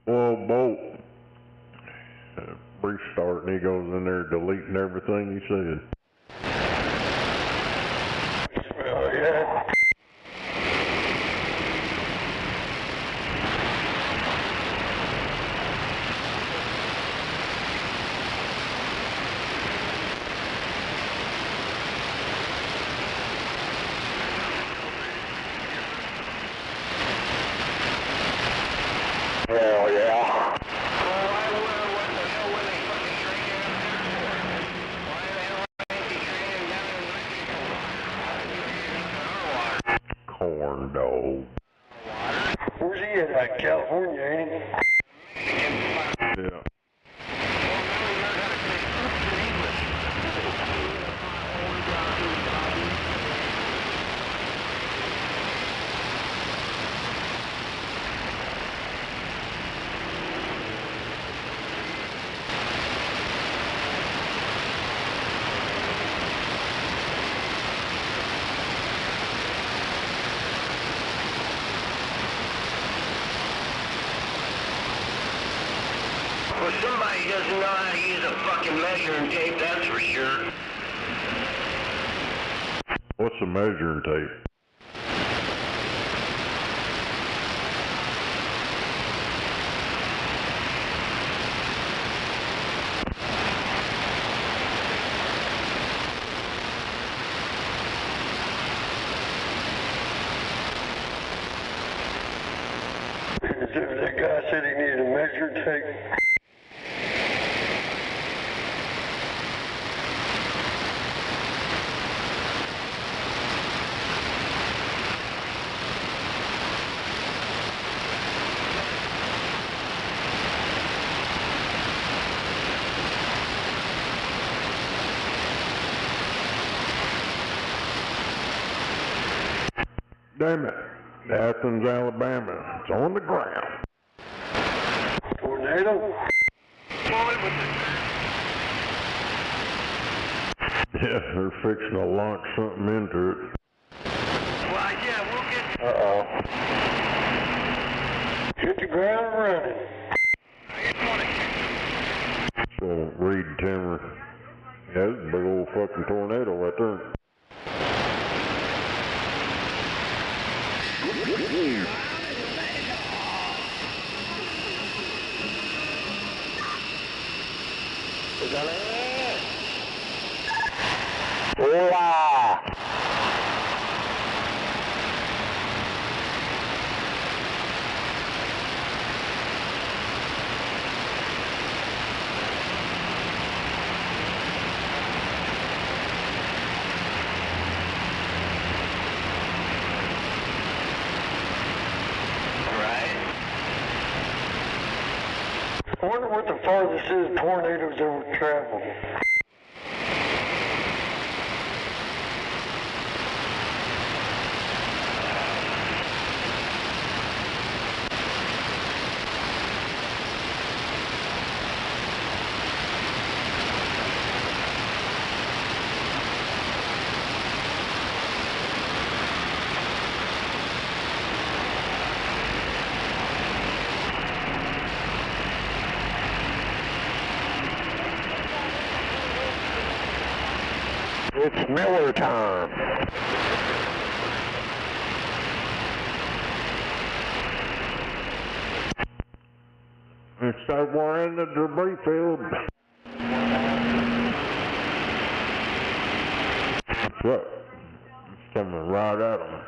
Well, bolt. Restart, and he goes in there deleting everything he said. Well, yeah. Hell yeah. Corn dog. Where's he at? Like California, ain't he? Yeah. Well, somebody doesn't know how to use a fucking measuring tape, that's for sure. What's a measuring tape? That guy said he needed a measuring tape. Damn it. Athens, Alabama. It's on the ground. Tornado? Yeah, they're fixing to launch something into it. Well, yeah, we'll get... Uh-oh. Hit the ground running. So, reed timber. Yeah, that's a big old fucking tornado right there. Hola! I wonder what the farthest is tornadoes ever traveled. It's Miller time. And start wearing the debris field. What's up? It's coming right at them.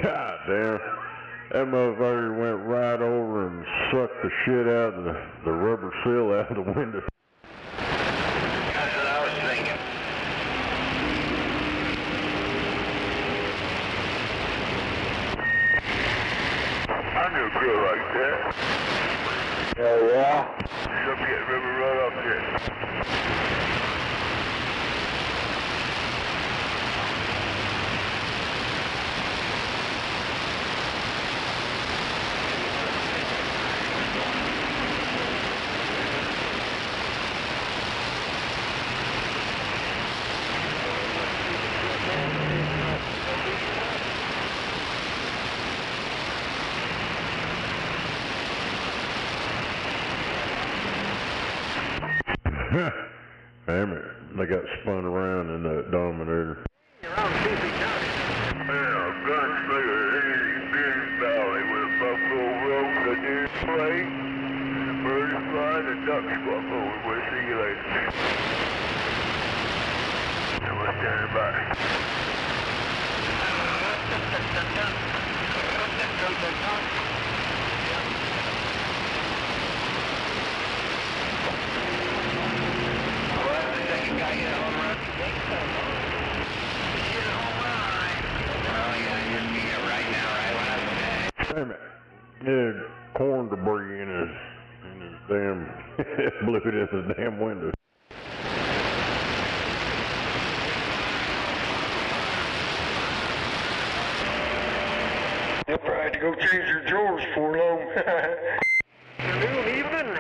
God damn. That motherfucker went right over and sucked the shit out of the rubber seal out of the window. That's what I was thinking. I knew a girl like that. Oh, yeah? She'll get river right up there. Damn it, they got spun around in that Dominator. Yeah, gunslinger in Green Valley with a buffalo rope, the deer play, the birds fly, the ducks squawk over. We'll see you later. And we're standing by. Damn it. Yeah, corn debris in his damn, blew it in his damn window. They'll probably have to go change their drawers before long. Afternoon, evening.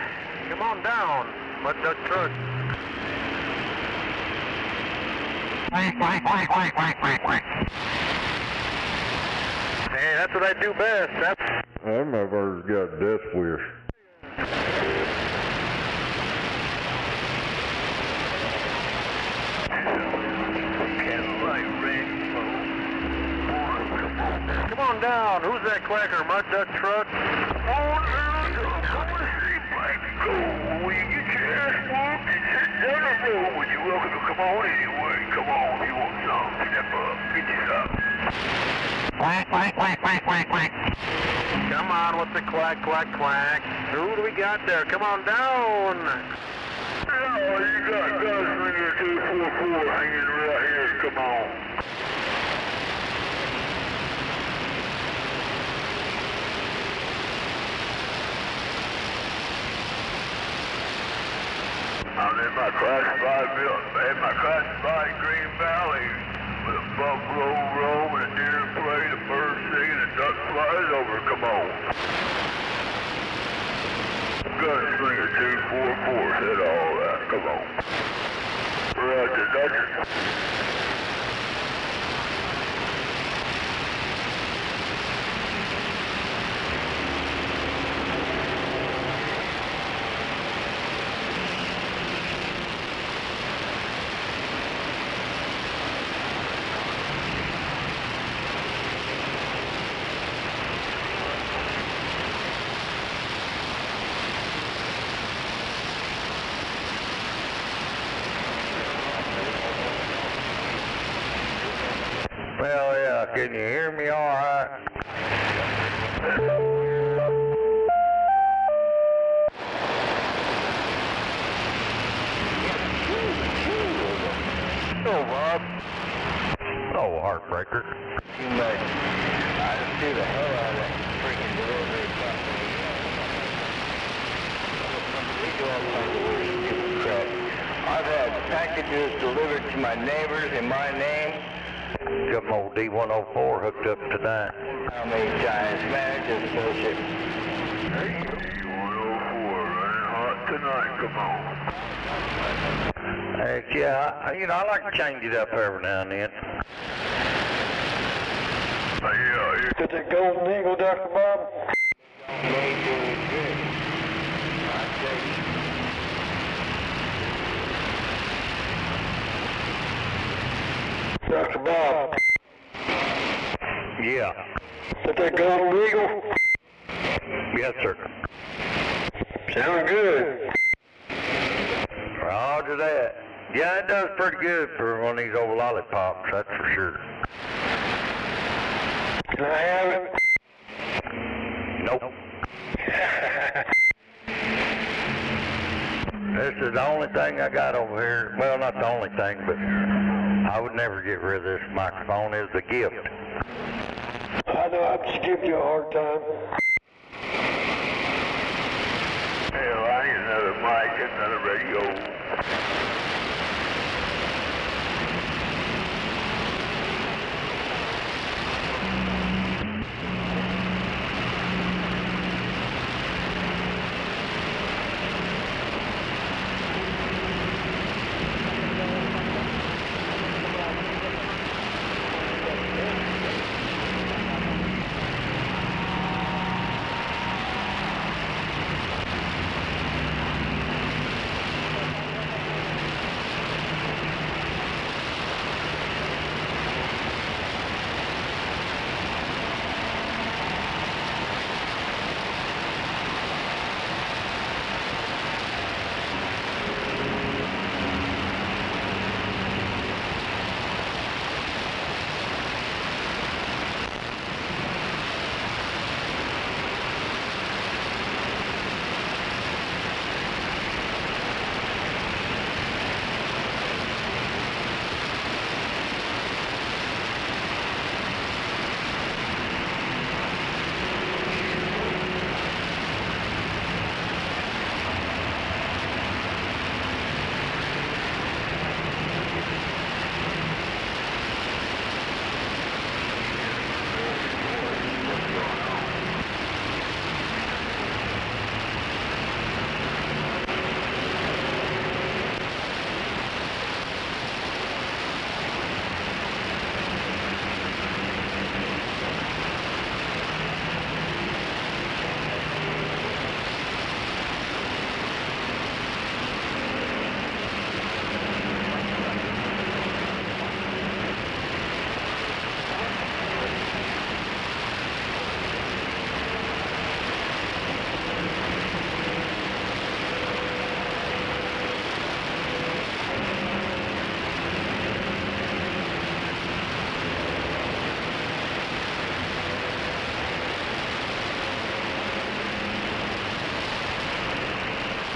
Come on down. Let that truck. Hey, that's what I do best. That's That motherfucker's got death wish. come on down. Who's that quacker? Mud Duck truck? Will you get your ass whooped and sit down the road when you're welcome to come on anyway? Come on, you want some? Step up, get you some. Come on with the quack, quack, quack. Who do we got there? Come on down. Oh, you got Gunslinger 244 hanging right here. Come on. I'm in my classified Green Valley with a buffalo roam and a deer play, the birds sing and the duck flies over. Come on. Gunslinger 244 said all that. Come on. Roger, Dodger. Well, yeah, can you hear me all right? Oh, Bob. Oh, heartbreaker. You may. I do the hell out of that freaking delivery company. We do all kinds of stupid crap. I've had packages delivered to my neighbors in my name. Got my old D104 hooked up tonight. How many times, man? It's just bullshit. Hey, D104 running hot tonight. Come on. Heck yeah, I like to change it up every now and then. Yeah, Got that golden eagle, Dr. Bob? Dr. Bob. Yeah. Got that golden eagle? Yes, sir. Sound good. Roger that. Yeah, it does pretty good for one of these old lollipops, that's for sure. Can I have it? Nope. This is the only thing I got over here. Well, not the only thing, but I would never get rid of this microphone. It's a gift. I know, I'm just giving you a hard time. Hell, I need another mic, another radio.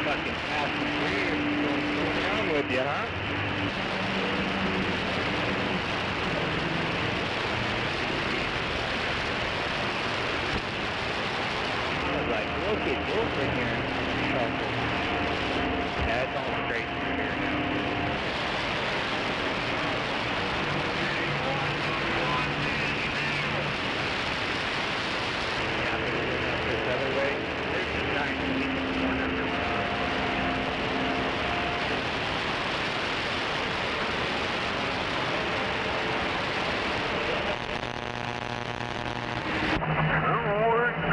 Fucking fast and weird. What's going on with you, huh? I was like, look at this in here. Shuffle. Yeah, it's all straight through here now. Yeah, this other way, there's a giant corner.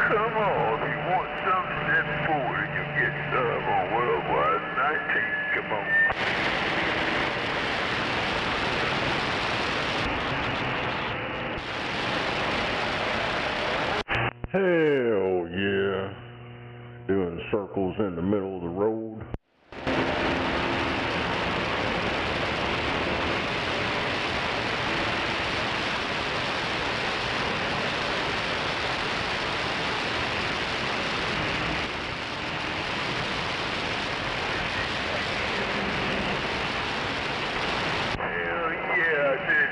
Come on, if you want some, step forward and you'll get some on Worldwide 19. Come on. Hell yeah. Doing circles in the middle of the road.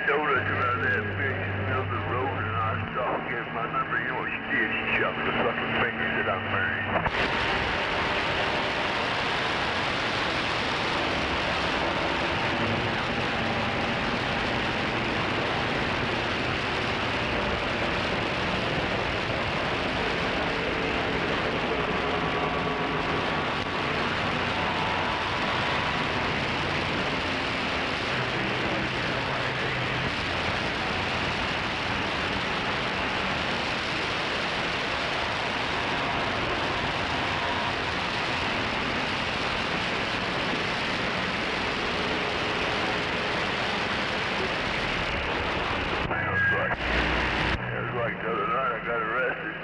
Donuts around that bitch in the middle of the road, and I saw getting my number. You know what she did? She shoved the fucking fingers that I'm wearing. Like the other night, I got arrested.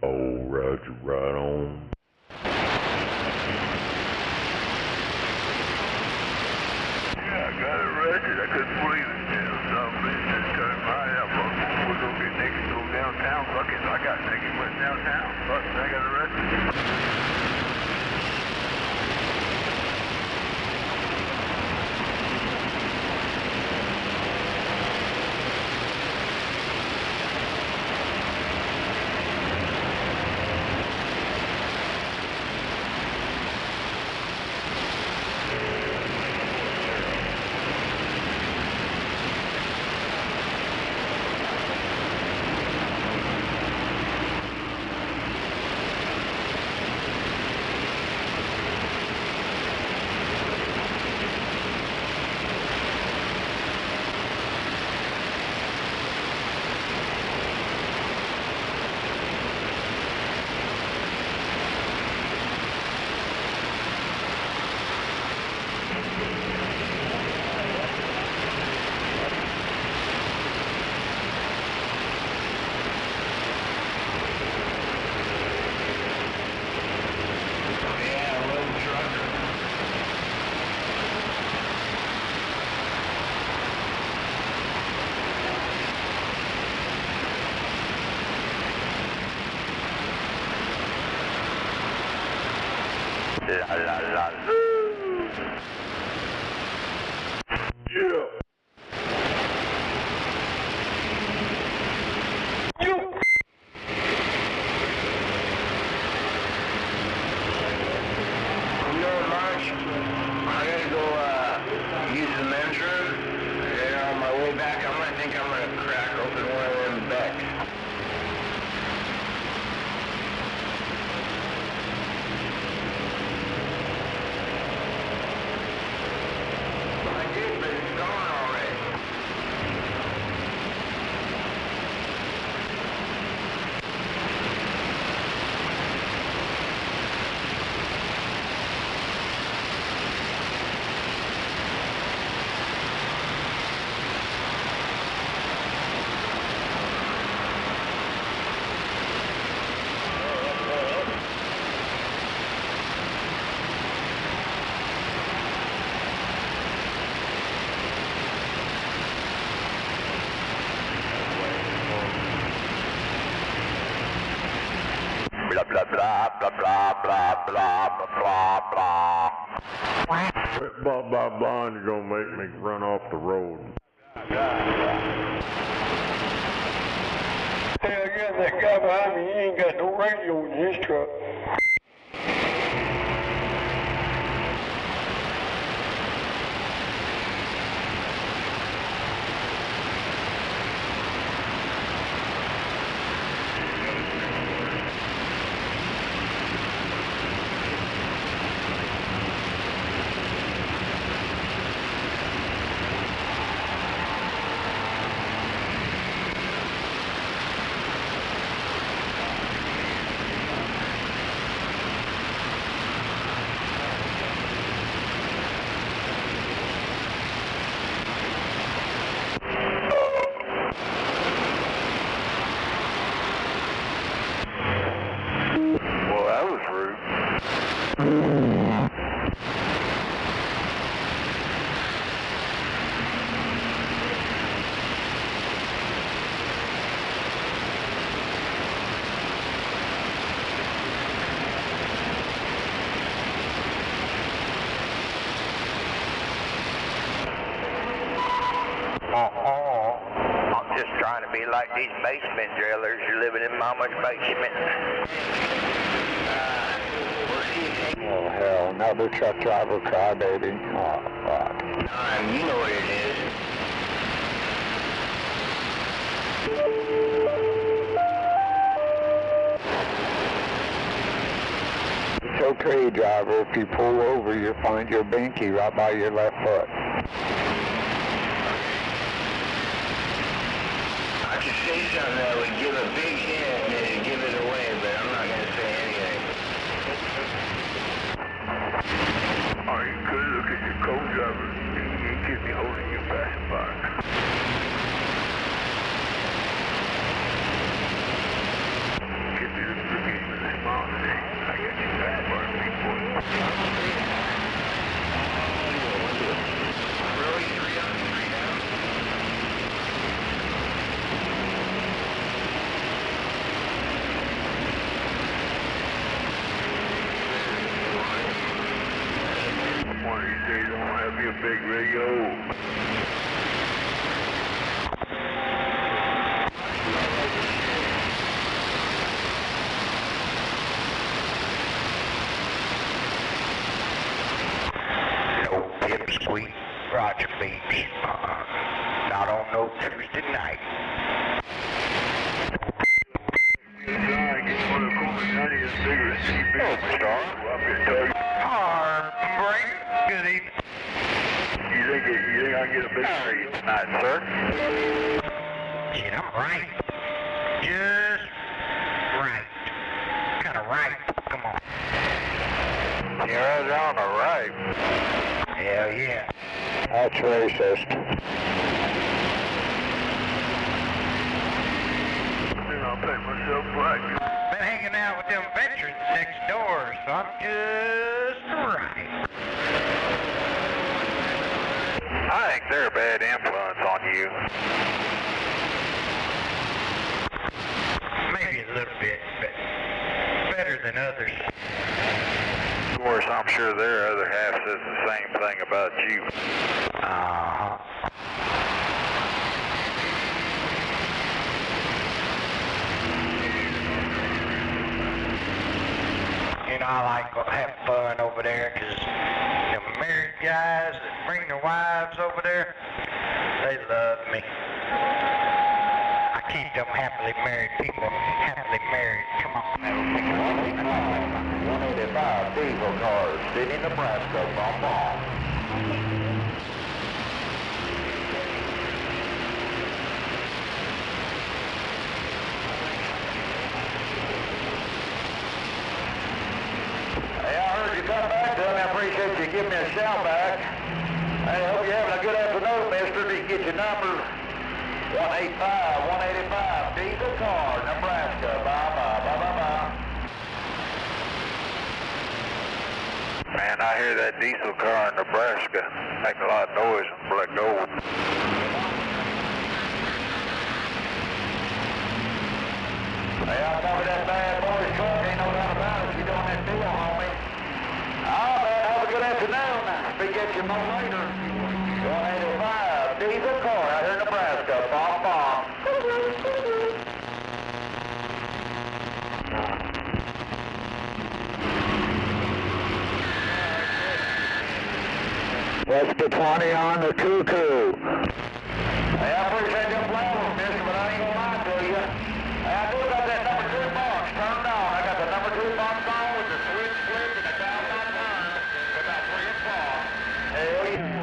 Oh, Roger, right on. couldn't believe it. You know, so I'm just turned my eye up. We're going to get naked and go downtown. Fuck it. I got naked and went downtown. Fuck, I got arrested. La la la. Yeah. I gotta go use the men's room, and on my way back, I think I'm gonna crack open one of them becks. I did, but it's gone already. Blah blah blah blah blah blah blah blah blah. That blah, blah, blah, and you're gonna make me run off the road. Hey, I got that guy behind me. He ain't got no radio in his truck. Well, that was rude. I'm just trying to be like these basement drillers. You're living in mama's basement. Oh, hell, another truck driver crybaby. Oh, fuck. You know what it is. It's okay, driver. If you pull over, you'll find your binky right by your left foot. I could say something that would give a big hint and it'd give it away, but I'm not going to say anything. Oh, you could look at your co-driver. He ain't getting me holding your pacifier. Give me the beginning of this smile today. I got your pacifier, big boy. Really? 3 up, 3 down? you a big radio. No pipsqueak, Roger beeps. Not on no Tuesday night. Good evening. You think I can get a big trade Tonight, sir. Shit, I'm right. Just right. Kind of right. Come on. You're right on the right. Hell yeah. That's racist. Then I'll pay myself black. Been hanging out with them veterans next door, so I'm just right. I think they're a bad influence on you. Maybe a little bit, but better than others. Of course, I'm sure their other half says the same thing about you. Uh-huh. You know, I like to have fun over there because the married guys that bring their wives over there, they love me. I keep them happily married people happily married. Come on. 185 diesel cars, City, Nebraska, bomb. Hey, I heard you come back to me. I appreciate you giving me a shout back. Hey, hope you're having a good afternoon, mister. Did you get your number? 185, 185, diesel car, Nebraska. Bye. Man, I hear that diesel car in Nebraska make a lot of noise in black gold. Hey, I'm talking that bad boy's truck. Ain't no doubt about it. You doing that deal, homie. Oh, man, have a good afternoon. Be get you more later. 185, diesel car out here in Nebraska. Bomb. What's the 20 on the cuckoo? Hey, I appreciate them flowers, mister, but I ain't gonna lie to you. Hey, I do got that number 2 box turned on. I got the number 2 box on with the switch flip and the dial not turn. About 3 o'clock. Hell yeah.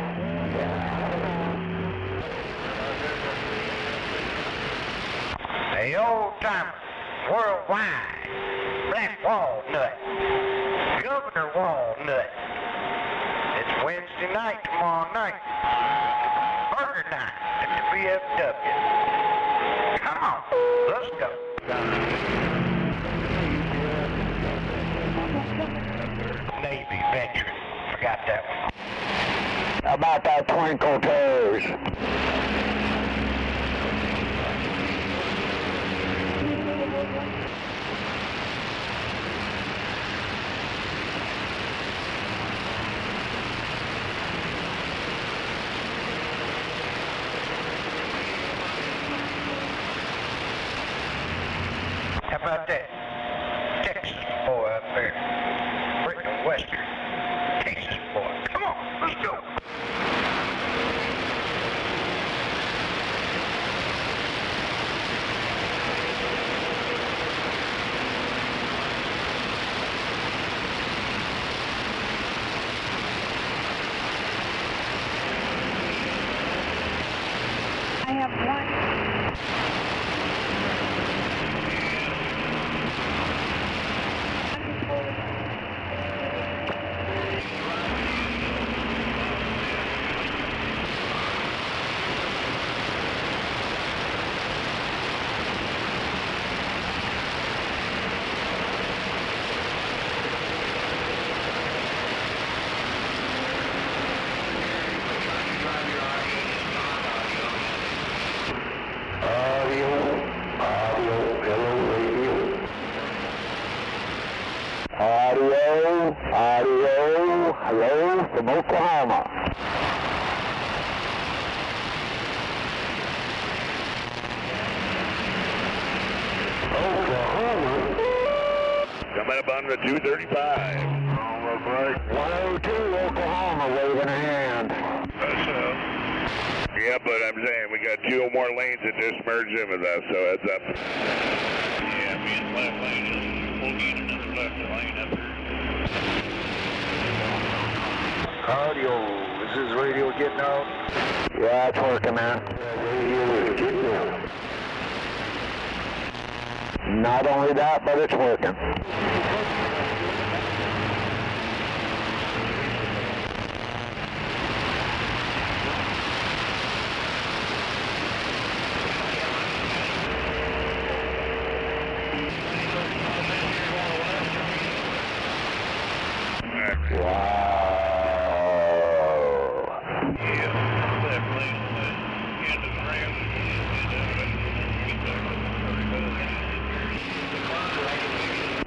Hey, old timer, worldwide, Black Walnut, Governor Walnut. It's Wednesday night, tomorrow night. Burger night at the VFW. Come on, let's go. Navy veteran. Forgot that one. How about that twinkle toes? How about that Texas boy up there? Britain Western. Texas boy. Come on, let's go. I have one. Audio, hello from Oklahoma. Coming up on the 235. On the break. 102 Oklahoma waving a hand. Yeah, but I'm saying we got 2 more lanes that just merged in with us, so heads up. Yeah, me and left lane is we'll get another left lane up here. Audio, is this radio getting out? Yeah, it's working, man. Radio is getting out. Not only that, but it's working.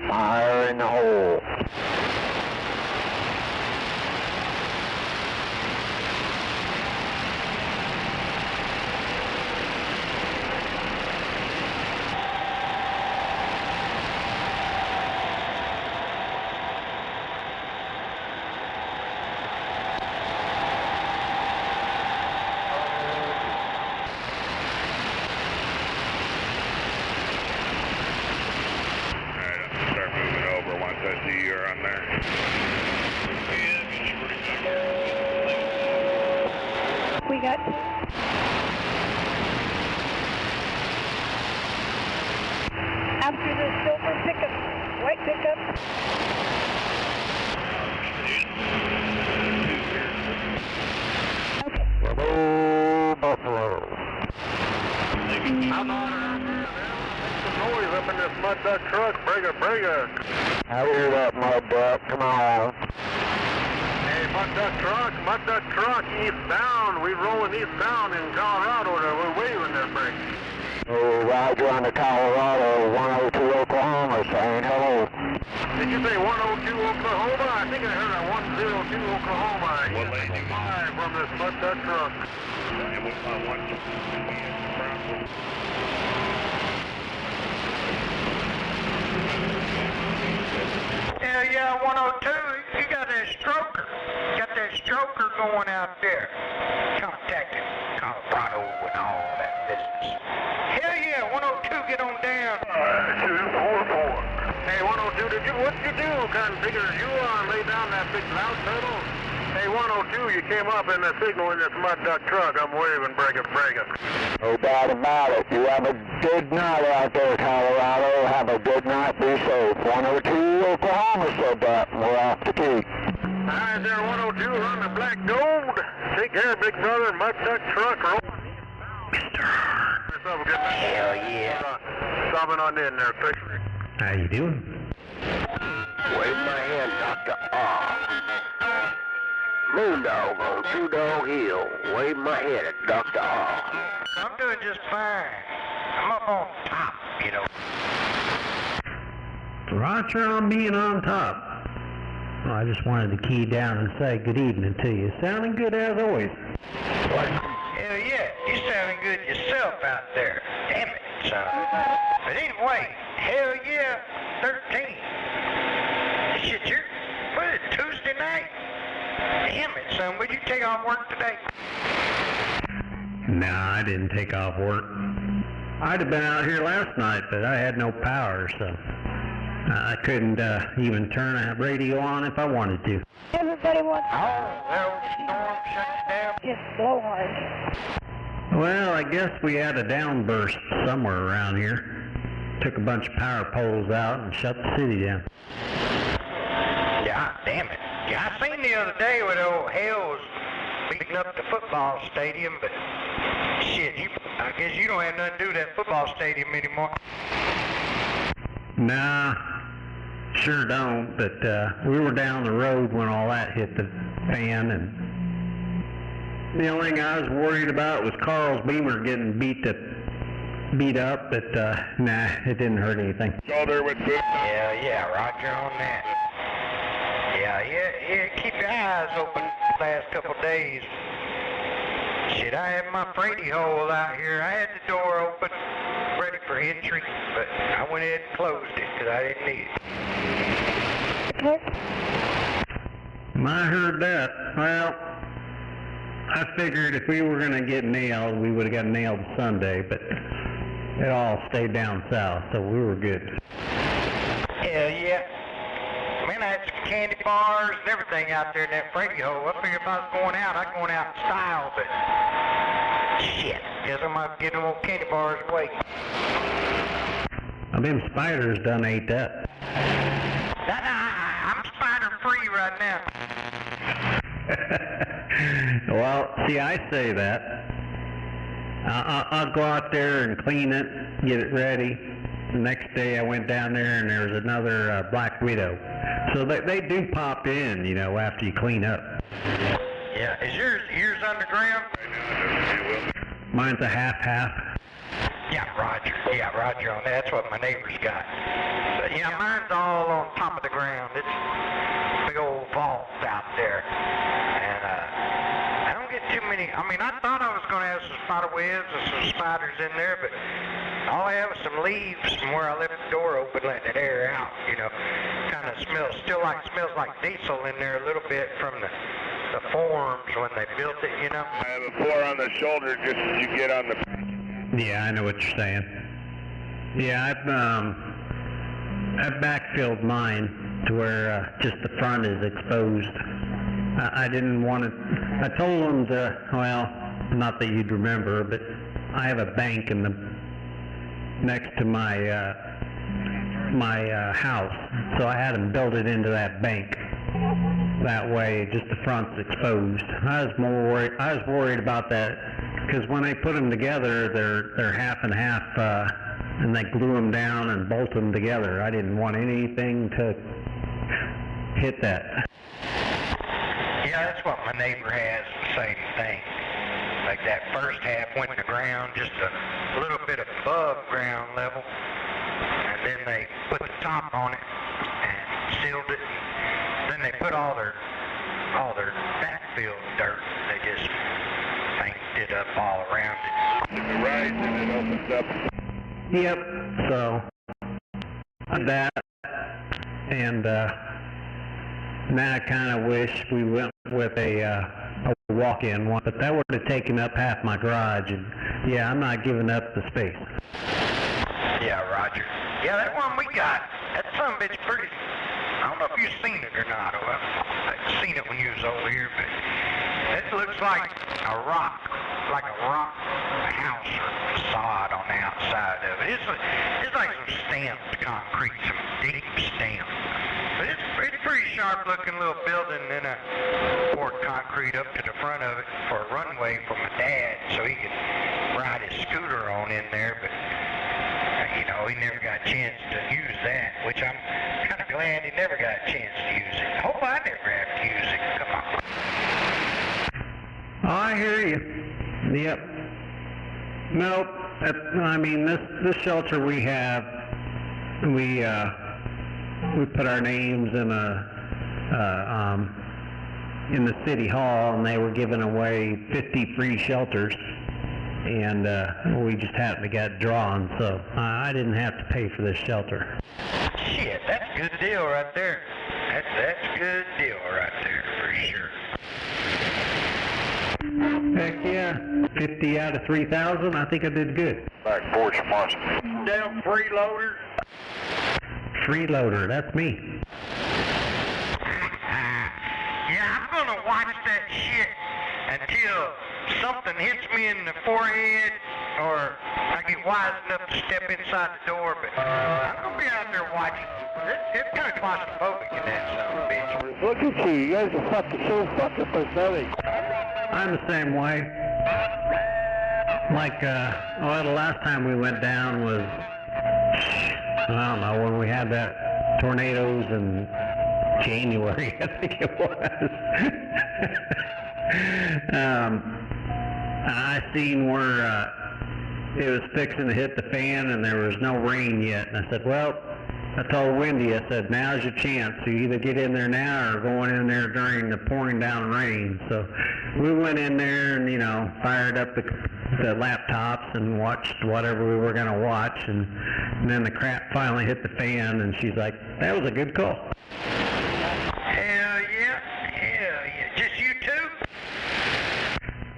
Fire in the hole. We got after the silver pickup, white pickup. Okay. Hello, Buffalo. I'm on some noise up in this mud duck truck. Brega. I hear that mud duck. Come on. Hey, mud duck truck, eastbound. We're rolling eastbound in Colorado. We're waving there, Breg. Oh, Roger on the Colorado, 102 Oklahoma, saying hello. Did you say 102 Oklahoma? I think I heard a 102 Oklahoma. What lane you got? From this mud duck truck. And we found 102. Hell yeah, 102, you got that stroker. Got that stroker going out there. Contacting Colorado and all that business. Hell yeah, 102, get on down. 244. Hey, 102, what'd you do? Kind of figures you lay down that big loud pedal? Hey, 102, you came up in the signal in this mud duck truck. I'm waving, Brega. No doubt about it. You have a good night out there, Colorado. Have a good night. Be safe. 102 Oklahoma said that, and we're off the key. Hi there, 102, run the black gold. Take care, big brother, mud duck truck. Hell yeah. Stopping on in there, quick. How you doing? Wave my hand, Dr. R. Moondog on Two Dog Hill. Wave my head at Dr. R. I'm doing just fine. I'm up on top, you know. Roger on being on top. Well, I just wanted to key down and say good evening to you. Sounding good as always. Hell yeah, you sounding good yourself out there. Damn it, son. But anyway, hell yeah, 13. Shit, what is it, Tuesday night? Damn it, son, would you take off work today? Nah, I didn't take off work. I'd have been out here last night, but I had no power, so I couldn't even turn that radio on if I wanted to. Everybody wants Well, storm shuts down. just blow hard. Well, I guess we had a downburst somewhere around here. Took a bunch of power poles out and shut the city down. Yeah, damn it. Yeah, I seen the other day where the old hell was beating up the football stadium, but shit, I guess you don't have nothing to do with that football stadium anymore. Nah, sure don't, but we were down the road when all that hit the fan, and the only thing I was worried about was Carl's Beamer getting beat up, but nah, it didn't hurt anything. Go there with good. Yeah, Roger on that. Yeah, keep your eyes open the last couple days. Shit, I had my Brady hole out here. I had the door open, ready for entry, but I went ahead and closed it because I didn't need it. I heard that. Well, I figured if we were going to get nailed, we would have got nailed Sunday, but it all stayed down south, so we were good. Yeah. Man, I had some candy bars and everything out there in that Brady hole. I figured if I was going out, I'd going out in style, but shit, guess I might get them old candy bars away. Well, them spiders done ate that. I'm spider free right now. Well, see, I say that. I'll go out there and clean it, get it ready. The next day I went down there and there was another black widow. So they do pop in, you know, after you clean up. Yeah, is yours underground? Mine's a half-half. Yeah, Roger on that. That's what my neighbor's got. But yeah, mine's all on top of the ground. It's big old vault out there. And I don't get too many. I mean, I thought I was going to have some spider webs and some spiders in there, but all I have is some leaves from where I left the door open, letting it air out, you know. Kind of smells like diesel in there a little bit from the forms when they built it, you know. I have a floor on the shoulder just as you get on the... Yeah, I know what you're saying. Yeah, I've backfilled mine to where just the front is exposed. I didn't want it. I told them to, well, not that you'd remember, but I have a bank in the next to my house, so I had them build it into that bank. That way, just the front's exposed. I was worried about that because when they put them together, they're half and half, and they glue them down and bolt them together. I didn't want anything to hit that. Yeah, that's what my neighbor has, the same thing. Like that first half went to the ground just a little bit above ground level, and then they put the top on it and sealed it. Then they put all their backfill dirt. They just painted it up all around it. The rise and it opens up. Yep. So that, and now I kind of wish we went with a walk-in one, but that would have taken up half my garage, and yeah, I'm not giving up the space. Yeah, Roger. Yeah, that one we got, that son of a bitch pretty. I don't know if you've seen it or not. Well, I've seen it when you was over here, but it looks like a rock house or facade on the outside of it. It's like some stamped concrete, some deep stamped. But it's pretty sharp looking little building, and I poured concrete up to the front of it for a runway for my dad so he could ride his scooter on in there, but you know, he never got a chance to use that, which I'm kind of glad he never got a chance to use it. Hope I never have to use it. Come on. Oh, I hear you. Yep. Nope. I mean, this shelter we have, we put our names in in the city hall, and they were giving away 50 free shelters, and we just happened to get drawn, so I didn't have to pay for this shelter. Shit, that's a good deal right there. That's a good deal right there for sure. Heck yeah, 50 out of 3,000. I think I did good. Back porch monster. Damn freeloader. Freeloader, that's me. Yeah, I'm gonna watch that shit until something hits me in the forehead or I get wise enough to step inside the door, but I'm gonna be out there watching. It's kind of claustrophobic in that son of a bitch. Look at you. You guys are so fucking pathetic. I'm the same way. Like, the last time we went down was, I don't know, when we had that tornadoes in January, I think it was. I seen where it was fixing to hit the fan and there was no rain yet, and I said, well, I told Wendy, I said, now's your chance. You either get in there now or going in there during the pouring down rain. So we went in there and, you know, fired up the laptops and watched whatever we were going to watch. And then the crap finally hit the fan, and she's like, that was a good call. Hell yeah. Just you two?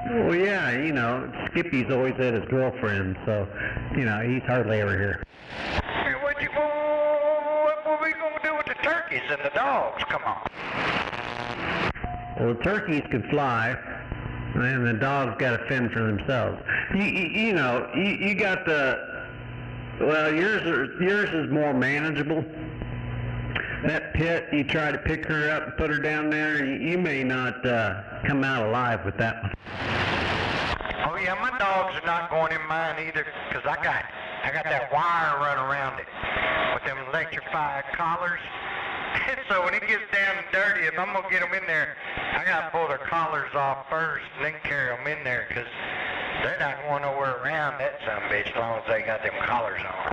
Well, yeah, you know, Skippy's always at his girlfriend, so, you know, he's hardly ever here. Hey, what are we going to do with the turkeys and the dogs? Come on. Well, the turkeys can fly, and the dogs got to fend for themselves. You know, you got the, well, yours is more manageable. That pit, you try to pick her up and put her down there, you may not come out alive with that one. Oh yeah, my dogs are not going in mine either, because I got that wire run around it with them electrified collars. And so when it gets down and dirty, if I'm going to get them in there, I got to pull their collars off first and then carry them in there, because they're not going nowhere around that son of a bitch as long as they got them collars on.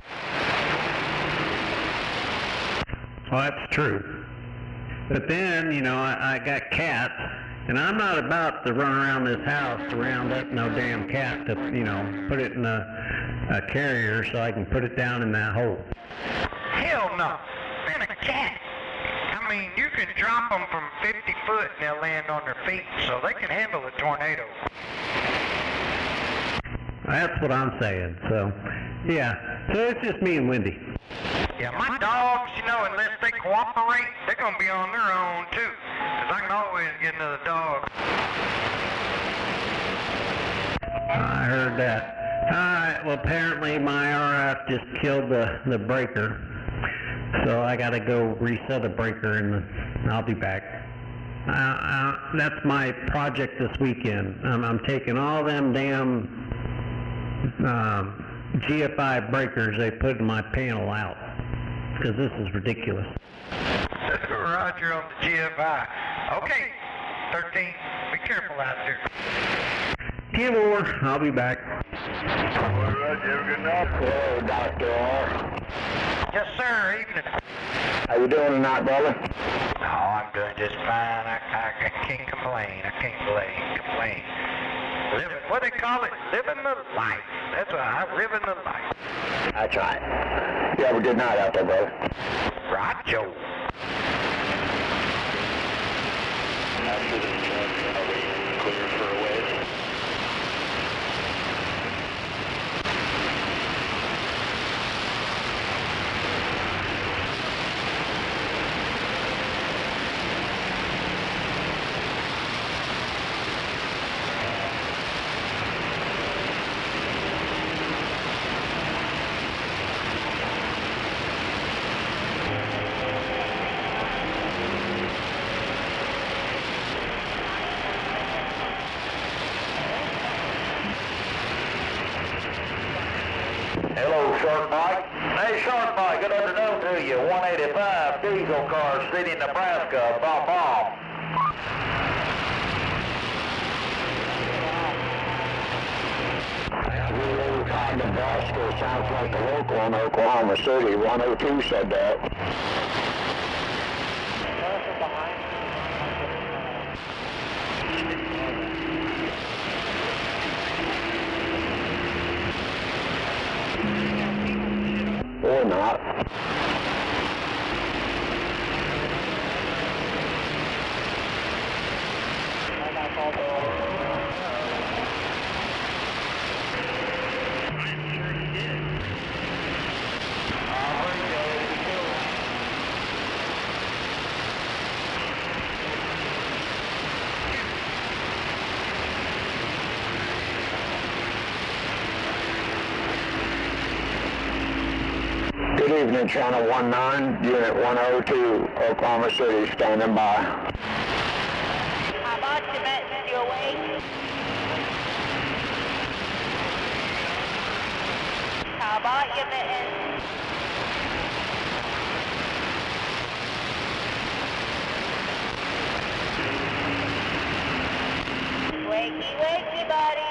Well, that's true. But then, you know, I got cats, and I'm not about to run around this house to round up no damn cat to, you know, put it in a carrier so I can put it down in that hole. Hell no. Man, a cat. I mean, you can drop them from 50 foot and they'll land on their feet, so they can handle a tornado. That's what I'm saying. So, yeah. So it's just me and Wendy. Yeah, my dogs, you know, unless they cooperate, they're going to be on their own, too. Because I can always get another dog. I heard that. Alright, well, apparently my RF just killed the breaker. So I got to go reset a breaker, and I'll be back. That's my project this weekend. I'm taking all them damn GFI breakers they put in my panel out, because this is ridiculous. Roger on the GFI. Okay, 13, be careful out there. 10 more, I'll be back. All right, you have a good night. Hello, Dr. R. Yes, sir, evening. How you doing tonight, brother? Oh, I'm doing just fine. I can't complain. I can't complain. Living, what they call it? Living the life. That's what I'm living the life. That's right. You have a good night out there, brother. Right, Joe. After this truck, are we clear for a ways? Hello, Shark Mike. Hey, Shark Mike, good afternoon to you. 185 diesel car, City, Nebraska. Bomb. Nebraska sounds like the local in Oklahoma City. 102 said that. Or not. Good evening, Channel 19, Unit 102, Oklahoma City, standing by. How about you, Matt? You awake? How about you, Mitten? Wakey, buddy.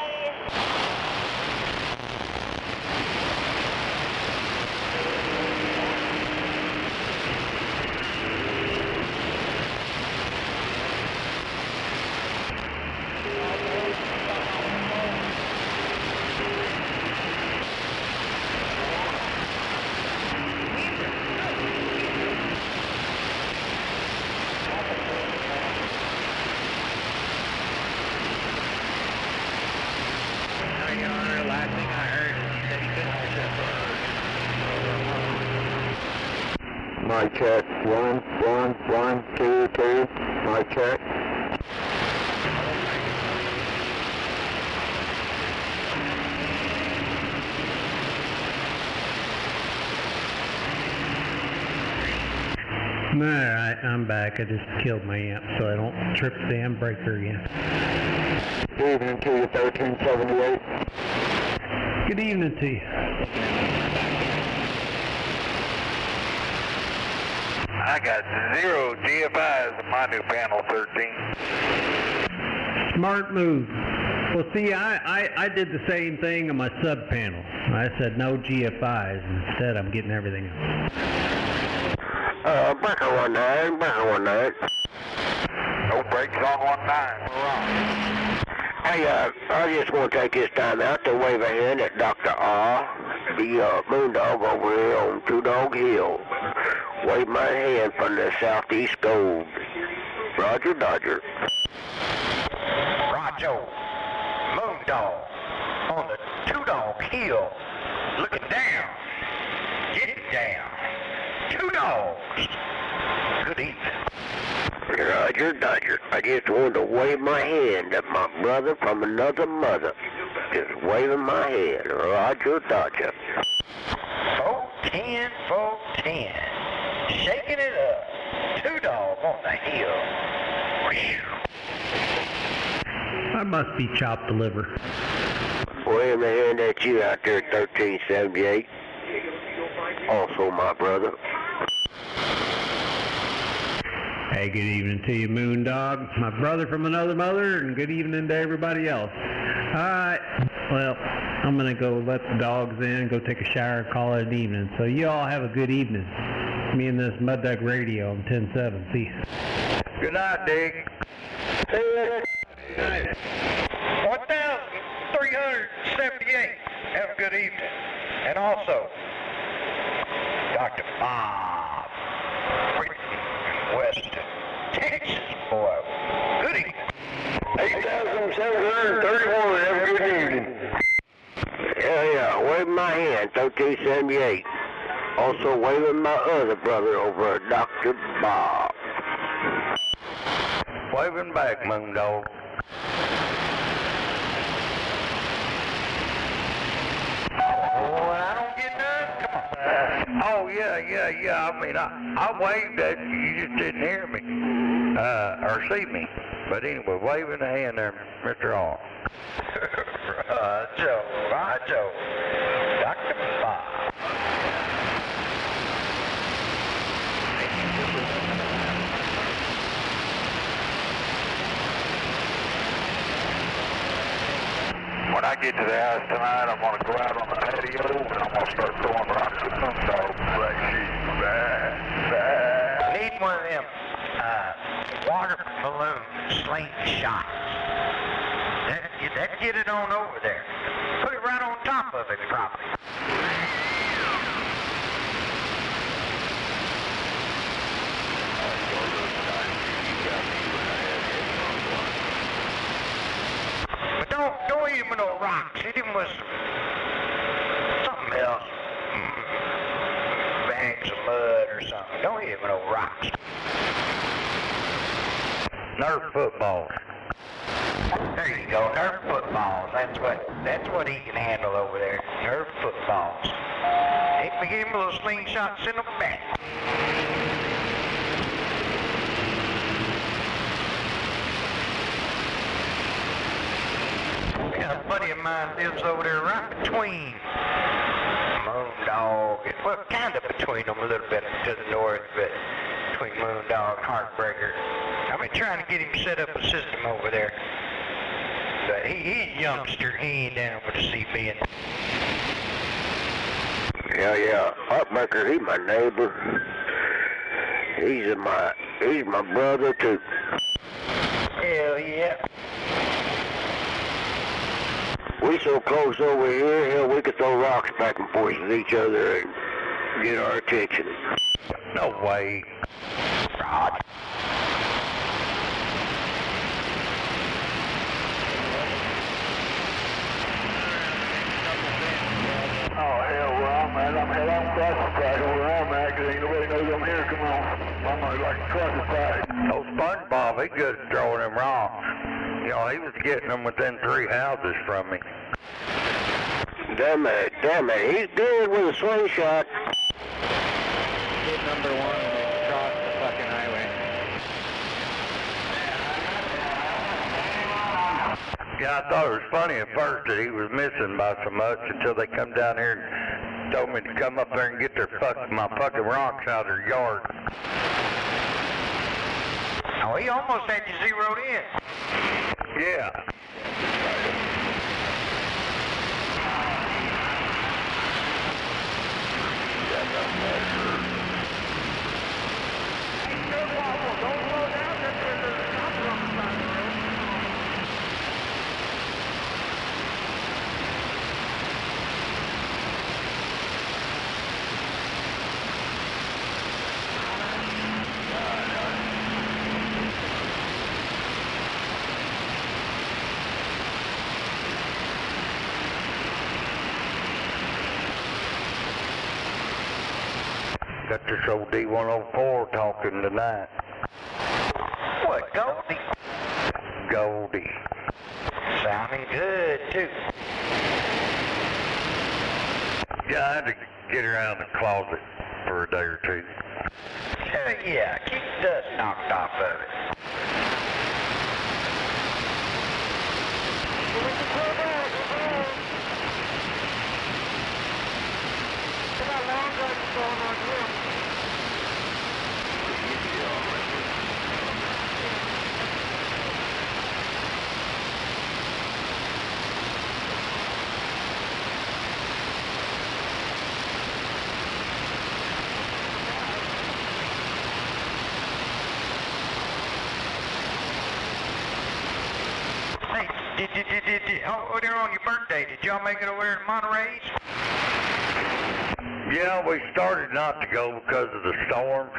Mic check. 1, 1, 1, 2, 2. Mic check. Alright, I'm back. I just killed my amp so I don't trip the amp breaker again. Good evening to you, 1378. Good evening to you. I got 0 GFIs in my new panel 13. Smart move. Well, see, I did the same thing on my sub panel. I said no GFIs. Instead, I'm getting everything else. Breaker 19, breaker 19. No brakes on 19. Hey, I just want to take this time out to wave a hand at Dr. R, the Moondog over here on Two Dog Hill. Wave my hand from the southeast gold. Roger, Dodger. Roger. Moondog on the Two Dog Hill. Looking down. Getting down. Two dogs. Good evening. Roger, Dodger. I just wanted to wave my hand at my brother from another mother. Just waving my hand. Roger, Dodger. 410, 410. Shaking it up. Two Dog on the hill. I must be chopped the liver. Wave my hand at you out there at 1378. Also my brother. Hey, good evening to you, Moondog, my brother from another mother, and good evening to everybody else. Alright, well, I'm going to go let the dogs in, go take a shower, call it an evening. So you all have a good evening. Me and this Mud Duck Radio on 10-7. See ya. Good night, Dick. 1,378. Have a good evening. And also, Dr. Bob, Weston, Texas, boy. Good evening. 8,731. Have a good evening. Yeah. Wave my hand, 1378. Also waving my other brother over at Dr. Bob. Waving back, Moondog. Oh, I don't get none? Come on. Oh, yeah. I mean, I waved at you. You just didn't hear me. Or see me. But anyway, waving a hand there, Mr. R. Roger. Dr. Bob. When I get to the house tonight, I'm going to go out on the patio and I'm going to start throwing rocks at some dogs. Black sheep. Need one of them water balloon slingshots. That get it on over there. Put it right on top of it, probably. But don't hit him with no rocks. Hit him with something else. Bags of mud or something. Don't hit him with no rocks. Nerf footballs. There you go, Nerf footballs. That's what he can handle over there. Nerf footballs. If we give him a little slingshot, send him back. Yeah, a buddy of mine lives over there right between Moondog, well, kind of between them a little bit to the north, but between Moondog and Heartbreaker. I've been trying to get him set up a system over there. But he's a youngster. He ain't down with the CB. Yeah. Heartbreaker, he's my neighbor. He's my brother too. Hell yeah. We so close over here, hell, we could throw rocks back and forth at each other and get our attention. No way. God. Oh, hell, well, I'm I'm head on crossing track where I'm at, 'cause ain't nobody knows I'm here. Come on. I'm like a crossing track. Oh, SpongeBob, he good at throwing them rocks. You know, he was getting them within 3 houses from me. Damn it, he's good with a slingshot. Hit number 1 and cross the fucking highway. Yeah, I thought it was funny at first that he was missing by so much until they come down here and told me to come up there and get my fucking rocks out of their yard. Oh, he almost had you zeroed in. Yeah. Got this old D104 talking tonight. What, Goldie? Goldie. Sounding good, too. Yeah, I had to get her out of the closet for a day or two. Yeah, keep the dust knocked off of it. Oh, they're on your birthday. Did y'all make it over there to Monterey? Yeah, we started not to go because of the storms,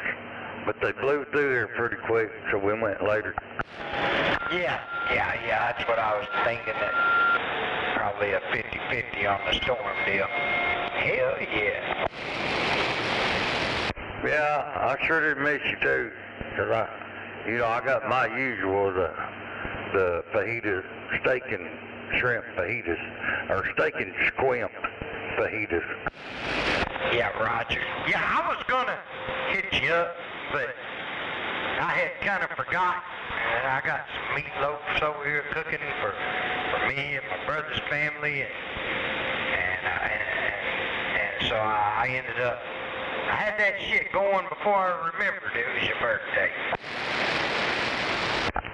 but they blew through there pretty quick, so we went later. Yeah, that's what I was thinking, that probably a 50-50 on the storm deal. Hell yeah. Yeah, I sure did miss you too, because I got my usual, the fajitas, steak and shrimp fajitas, or steak and squimp fajitas. Yeah, Roger. Yeah, I was gonna hit you up, but I had kind of forgot, and I got some meatloaf over here cooking for me and my brother's family, and so I ended up, I had that shit going before I remembered it was your birthday.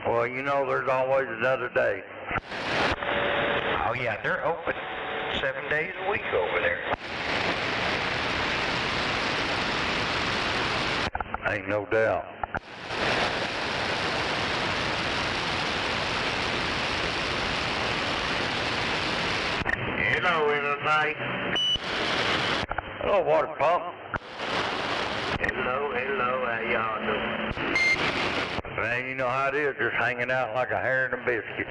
Well, you know, there's always another day. Oh yeah, they're open 7 days a week over there. Ain't no doubt. Hello, everybody. Hello, water pump. Hello, how y'all doing? Man, you know how it is, just hanging out like a hair in a biscuit.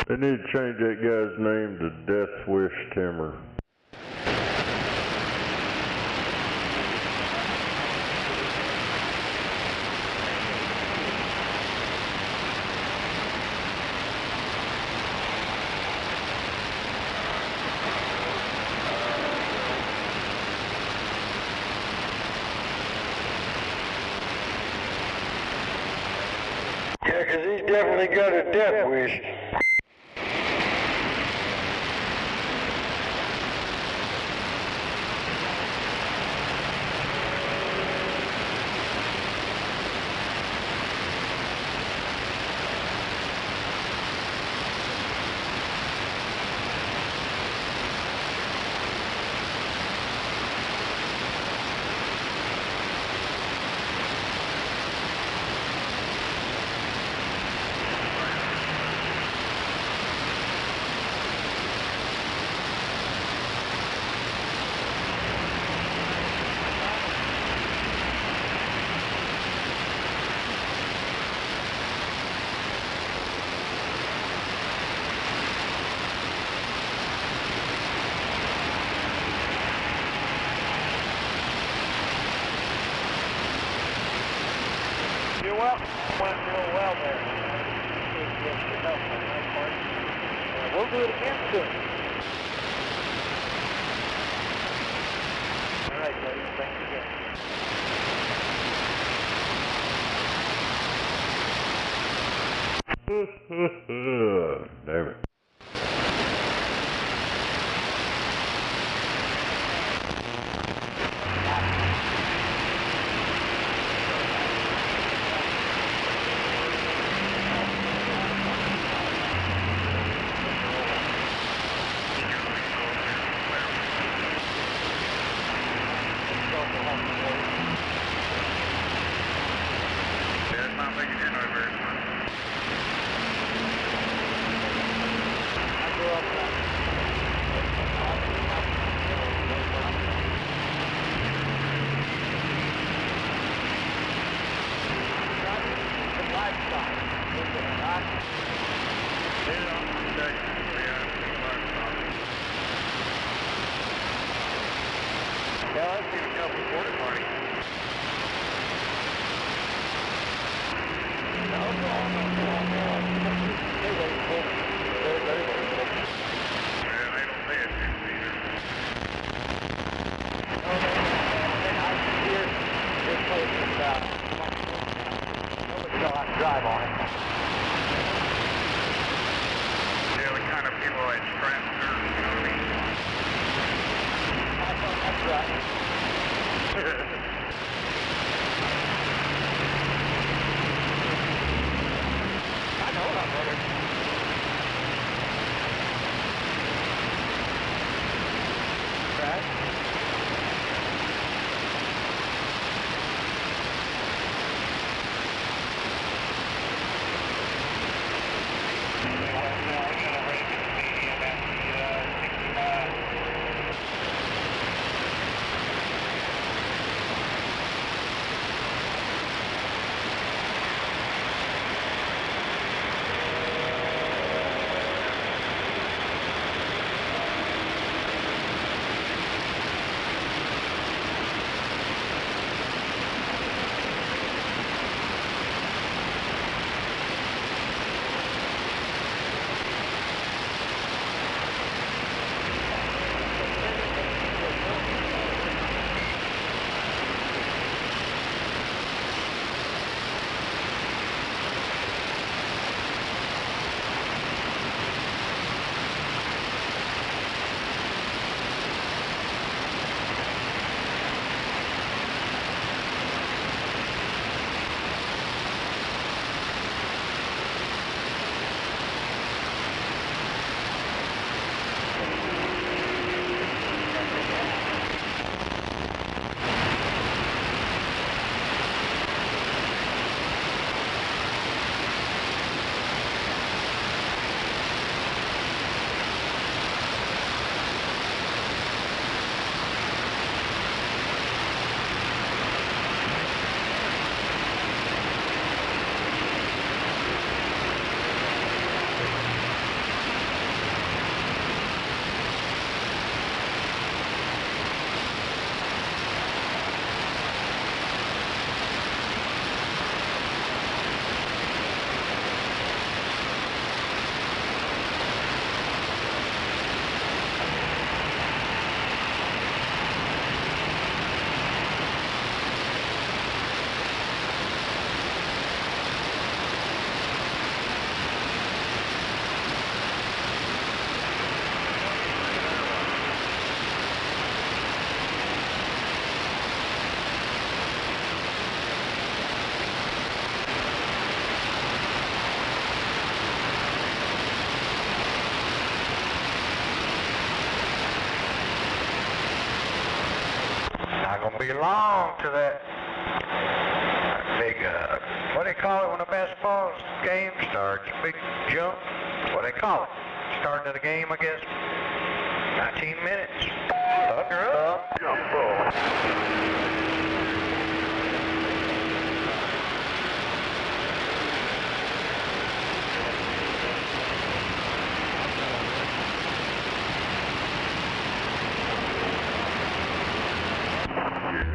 They need to change that guy's name to Death Wish Timmer. Yeah, 'cause he's definitely got a death wish. Well, went real well there. We'll do it again soon. All right, buddy. Thanks again. Damn it. Drive on it. Yeah, the kind of people that strap her, you know what I mean? That's right. I know that, brother. Right? won't be long to that big, what do they call it when a basketball game starts? Big jump? What do they call it? Starting of the game, I guess. 19 minutes. Thunder up. Jump ball.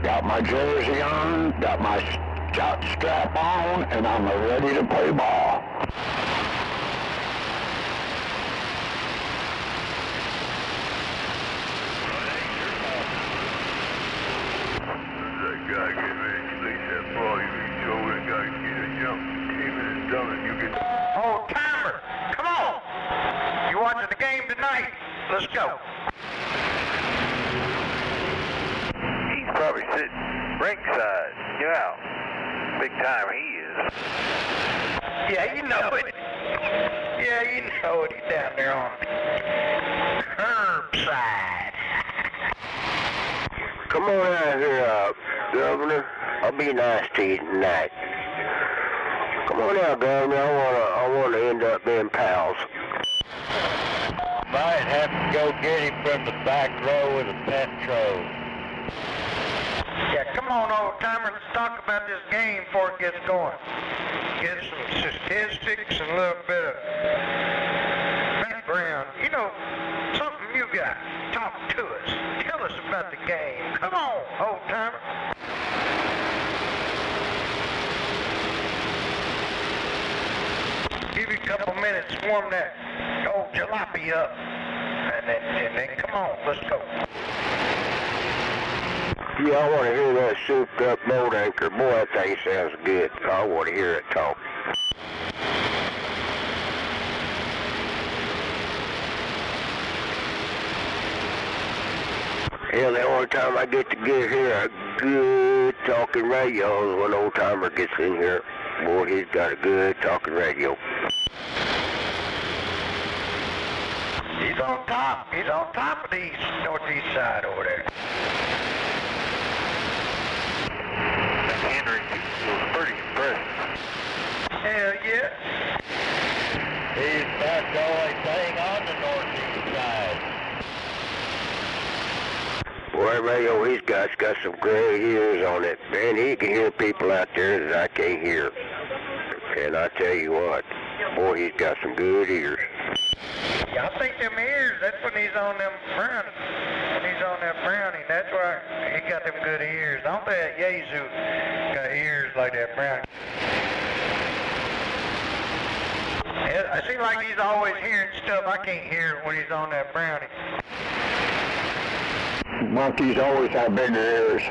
Got my jersey on, got my jock strap on, and I'm ready to play ball. That guy get ready to release that ball. You reach over and got to get a jump. Team in his stomach. You get. Oh, timer! Come on! You watching the game tonight? Let's go. He's probably sitting ringside. Yeah. Big time he is. Yeah, you know it. Yeah, you know it. He's down there on curbside. Come on out here, Governor. I'll be nice to you tonight. Come on out, Governor. I wanna end up being pals. Might have to go get him from the back row of the petrol. Yeah, come on, old timer. Let's talk about this game before it gets going. Get some statistics and a little bit of background. You know, something you got. Talk to us. Tell us about the game. Come on, old timer. Give you a couple minutes, warm that old jalopy up, and then come on, let's go. Yeah, I want to hear that souped up boat anchor. Boy, that thing sounds good. I want to hear it talk. Hell, the only time I get to hear a good talking radio is when old timer gets in here. Boy, he's got a good talking radio. He's on top. He's on top of the northeast side over there. Henry was pretty impressive. Hell yeah. He's about the only thing on the northeast side. Boy, radio he's got some great ears on it. Man, he can hear people out there that I can't hear. And I tell you what, boy, he's got some good ears. Yeah, I think them ears, that's when he's on them brownies. When he's on that brownie, that's why he got them good ears. I don't think that Yezu got ears like that brownie. I seem like he's always hearing stuff I can't hear when he's on that brownie. Monkeys always have bigger ears.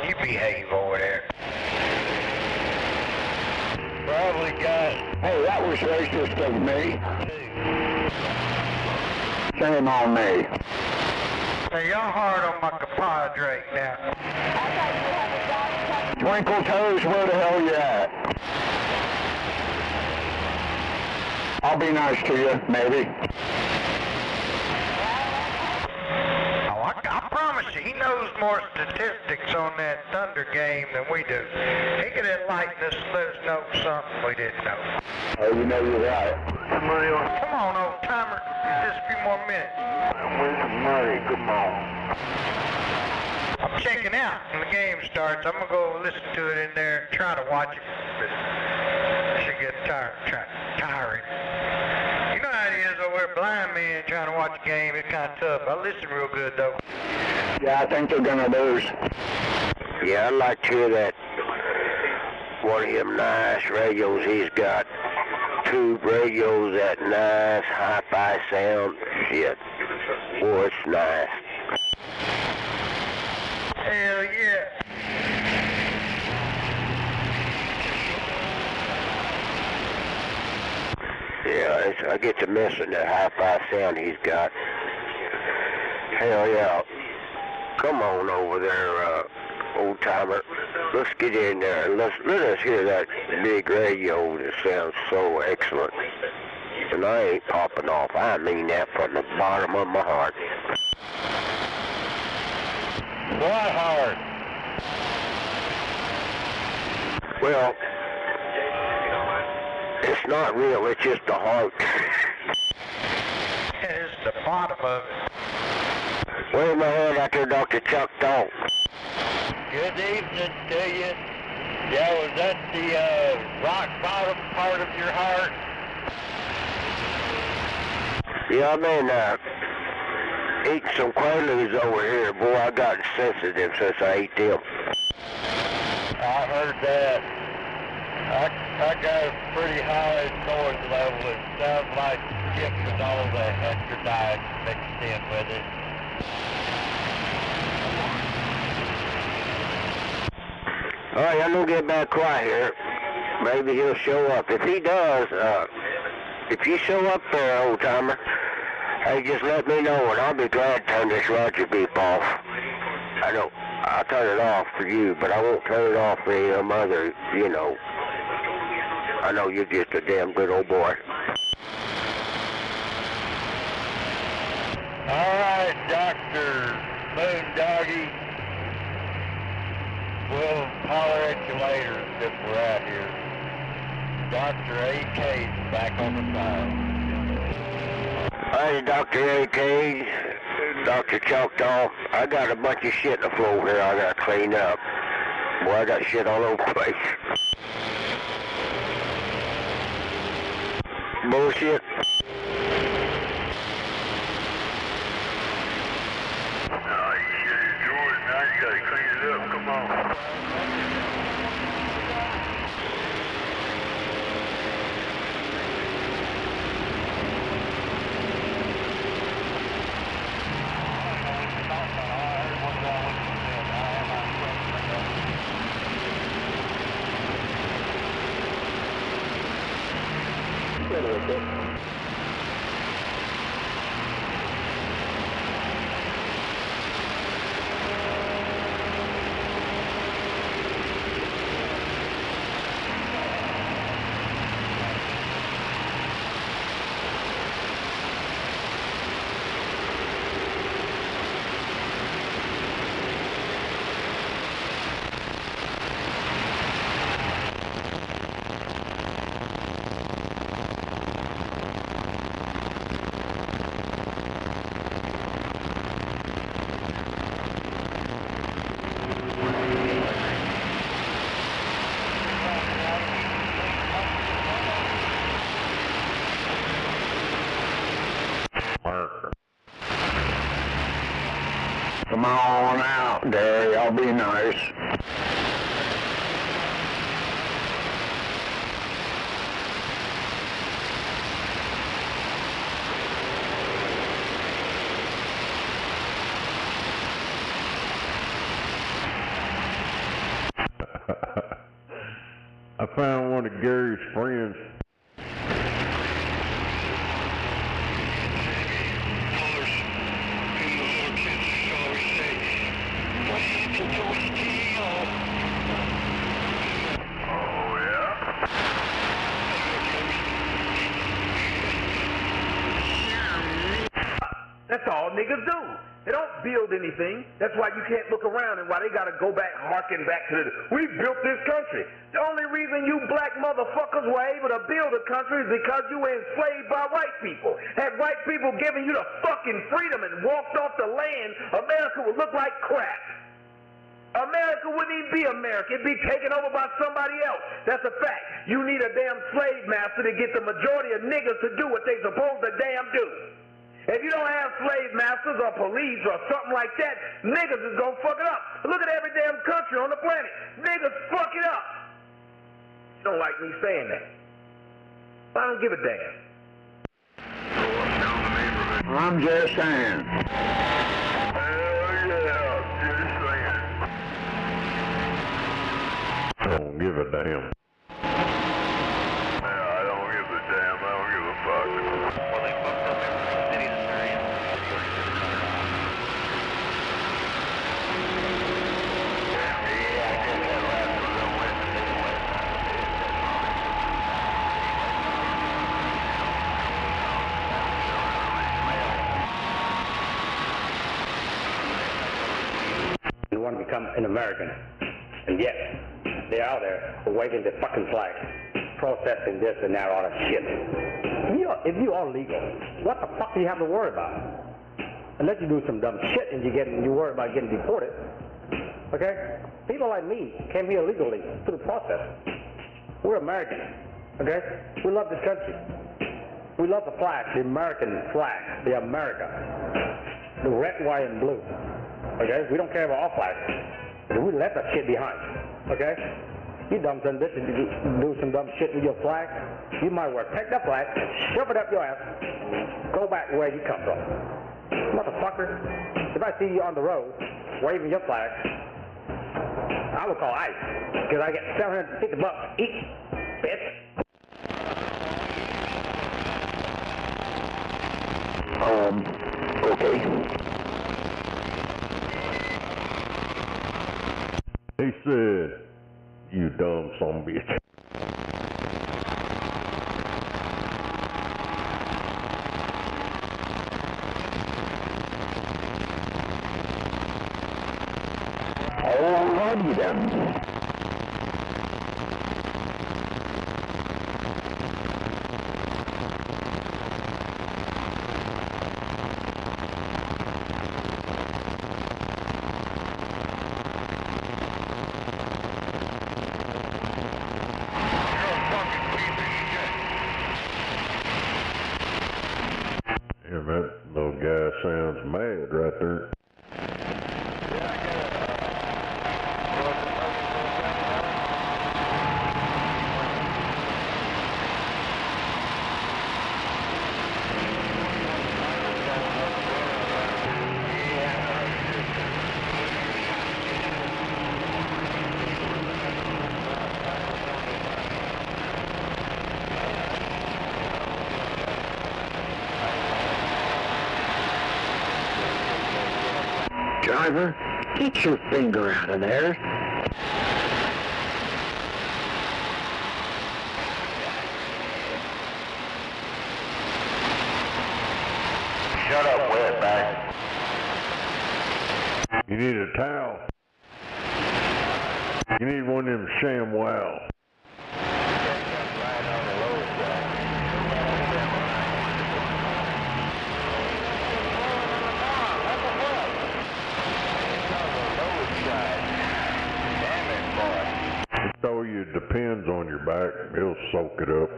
You behave over there. Probably got. Hey, that was racist of me. Shame on me. Hey, y'all hard on my compadre now. Twinkle Toes, where the hell you at? I'll be nice to you, maybe. I promise you, he knows more statistics on that Thunder game than we do. He could enlighten us, let us know something we didn't know. Oh, you know you're right. Money on. Come on, old timer. Just a few more minutes. Win some money. Come on. I'm checking out when the game starts. I'm going to go listen to it in there and try to watch it. But I should get tiring. You know how it is over there, blind man trying to watch a game. It's kind of tough. I listen real good, though. Yeah, I think they're gonna lose. Yeah, I'd like to hear that. One of them nice radios he's got. Tube radios, that nice hi-fi sound. Shit. Boy, it's nice. Hell yeah. Yeah, I get to missing that hi-fi sound he's got. Hell yeah. Come on over there, old timer. Let's get in there and let us hear that big radio that sounds so excellent. And I ain't popping off. I mean that from the bottom of my heart. What heart? Well, it's not real, it's just the heart. It's the bottom of it. Where's my hand out there, Dr. Chuck Dog? Good evening to you. Yeah, was that the rock bottom part of your heart? Yeah, I've been eating some quaaludes over here. Boy, I got sensitive since I ate them. I heard that. I got a pretty high noise level. It sounds like chip with all the electrolytes mixed in with it. All right, I'm gonna get back quiet here. Maybe he'll show up. If he does, if you show up there, old timer, hey, just let me know, and I'll be glad to turn this Roger beep off. I'll turn it off for you, but I won't turn it off for any of them other, you know. I know you're just a damn good old boy. All right, Dr. Moondoggy. We'll holler at you later if we're out here. Dr. AK's back on the phone. Hey, Dr. AK, Dr. Chalk Dog, I got a bunch of shit on the floor here I gotta clean up. Boy, I got shit all over the place. Bullshit. Nah, you shit is yours now. You gotta clean it up. Come on. Come on out, Derry. I'll be nice. I found one of Gary's friends. That's all niggas do. They don't build anything. That's why you can't look around and why they gotta go back, harken back to we built this country. The only reason you black motherfuckers were able to build a country is because you were enslaved by white people. Had white people given you the fucking freedom and walked off the land, America would look like crap. America wouldn't even be America. It'd be taken over by somebody else. That's a fact. You need a damn slave master to get the majority of niggas to do what they supposed to damn do. If you don't have slave masters or police or something like that, niggas is gonna fuck it up. Look at every damn country on the planet. Niggas fuck it up. You don't like me saying that. I don't give a damn. I'm just saying. Hell yeah, just saying. I don't give a damn. Yeah, I don't give a damn. I don't give a fuck. Well, they fucked up every city that they're in. become an American. And yet, they're out there waving the fucking flag, protesting this and that, all that shit. If you are legal, what the fuck do you have to worry about? Unless you do some dumb shit and you worry about getting deported. Okay? People like me came here legally through the process. We're Americans. Okay? We love this country. We love the flag, the American flag, the America. The red, white, and blue. Okay? We don't care about our flag. We left that shit behind. Okay? You dumb son bitch, if you do some dumb shit with your flag, you might well take that flag and shove it up your ass and go back where you come from. Motherfucker. If I see you on the road waving your flag, I would call ICE, because I get $750 each, bitch. Okay. He said, you dumb son of a bitch. Alrighty then. And that little guy sounds mad right there. Driver, get your finger out of there. Shut up, wetback. You need a towel. You need one of them ShamWow. So you depends on your back, it'll soak it up.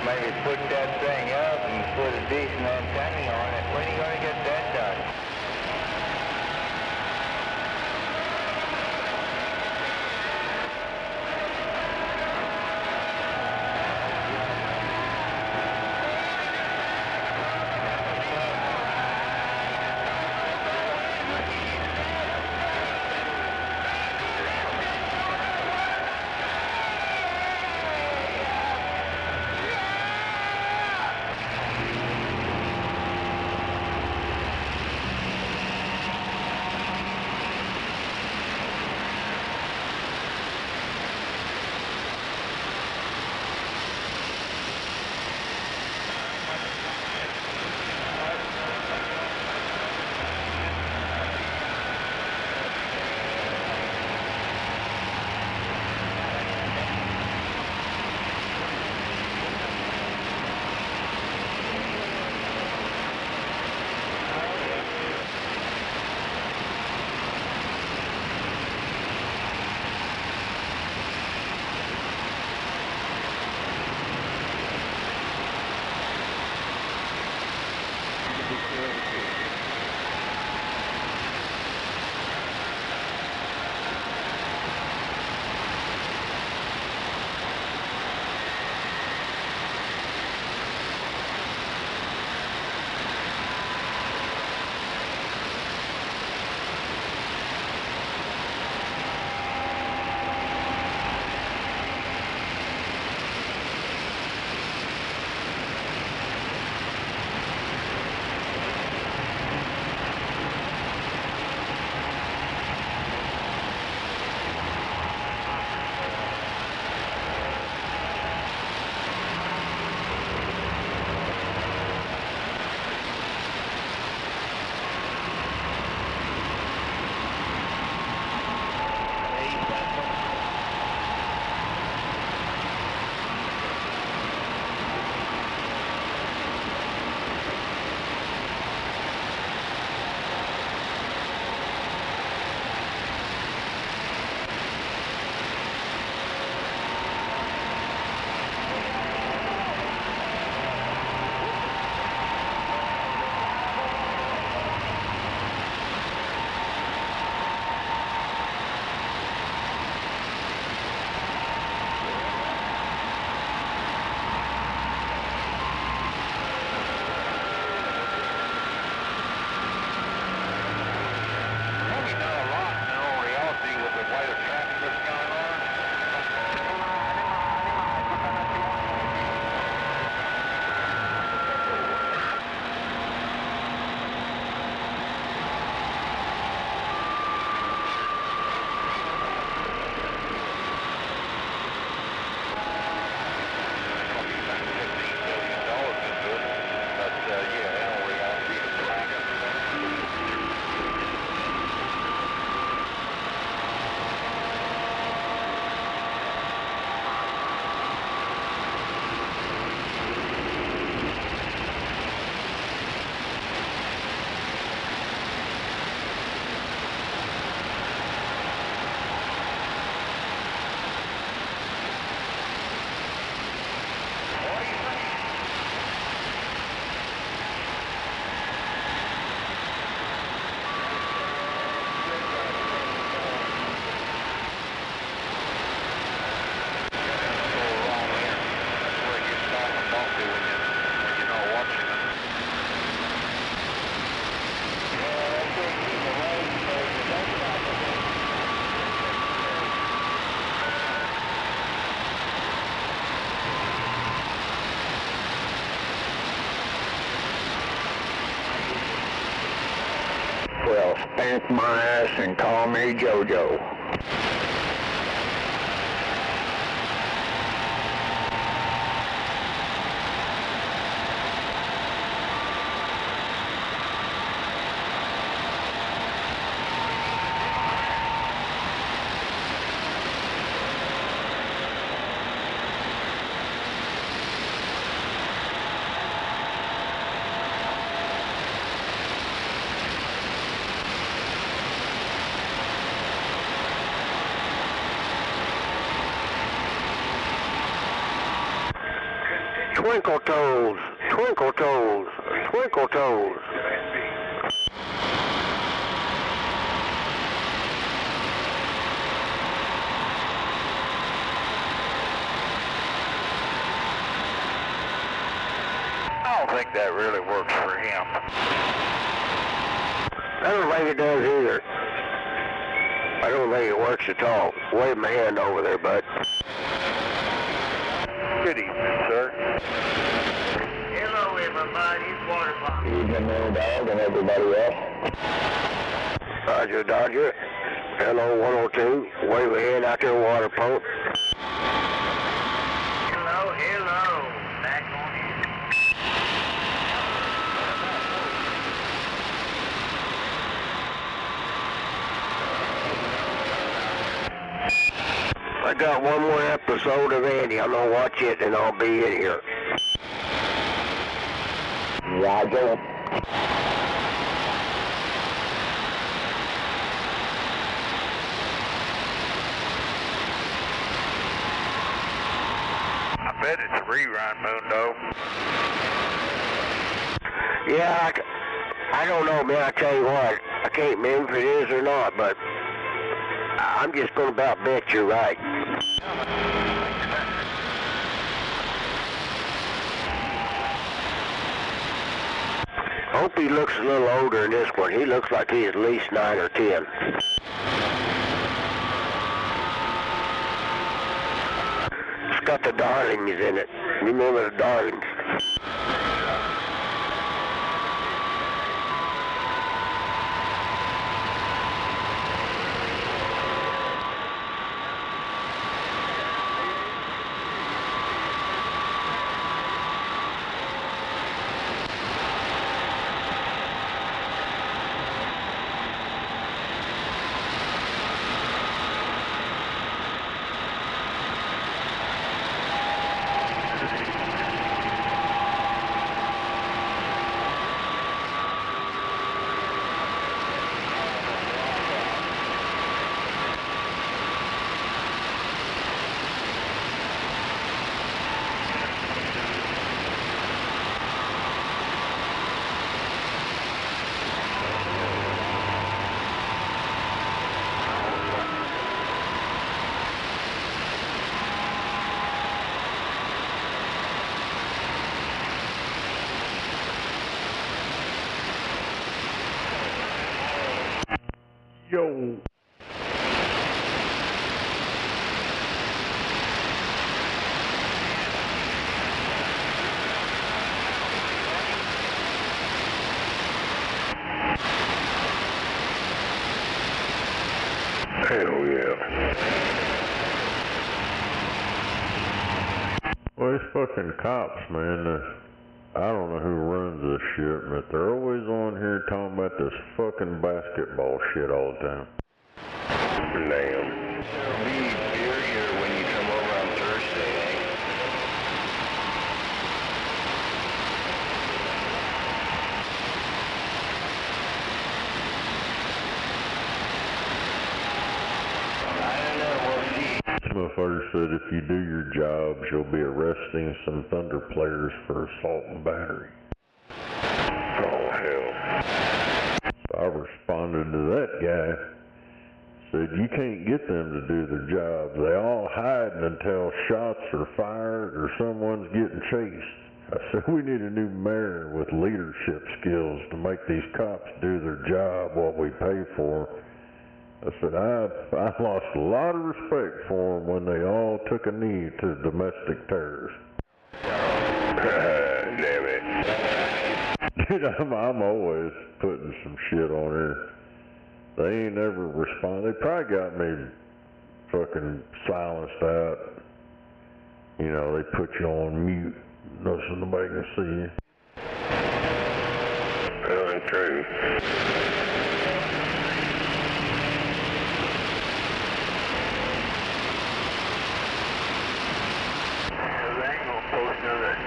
Maybe put that thing up and put a decent antenna on it. When are you going to get that done? kick my ass and call me JoJo. Twinkle toes, twinkle toes, twinkle toes. I don't think that really works for him. I don't think it does either. I don't think it works at all. Wave my hand over there, bud. Good evening, sir. Hello, everybody. It's Water Pop. Evening there, dog, and everybody else. Roger, Dodger. Hello, 102. Wave a hand out there, water pump. Hello, hello. Back on in. I got one more episode of Andy. I'm gonna watch it and I'll be in here. Roger. I bet it's a rerun, Mundo. Yeah, I don't know, man. I tell you what, I can't remember if it is or not, but I'm just gonna about bet you're right. Hope he looks a little older in this one. He looks like he's at least 9 or 10. It's got the Darlings in it. Remember the Darlings? Yo. Hell yeah. Well, these fucking cops, man, I don't know who runs this shit, but they're always on here talking about this fucking basketball shit all the time. Damn. There'll be beer here when you come over on Thursday, eh? I don't know, we'll see. This motherfucker said if you do your jobs, you'll be arresting some Thunder players for assault and battery. Oh, hell. So I responded to that guy. Said you can't get them to do their job. They all hiding until shots are fired or someone's getting chased. I said we need a new mayor with leadership skills to make these cops do their job, what we pay for. I said I lost a lot of respect for them when they all took a knee to domestic terrorists. Damn it. Dude, I'm always putting some shit on here. They ain't never responded. They probably got me fucking silenced out. You know, they put you on mute so nobody can see you. True.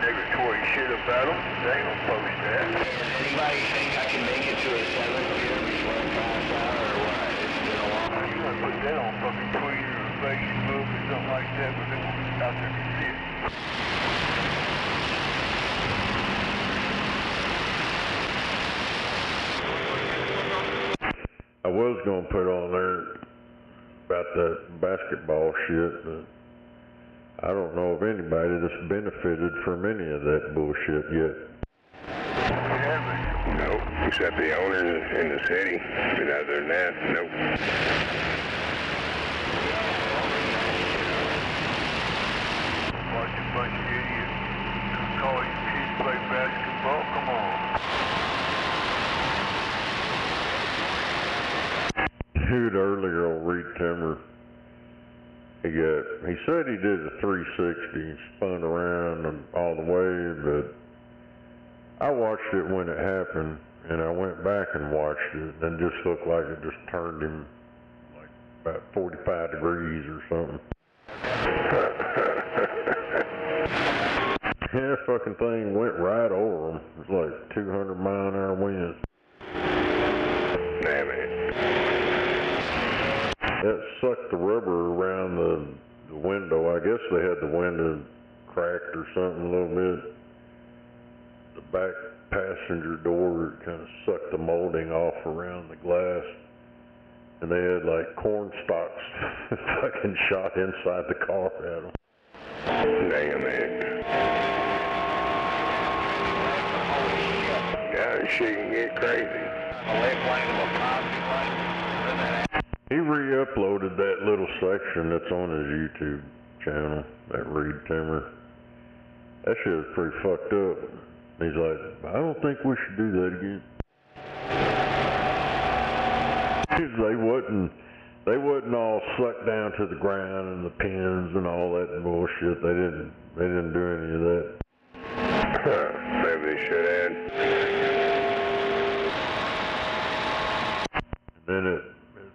Negatory shit about them. They ain't gonna post that. Does anybody think I can make it to a 7th here before I pass out, or what? It's been a while. You gotta put that on fucking Twitter or Facebook or something like that, but they won't be out there to see it. I was gonna put on there about that basketball shit, but I don't know of anybody that's benefited from any of that bullshit yet. No, except the owners in the city. But other than that, nope. Watch a bunch of idiots call you kids play basketball. Come on. Dude, earlier on Reed Timmer, he said he did a 360, spun around and all the way, but I watched it when it happened, and I went back and watched it, and it just looked like it just turned him like about 45 degrees or something. Yeah, that fucking thing went right over him. It was like 200-mile-an-hour winds. Damn it. It sucked the rubber around the window. I guess they had the window cracked or something a little bit. The back passenger door kind of sucked the molding off around the glass. And they had like corn stalks fucking shot inside the car at them. Damn it. Yeah, shit can get crazy. He re-uploaded that little section that's on his YouTube channel, that Reed Timmer. That shit was pretty fucked up. He's like, I don't think we should do that again. They wasn't all sucked down to the ground and the pins and all that bullshit. They didn't do any of that. Maybe they should have. Then it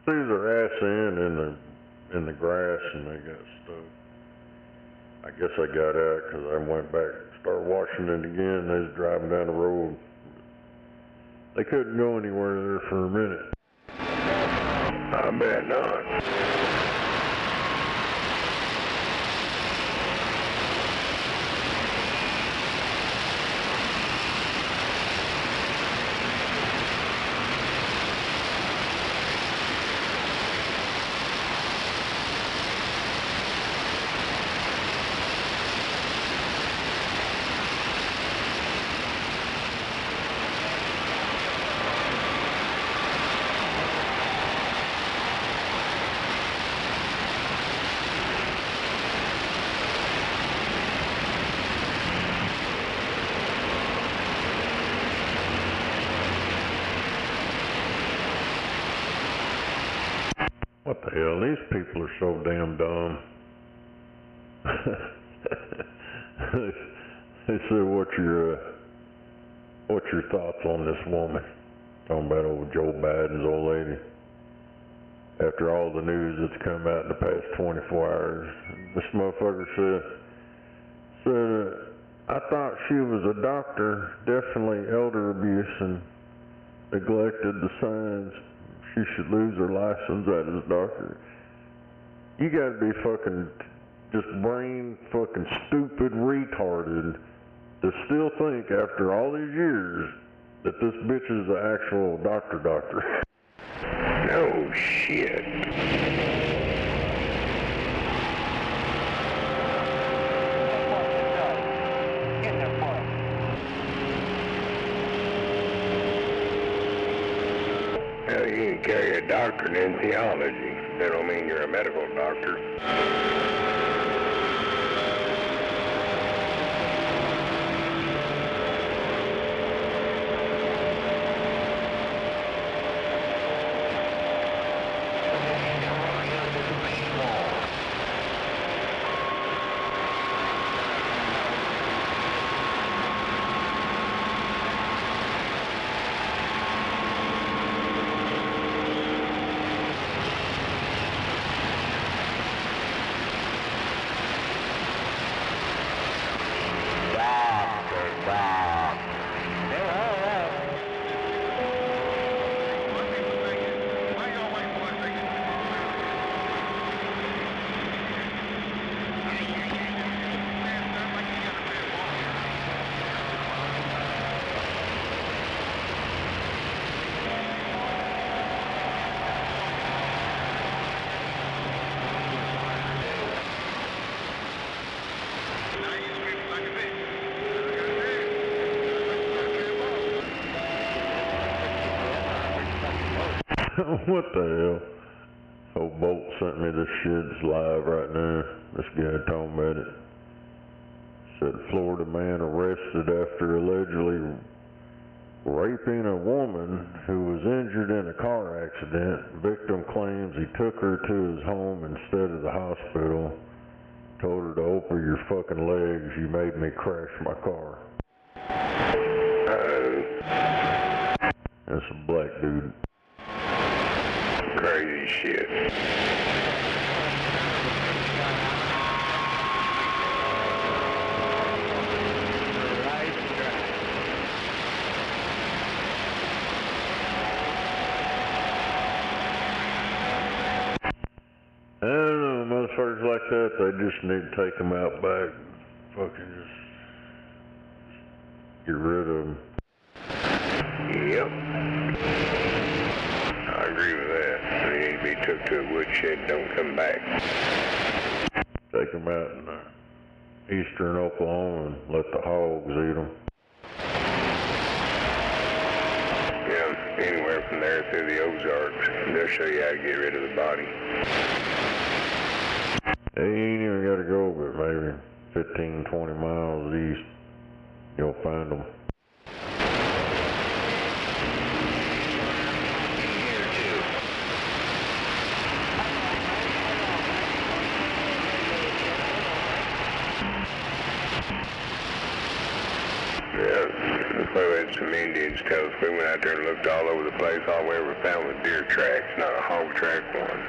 threw their ass in the grass and they got stuck. I guess I got out because I went back and started watching it again. They was driving down the road. They couldn't go anywhere there for a minute. I bet not. What the hell? These people are so damn dumb. They said, what's your thoughts on this woman? Talking about old Joe Biden's old lady. After all the news that's come out in the past 24 hours, this motherfucker said, I thought she was a doctor, definitely elder abuse and neglected the signs. She should lose her license as a doctor. You gotta be fucking just brain fucking stupid retarded to still think after all these years that this bitch is an actual doctor. No shit. Well, you can carry a doctorate in theology. That don't mean you're a medical doctor. What the hell? Old Bolt sent me this shit. It's live right now. This guy told me it. Said Florida man arrested after allegedly raping a woman who was injured in a car accident. Victim claims he took her to his home instead of the hospital. Told her to open your fucking legs. You made me crash my car. That's a black dude. Crazy shit. I don't know, motherfuckers like that, they just need to take them out back. Fucking just get rid of them. Yep. I agree with that. They need to be took to a woodshed and don't come back. Take them out in eastern Oklahoma and let the hogs eat them. Yeah, anywhere from there through the Ozarks. They'll show you how to get rid of the body. They ain't even got to go but maybe 15, 20 miles east. You'll find them. We had some Indians tell us we went out there and looked all over the place. All we ever found was deer tracks, not a hog track one.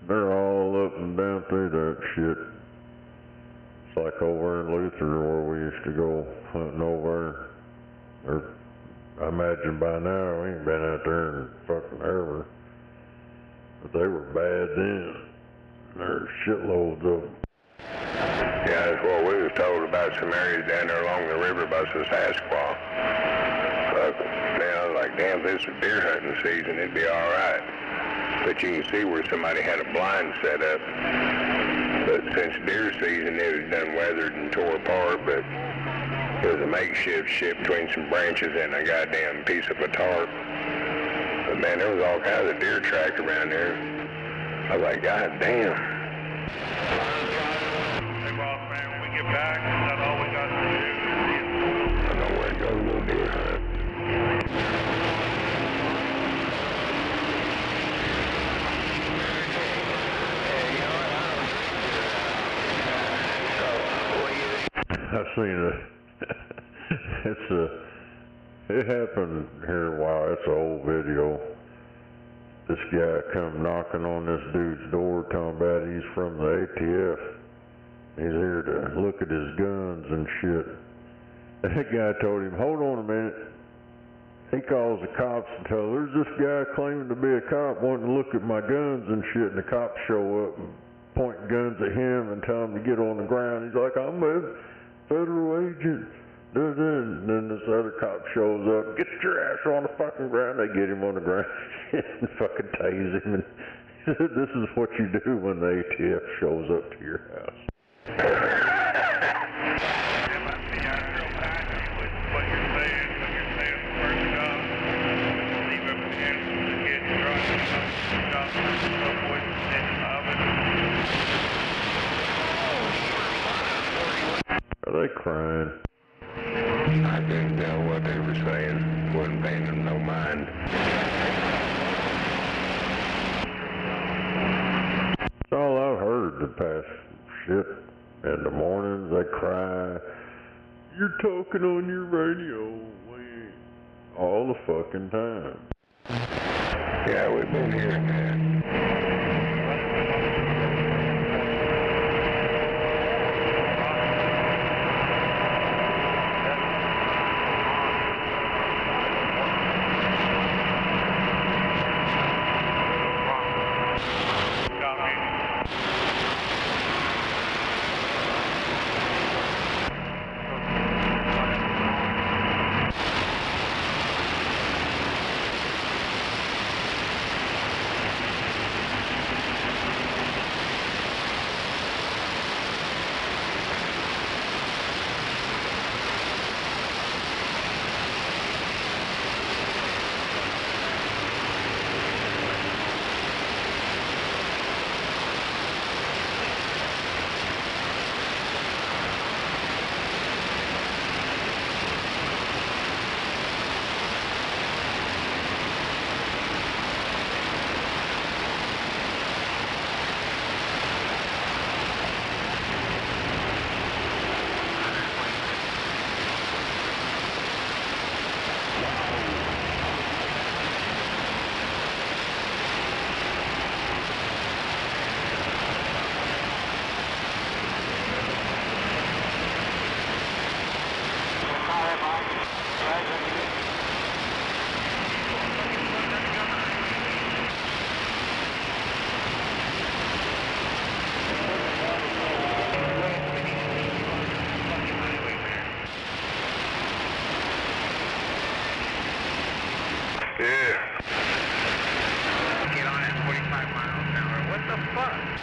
They're all up and down through that shit. It's like over in Luther where we used to go hunting over. Or I imagine by now we ain't been out there in fucking ever. But they were bad then. There's shitloads of them. Yeah, that's what we was told about some areas down there along the river by some Sasquatch. But man, I was like, damn, this is deer hunting season, it'd be alright. But you can see where somebody had a blind set up. But since deer season, it was done weathered and tore apart, but it was a makeshift ship between some branches and a goddamn piece of a tarp. But man, there was all kinds of deer tracks around there. I was like, God damn. Hey, boss man, when we get back, is that all we got to do? I know where to go deer hunt. I've seen it happened here a while. It's an old video. This guy come knocking on this dude's door talking about he's from the ATF. He's here to look at his guns and shit. That guy told him, hold on a minute. He calls the cops and tells, there's this guy claiming to be a cop wanting to look at my guns and shit, and the cops show up and point guns at him and tell him to get on the ground. He's like, I'm a federal agent. And then this other cop shows up, get your ass on the fucking ground. They get him on the ground and fucking tase him. And this is what you do when the ATF shows up to your house. Are they crying? I couldn't tell what they were saying. Wasn't paying them no mind. That's all I've heard the past shit. In the mornings they cry, you're talking on your radio. All the fucking time. Yeah, we've been hearing that. Yeah. Get on at 45 miles an hour. What the fuck?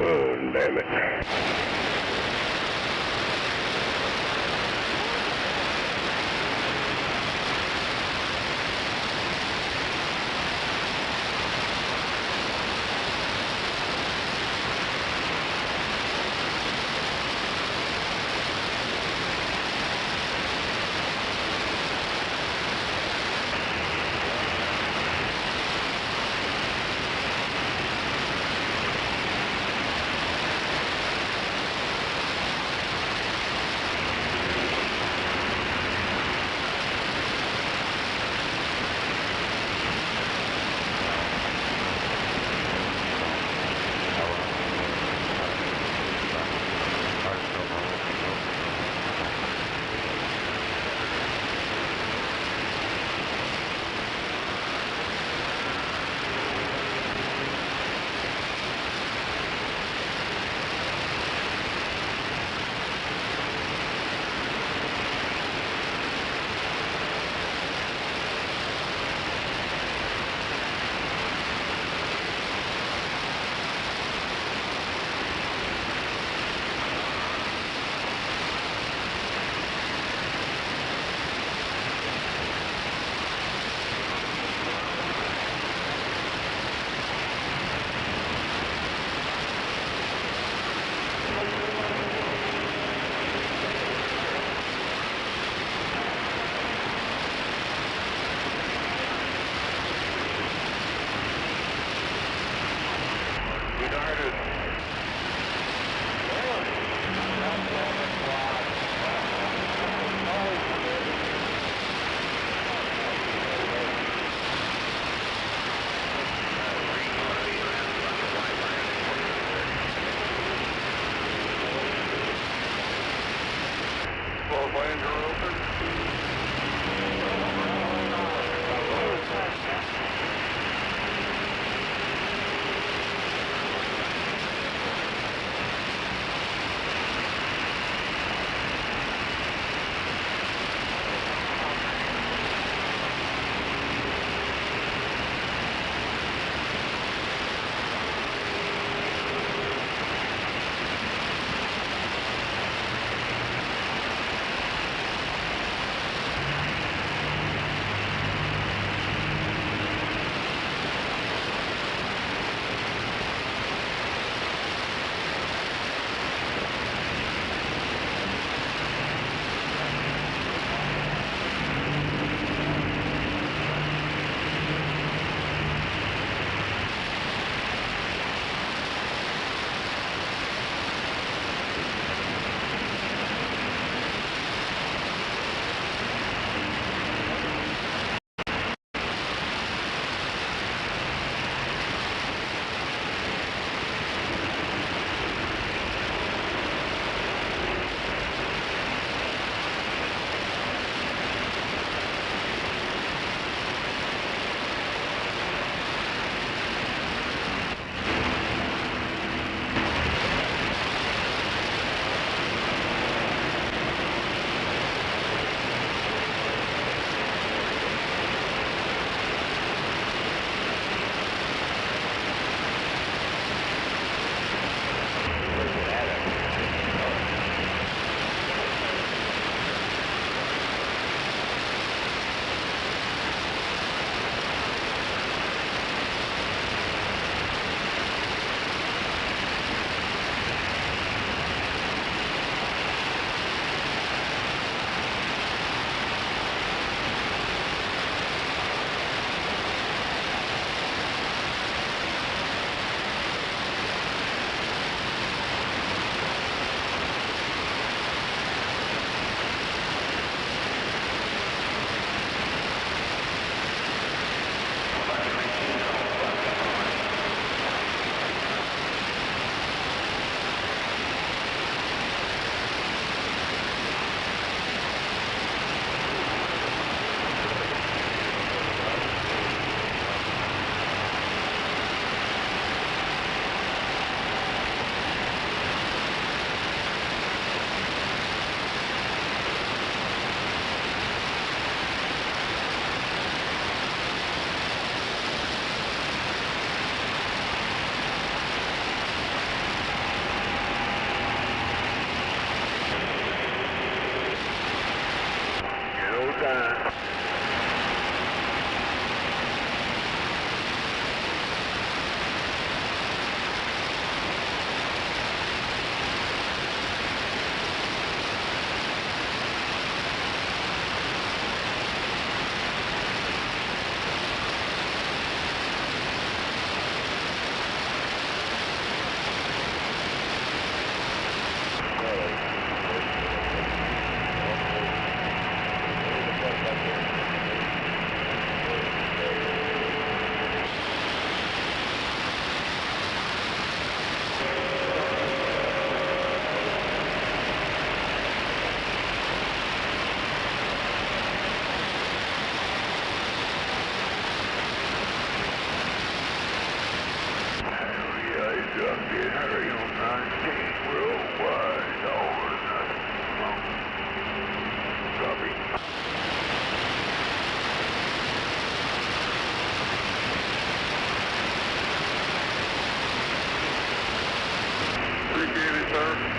Oh, damn it. Area 19 worldwide, all or nothing. Copy. Appreciate it, sir.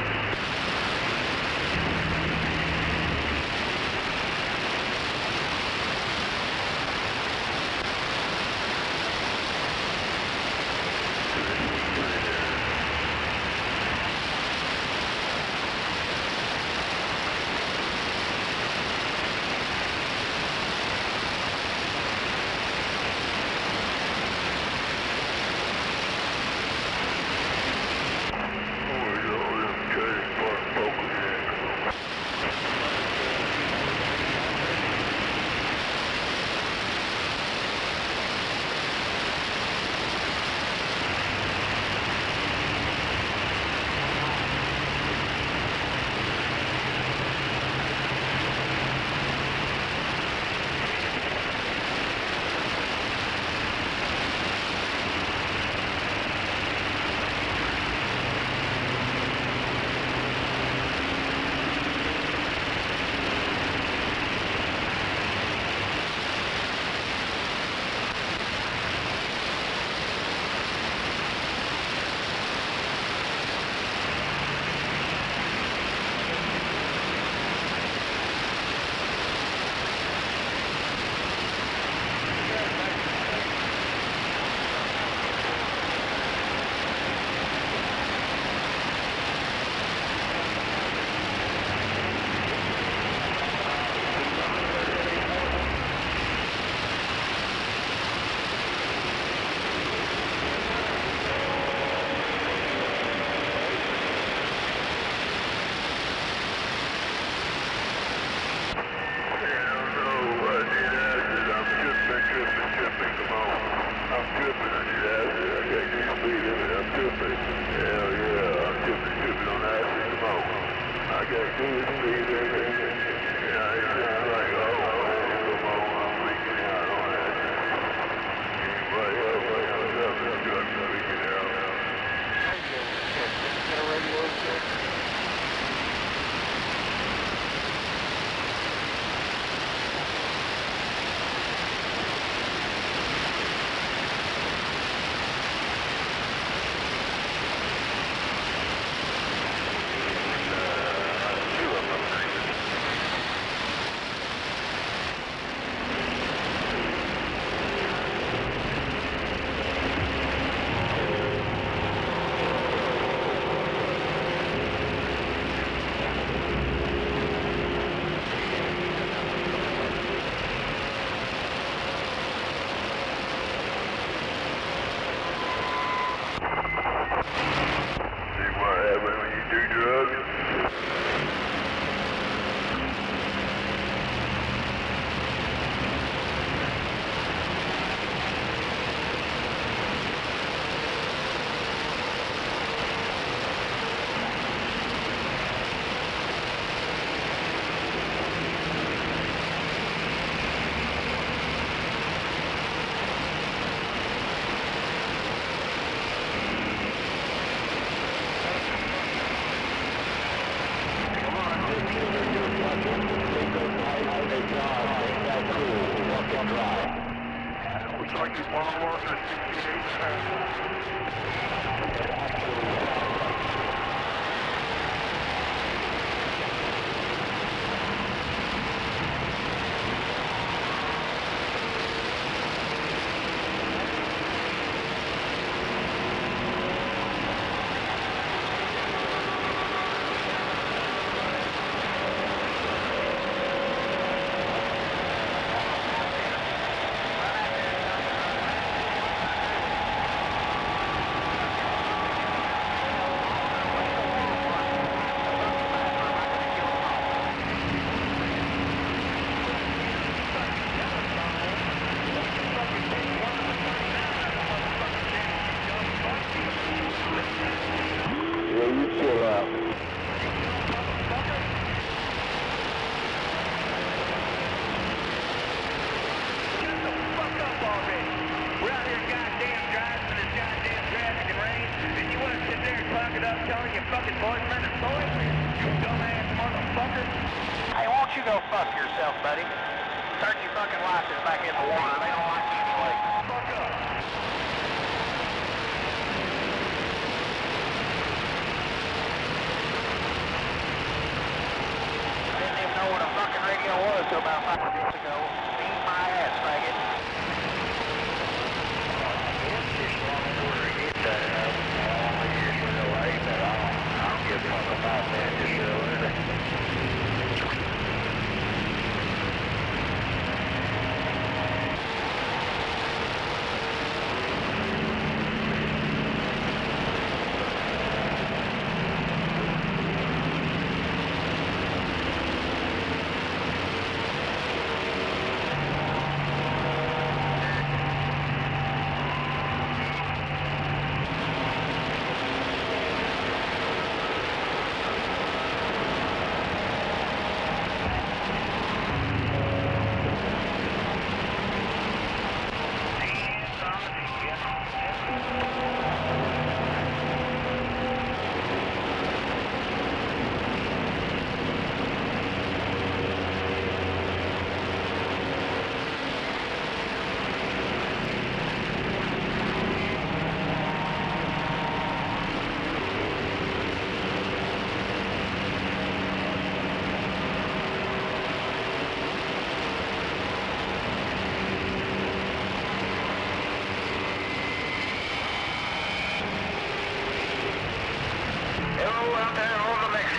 it up telling your fucking boyfriend to throw it? You dumbass motherfucker. Hey, why don't you go fuck yourself, buddy? Turn your fucking license back in the water. They don't like you anyway. Fuck up. I didn't even know what a fucking radio was till about 5 minutes ago. Beat my ass, faggot.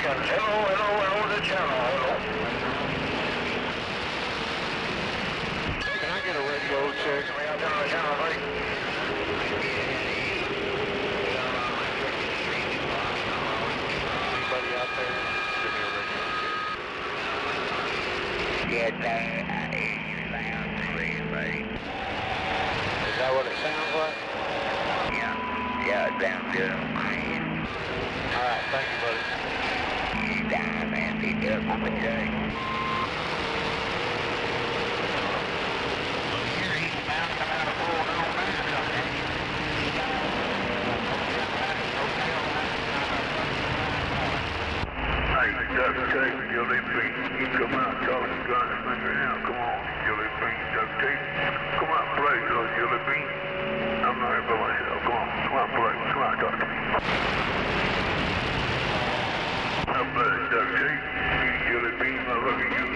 Hello, the channel, hello. Can I get a radio check? Channel, buddy. Anybody out there? Give me a radio check. Yes, sir. I hear you loud and clear, buddy. Is that what it sounds like? Yeah, it sounds good on my end. Alright, thank you, buddy. You down, man. Be careful with Jay. Here, he's about to come out of full no man up there. He got Hey, Duck Tape, Gilly Bean, you come out, talk to gun and finger now. Come on, Gilly Bean, Duck Tape. Come on, play, little Gilly Bean. I'm not here by myself. Come on, play. Come on, talk to me. How bad, Duck Tape? You Gilly Bean, motherfucker, you.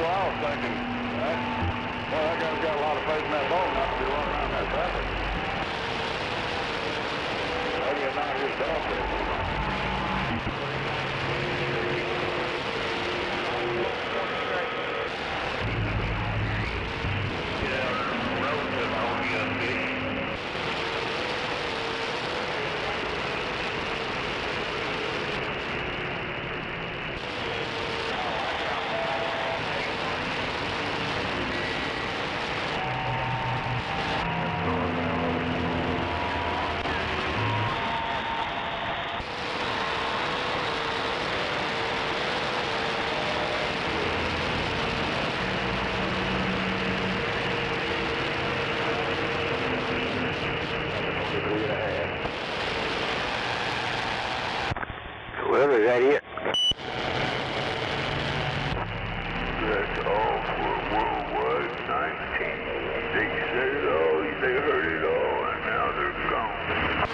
what I was thinking. Right? Well, that guy's got a lot of faith in that ball not to be running around that traffic. Maybe it's not his dog there. Well, is that it? That's all for Worldwide 19. They said it all, they heard it all, and now they're gone.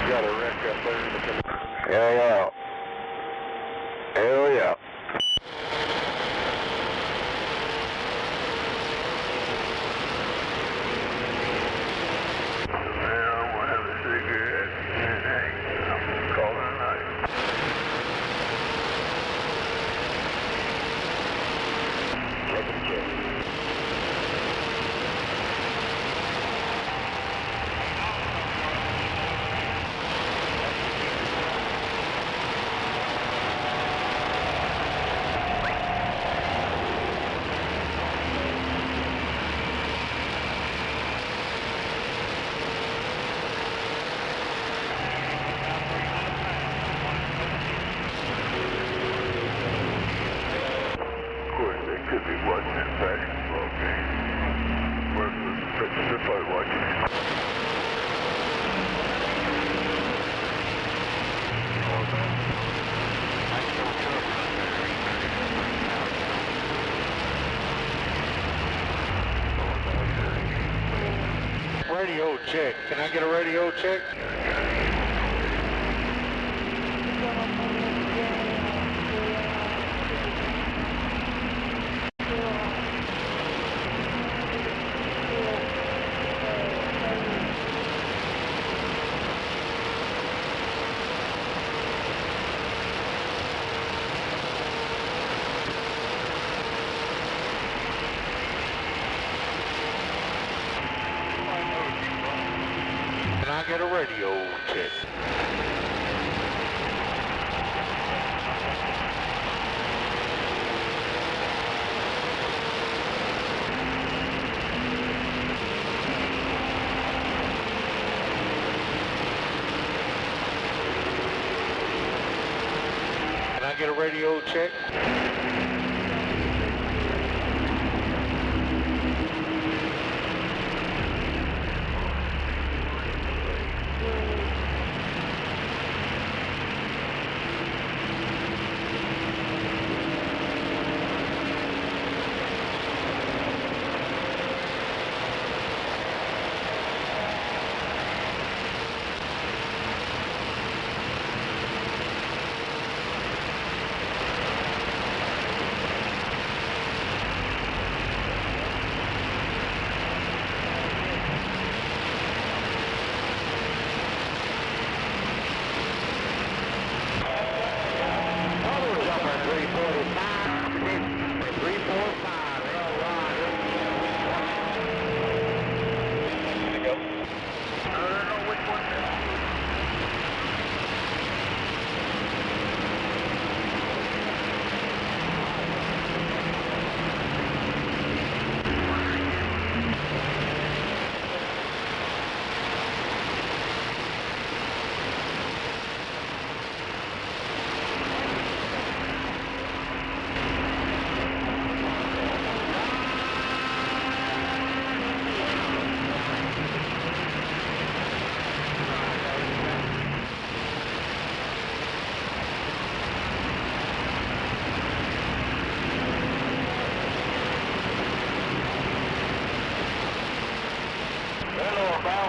Got a wreck up there in the canal. Hell yeah. Hell yeah. Now I'm gonna have a cigarette, and hey, I'm gonna call it a night. Take a check. Of course, they could be watching a basketball game. They're probably watching it. Radio check. Can I get a radio check? Can I get a radio check? Can I get a radio check?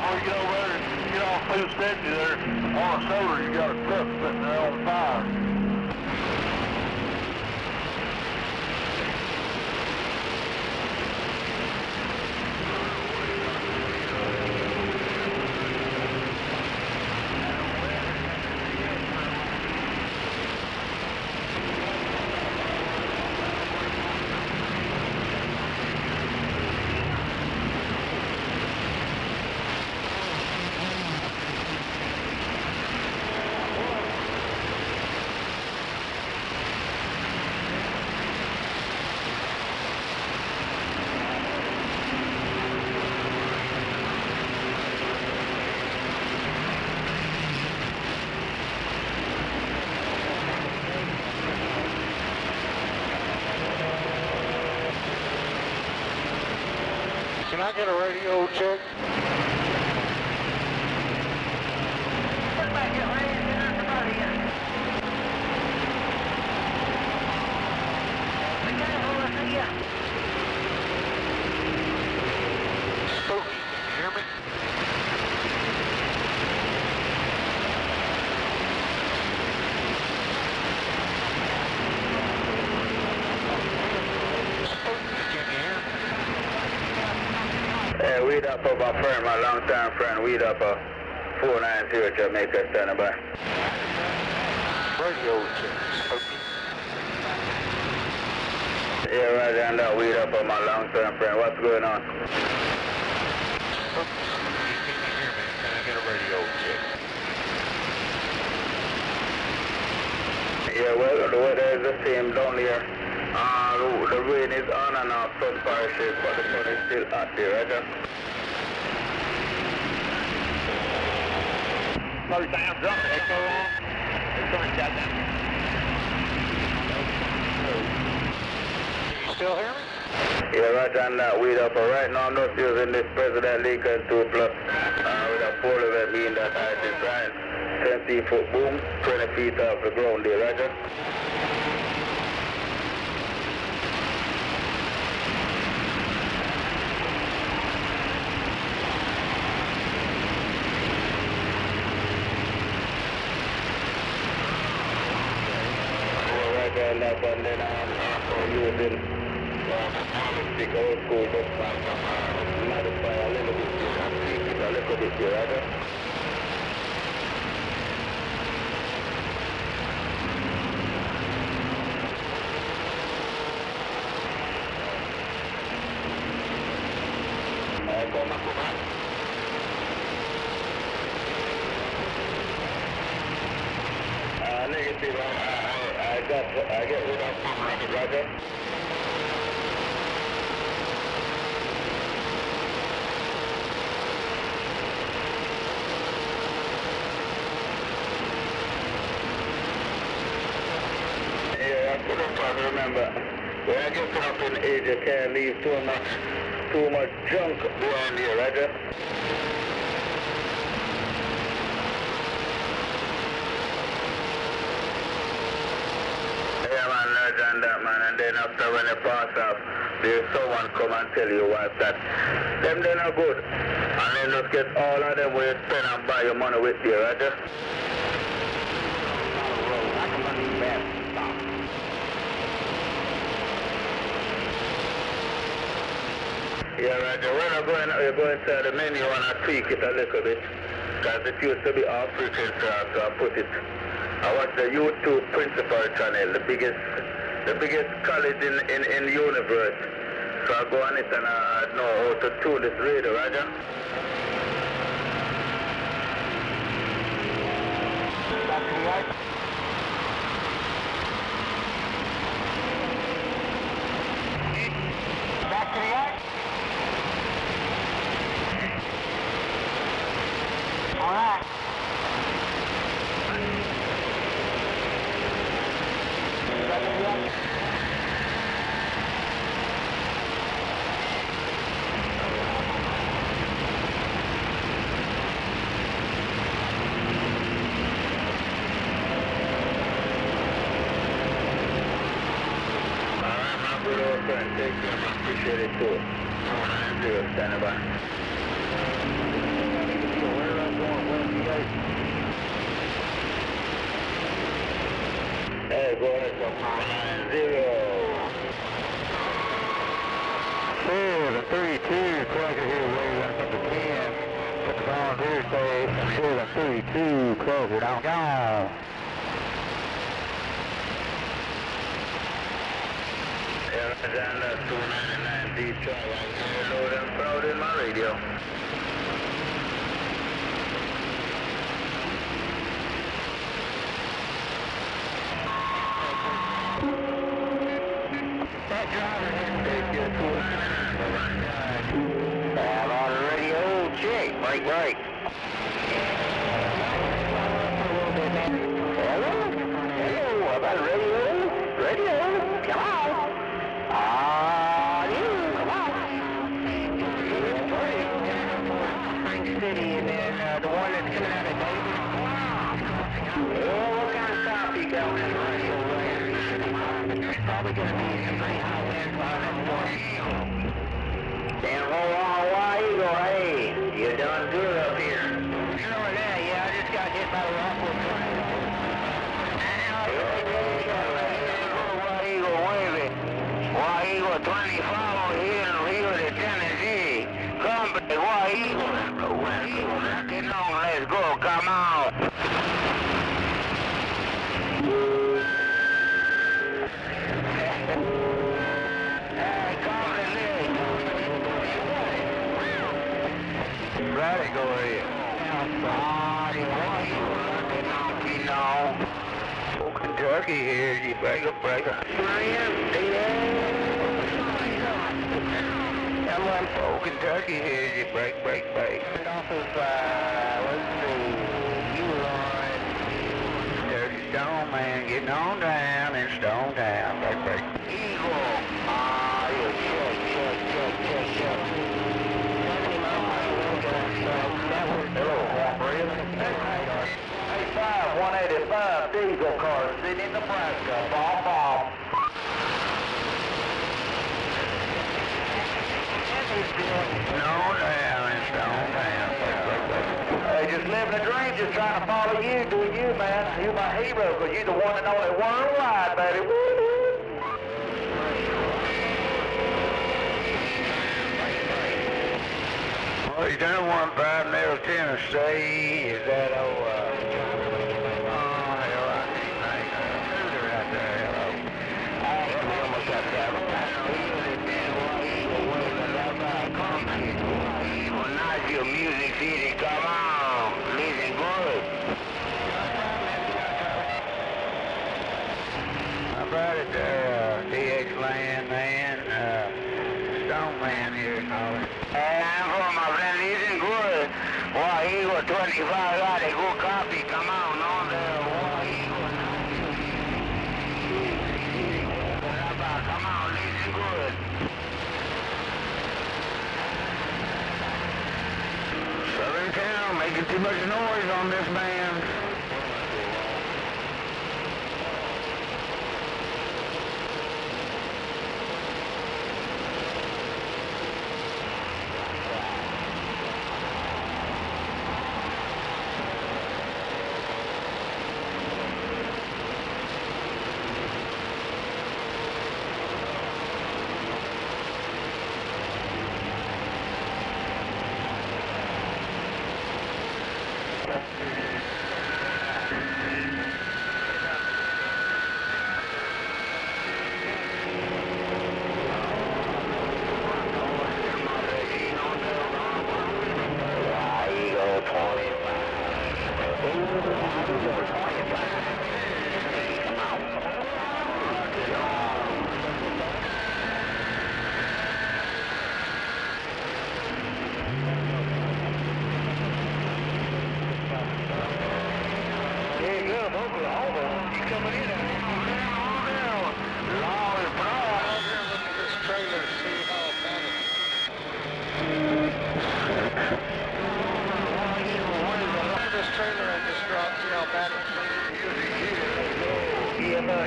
Before you get over there and get off through steady there, on a solar you got a truck sitting there on fire. Can I get a radio check? Yeah, weed up for my friend, my long-time friend, weed up 490 Jamaica, standing by. Radio check. Yeah, right and that weed up for my long-term friend. What's going on? Can you hear me? Can I get a radio check? Yeah, well, the weather is the same down here. The rain is on and off some parishes, but the sun is still hot there, right? Slow down, drop the echo on. It's coming down. Can you still hear me? Yeah, right on that weed up. Right now I'm not using this President Lincoln 2 Plus with a pole of it being that I designed 20-foot boom, 20 feet off the ground there, right? And then I'm using big old school just modify a little bit here and tweak it a little bit here, right? Come on. Negative, I get rid of Roger. Yeah, I couldn't quite remember. When I get up in age, you can't leave too much junk behind here, Roger. And that, man, and then after when you pass off, there's someone come and tell you what that them they not good, and then just get all of them where you spend and buy your money with you, right? Yeah, right. When you go inside the menu and I tweak it a little bit, because it used to be off frequency, so I put it. I watch the YouTube principal channel, the biggest college in the universe. So I go on it and I know how to tune this radio, right? Back to the right. Back to the right. All right. Back to the right. Take care, I appreciate it too. Standing by. Hey, go ahead, 490. Here, the 32, closer here, way up to the 10. Put the volunteer station, here, the 32, closer down, gone. Down that 299 Detroit, right load and proud in my radio. That driver here, take your 299. I'm on the radio, check, right. Hello, about radio, come on. Come on. probably going to be some pretty high winds on that War Eagle. And hold on, War Eagle, hey, you're doing good up here. You know that, yeah, I just got hit by the rockwood train. War Eagle, wavy. War Eagle 24 here in Rio de Tennessee. Company, War Eagle. War Eagle, not get long, let's go, come on. Ready, go ahead. Oh, Kentucky here, you breaker. Oh, Kentucky here, you break. Off of, let's see, Dirty Stone Man, getting on down in Stone Town, break. Eagle. You check. Hey, 185 diesel car, Sydney, Nebraska, Bob. Stone down. Hey, just living a dream, just trying to follow you, do you, man. You're my hero, because you're the one and only worldwide, baby. Well, you done 15 Middle Tennessee. Is that hell, I can't think of it right there, hello. We almost got that one. Nashville Music City, come on. Listen good. How about it there, DX Land, man? Stone Man here, calling. I'm for my friend, listen good. War Eagle 25, got a good copy, come on there, War Eagle. Come on, listen good. Southern Town, making too much noise on this band.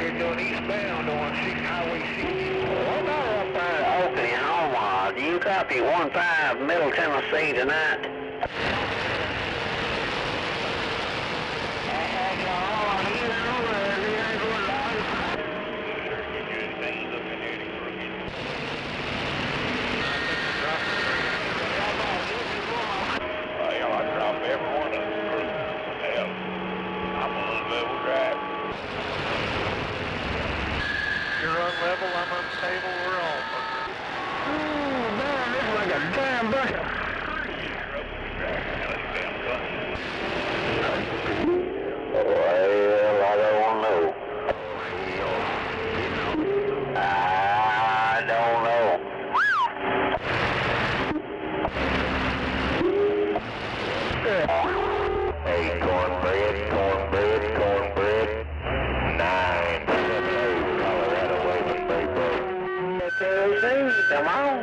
You're doing eastbound on Highway 6. What about up there at Oklahoma? Do you copy 15 Middle Tennessee tonight? Level, I'm unstable, we're all. Man, this is like a damn bucket. Well, I don't know. I don't know. Hey, cornbread. 970 Colorado way with Bayberg. Come on.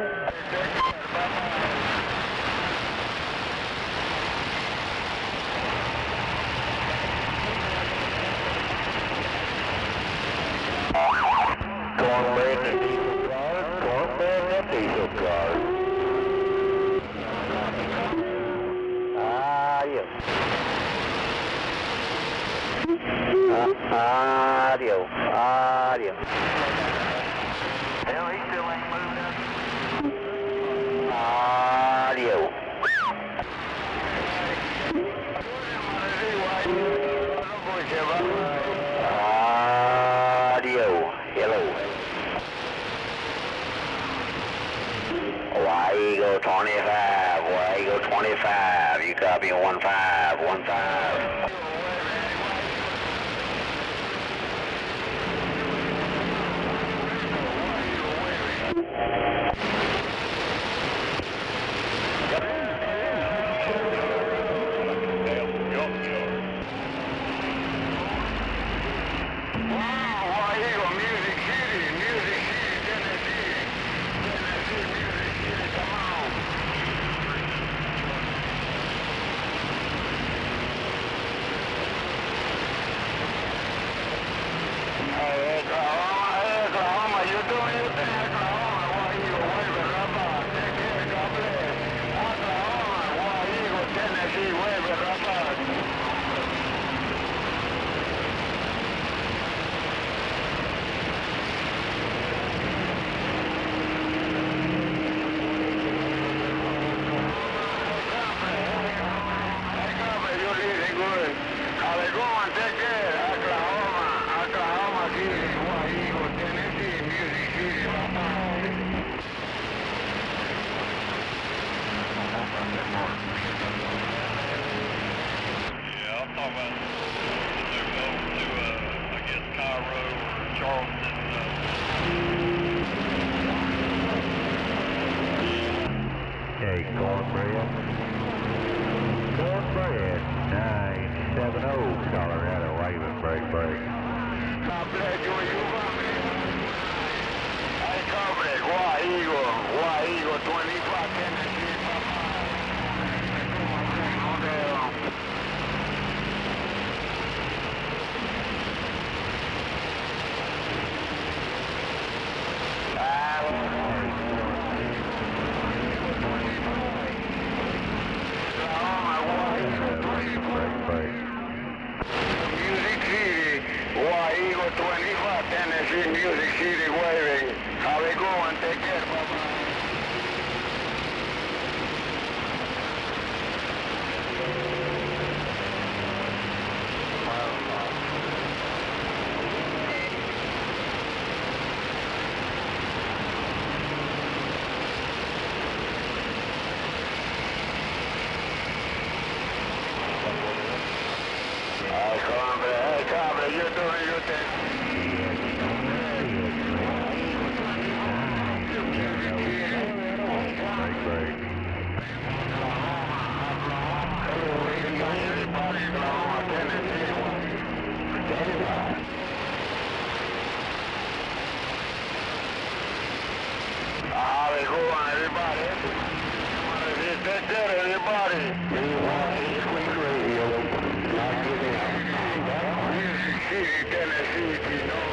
Adios. Hell, he still ain't moved up. Adios. Adios. Hello. Eagle 25, Eagle 25, you copy 1515. Hey, cornbread. Cornbread, 970, Colorado, Raven, break. God bless you and your family. Hey, cornbread, Eagle, 25, Tennessee, Music City, Eagle 25, Tennessee, Music City, waving. How they going? Take care, bye-bye. Hey, Carver, you're doing your thing. How they going, everybody? Take care, everybody. Tennessee, you know.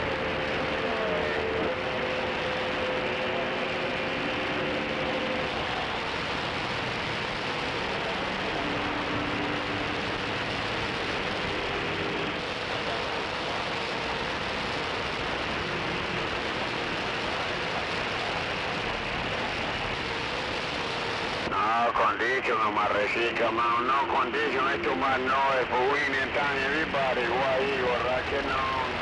No condition, my recica, no condition, esto más no es for winning time, everybody, why you are rocking on.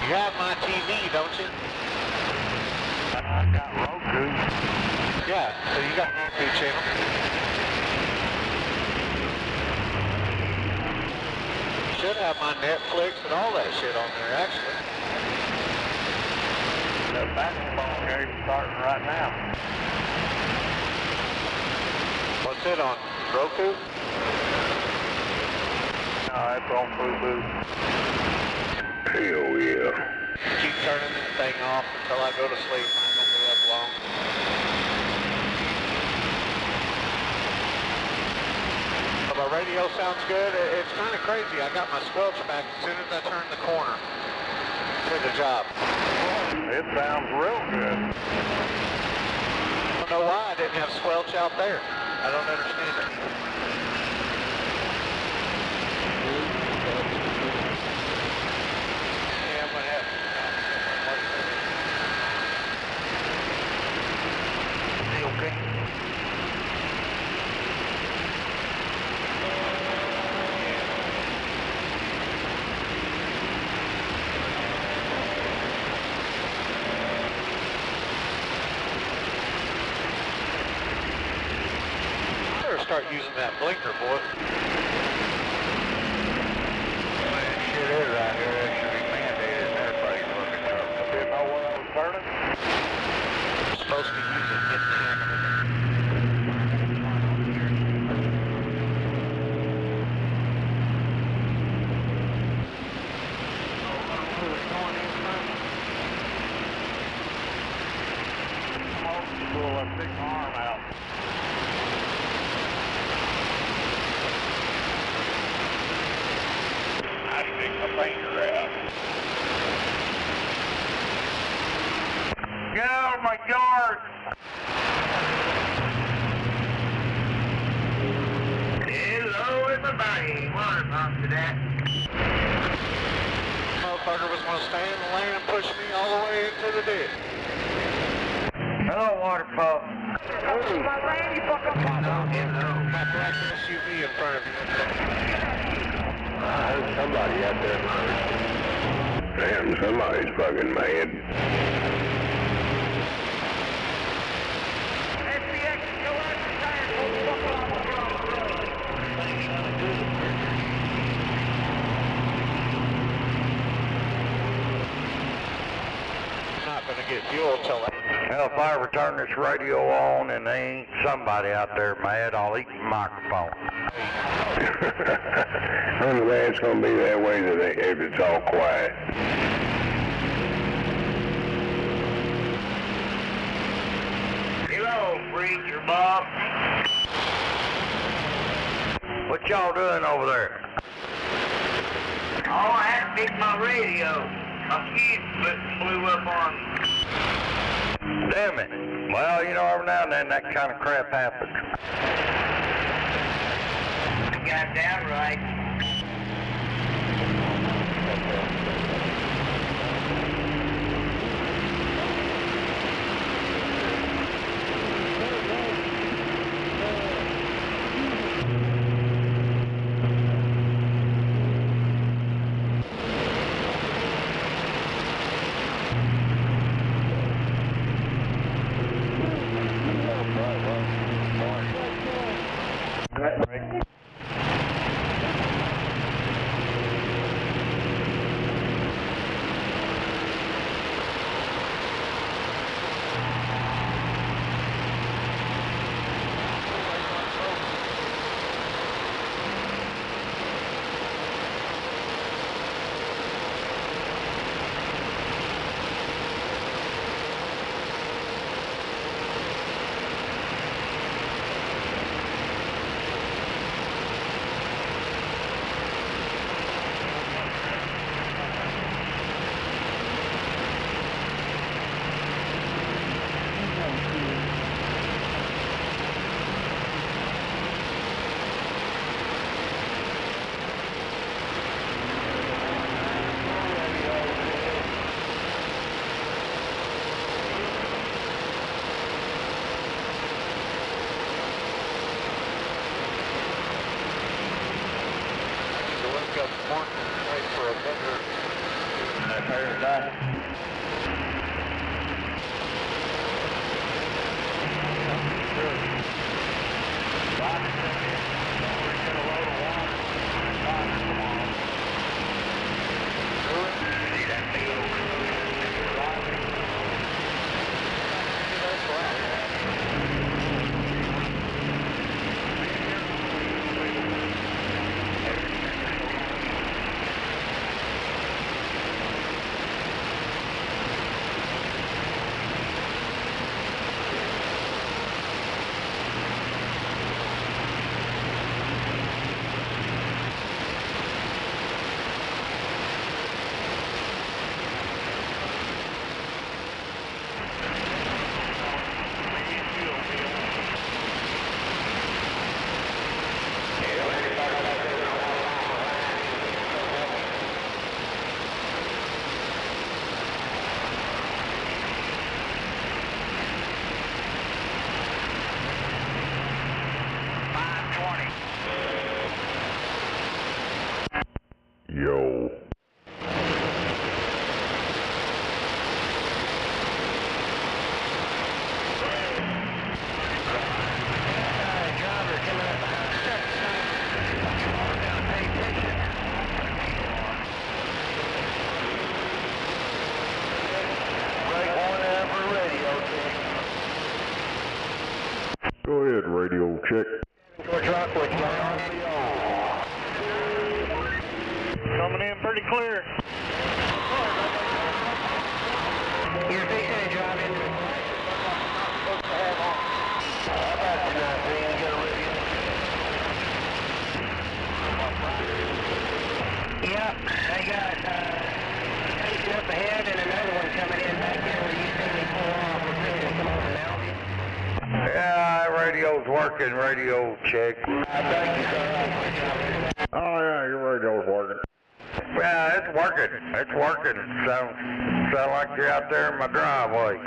You have my TV, don't you? I got Roku. Yeah, so you got Roku channel. You should have my Netflix and all that shit on there, actually. The basketball game's starting right now. What's it on? Roku? No, it's on Fubu. Hell yeah. Keep turning this thing off until I go to sleep. I'm not gonna be up long. But my radio sounds good. It's kind of crazy. I got my squelch back as soon as I turned the corner to the job. It sounds real good. I don't know why I didn't have squelch out there. I don't understand it. Yeah, I'm gonna have to. Is he okay? Start using that blinker, boy. Well, it shit is out here. It should be mandated. Everybody's looking at it. Didn't know when I was turning. I'm supposed to use it in there. Pull that big arm out. Hello, everybody. Water pump to that. Motherfucker was gonna stay in the lane and push me all the way into the ditch. Hello, water pump. My land, you fucking My black SUV in front of you. I heard somebody out there first. Damn, somebody's fucking mad. SPX, go out the tires, motherfucker. Not gonna get fuel till that. Well, if I ever turn this radio on and there ain't somebody out there mad, I'll eat the microphone. I'm glad it's gonna be that way today if it's all quiet. Hello, Preacher Bob. What y'all doing over there? Oh, I had to fix my radio. A fuse blew up on me. Damn it. Well, you know, every now and then that kind of crap happens. You got that right. Yo. Go ahead, radio check. Coming in pretty clear. You're fixing to drive into it. How about you not being good with you? Yep, I got up ahead and another one coming in back here where you see me pull off. We're ready to come over now. working radio check. Thank you, sir. Oh yeah, your radio's working. Yeah, it's working. It's working. Sound like you're out there in my driveway.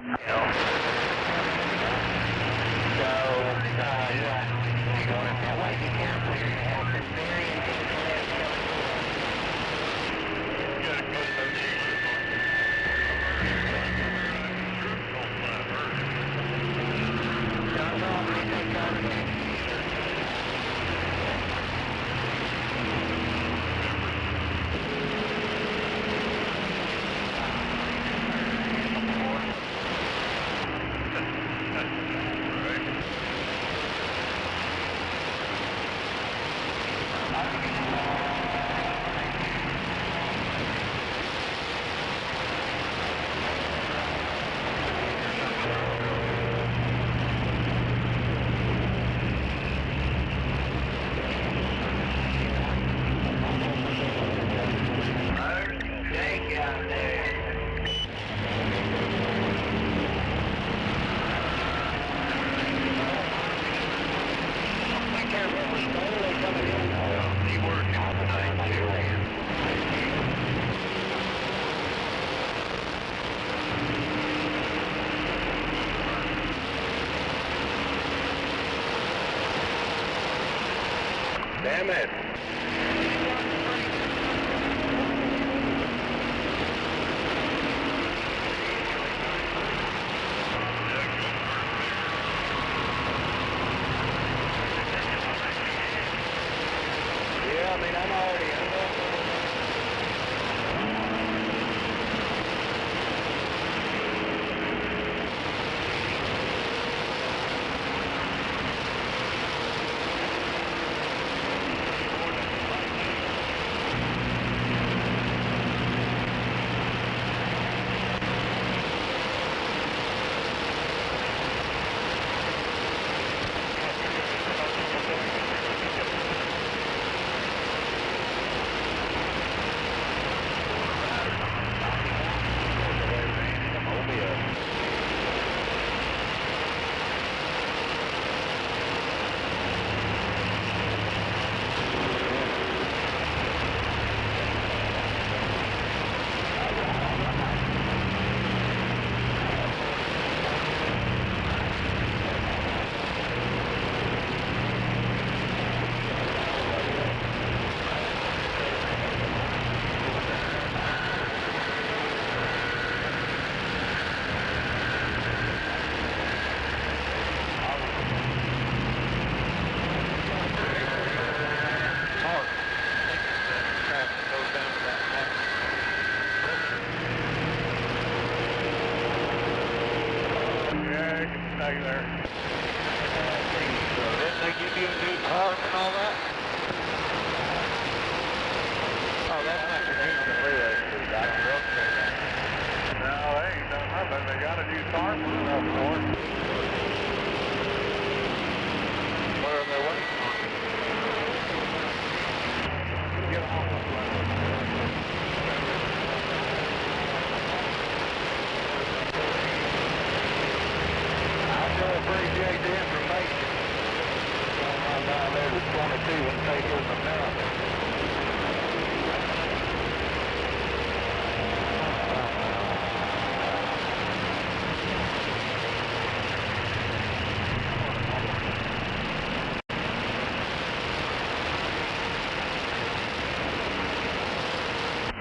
Damn it. Yeah, I mean, I'm already in there.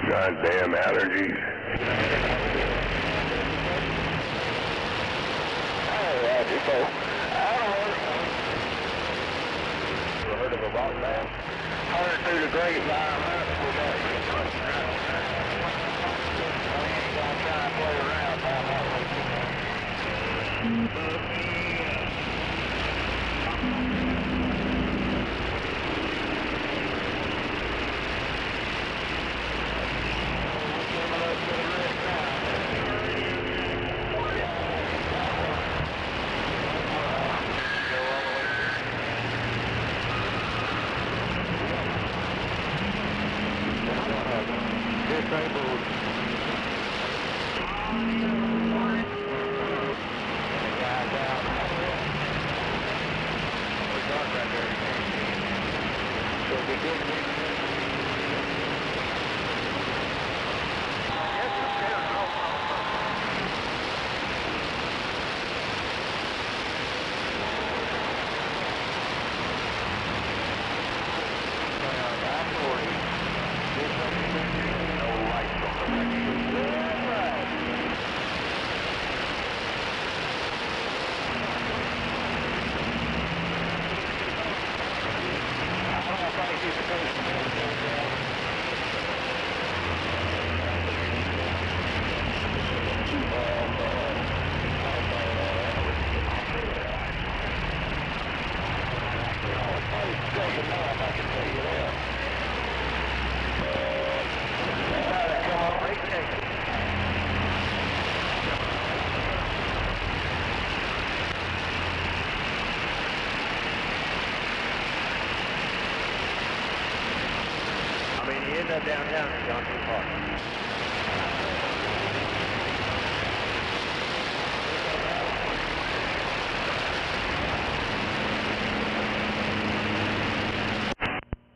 Goddamn allergies. Heard of a rock band? Heard through the grapevine. Downtown has gone too far.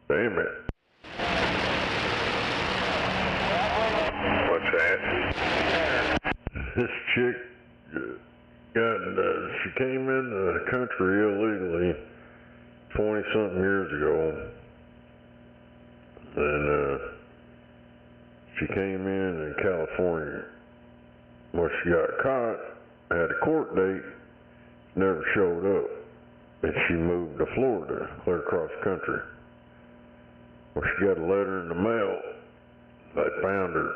Damn it. What's that? This chick she came in the country illegally 20-something years ago. And she came in California. Well, she got caught, had a court date, never showed up, and she moved to Florida, clear across country. Well, she got a letter in the mail. They found her.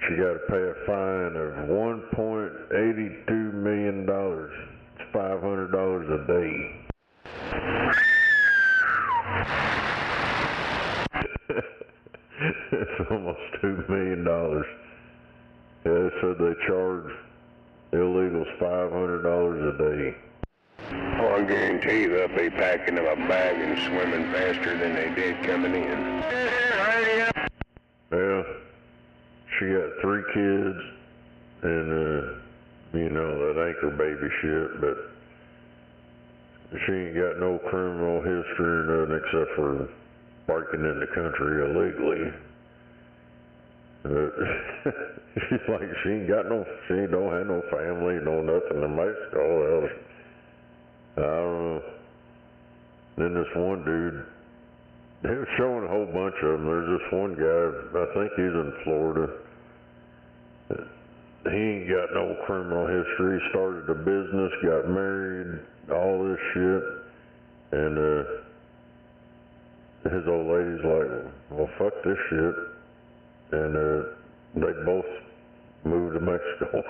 She got to pay a fine of $1.82 million. It's $500 a day. It's almost $2 million. Yeah, they said they charge illegals $500 a day. Well, I guarantee you they'll be packing them a bag and swimming faster than they did coming in. Yeah, she got 3 kids, and that ain't her baby shit, but she ain't got no criminal history or nothing except for breaking in the country illegally. She's like, she don't have no family, no nothing in Mexico. Well, I don't know. Then this one dude, he was showing a whole bunch of them. There's this one guy, I think he's in Florida. He ain't got no criminal history. He started a business, got married, all this shit. And his old lady's like, well, fuck this shit. And they both moved to Mexico.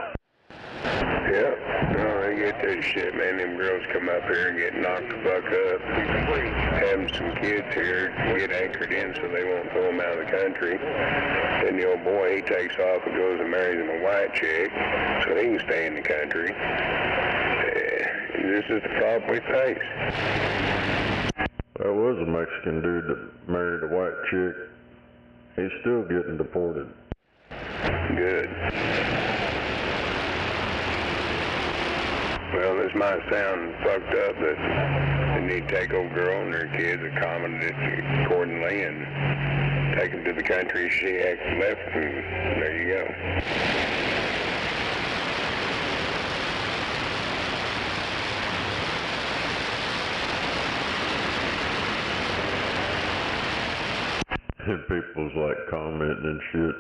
Yep. No, they get this shit, man. Them girls come up here and get knocked the fuck up. Having some kids here get anchored in so they won't throw them out of the country. Then the old boy, he takes off and goes and marries him a white chick so he can stay in the country. This is the problem we face. There was a Mexican dude that married a white chick. He's still getting deported. Good. Well, this might sound fucked up, but they need to take old girl and her kids, accommodate accordingly, and take them to the country she left, and there you go. And people's like commenting and shit.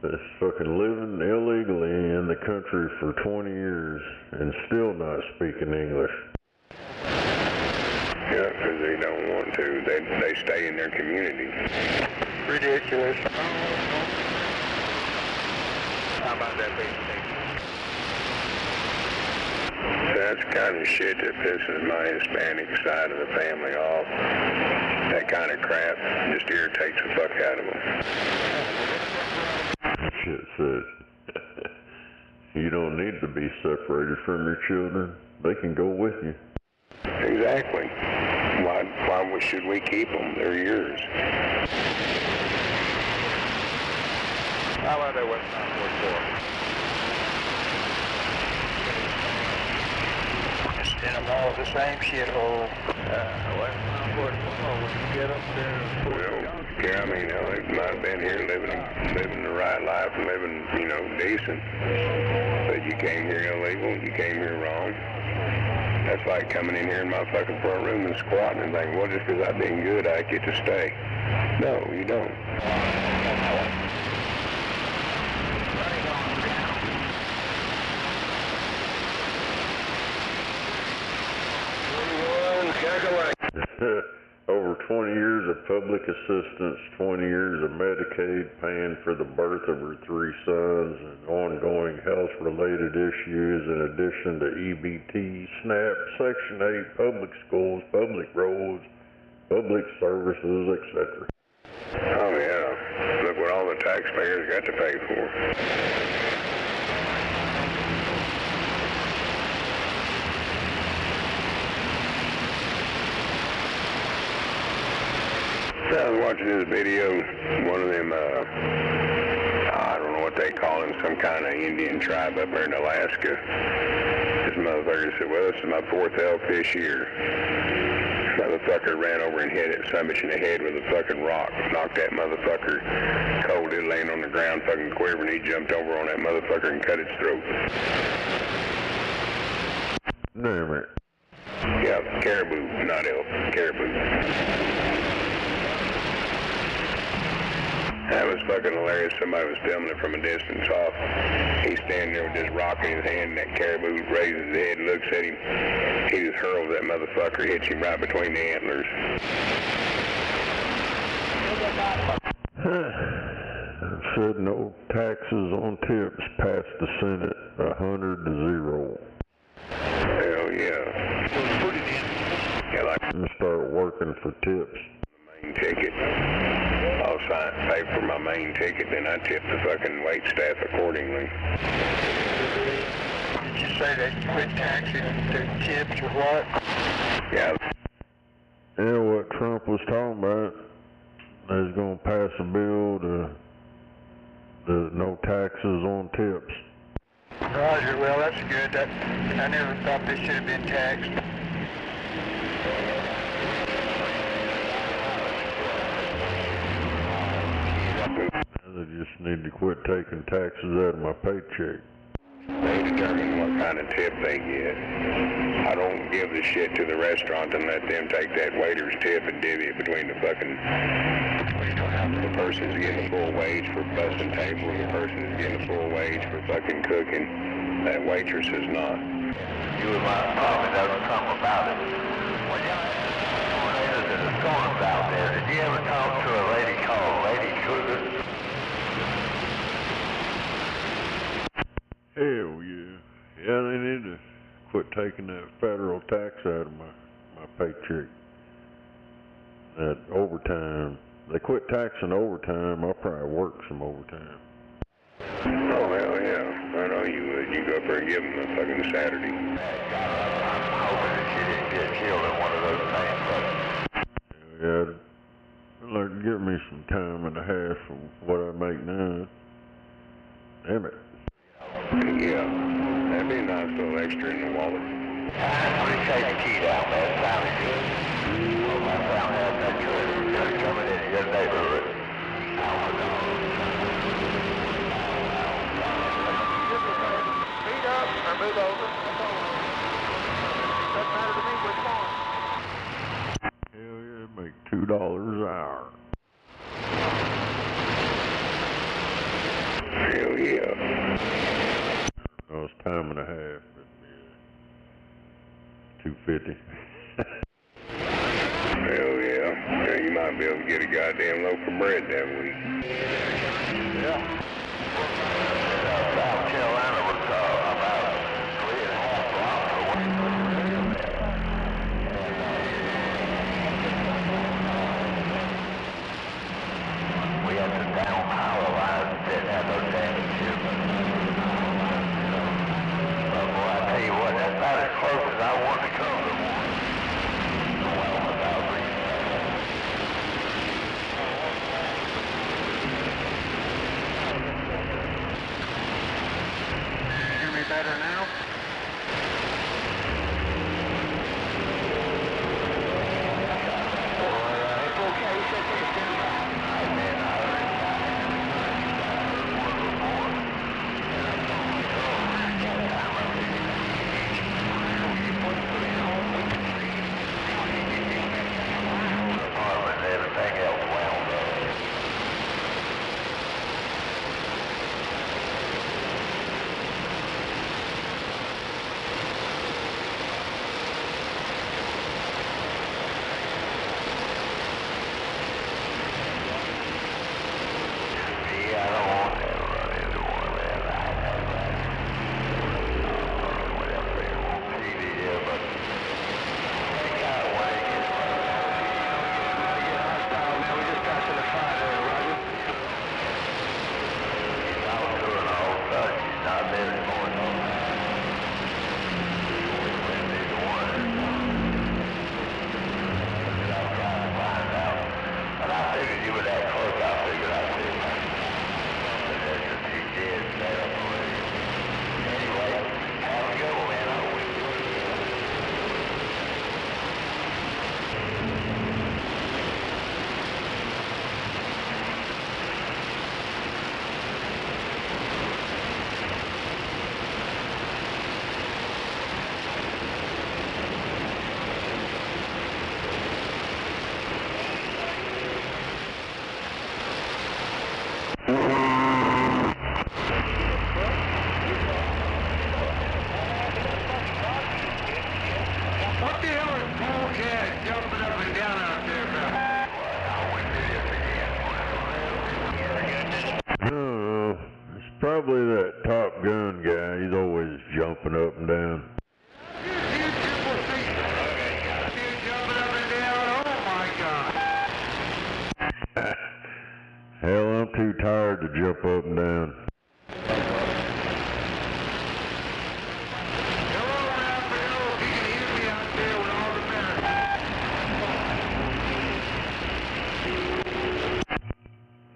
That's fucking living illegally in the country for 20 years and still not speaking English. Yeah, because they don't want to. They stay in their community. Ridiculous. How about that basic? That's the kind of shit that pisses my Hispanic side of the family off. That kind of crap just irritates the fuck out of them. Shit says, you don't need to be separated from your children. They can go with you. Exactly. Why should we keep them? They're yours. How about that West 944? Send them all to the same shithole. When you get up there. Well, yeah, I mean, they might have been here living the right life and living, decent. But you came here illegal, you came here wrong. That's like coming in here in my fucking front room and squatting and thinking, well, just because I've been good, I get to stay. No, you don't. Over 20 years of public assistance, 20 years of Medicaid paying for the birth of her 3 sons, and ongoing health-related issues in addition to EBT, SNAP, Section 8, public schools, public roads, public services, etc. Oh, yeah. Look what all the taxpayers got to pay for. I was watching this video, one of them, I don't know what they call him, some kind of Indian tribe up there in Alaska. This motherfucker said, well, this is my 4th elk this year. Motherfucker ran over and hit it some bitch in the head with a fucking rock. Knocked that motherfucker cold, it laying on the ground fucking quivering. He jumped over on that motherfucker and cut its throat. Damn it. Yeah, caribou, not elk, caribou. That was fucking hilarious. Somebody was filming it from a distance off. He's standing there with this rock in his hand, and that caribou raises his head and looks at him. He just hurls that motherfucker, hits him right between the antlers. Said no taxes on tips passed the Senate 100 to 0. Hell yeah. Yeah, like I'm gonna start working for tips. Main ticket. I'll pay for my main ticket, then I tip the fucking wait staff accordingly. Did you say they quit taxing their tips or what? Yeah. Yeah, what Trump was talking about, they was gonna pass a bill to no taxes on tips. Roger, well that's good. I never thought they should have been taxed. They just need to quit taking taxes out of my paycheck. They determine what kind of tip they get. I don't give the shit to the restaurant and let them take that waiter's tip and divvy it between the fucking... The person's getting a full wage for bussing tables, the person's getting a full wage for fucking cooking. That waitress is not. You and my probably doesn't come about it. When you there's a storms out there, did you ever talk to a lady called Lady Cougar? Hell yeah. Yeah, they need to quit taking that federal tax out of my paycheck. That overtime. They quit taxing overtime, I'll probably work some overtime. Oh, hell yeah. I know you would. You go up there and give them a fucking Saturday. I'm hoping that she didn't get killed in one of those things, but... Yeah, I'd like to give me some time and a half for what I make now. Damn it. Yeah, that'd be a nice little extra in the wallet. Please take the key down, man. It sounded good. Oh, I found out that you're coming in your neighborhood. Speed up or move over. Doesn't matter to me which one. Hell yeah, make $2 an hour. Hell yeah. No, it's time and a half. $2.50. Hell yeah. Yeah, you might be able to get a goddamn loaf of bread that week. Yeah. South Carolina was about 3.5 blocks away from there. We had to down power lines that didn't have no damage to them. But boy, I tell you what, that's about as close as I want to come to one. to jump up and down.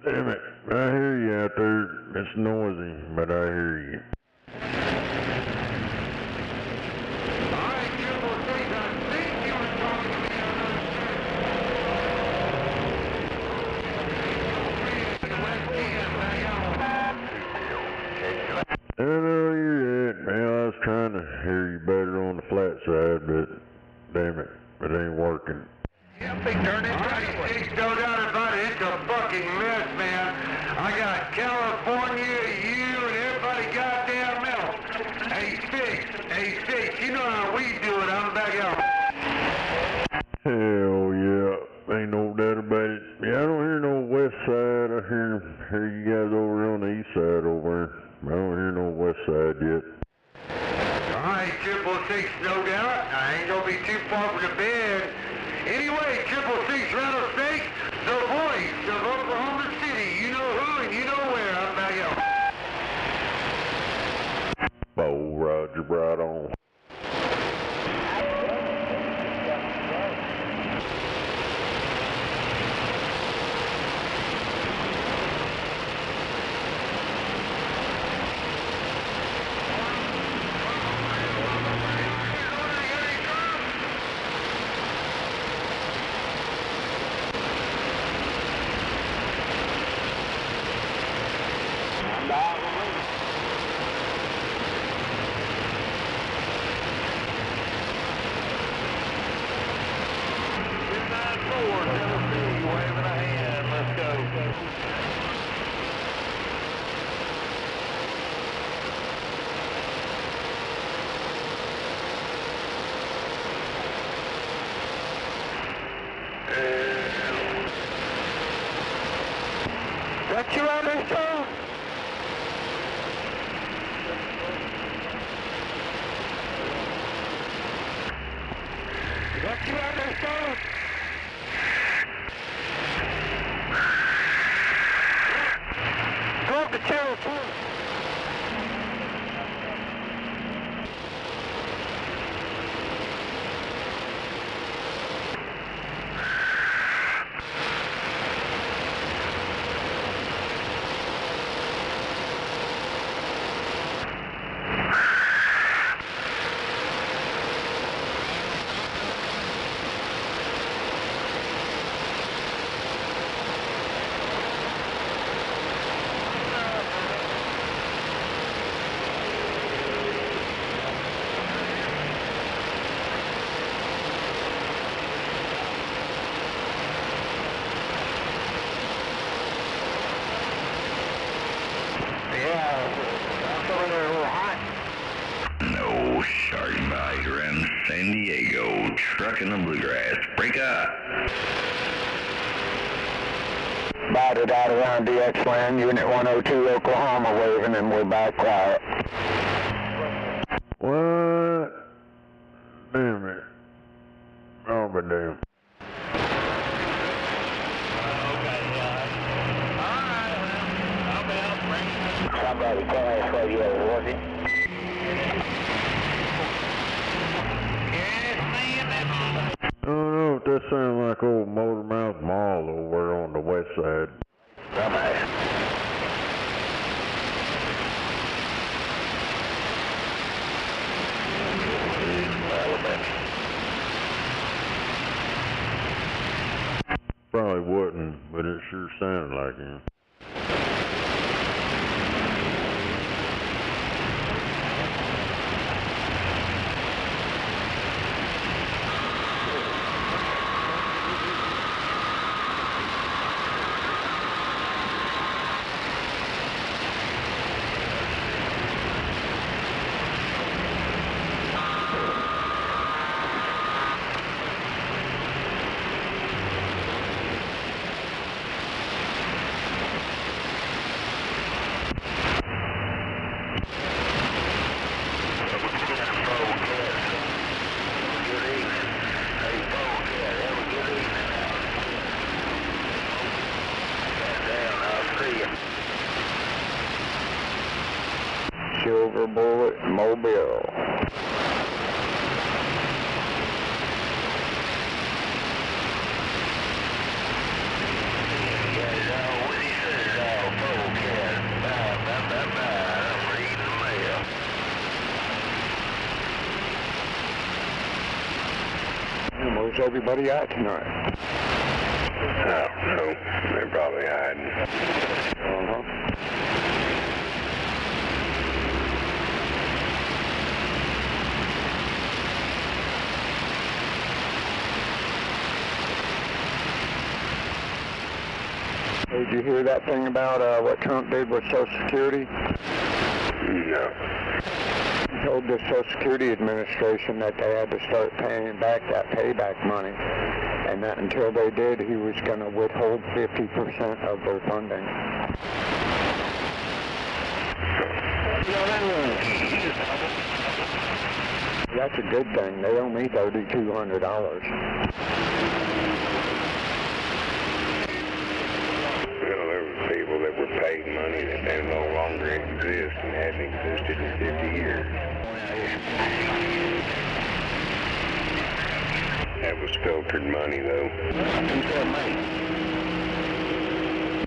Damn it, I hear you out there. It's noisy, but I hear you. I know you're it, man. I was trying to hear you better on the flat side, but damn it, it ain't working. No doubt about it, it's a fucking mess, man. I got California, you, and everybody goddamn else. Hey, Six, you know how we do it. I'm back out. Hell yeah, ain't no doubt about it. Yeah, I don't hear no west side. I hear you guys over on the east side over there. I don't hear no west side yet. Alright, 666, no doubt. I ain't gonna be too far from the bed. Anyway, 666 Rattlesnake, the voice of Oklahoma City. You know who and you know where. I'm back out. Oh, Roger, right on. Got you on this phone? Got you on this phone? Go up to channel 2. No, Sergeant Bowser in San Diego, trucking the bluegrass. Break up. Bowser out around DX land, Unit 102 Oklahoma waving, and we're back quiet. What? Damn it. Oh, but damn. Somebody tell us where you're working. I don't know if that sounds like old Motormouth Mall over on the west side. Probably wouldn't, but it sure sounded like him. Where's everybody at tonight? I don't know. They're probably hiding. Did you hear that thing about what Trump did with Social Security? No. He told the Social Security Administration that they had to start paying back that payback money, and that until they did, he was going to withhold 50% of their funding. That's a good thing. They owe me $3,200. People that were paid money that they no longer exist and hadn't existed in 50 years. That was filtered money, though.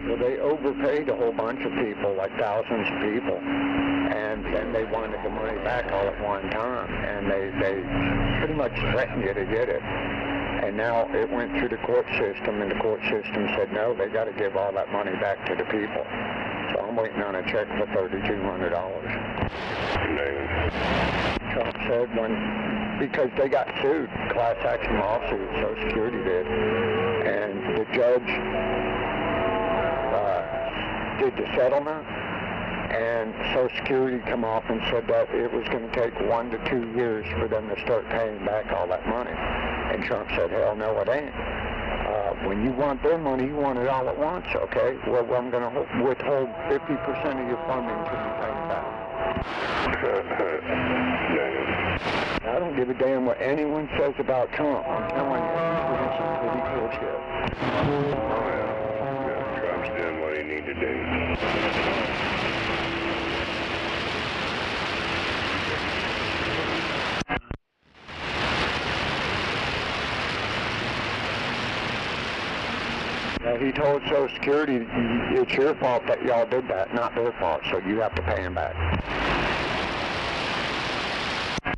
Well, they overpaid a whole bunch of people, like thousands of people, and then they wanted the money back all at one time, and they pretty much threatened you to get it. And now it went through the court system, and the court system said, no, they got to give all that money back to the people. So I'm waiting on a check for $3,200. Trump said because they got sued, class action lawsuit, Social Security did, and the judge did the settlement, and Social Security come off and said that it was going to take 1 to 2 years for them to start paying back all that money. And Trump said, hell no, it ain't. When you want their money, you want it all at once, okay? Well, I'm going to withhold 50% of your funding till you pay it back. I don't give a damn what anyone says about Trump. I'm telling you, he's doing some pretty cool shit. Trump's doing what he needs to do. He told Social Security, it's your fault that y'all did that, not their fault, so you have to pay them back.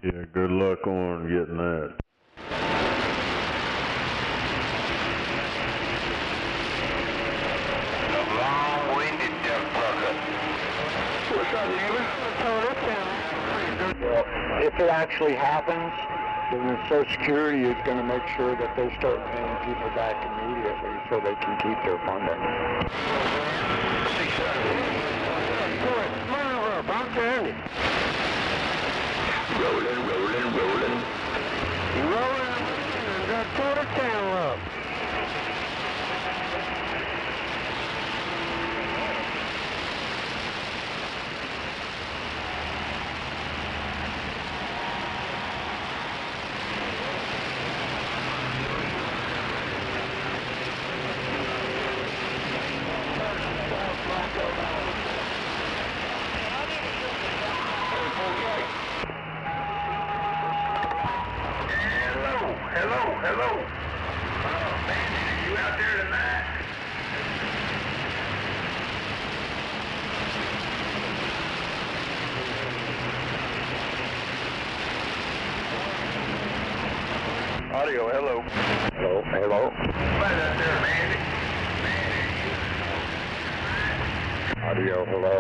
Yeah, good luck on getting that. A long-winded duck-plucker. What's up, neighbor? Well, if it actually happens, then the Social Security is going to make sure that they start paying people back immediately so they can keep their funding. I'm turning. Rolling. And got total town up. Hello. Bandit, are you out there tonight? Audio, hello. Hello. What's out there, Bandit? Audio, hello.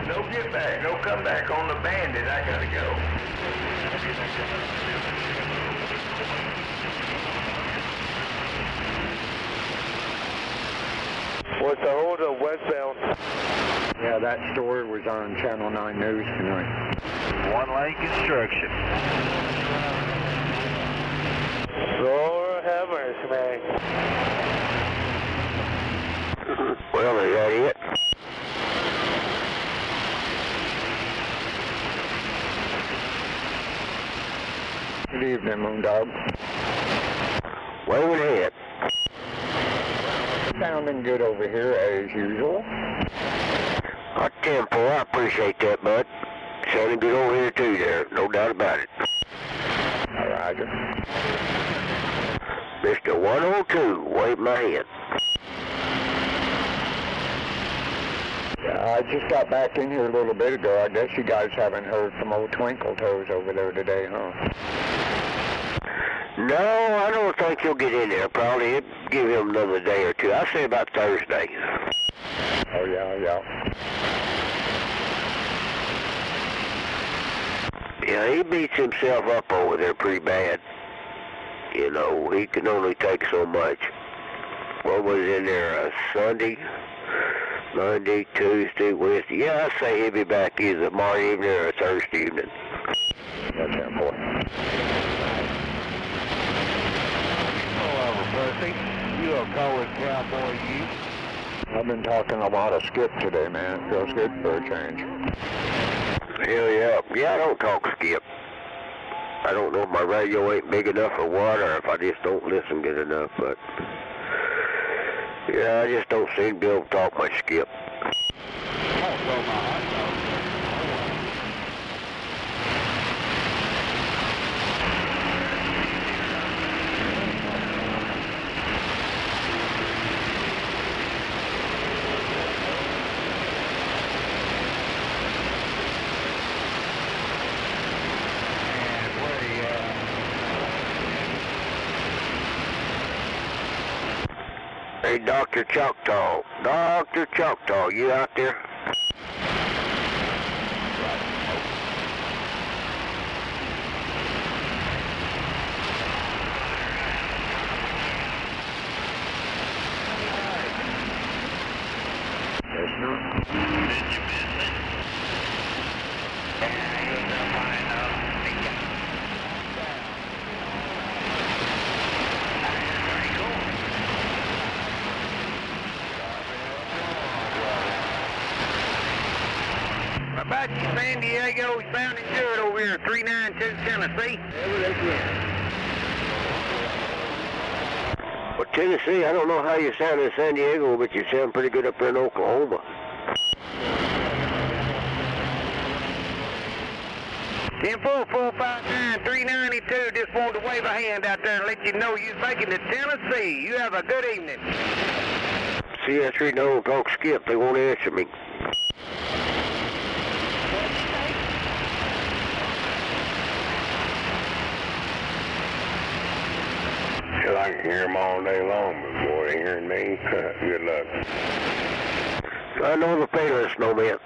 No get back, no come back on the Bandit. I gotta go. What's the hold up westbound? Yeah, that story was on Channel 9 News tonight. One lane construction. Lord have mercy, man. Well, is that it? Good evening, Moondog. Wave it ahead. Sounding good over here, as usual. Hot tempo, I appreciate that, bud. Sounding good over here, too, there. No doubt about it. Roger. Mr. 102, wave my hand. I just got back in here a little bit ago. I guess you guys haven't heard from old Twinkle Toes over there today, huh? No, I don't think he'll get in there. Probably give him another day or two. I'd say about Thursday. Oh, yeah. Yeah, he beats himself up over there pretty bad. You know, he can only take so much. What was in there, Sunday, Monday, Tuesday, Wednesday? Yeah, I'd say he'll be back either tomorrow evening or Thursday evening. That's that boy. You a coward cowboy, you. I've been talking a lot of Skip today, man. It feels good for a change. Hell yeah. Yeah, I don't talk Skip. I don't know if my radio ain't big enough or what, or if I just don't listen good enough, but yeah, I just don't seem to be able to talk much Skip. Hey, Dr. Choctaw. Dr. Choctaw, you out there? About San Diego, sounding good over here, 392 Tennessee. Well, Tennessee, I don't know how you sound in San Diego, but you sound pretty good up there in Oklahoma. 10-4-4-5-9-392, just wanted to wave a hand out there and let you know you're making it to Tennessee. You have a good evening. CS3 don't talk Skip, they won't answer me. Hell, I can hear them all day long, but boy, hearing me, good luck. I know the feeling, snowman.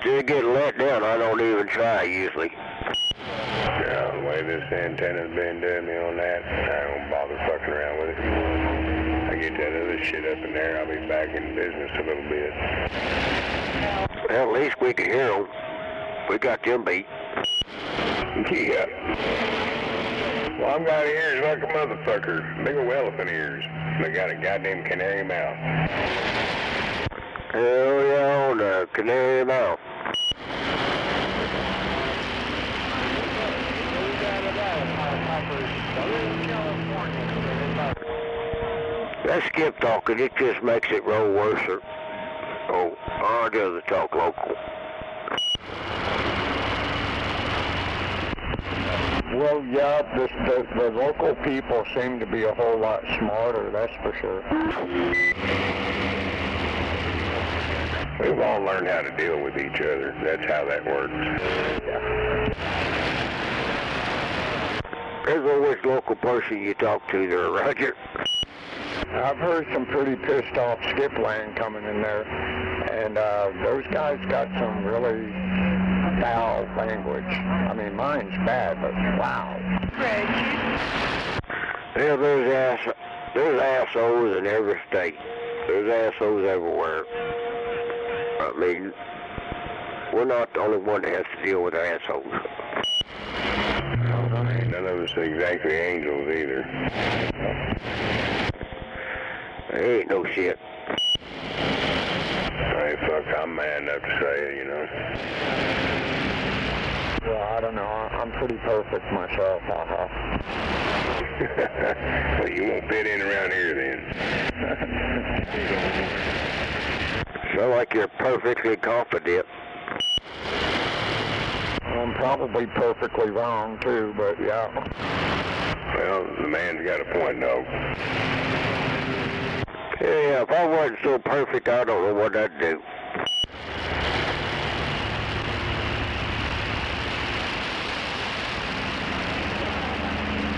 Still getting let down, I don't even try usually. Yeah, the way this antenna's been doing me on that, I don't bother fucking around with it. I get that other shit up in there, I'll be back in business a little bit. Well, at least we can hear them. We got them beat. Yeah. Well, I've got ears like a motherfucker. Big old elephant ears. They got a goddamn canary mouth. Hell yeah, on the canary mouth. That Skip talking, it just makes it roll worse. Oh, I'd rather talk local. Well, yeah, the local people seem to be a whole lot smarter, that's for sure. We've all learned how to deal with each other. That's how that works. Yeah. There's always a local person you talk to there, Roger. I've heard some pretty pissed off Skip land coming in there, and those guys got some really foul language. I mean, mine's bad, but wow. Yeah, there's assholes in every state. There's assholes everywhere. I mean, we're not the only one that has to deal with assholes. None of us are exactly angels either. There ain't no shit. Hey, fuck, I'm man enough to say it, you know. Well, I don't know. I'm pretty perfect myself, haha. Well, you won't fit in around here then. Sound like you're perfectly confident. I'm probably perfectly wrong, too, but yeah. Well, the man's got a point, though. Yeah, if I wasn't so perfect, I don't know what I'd do.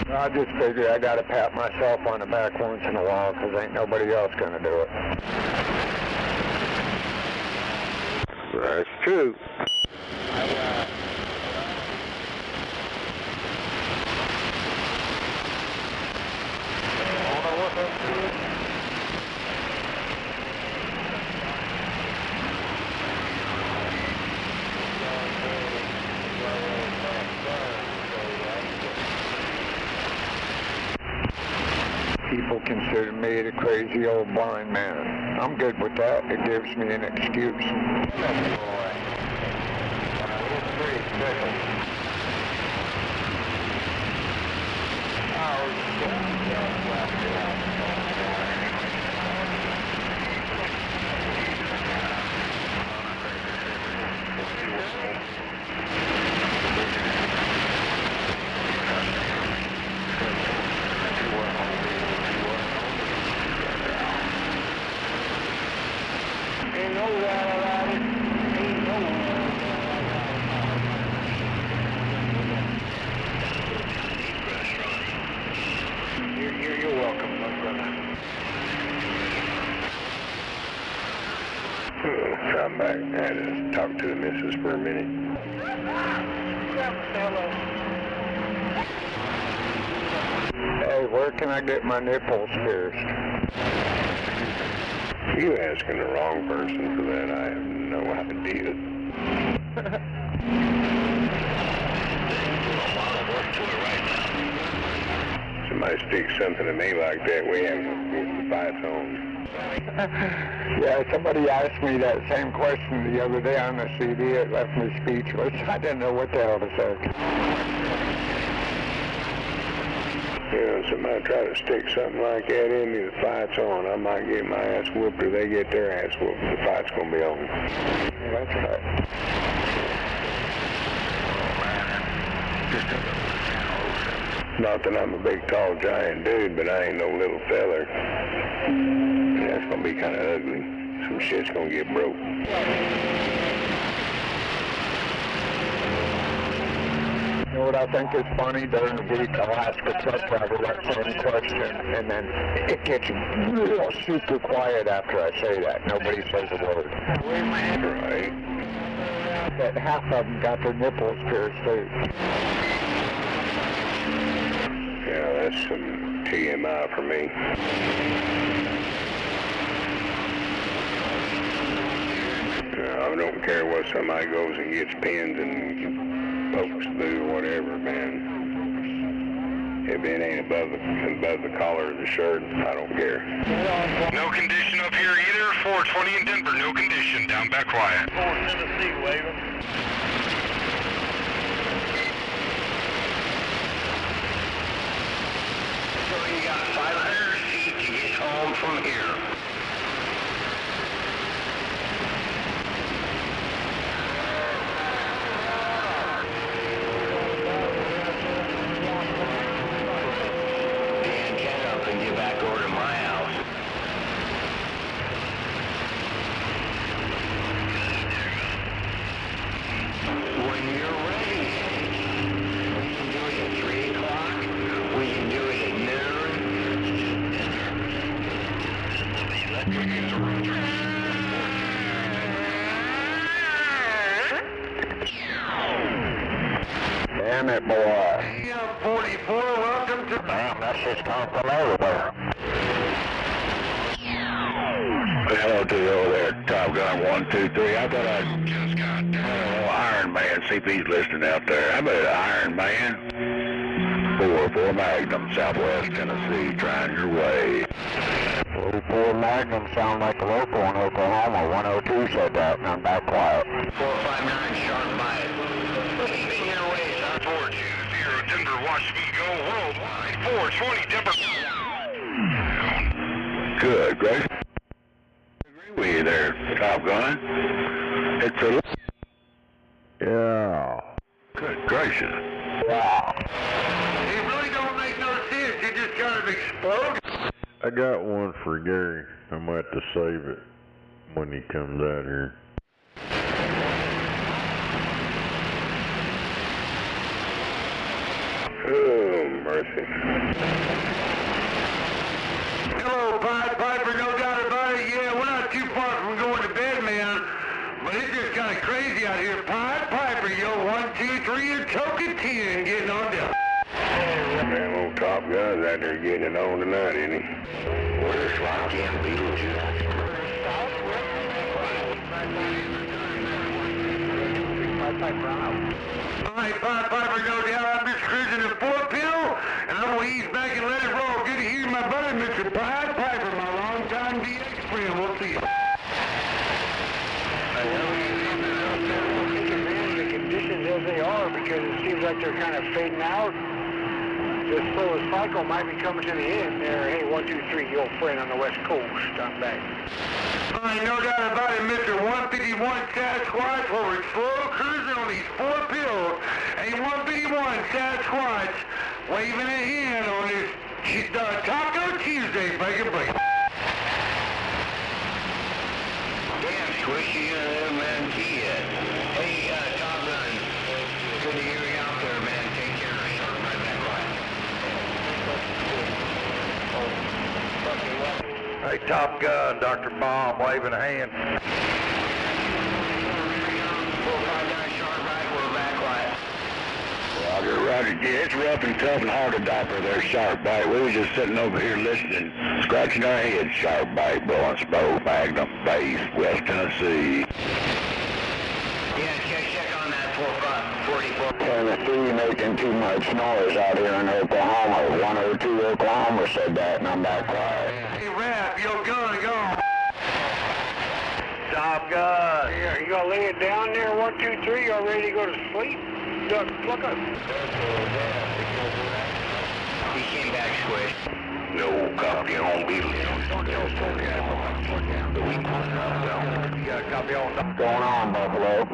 I just figure I gotta pat myself on the back once in a while, 'cause ain't nobody else gonna do it. That's true. People consider me the crazy old blind man. I'm good with that. It gives me an excuse. You're welcome, my brother. Come back. I had to talk to the missus for a minute. Hey, where can I get my nipples pierced? You asking the wrong person for that. I have no idea. Somebody sticks something to me like that, we have the fights on. Yeah, somebody asked me that same question the other day on the CD. It left me speechless. I didn't know what the hell to say. You know, somebody try to stick something like that in me, the fight's on. I might get my ass whooped or they get their ass whooped. The fight's gonna be on. Yeah, that's right. Not that I'm a big, tall, giant dude, but I ain't no little feller. And that's gonna be kind of ugly. Some shit's gonna get broke. You know what I think is funny? During the week, I'll ask a truck driver that same question, and then it gets real super quiet after I say that. Nobody says a word. Right. That half of them got their nipples pierced too. Yeah, that's some TMI for me. I don't care what somebody goes and gets pins and pokes through or whatever, man. If it ain't above the collar of the shirt, I don't care. No condition up here either. 420 in Denver, no condition. Down back quiet. 4 Tennessee, waving. So you got 500 feet to get home from here. Dan, get up and get back over to my house. When you're ready, we can do it at 3 o'clock. We can do it at noon. Damn it, boy. Yeah, 44, welcome to... Damn, that's just come from everywhere. Hello to you over there, Top Gun 123. I thought I'd just got Iron Man, see if he's listening out there. How about Iron Man? 44 Magnum, Southwest Tennessee, trying your way. 44 Magnum sound like a local in Oklahoma. 102 said that, and I'm back quiet. 459 sharp by it. Keeping your ways up. 420 Denver, Washington, go worldwide. 420 Denver. Good, Grace. Agree with you there, Top Gun. It's a... Yeah. Good gracious. Wow. It really don't make no sense. You just kind of explode. I got one for Gary. I'm gonna have to save it when he comes out here. Oh, mercy. Hello, Pied Piper, no doubt about it. Yeah, we're not too far from going to bed, man. But it's just kind of crazy out here. Pied Piper, yo, 1, 2, 3, and token 10, getting on down. Damn old Top Gun's out there getting it on tonight, ain't he? Where's Rocky and Beetlejuice? Alright, Pied Piper, no doubt. I'm just cruising at 4-pill, and I'm going to ease back and let it roll. Good to hear my brother, Mr. Pied Piper, my longtime DX friend. We'll see you. Take advantage of the conditions as they are because it seems like they're kind of fading out. This solar cycle might be coming to the end there. Hey, 1, 2, 3, your old friend on the West Coast. I'm back. Alright, no doubt about it, Mr. 151 Sasquatch, where we're slow cruising on these 4 pills. Hey, 151 Sasquatch, waving a hand on this Taco Tuesday, break. Damn, squishy man, kid. Hey, Top Gun, good to hear you out there, man. Take care of yourself, right back right. Hey, Top Gun, Dr. Bomb, waving a hand. Roger. Yeah, it's rough and tough and hard to doctor there, Sharp Bite. We was just sitting over here listening, scratching our heads, Sharp Bite, blowing smoke, Magnum, Base, West Tennessee. Yeah, check on that 44. Tennessee making too much noise out here in Oklahoma. 1 or 2 Oklahoma said that, and I'm back quiet. Hey, Rap, yo, gun, go. Top Gun. Yeah, you gonna lay it down there, 1, 2, 3, y'all ready to go to sleep? Duck, pluck up. He came back squish. No copy on Beetle. You got a copy on what's going on, Buffalo?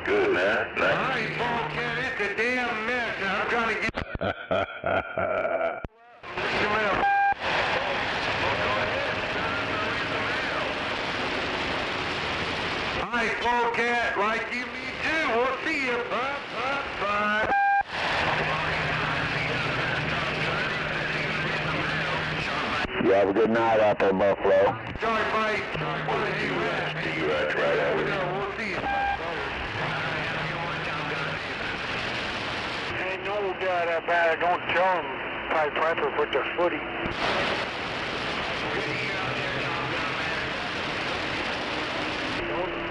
Good, man. Alright, Ballcat, it's a damn mess. I'm trying to get... Alright, Ballcat, like you, me too. We'll see you. Bye. You have a good night out there, Buffalo. Sorry, Mike. That's right out with We'll see you. Ain't no doubt about it. Don't tell him Pied Piper put the footy.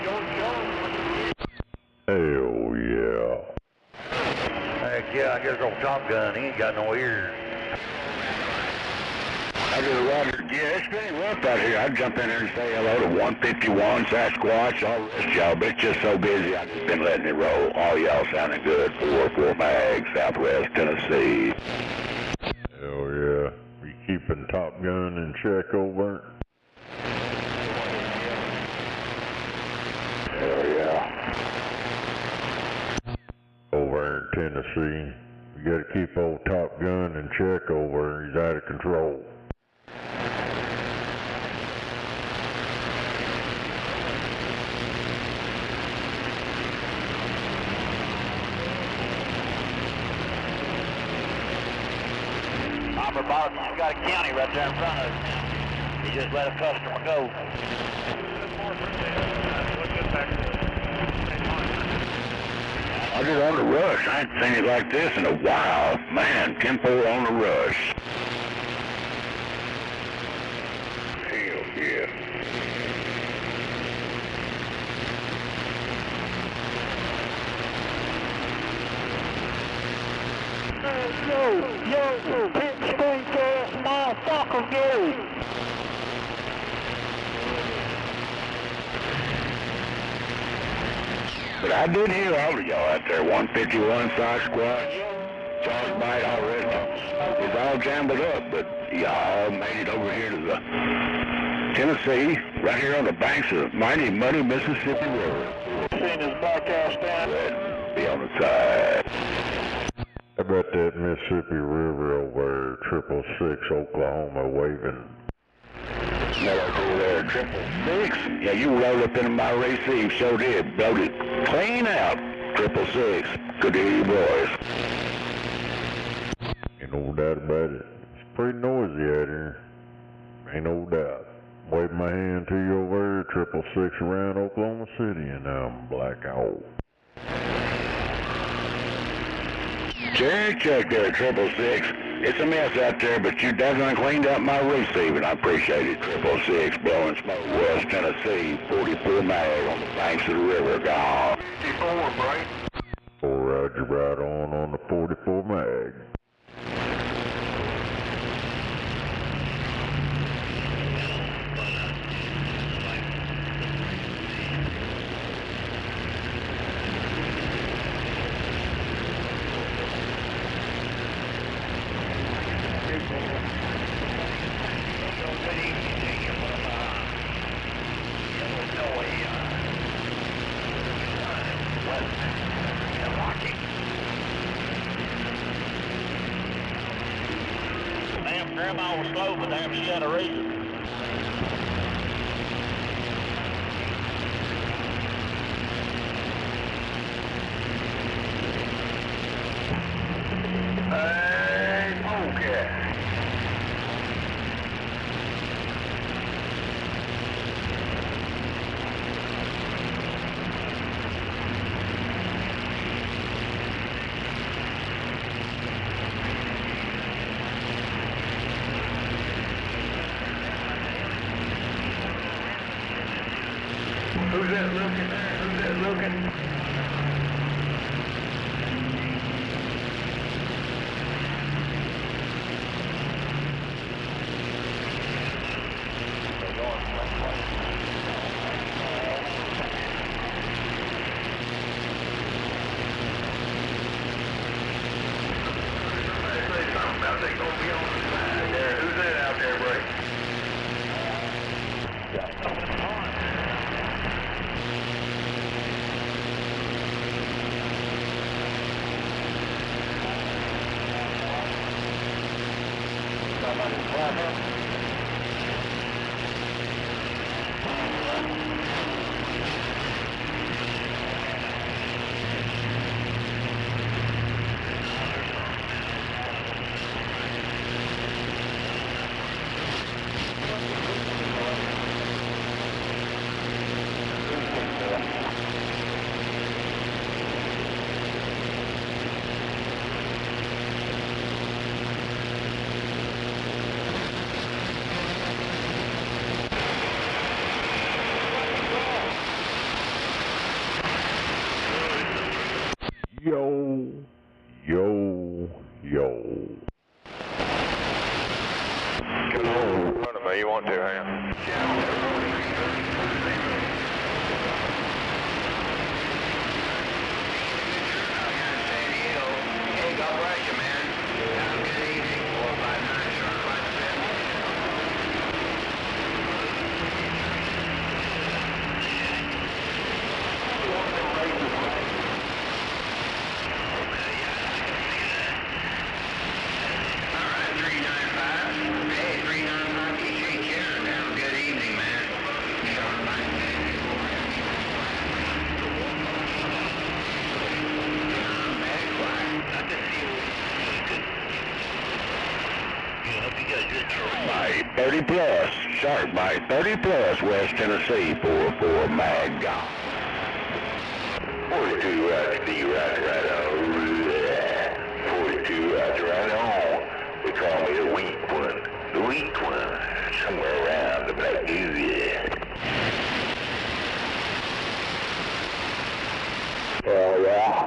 Don't tell him. Hell yeah. Heck yeah, I guess old Top Gun, he ain't got no ears. Roger. Yeah, it's pretty rough out here. I'd jump in there and say hello to 151 Sasquatch, all the rest of y'all, but it's just so busy, I've just been letting it roll. All y'all sounding good. 4 mag, Southwest Tennessee. Hell yeah. We keeping Top Gun in check over? Hell yeah. Over in Tennessee. We gotta keep old Top Gun in check over. He's out of control. Boss, you've got a county right there in front of us. You just let a customer go. I just on the rush. I ain't seen it like this in a while. Man, 10-4 on the rush. Hell yeah. Yo, pit stink ass motherfucker, yo. But I did hear all of y'all out there. 151 Sasquatch, Charles Bite, all the rest of them. It's all jumbled up, but y'all made it over here to the Tennessee, right here on the banks of the mighty muddy Mississippi River. Seen his back ass down. Be on the side. How about that Mississippi River over 666 Oklahoma waving? Mellow through there, 666. Yeah, you rolled up into my receive, sure did. Blowed it clean out. 666. Good to hear you boys. Ain't no doubt about it. It's pretty noisy out here. Ain't no doubt. Wave my hand to you over here, 666 around Oklahoma City, and I'm black out. Check there, 666. It's a mess out there, but you definitely cleaned up my receiving. I appreciate it. 666, blowing smoke, West Tennessee, 44 mag on the banks of the river. Gone. 54, Bright. 4 Roger, right on the 44 mag. Damn, Grandma was slow, but damn, she had a reason. Who's that looking there? Who's that looking? Yo. Come on, in front of me. You want to, huh? Mike, 30 plus, sharp Mike, 30 plus, West Tennessee, 44 mag, gone. 42, Roger, D, Roger, right on. 42, Roger, right on. They call me the weak one, somewhere around the Black Goose. Oh, yeah.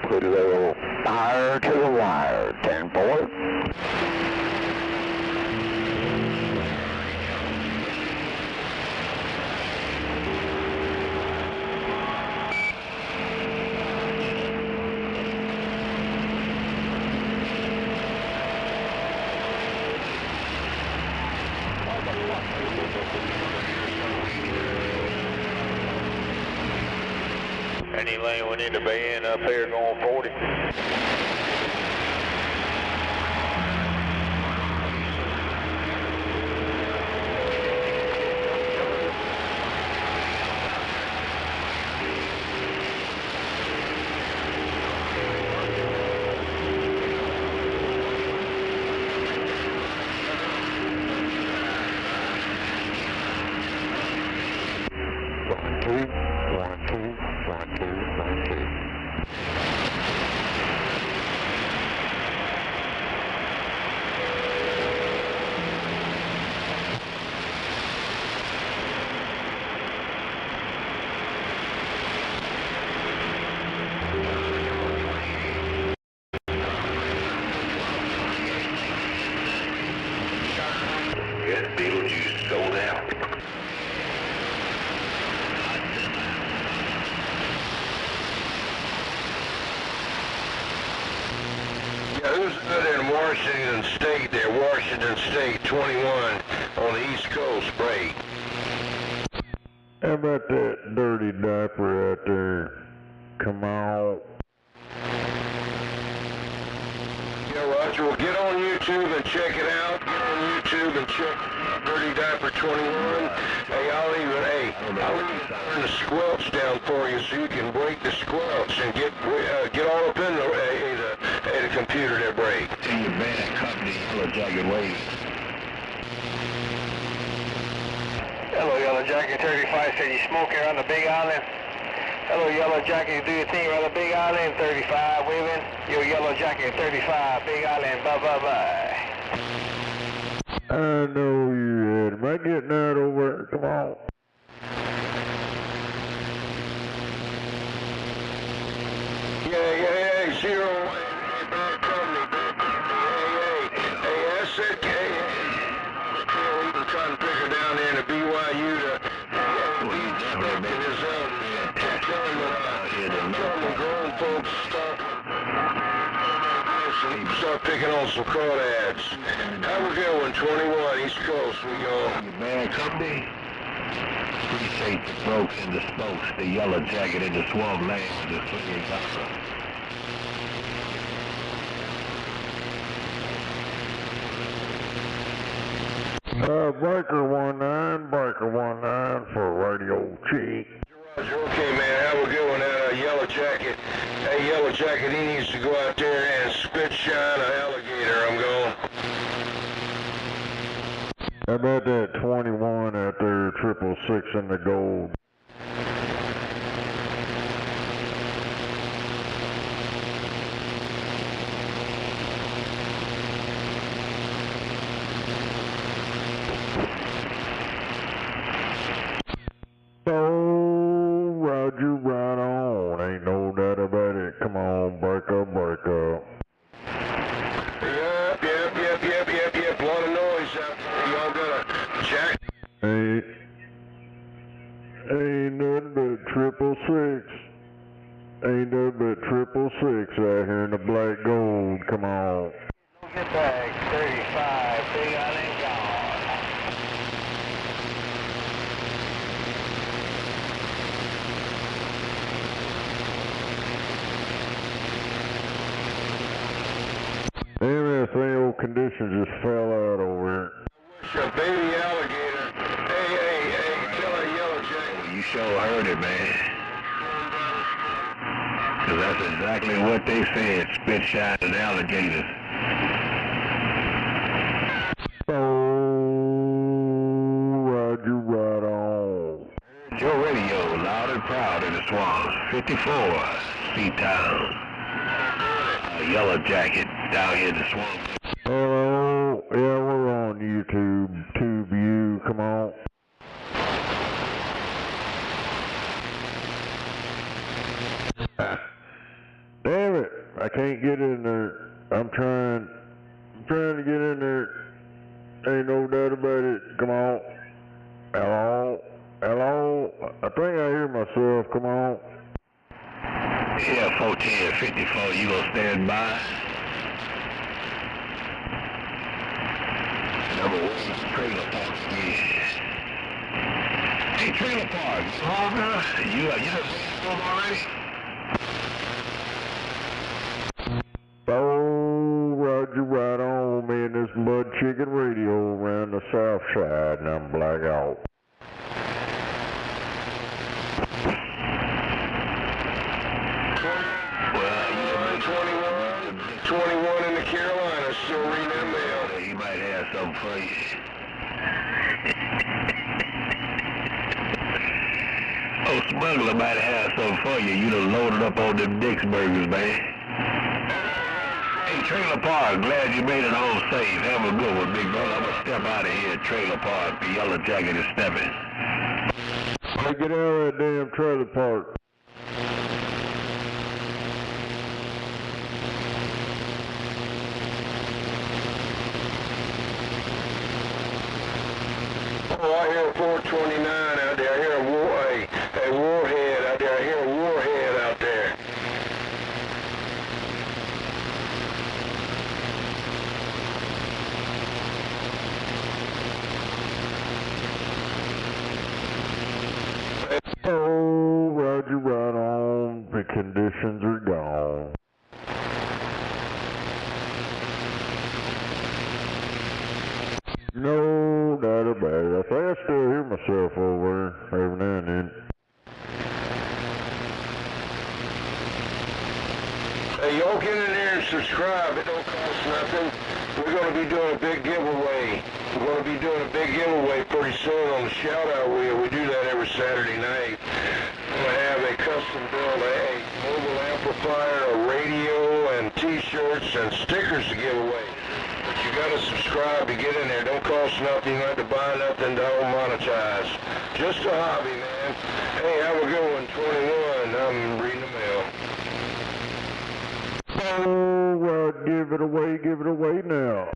Put a little fire to the wire, 10-4. Any lane we need to be in up here going 40. Got Beetlejuice sold out. Yeah, who's good in Washington State there? Washington State 21 on the East Coast break. How about that dirty diaper out there? Come on. Yeah, Roger, well, get on YouTube and check it out. Get on YouTube and check Dirty Diaper 21. Hey, I'll even turn the squelch down for you so you can break the squelch and get all up in the computer there, break. In your bad company, Yellow Jacket Wave. Hello, Yellow Jacket 35, said you smoking around the Big Island? Hello, Yellow Jacket, do your thing around the Big Island, 35, waving. Yo, Yellow Jacket 35, Big Island, bye-bye-bye. I know you had. Am I getting out over? Come on. Yeah, 0. Bad company. Hey, that's it. We've been trying to pick her down there in the BYU to grown folks start picking on some crawdads. Have a good one, 21, East Coast, we go. Bad company. Appreciate the folks and the spokes, the Yellow Jacket and the Swamp Land, the Swinging Gospel. Breaker 19 for Radio Cheek. Roger, okay, man, have a good one out of Yellow Jacket. Hey, Yellow Jacket, he needs to go out there and spit shine an alligator, I'm going. How about that 21 out there, 666 in the gold? Oh, Roger, right on. Ain't no doubt about it. Come on, break up. Yep. A lot of noise out there. Y'all got a jack. Ain't nothing but 666. Ain't nothing but 666 out here in the black gold. Come on. Get back, 35, Big Island gone. Damn, that same old condition just fell out over here. A baby alligator. Hey, tell her Yellow Jacket. You sure heard it, man. Cause that's exactly what they said, spit shine and alligators. Oh, Roger, right on. Joe Radio, loud and proud in the swamps. 54, C-Town. Yellow Jacket down here in the swamp. Hello, yeah, we're on YouTube. TubeU, come on. Damn it, I can't get in there. I'm trying to get in there. Ain't no doubt about it. Come on. Hello. I think I hear myself. Come on. Yeah, 1454, you gonna stand by? Number 1, Trailer Park, yeah. Hey, Trailer Park, you done waited for him already? Roger, right on. Me and this Mud Chicken Radio around the south side, and I'm black out. Well, 21 in the Carolinas, still reading that mail. He might have something for you. Oh, smuggler might have something for you. You done loaded up on them Dick's burgers, man. Hey, Trailer Park, glad you made it home safe. Have a good one, big brother. I'm gonna step out of here at Trailer Park. The Yellow Jacket is stepping. Hey, get out of that damn trailer park. Oh, I hear a 429 out there. I hear a warhead out there. I hear a warhead out there. Oh, Roger, right on. The conditions are gone. No doubt about it. I think I still hear myself over there every now and then. Hey, y'all get in there and subscribe. It don't cost nothing. We're going to be doing a big giveaway. We're going to be doing a big giveaway pretty soon on the shout-out wheel. We do that every Saturday night. We're going to have a custom-built mobile amplifier, a radio, and T-shirts and stickers to give away. But you got to subscribe to get in there. Don't cost nothing. You don't have to buy nothing. Don't monetize. Just a hobby, man. Hey, have a good one. 21. I'm reading the mail. Oh, well, give it away now.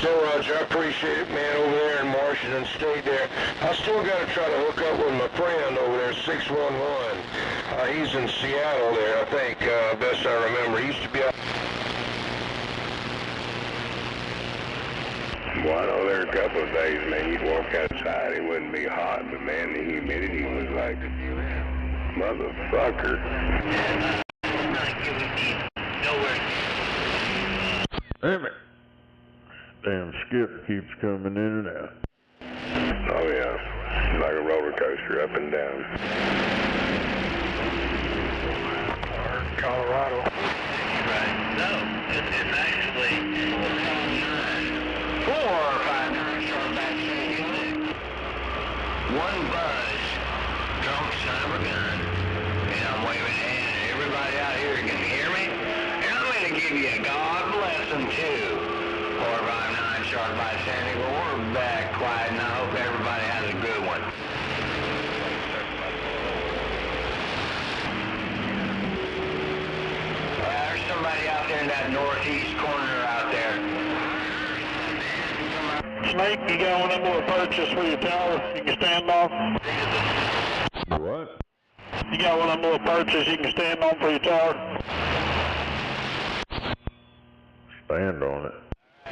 So, Roger, I appreciate it, man, over there in Washington State there. I still got to try to hook up with my friend over there, 611. He's in Seattle there, I think, best I remember. He used to be out. Well, I know there are a couple of days, man, you'd walk outside, it wouldn't be hot, but man, the humidity was like, motherfucker. Damn it. Damn Skip keeps coming in and out. Oh yeah, like a roller coaster up and down. Colorado. Right. No, it's actually 459 Sharpback City. One buzz, drunk son of a gun. And I'm waving hand at everybody out here can hear me. And I'm going to give you a God bless them too. 459 Sharpback Sandy. Well, we're back quiet, and I hope everybody has a good one. There's somebody out there in that northeast corner out there. Snake, you got one of them little perches for your tower you can stand on? What? You got one of them little perches you can stand on for your tower? Stand on it.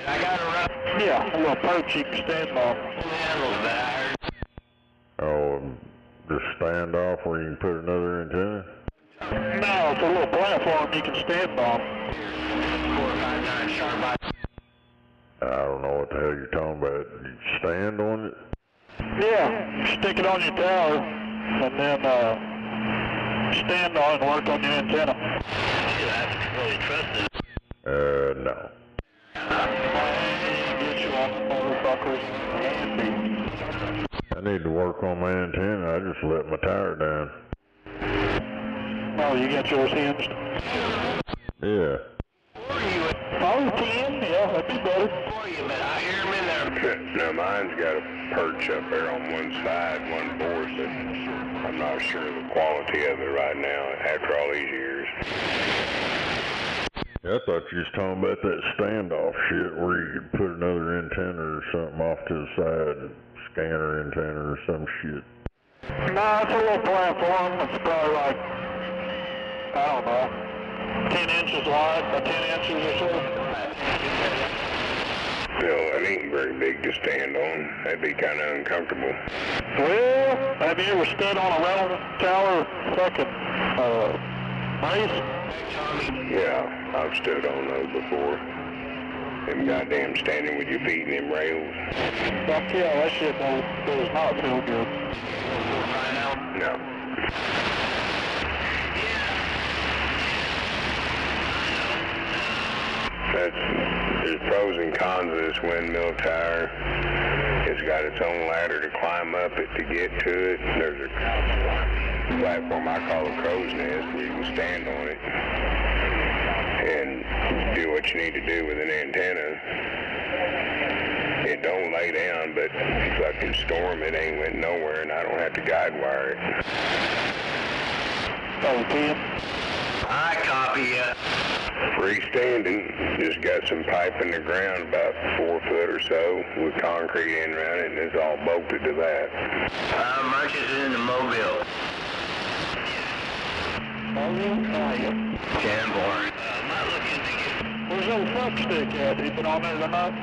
I got a rough. Yeah, a little perch you can stand on. Handles that. Oh, just stand off where you can put another antenna? No, it's a little platform you can stand on. 459 Sharpback. I don't know what the hell you're talking about. You stand on it? Yeah, stick it on your tower, and then stand on it and work on your antenna. You have to really trust it. No. Get you on the motherfuckers. I need to work on my antenna. I just let my tower down. Oh, you got yours hinged? Yeah. Oh, 10? Yeah, that'd be better. But I hear him in there. Now mine's got a perch up there on one side, one board, but I'm not sure of the quality of it right now after all these years. I thought you was talking about that standoff shit where you could put another antenna or something off to the side, scanner antenna or some shit. No, it's a little platform. It's probably like, I don't know, 10 inches wide by 10 inches or so. Still, it ain't very big to stand on. That'd be kind of uncomfortable. Well, have you ever stood on a rental tower fucking ice? Yeah, I've stood on those before. Them goddamn standing with your feet in them rails. Fuck yeah, that shit does not feel good. No. There's pros and cons of this windmill tire. It's got its own ladder to climb up it to get to it. There's a platform I call a crow's nest where you can stand on it and do what you need to do with an antenna. It don't lay down, but fucking storm, it ain't went nowhere, and I don't have to guide wire it. I copy you. Freestanding, just got some pipe in the ground about 4 foot or so with concrete in around it, and it's all bolted to that. How much is it in the mobile? 10 board. Where's old fuck stick at? He been on there tonight?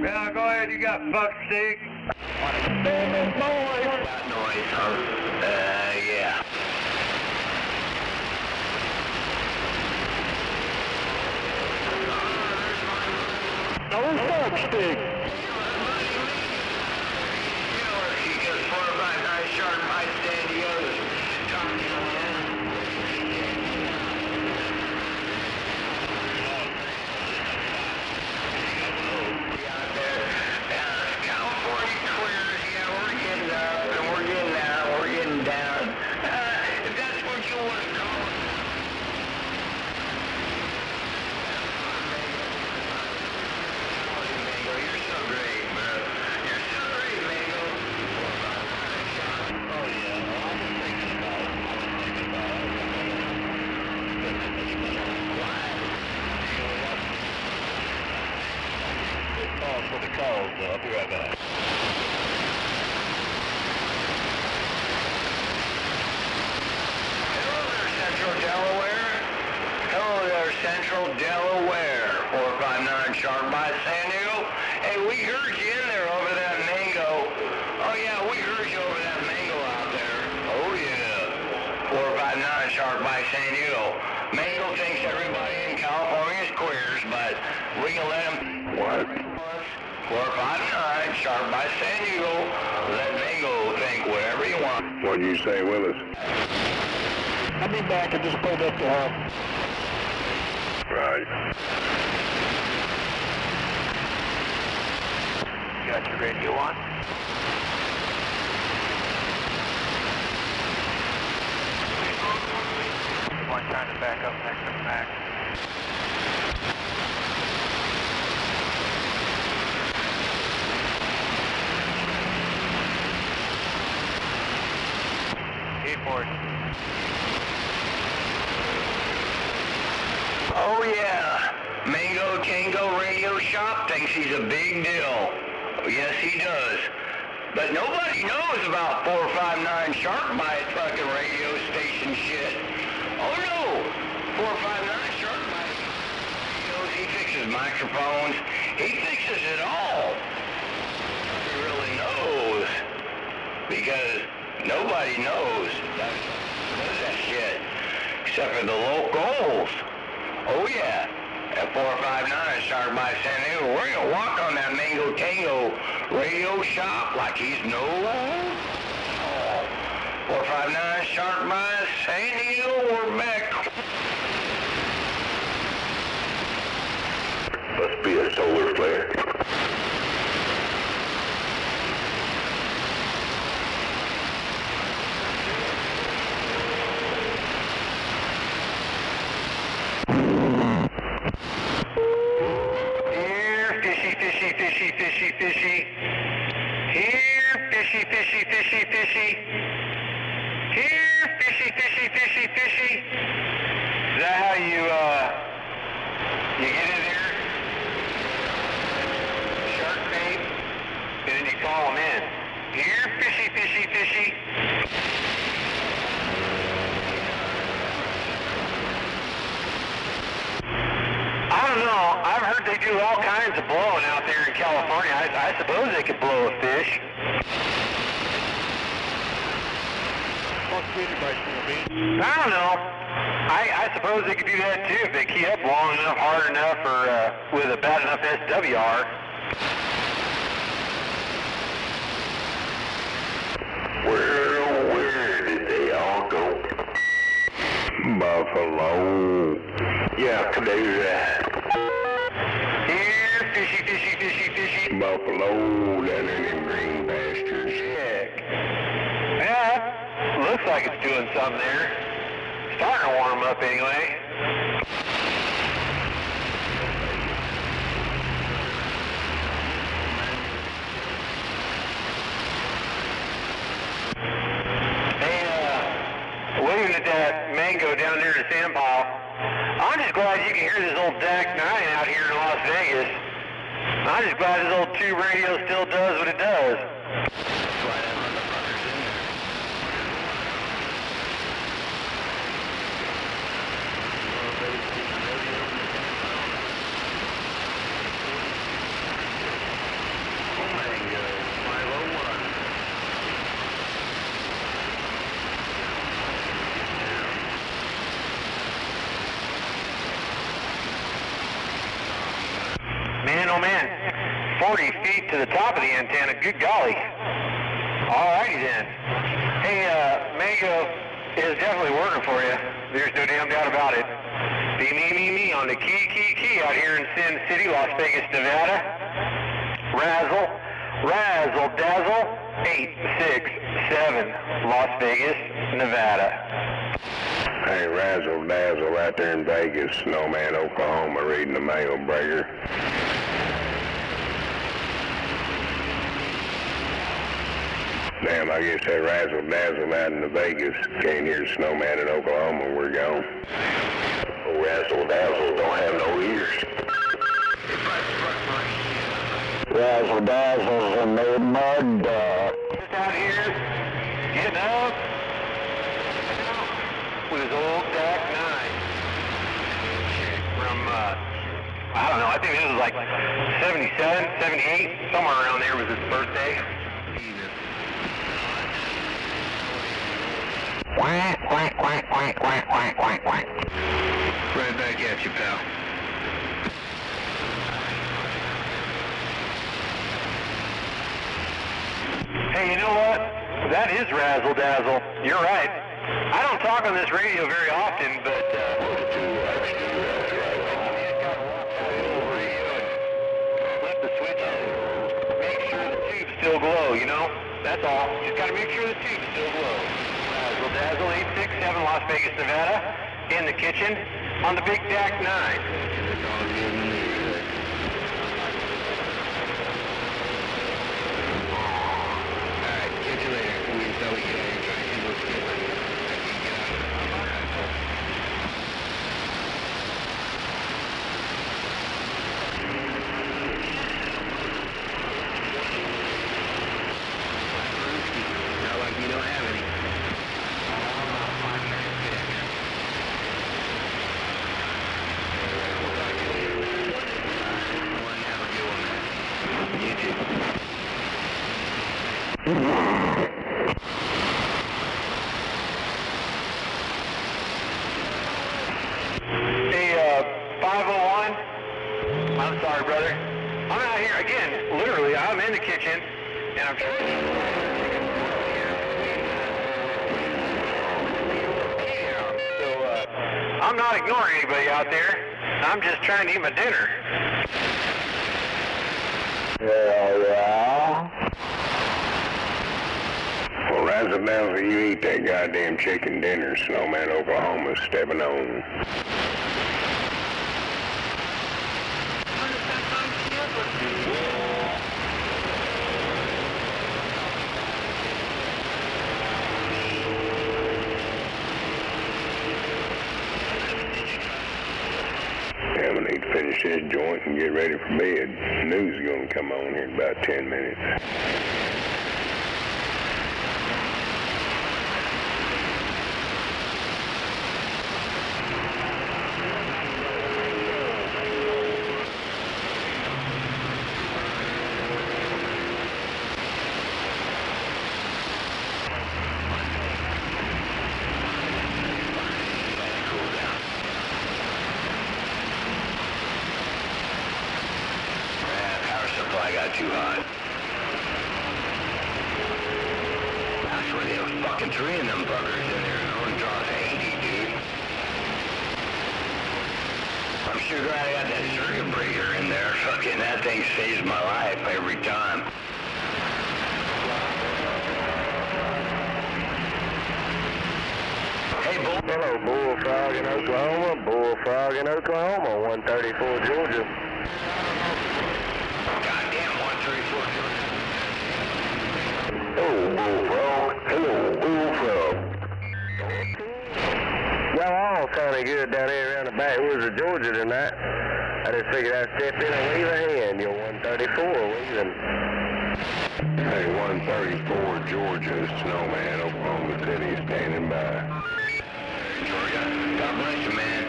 Yeah, go ahead, you got fuck stick. Damn this noise! That noise, huh? Yeah. No fuck stick! He gets 4 or 5 nice sharp pipes down the others. California clears, yeah, we're getting up and we're getting out, we're getting down. If that's what you want to call it. You're so great, bro. You're so great, Mango. Oh, yeah. I'm thinking about it. Pause for the calls, though. I'll be right back. Hello there, Central Delaware. Hello there, Central Delaware. 459 Sharp by San Diego. Hey, we heard you in there over that mango. Oh, yeah, we heard you over that mango out there. Oh, yeah. 459 Sharp by San Diego. Mango thinks everybody in California is queers, but we can let him... What? 459 Sharp by San Diego. Let Mango think whatever you want. What'd you say, Willis? I'll be back. I just pulled up the house. Right. Got your radio on? One trying to back up next to Max. Keyboard. Oh yeah, Mango Tango Radio Shop thinks he's a big deal. Yes, he does. But nobody knows about 459 Sharp by its fucking radio station shit. Oh no, 459 Sharp by radios, he fixes microphones, he fixes it all. He really knows. Because nobody knows that shit, except for the locals. Oh yeah, at 459 Sharp by San Diego, we're gonna walk on that Mango Tango radio shop like he's no 459 Sharp by San Diego, we're back. Must be a solar flare. Fishy. Here, fishy, fishy, fishy, fishy. Here, fishy, fishy, fishy, fishy. Is that how you get in there? Shark bait, and then you call them in. Here, fishy, fishy, fishy. I don't know. I've heard they do all kinds of blowing out there in California. I suppose they could blow a fish. I don't know. I suppose they could do that too if they key up long enough, hard enough, or with a bad enough SWR. Well, where did they all go? Buffalo. Yeah, canoe that. Here, fishy, fishy, fishy, fishy. Buffalo down in them green pastures. Heck. Yeah, looks like it's doing something there. Starting to warm up anyway. Waving at that mango down there in the sand pile. I'm just glad you can hear this old DAC 9 out here in Las Vegas. I'm just glad this old tube radio still does what it does. Man, oh man, 40 feet to the top of the antenna, good golly. Alrighty then. Hey, Mango is definitely working for you. There's no damn doubt about it. Be me on the key out here in Sin City, Las Vegas, Nevada. Razzle, dazzle, 867, Las Vegas, Nevada. Hey, razzle dazzle right there in Vegas, Snowman, Oklahoma, reading the mail breaker. Damn, I guess that razzle dazzle out in the Vegas can't hear Snowman in Oklahoma. We're gone. Razzle dazzle don't have no ears. Razzle dazzle's a made mud dog. Just out here, getting up with his old DAC 9 from, I don't know, I think this was like 77, 78, somewhere around there was his birthday. Quack, quack, quack, quack, quack, quack, quack, quack. Right back at you, pal. Hey, you know what? That is razzle dazzle. You're right. I don't talk on this radio very often, but flip the switches. Make sure the tubes still glow, you know? That's all. Just gotta make sure the tubes still glow. Razzle dazzle 867 Las Vegas, Nevada. In the kitchen on the big DAC 9. Hey, 501, I'm sorry, brother. I'm out here, again, literally, I'm in the kitchen, and I'm trying so, I'm not ignoring anybody out there. I'm just trying to eat my dinner. Yeah. Well, razzle dazzle, you eat that goddamn chicken dinner, Snowman, Oklahoma, stepping on. Damn, I need to finish this joint and get ready for bed. News is gonna come on here in about 10 minutes. got too hot. Actually, there was fucking 3 of them buggers in there. It only draws 80, dude. I'm sure glad I got that circuit breaker in there. Fucking that thing saves my life every time. Hey, Hello, Bullfrog in Oklahoma. Bullfrog in Oklahoma, 134 Georgia. Goddamn, 134 Georgia. Hello, Bullfrog. Hello, Bullfrog. Y'all all sounding good down here around the backwoods of Georgia tonight. I just figured I'd step in and wave a hand. You're 134 waving. Hey, 134 Georgia, Snowman, Oklahoma City, standing by. Georgia, God bless you, man.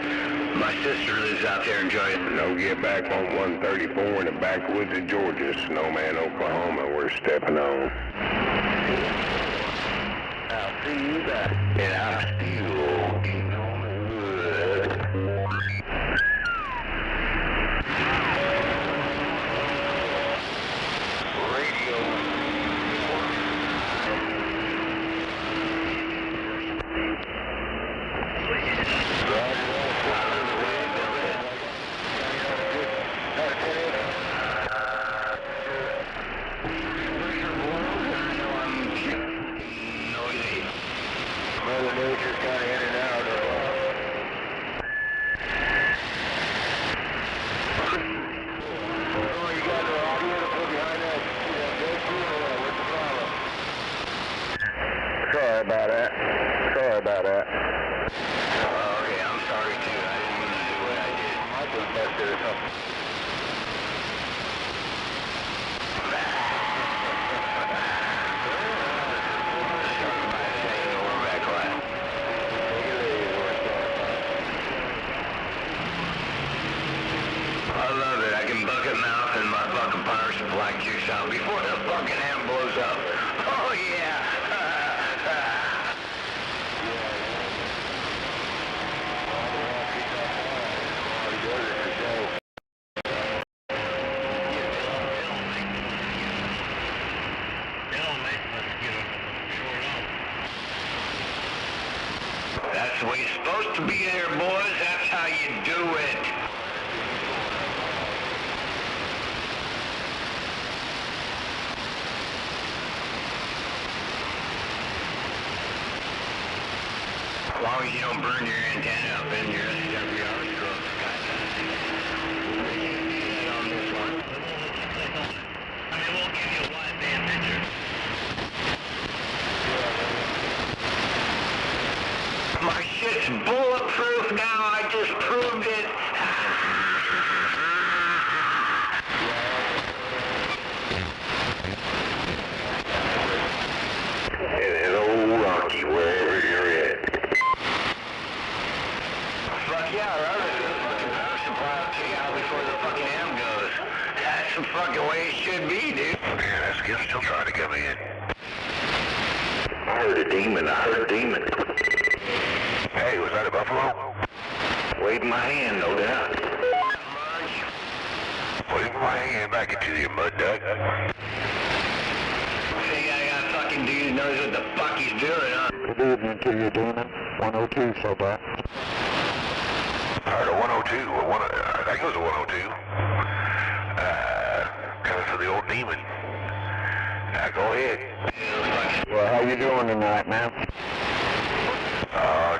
My sister lives out there in Georgia. No, get back on 134 in the backwoods of Georgia, Snowman, Oklahoma. We're stepping on. I'll see you back. And I'm still getting on the wood. Mother Nature's kind of in and out. Oh, you got the audio to put behind that what's the problem? Sorry about that. Sorry about that. Okay, I'm sorry too. I didn't mean to do what I did. I was busted or something. I love it. I can bucket mouth and my fucking power supply kicks out before the fucking amp blows up. Oh yeah! That's the way it's supposed to be there, boys. That's how you do it. As long as you don't burn your antenna up in your SWR strokes, on this one. I mean, we'll give you a wideband picture. My shit's bulletproof now. I just proved it. And old Rocky, wherever you're at. Fuck yeah, right. Power supply will take out before the fucking amp goes. That's the fucking way it should be, dude. Yeah, that's good. Still trying to come in. I heard a demon. I heard a demon. Hey, was that a buffalo? Waving my hand, no doubt. Waving my hand back into you, mud duck. See, I got fucking dude who knows what the fuck he's doing, huh? Good evening to you, Demon. 102, so bad. I heard a 102. I think it was a 102. Coming for the old demon. Go ahead. Well, how you doing tonight, man?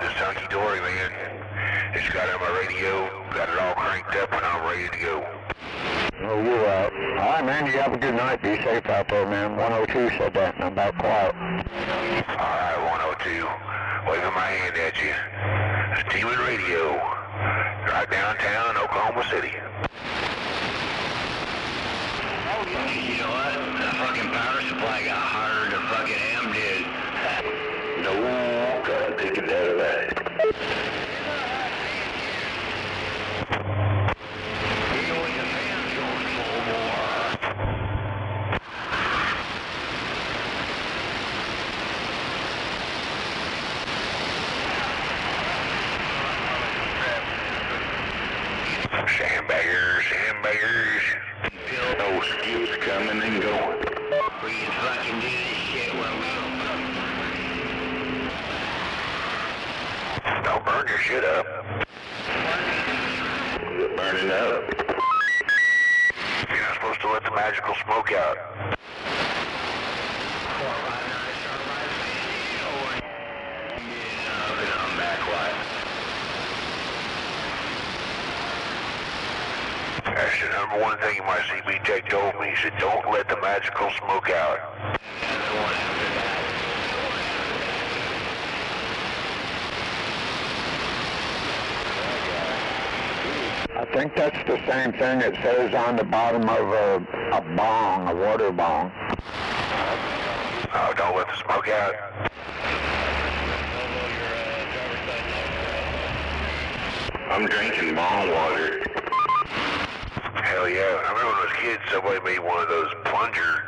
Just hunky-dory, man. Just got on my radio, got it all cranked up, and I'm ready to go. Oh, you're right. All right, man. You have a good night. Be safe out there, man. 102 said that, and I'm about quiet. All right, 102. Waving my hand at you. It's Demon Radio. Right downtown Oklahoma City. You know what? The fucking power supply got harder than the fucking amp did. No, gotta take it out of that. Even when the fan's going full bore. Sandbaggers. No skips coming and going. We can fucking do this shit when we Don't burn your shit up. Quit burning up. You're not supposed to let the magical smoke out. I'm back quiet. That's the number one thing my CB tech told me. He said, don't let the magical smoke out. I think that's the same thing it says on the bottom of a bong, a water bong. Oh, don't let the smoke out. I'm drinking bong water. Hell yeah. I remember when I was a kid, somebody made one of those plunger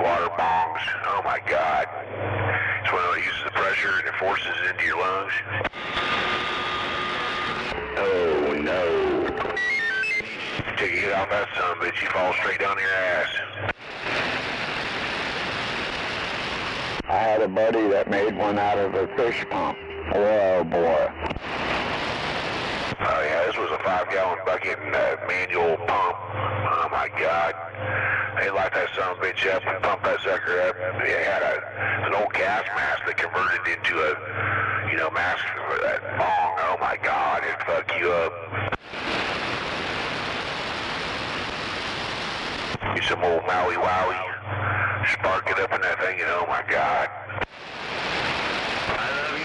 water bongs. Oh my God. It's one that uses the pressure and it forces it into your lungs. Oh no. Take your head off that son of a bitch, you fall straight down your ass. I had a buddy that made one out of a fish pump. Oh boy. Oh yeah, this was a 5-gallon bucket and a manual pump. Oh my God. They light that son of a bitch up and pump that sucker up. They had an old gas mask that converted into a, mask for that bong. Oh my God, it'd fuck you up. Get some old Maui Wowie, spark it up in that thing and oh my God. I love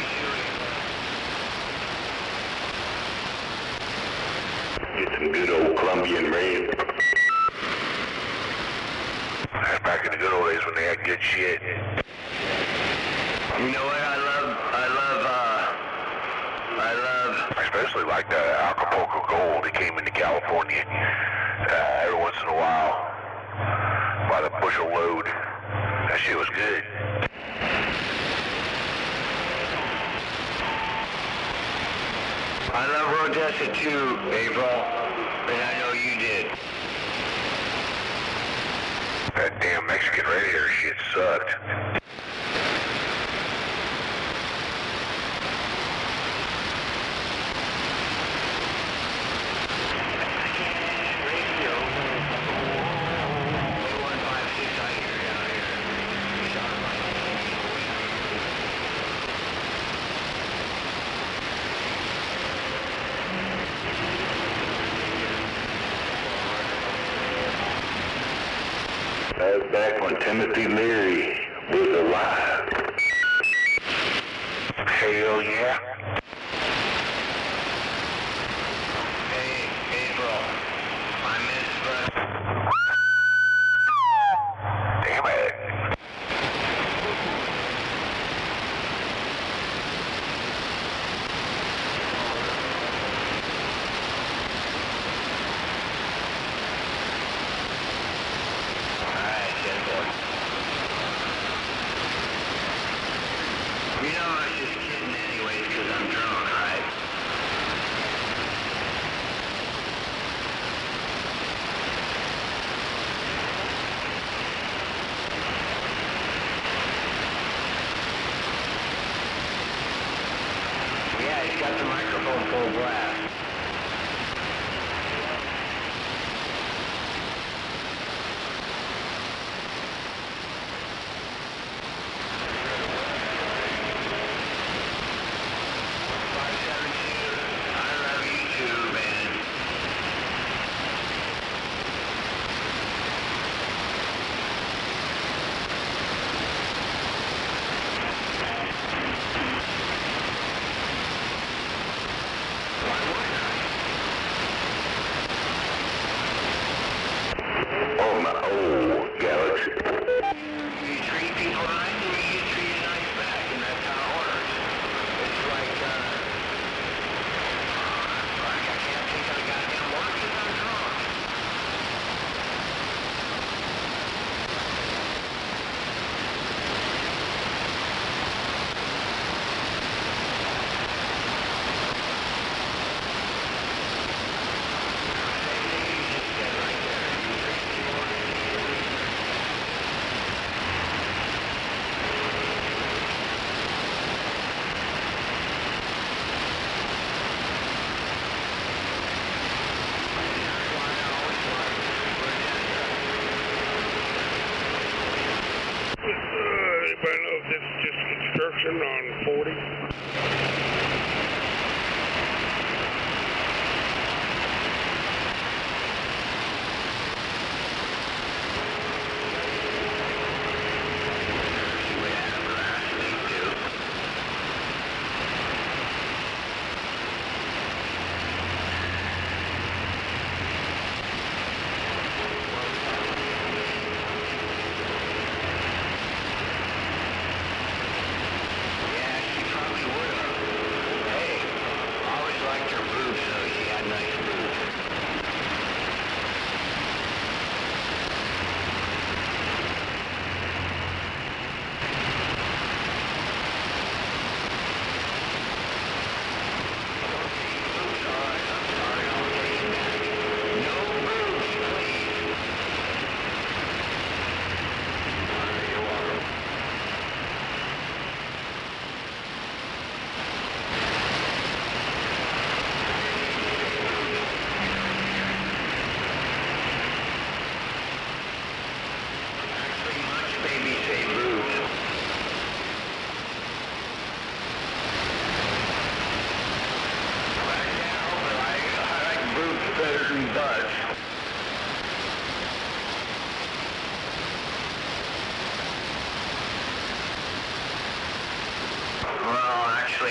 you, Get some good old Colombian red. That's back in the good old days when they had good shit. You know what I love, especially like the Acapulco Gold that came into California every once in a while by the bushel load. That shit was good. I love Rodessa too, April, and I know you did. That damn Mexican radiator shit sucked. That was back when Timothy Leary was alive. Hell yeah. Hey, April, I miss Damn it. You know I was just kidding anyways because I'm drunk, right? Yeah, he's got the microphone full blast. direction on 40.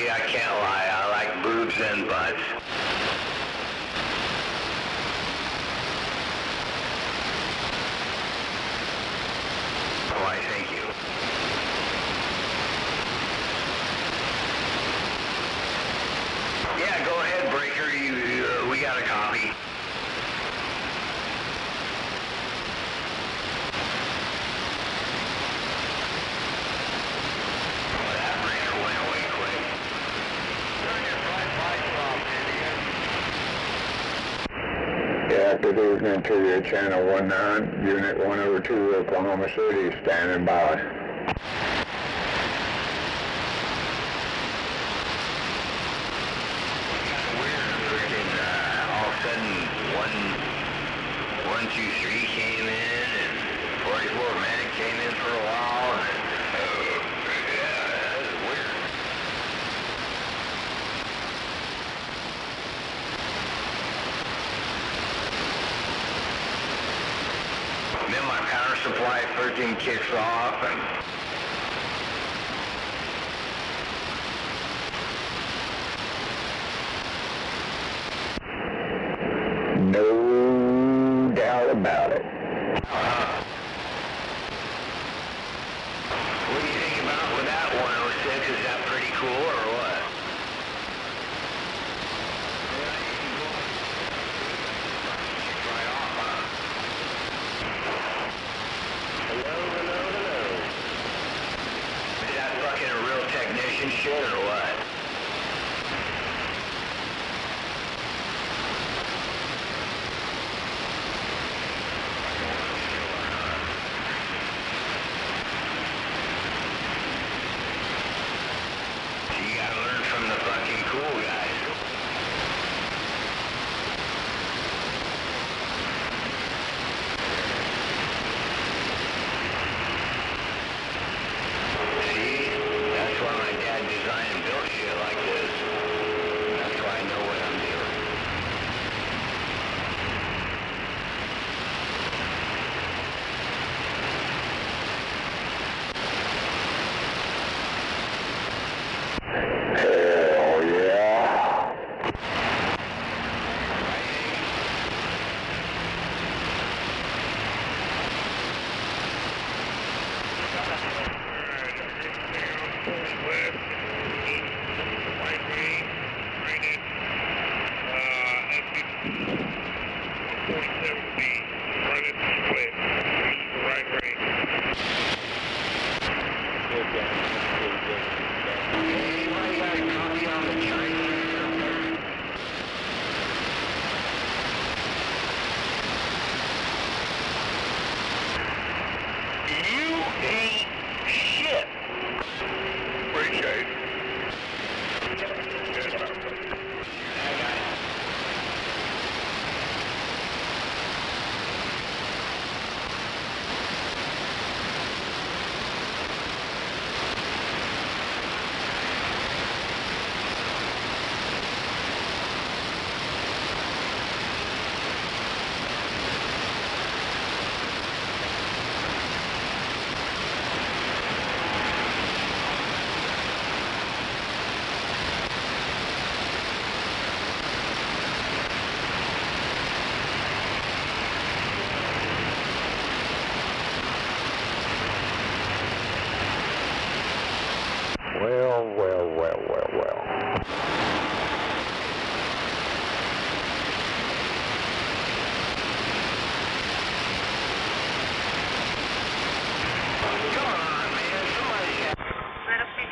I can't lie, I like boobs and butts. Why, thank you. Yeah, go ahead, Breaker. We got a copy. Good evening to you, Channel 19, Unit 102, Oklahoma City, standing by. All of a sudden, 123 came in, and 44 Manic came in for a while, and yeah, that was weird. Then my power supply freaking kicks off, and no doubt about it. What do you think about with that 106? Is that pretty cool, or what? Right off, huh? Hello. Is that fucking a real technician shit, or what? You gotta learn from the fucking cool guys. See? That's why my dad designed and built shit like this. That's why I know what I'm doing. Hell yeah.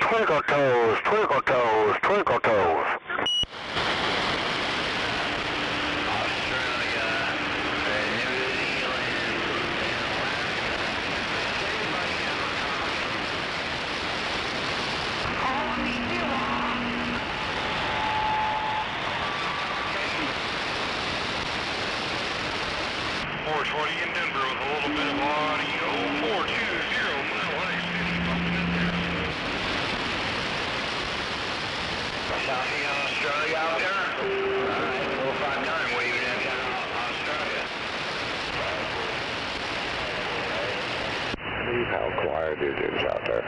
Twinkle toes, twinkle toes, twinkle toes. In Denver with a little bit of audio. 420 Mile High City bumping in there. Southie in Australia out there? Alright, 459 waving at Australia. See how quiet it is out there.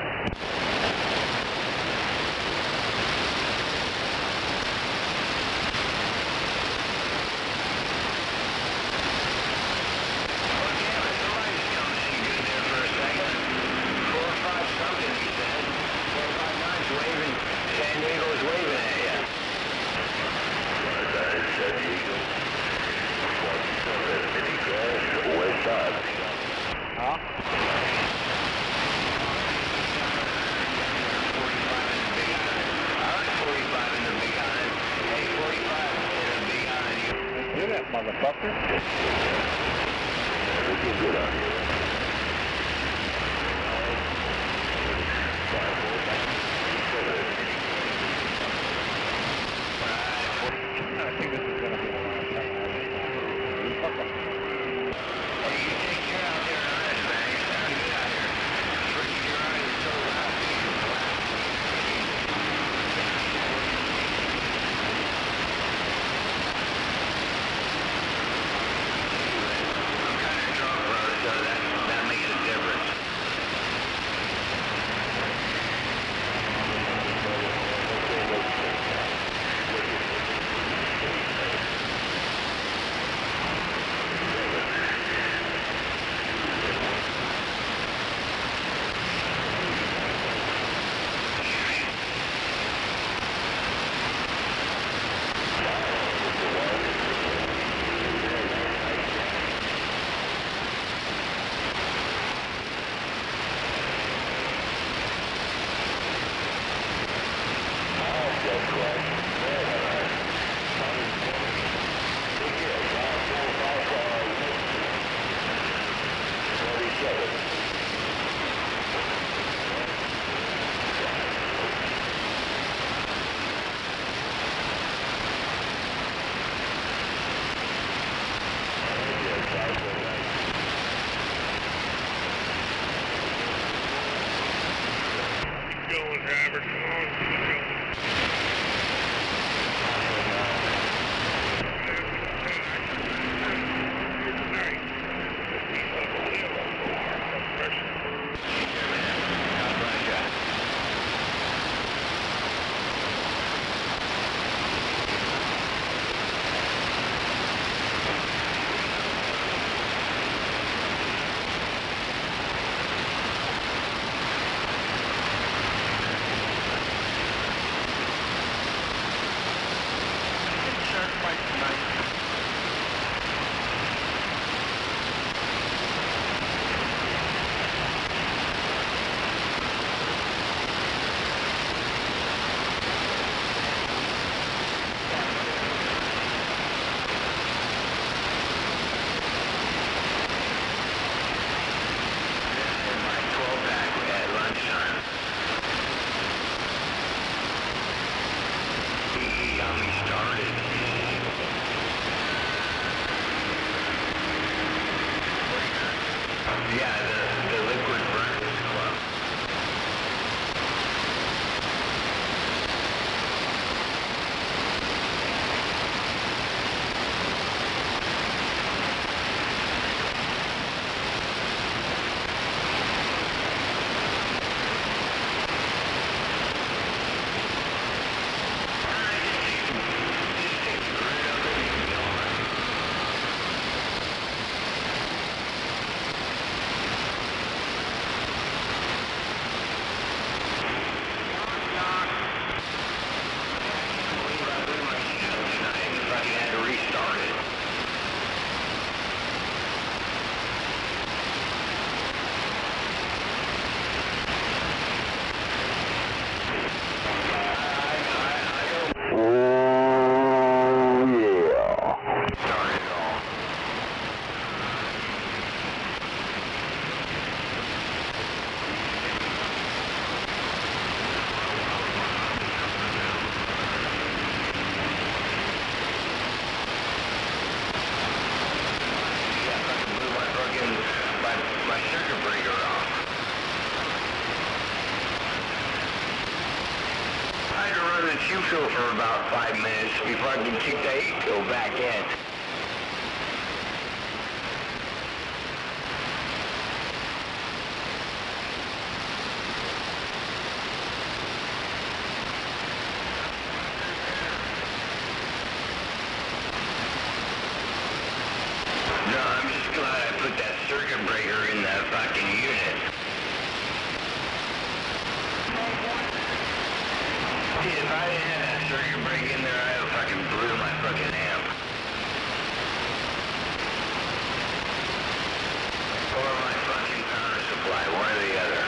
Motherfucker. Everything good out here. I think this is going to be the last time I have this. Hey, you take care out there in Iris, man. You sound good out here. Ricky, your eyes are so loud. So that makes a difference. Going, driver, come on, keep going. for about 5 minutes before I can kick the 8-pill back in. No, I'm just glad I put that circuit breaker in that fucking unit. See, if I didn't have that circuit breaker in there, I'd have fucking blew my fucking amp. Or my fucking power supply, one or the other.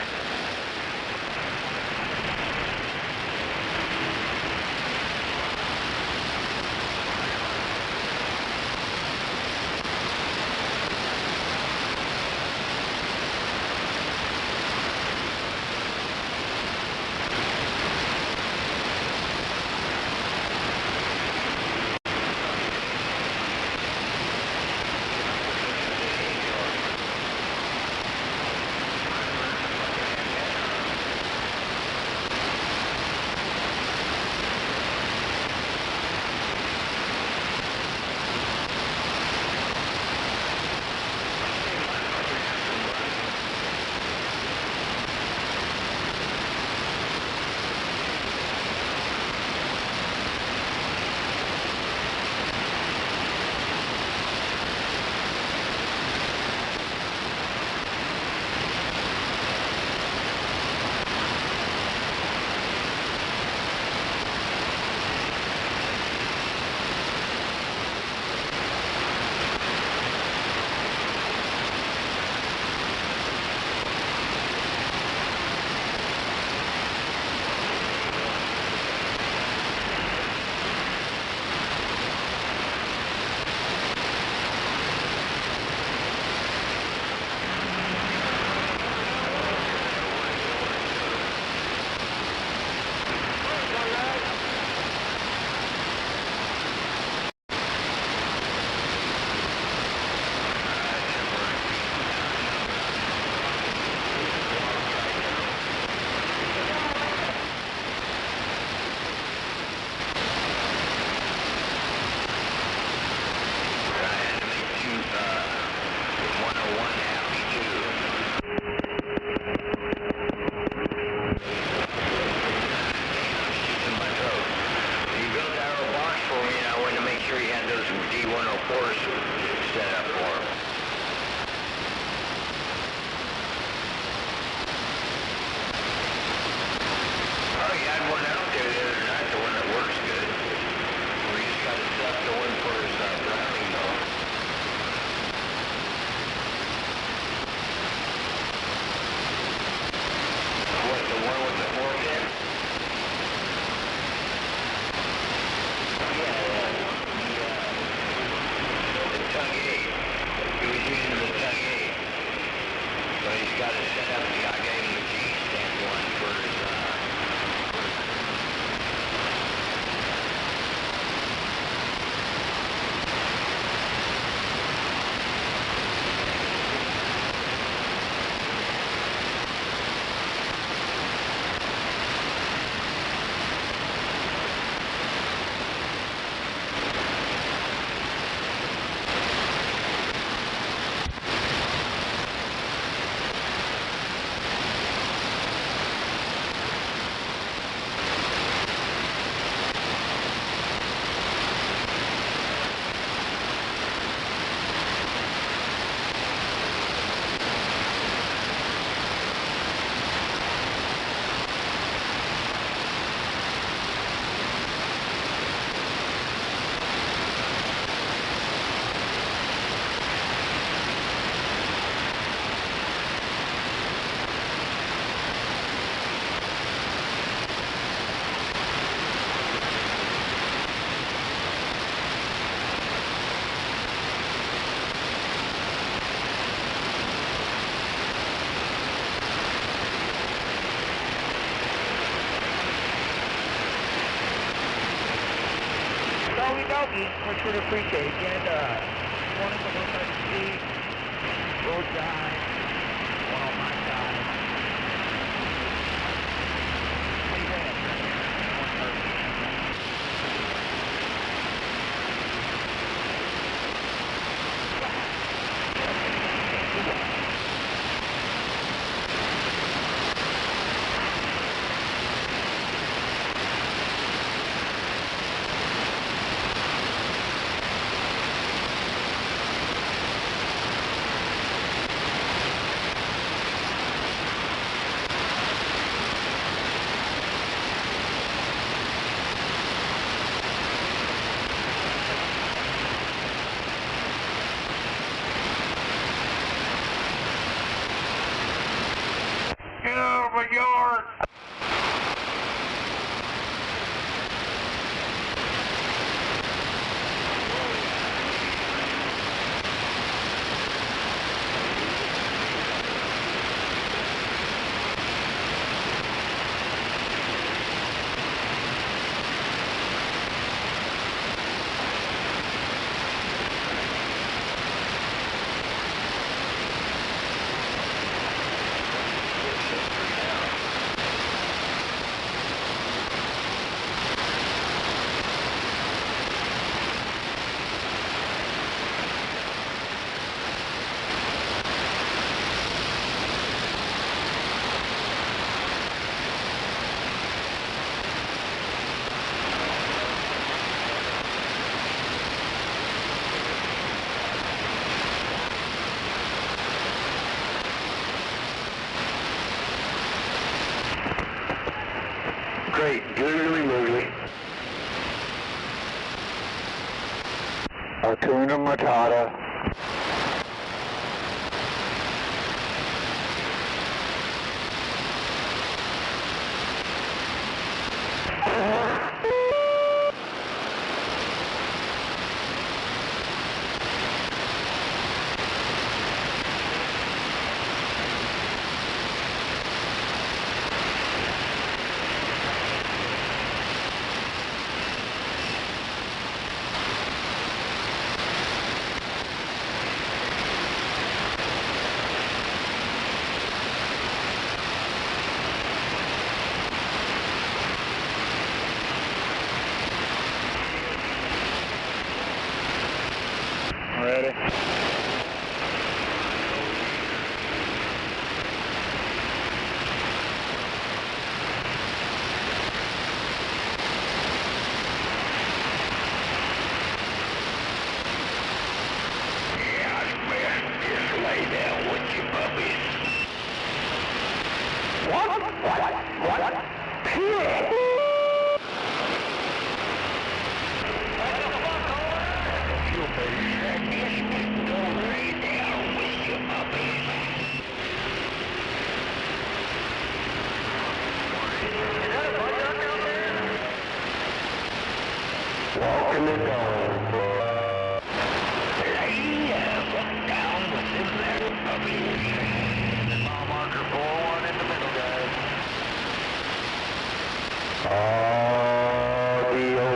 Much would appreciate it. Again, morning of 130 road guy, one on my side. Hey, my yard. Great, googly moogly. Hakuna Matata. Ready? Just lay down with your puppies. What? Pure. Walking the dog. Down with them there puppies. Mile marker 4-1 in the middle, guys. Audio.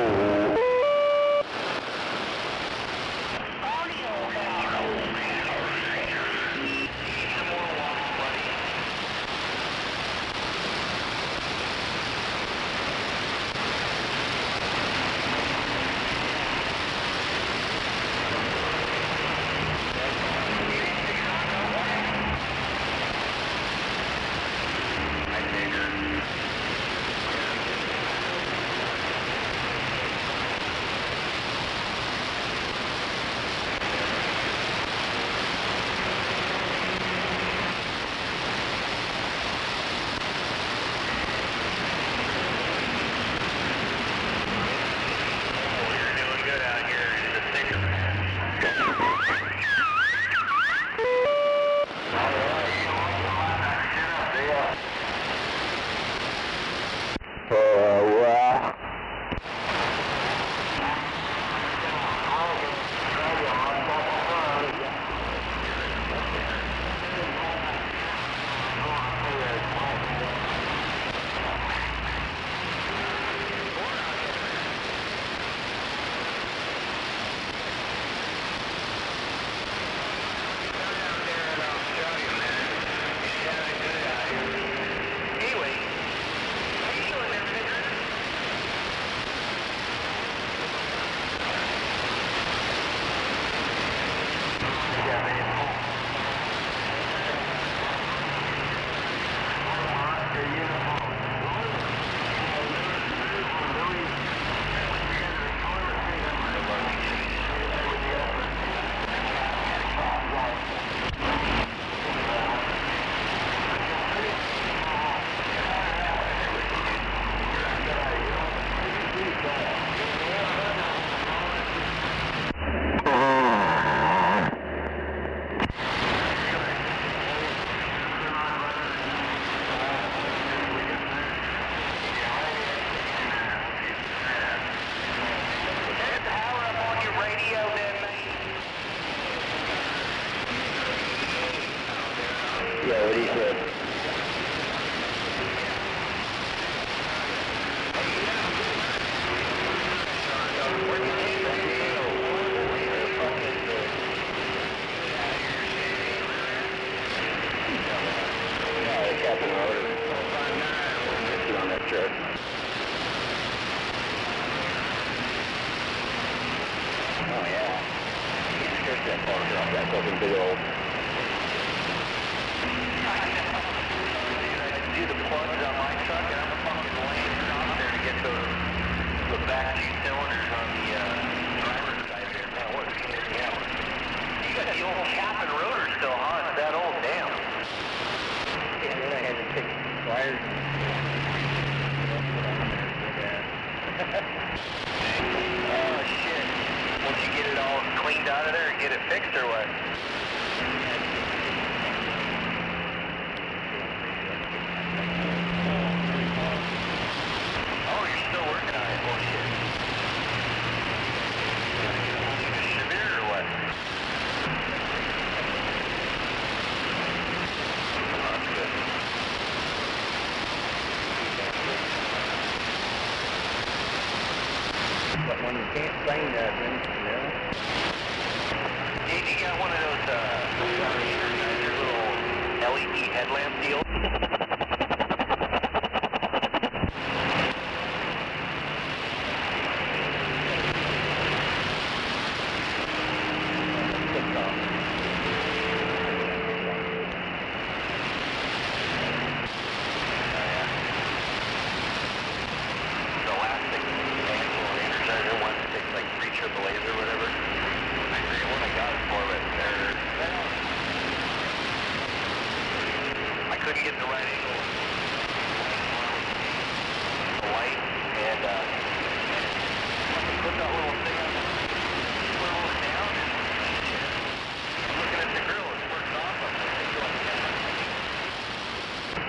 Yeah, what he said. On that chart. Oh yeah. You can't stretch that far across that fucking big old. Do the plugs on my truck and I'm fucking laying across there to get the back two cylinders on the driver's side there. Man, what a shit, yeah. You got the old cap and rotor still, huh? It's that old, damn. Yeah, then I had to take wires. Oh shit. Once you get it all cleaned out of there and get it fixed or what? Oh, you're still working on it. Oh shit. You gotta get a whole new distributor or what? Oh, that's good. But when you can't find that, then, you know. Dave, you got one of those, little LED headlamp deals?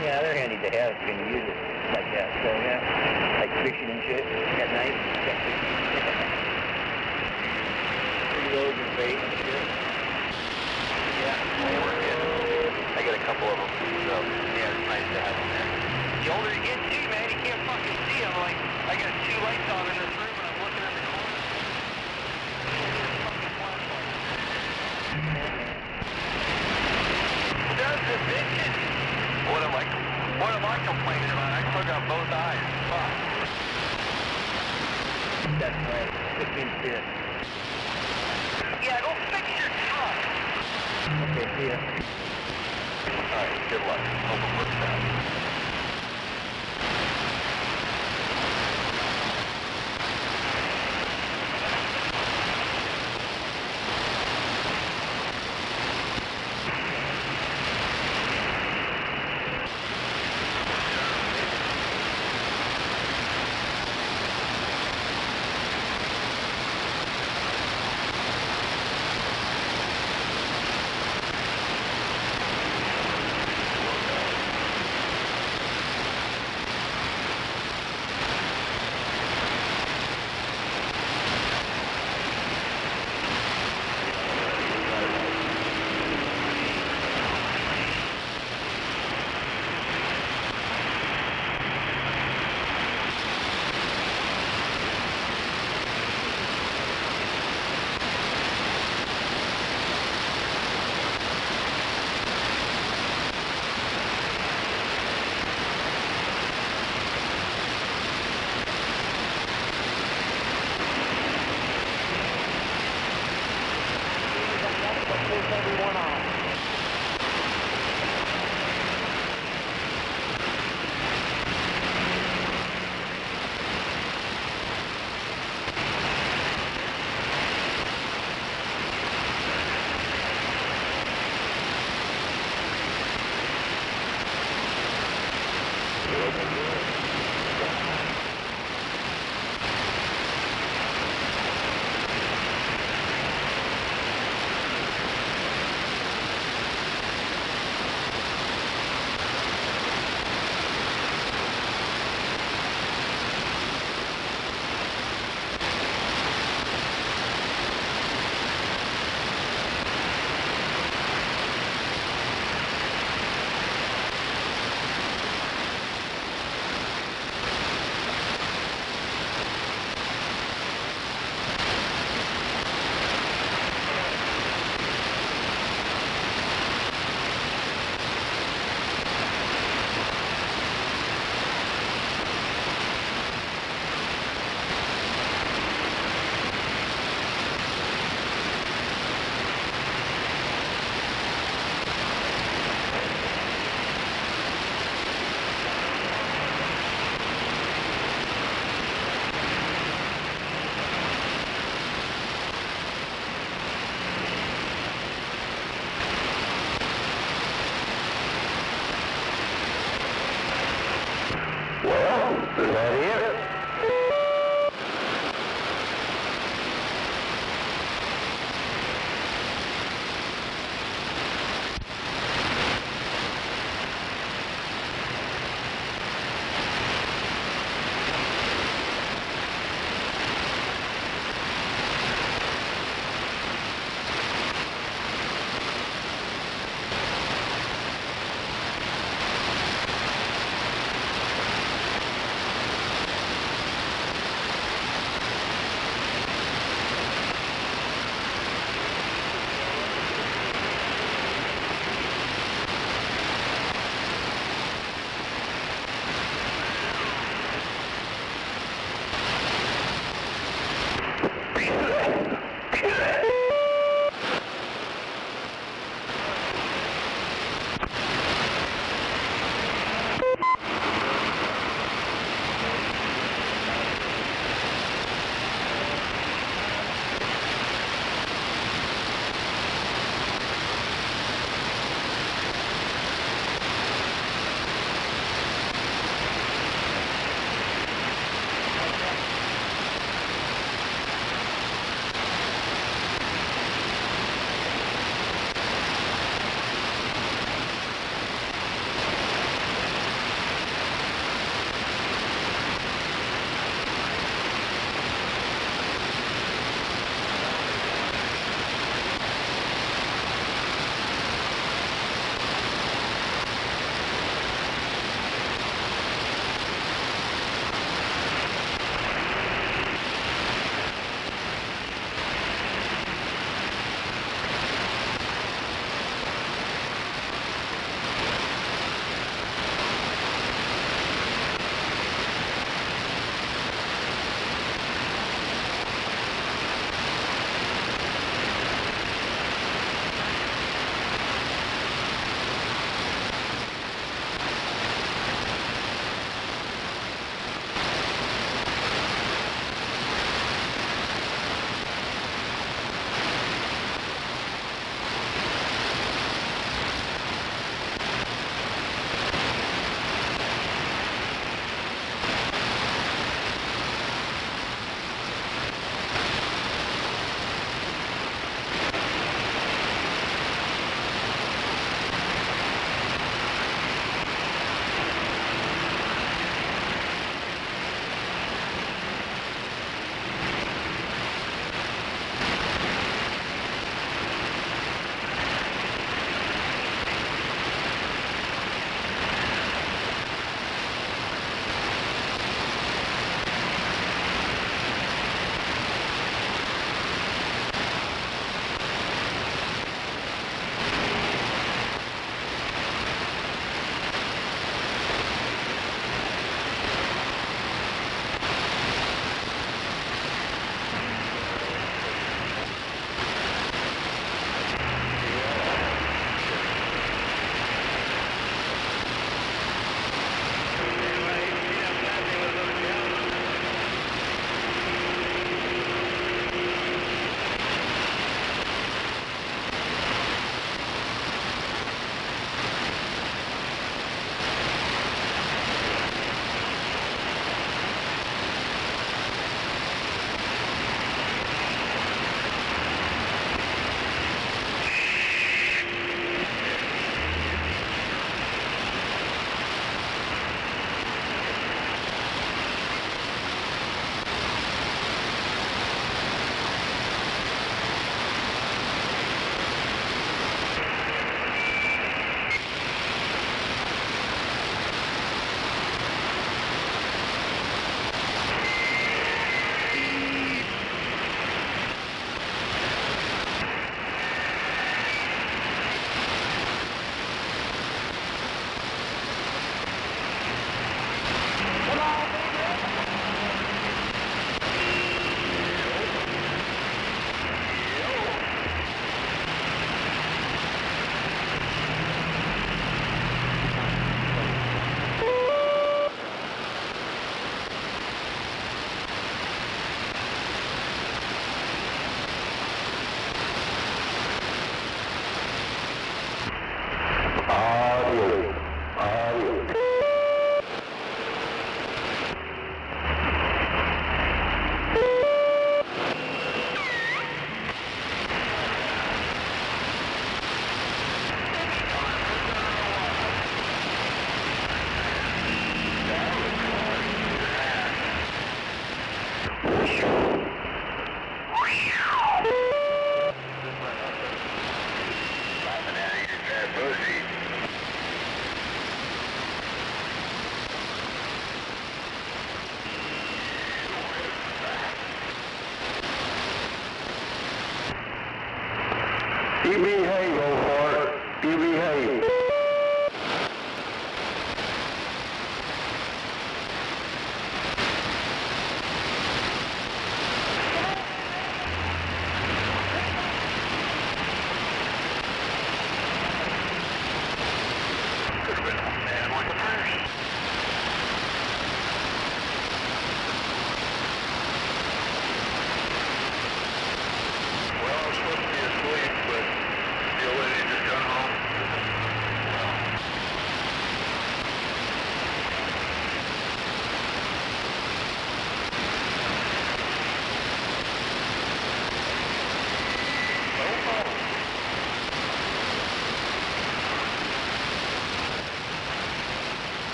Yeah, they're handy to have if you can use it like that. So yeah, like fishing and shit at night. Reloads and bait and shit. Yeah, they work good. I got a couple of them, so yeah, it's nice to have them there. The older you get too, man, you can't fucking see them. Like, I got two lights on in this room and I'm looking at the corner. That's the bitches. What am I complaining about? I still got both eyes. Fuck. That's right. Just being serious. Yeah, go fix your truck. Okay, see ya. Alright, good luck. Hope it works out. You behave, old fart. You behave.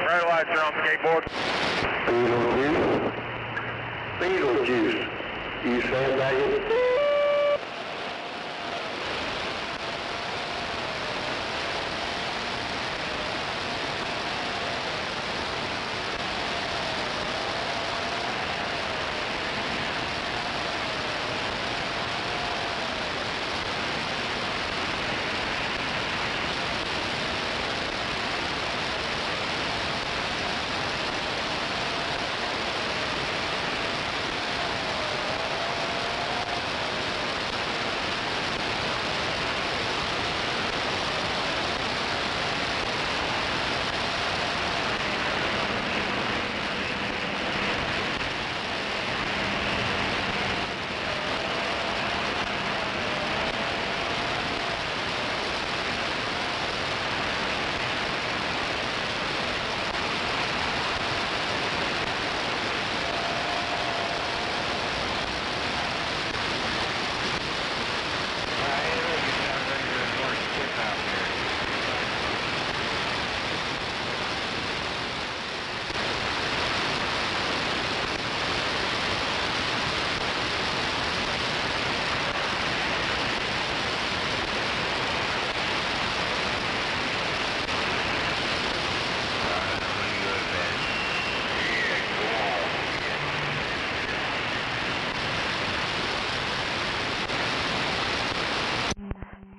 Red lights are on skateboard. Beetlejuice. Beetlejuice. You say that?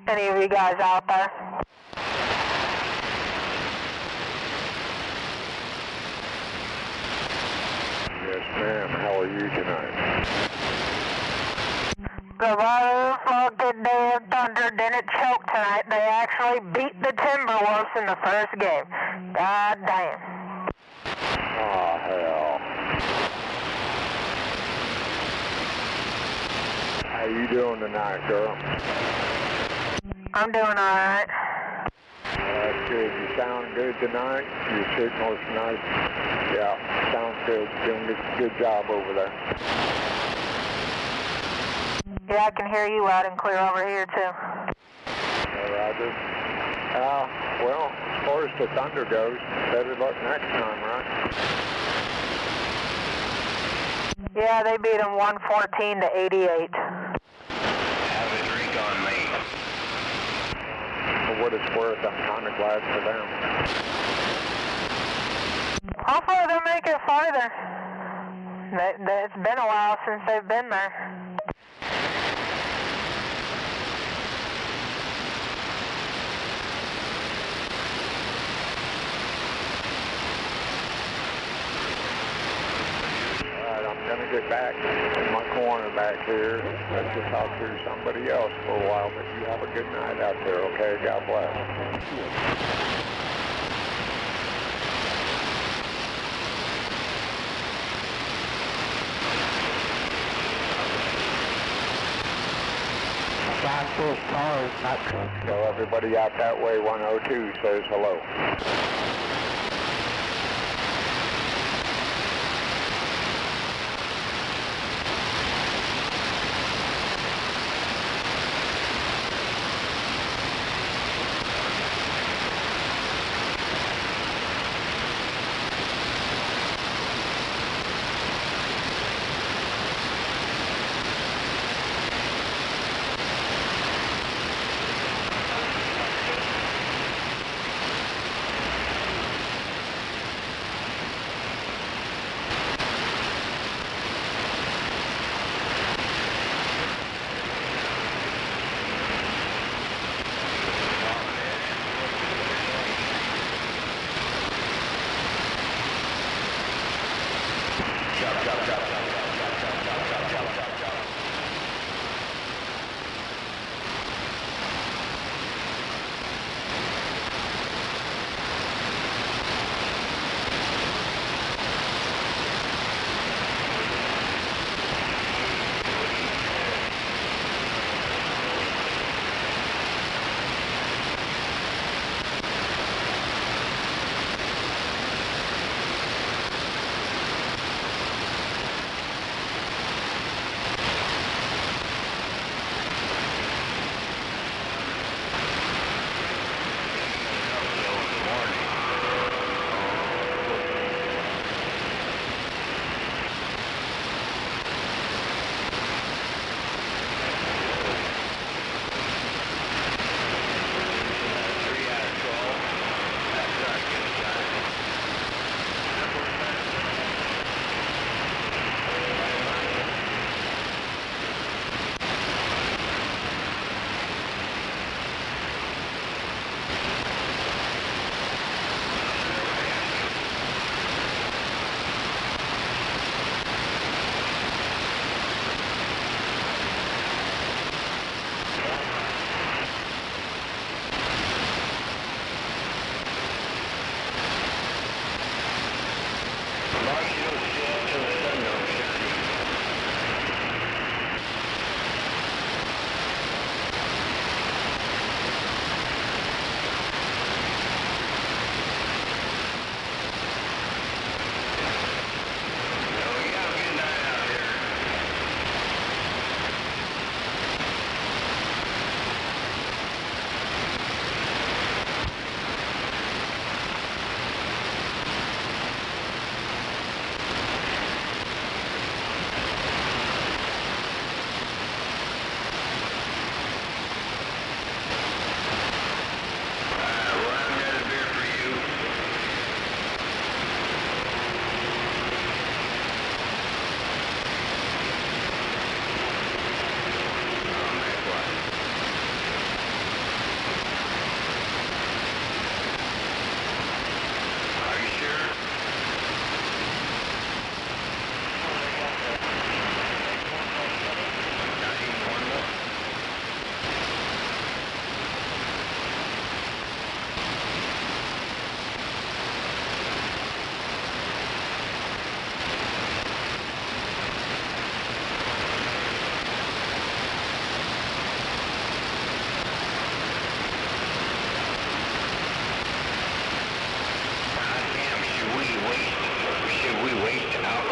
Any of you guys out there? Yes, ma'am. How are you tonight? The Royal fucking day of thunder didn't choke tonight. They actually beat the Timberwolves in the first game. God damn. Oh, hell. How you doing tonight, girl? I'm doing alright. That's good. You sound good tonight. Your signal's nice. Yeah, sounds good. Doing a good job over there. Yeah, I can hear you loud and clear over here, too. Roger. Well, as far as the thunder goes, better luck next time, right? Yeah, they beat them 114 to 88. Have a drink on me. For what it's worth, I'm kind of glad for them. Hopefully they'll make it farther. It's been a while since they've been there. I'm going to get back in my corner back here. Let you talk to somebody else for a while, but you have a good night out there, okay? God bless. So everybody out that way, 102 says hello.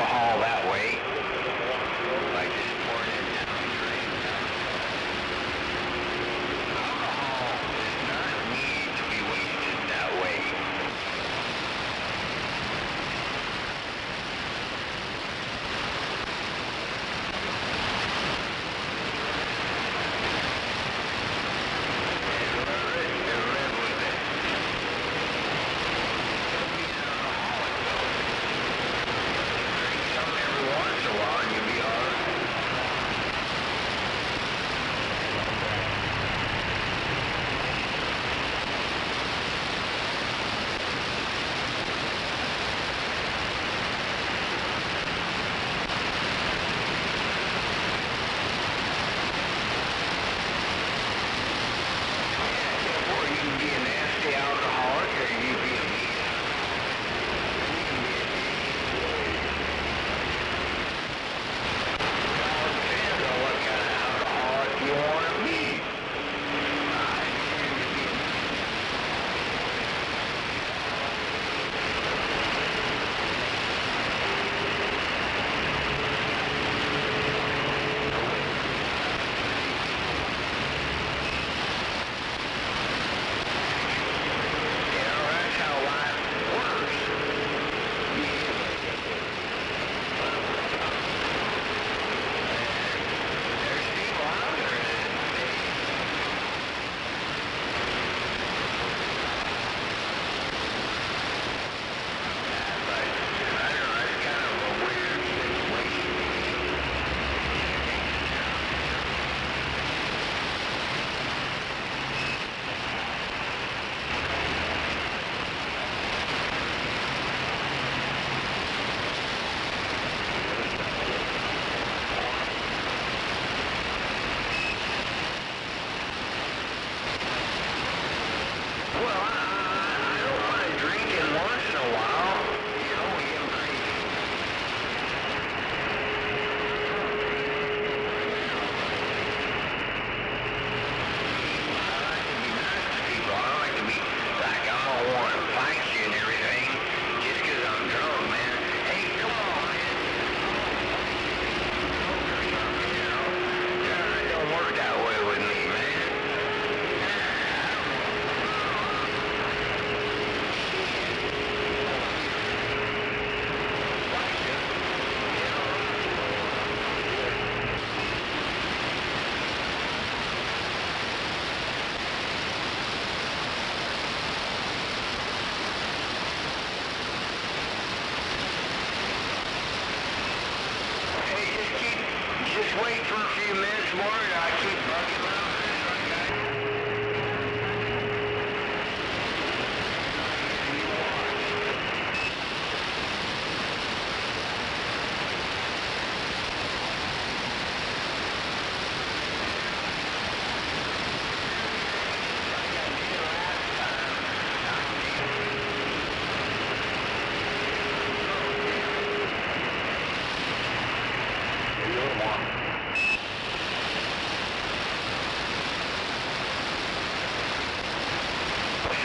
alcohol that way. Like just pouring it down the drain. Alcohol does not need to be wasted that way.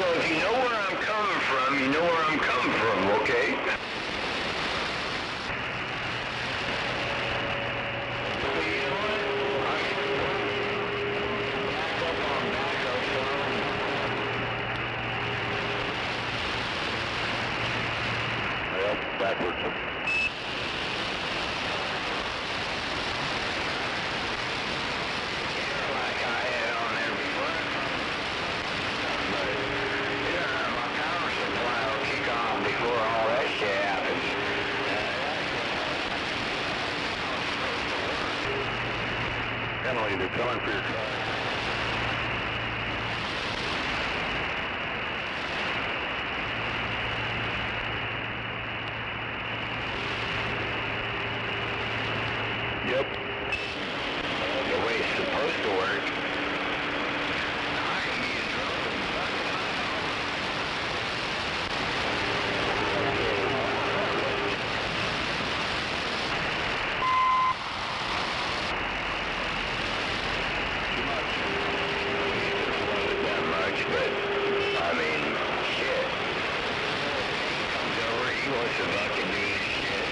So if you know where I'm coming from, you know where I'm coming from, okay? Well, backwards. Penalty, they're coming for your car. Yep. The way it's supposed to work. Fucking me shit.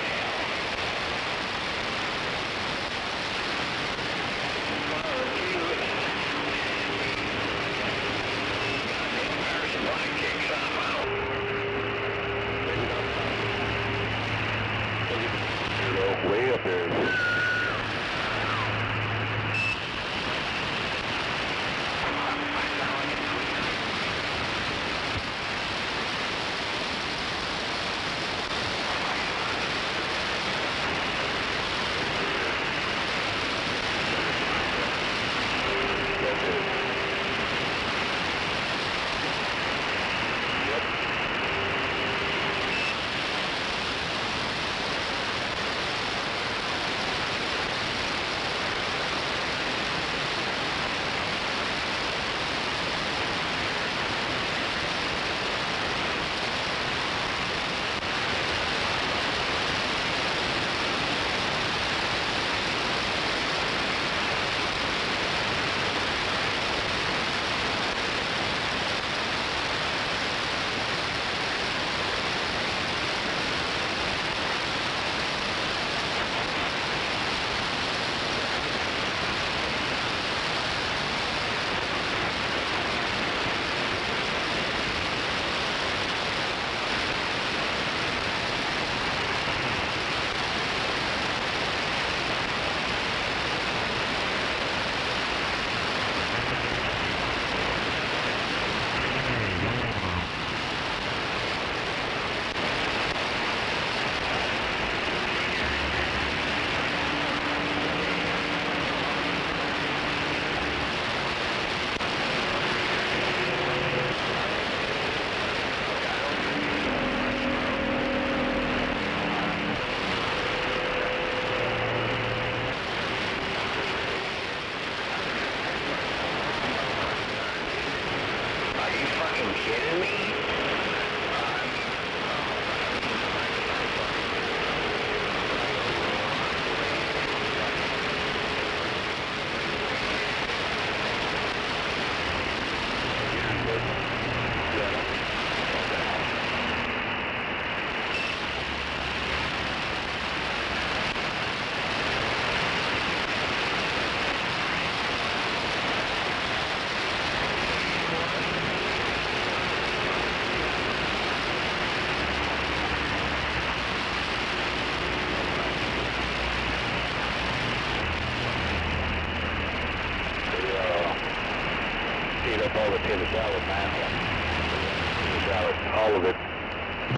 All of it.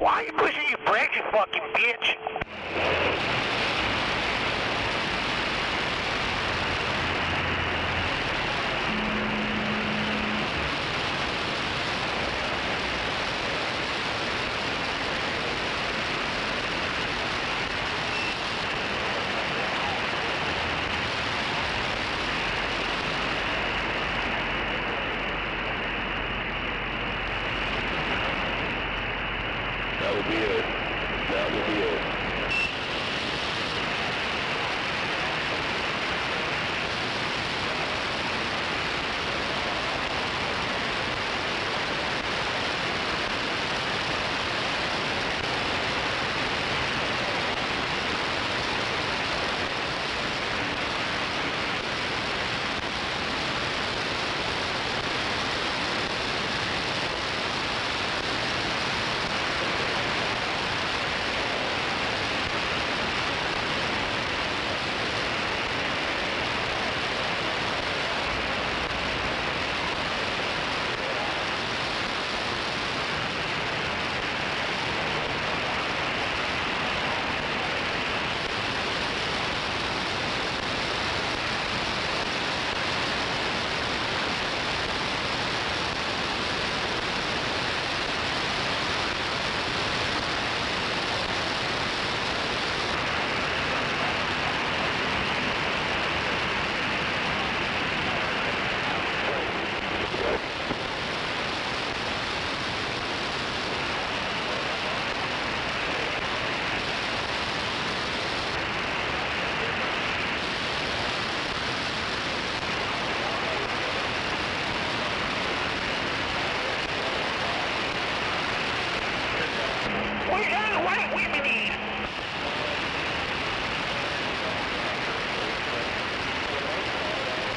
Why are you pushing your brakes, you fucking bitch? That would be it. That would be it.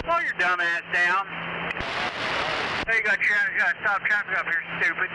Slow your dumb ass down. Hey, you gotta stop traffic up here, stupid.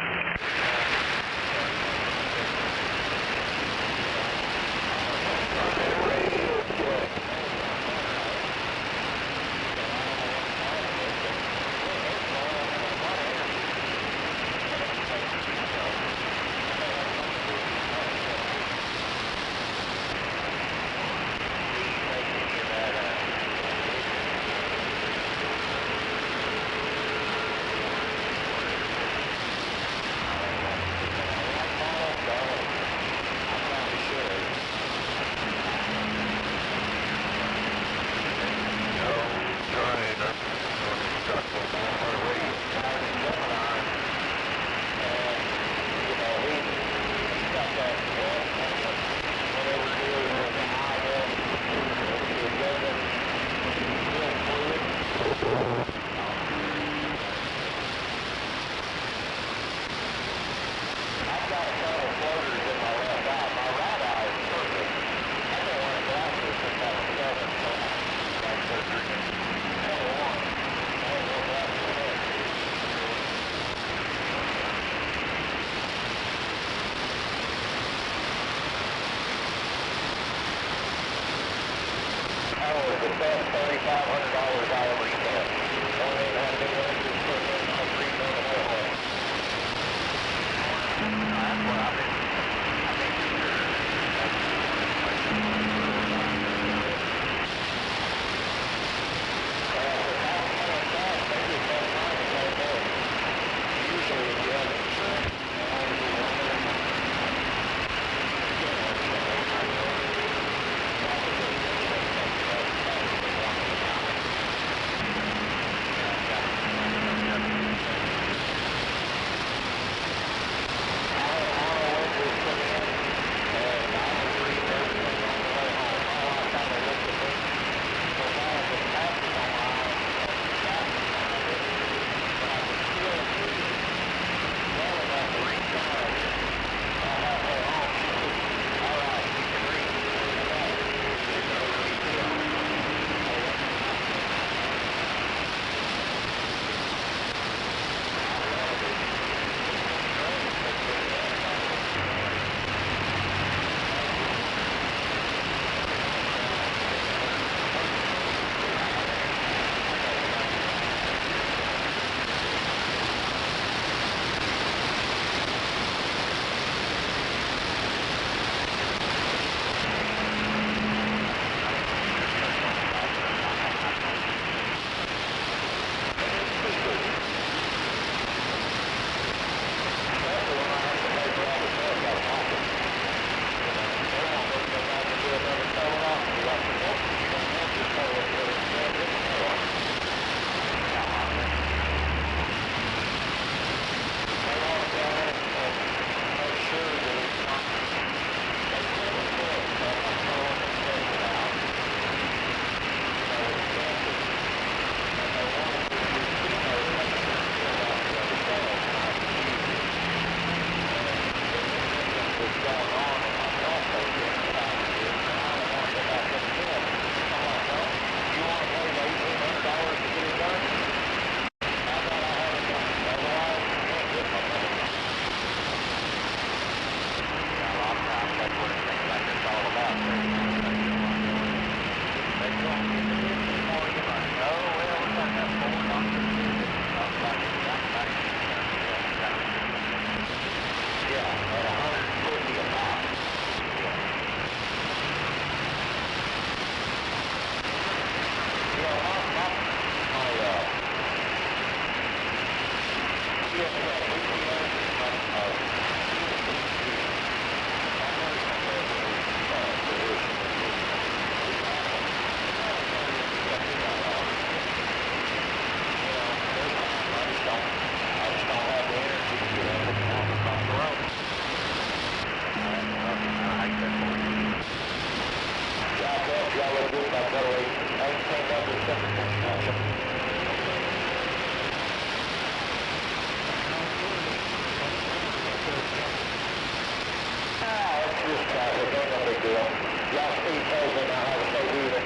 deal. Y'all speed tells me now how to stay even.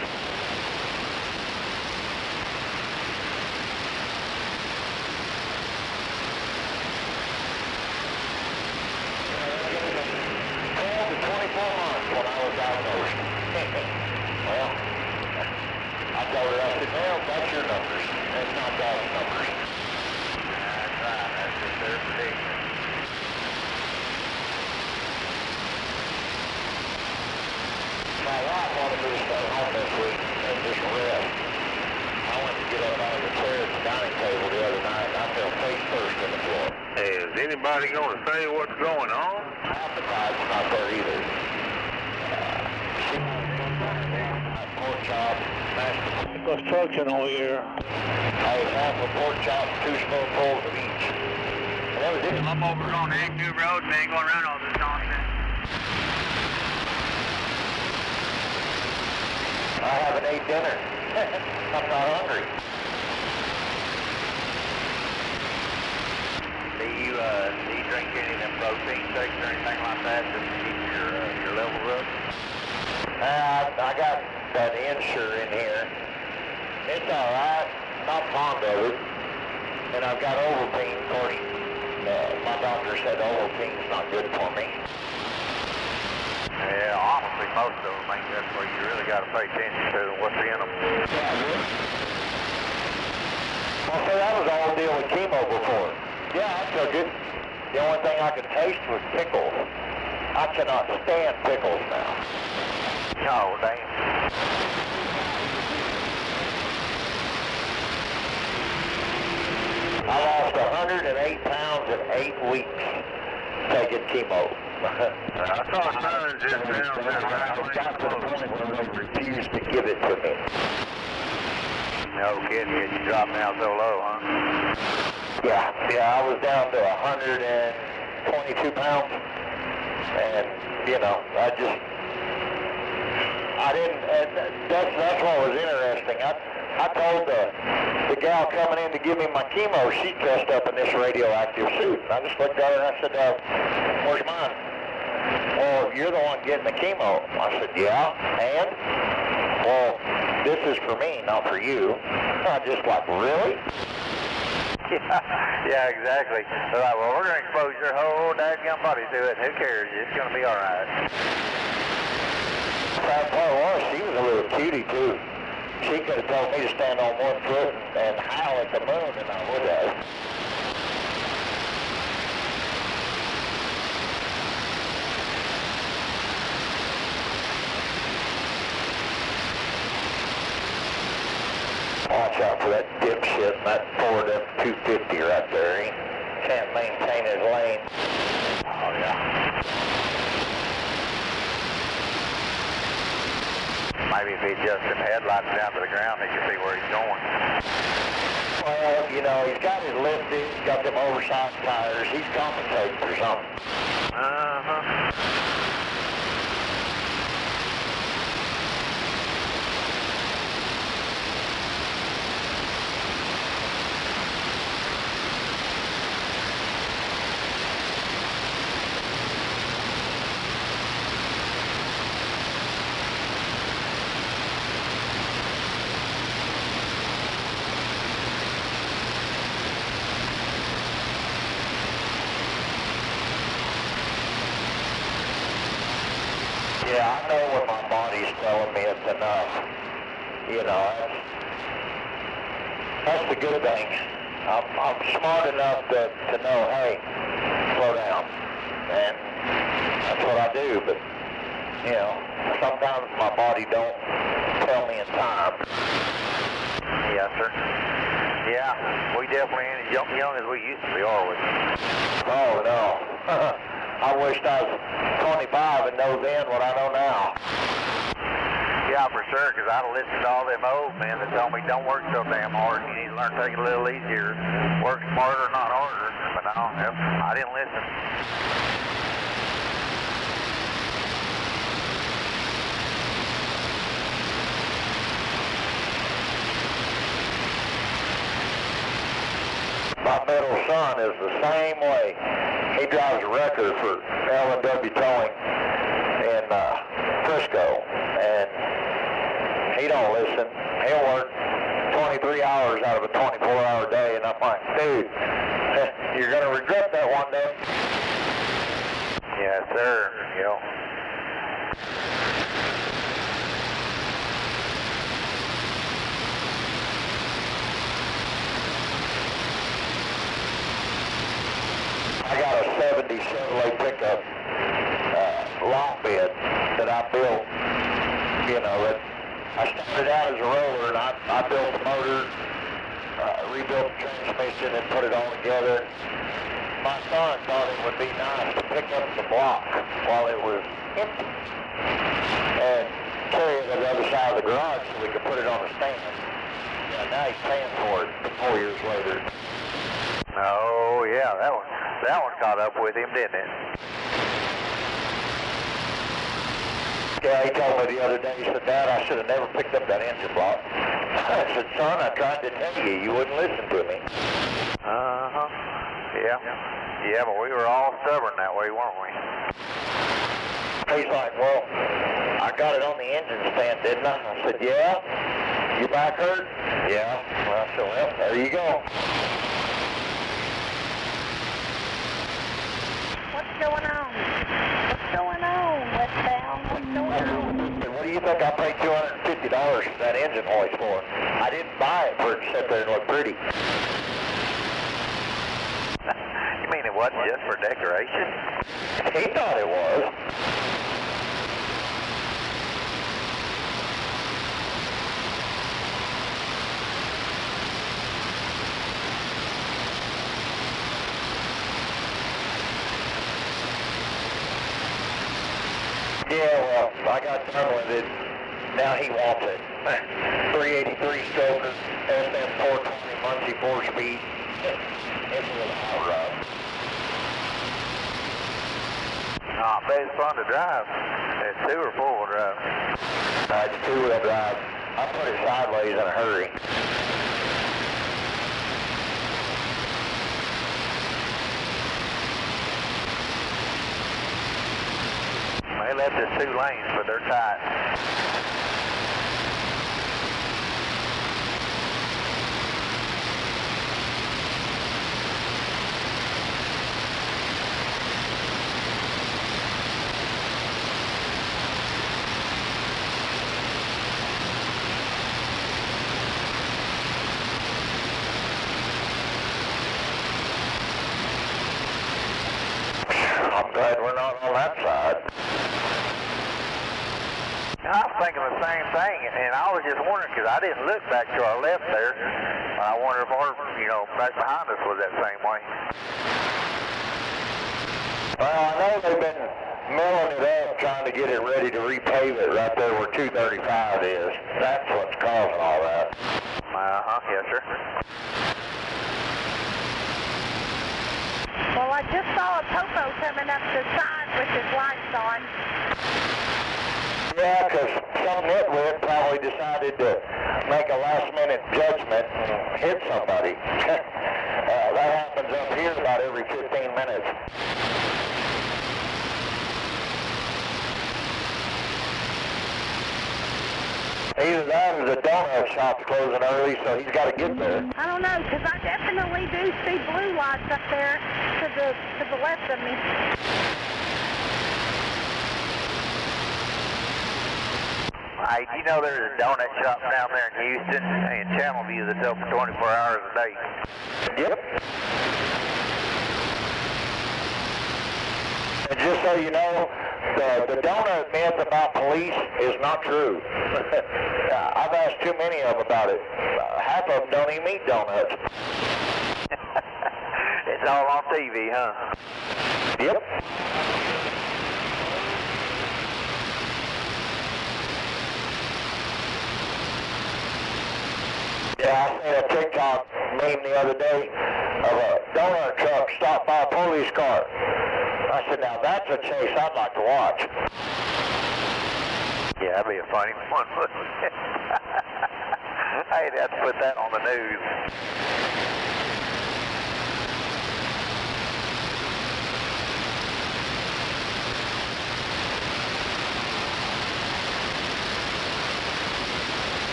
Well, I told her, I said, well, that's your numbers. That's not God's numbers. That's right. That's just their prediction. My wife wanted me to stay home this week and just rest. I went to get up out of the chair at the dining table the other night, and I fell face first in the floor. Is anybody going to say what's going on? Half the tide's not there either. Pork chop, mashed construction all year. I was half a pork chop, 2 spoonfuls of each. And that was it. I'm over on the Nake Vi Road, man, going around all this nonsense. I haven't ate dinner. I'm not hungry. Do you drink any of them protein shakes or anything like that just to keep your levels up? I got that Ensure in here. It's alright. Not fond of it. And I've got Ovaltine, of course. My doctor said Ovaltine's not good for me. Yeah, honestly, most of them think that's where you really got to pay attention to what's in them. Well, so that was all deal with chemo before. Yeah, I took it. The only thing I could taste was pickles. I cannot stand pickles now. Oh, damn. I lost 108 pounds in 8 weeks taking chemo. I saw signs just down there right when they refused to give it to me. No kidding, you dropped down so low, huh? Yeah, I was down to 122 pounds. And, you know, that's what was interesting. I told the gal coming in to give me my chemo, she dressed up in this radioactive suit. And I just looked at her and I said, where's mine? Well, you're the one getting the chemo. I said, yeah, and? Well, this is for me, not for you. I just like, really? Yeah, exactly. They're like, well, we're going to expose your whole dadgum body to it. Who cares? It's going to be all right. Sad part was, she was a little cutie, too. She could have told me to stand on one foot and howl at the moon, and I would have. Watch out for that dipshit in that Ford F-250 right there. He can't maintain his lane. Oh, yeah. Maybe if he adjusts them headlights down to the ground, he can see where he's going. Well, you know, he's got his lifting, he's got them oversized tires. He's compensating for something. Uh-huh. Yeah, I know when my body's telling me it's enough. You know, that's the good thing. I'm smart enough to know, hey, slow down. And that's what I do. But, you know, sometimes my body don't tell me in time. Yes, sir. Yeah, we definitely ain't as young as we used to be, are we? Oh, no. I wished I was 25 and know then what I know now. Yeah, for sure, because I'd have listened to all them old men that told me don't work so damn hard. You need to learn to take it a little easier. Work smarter, not harder. But no, I didn't listen. My middle son is the same way. He drives a record for L&W Towing in don't listen. He'll work 23 hours out of a 24-hour day, and I'm like, dude, you're going to regret that one day. Yes, sir. You know. I got a 70 Chevrolet pickup long bed that I built, you know, that I started out as a roller, and I built the motor, rebuilt the transmission, and put it all together. My son thought it would be nice to pick up the block while it was empty and carry it to the other side of the garage so we could put it on a stand. Yeah, now he's paying for it 4 years later. Oh, yeah, that one caught up with him, didn't it? Yeah, he told me the other day, he said, Dad, I should have never picked up that engine block. I said, son, I tried to tell you, you wouldn't listen to me. Uh-huh. Yeah. Yeah, but we were all stubborn that way, weren't we? He's like, well, I got it on the engine stand, didn't I? I said, yeah. Your back hurt? Yeah. Well, I said, well, there you go. What's going on? What's going on, Westbound? What's going on? What do you think I paid $250 for that engine hoist for? I didn't buy it for it to sit there and look pretty. You mean it wasn't just for decoration? He thought it was. Yeah, well, I got done with it. Now he wants it. 383 stroker, SM 420, Muncie 4-speed. It's a little hot rod. I bet it's fun to drive. It's 2 or 4-wheel drive. It's 2-wheel drive. I put it sideways in a hurry. They left us 2 lanes, but they're tight. I'm glad we're not on that side. I was thinking the same thing, and I was just wondering, because I didn't look back to our left there. I wonder if our, back behind us was that same way. Well, I know they've been milling it up, trying to get it ready to repave it right there where 235 is. That's what's causing all that. Yes, sir. Well, I just saw a topo coming up the side with his lights on. Yeah, because some nitwit probably decided to make a last-minute judgment and hit somebody. That happens up here about every 15 minutes. Either that or the donut shop's closing early, so he's got to get there. I don't know, because I definitely do see blue lights up there to the left of me. Hey, you know there's a donut shop down there in Houston and Channelview that's open 24 hours a day? Yep. And just so you know, the donut myth about police is not true. I've asked too many of them about it. Half of them don't even eat donuts. It's all on TV, huh? Yep. Yeah, I seen a TikTok meme the other day of a donut truck stopped by a police car. I said, now that's a chase I'd like to watch. Yeah, that'd be a funny one. I'd have to put that on the news.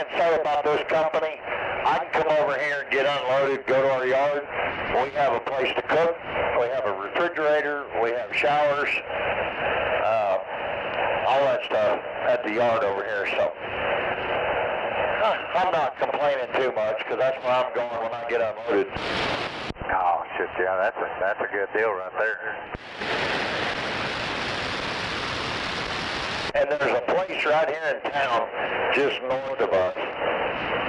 can say about this company, I can come over here and get unloaded, go to our yard. We have a place to cook. We have a refrigerator. We have showers. All that stuff at the yard over here. So I'm not complaining too much because that's where I'm going when I get unloaded. Oh, shit, yeah, that's a good deal right there. And there's a place right here in town just north of us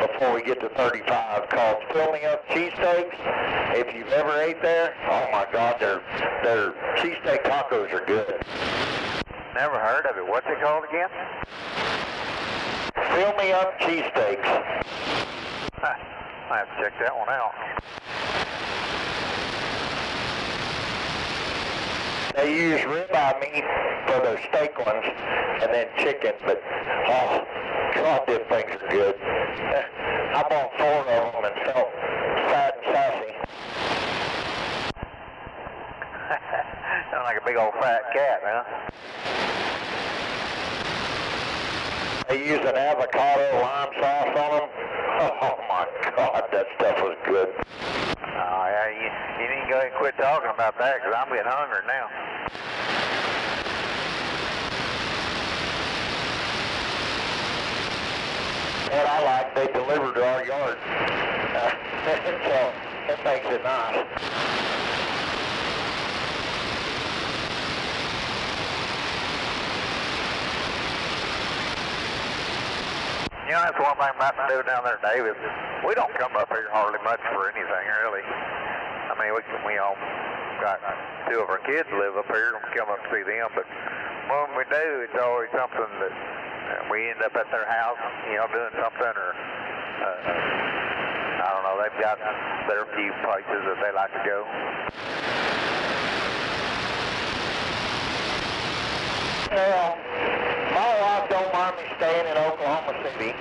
before we get to 35 called Fill Me Up Cheesesteaks. If you've ever ate there, oh my God, their cheesesteak tacos are good. Never heard of it. What's it called again? Fill Me Up Cheesesteaks. I have to check that one out. They use ribeye meat for their steak ones, and then chicken, but oh, God, them things are good. I bought 4 of them and felt fat and sassy. Sound like a big old fat cat, huh? They use an avocado lime sauce on them. Oh my God, that stuff was good. Oh yeah, you need to go ahead and quit talking about that because I'm getting hungry now. What I like, they deliver to our yard. So it makes it nice. You know, that's one thing about to do down there, David. We don't come up here hardly much for anything, really. I mean, we all got 2 of our kids live up here, and we come up to see them, but when we do, it's always something that we end up at their house, you know, doing something, or, I don't know, they've got their few places that they like to go. Well, my wife don't mind me staying in Oklahoma City,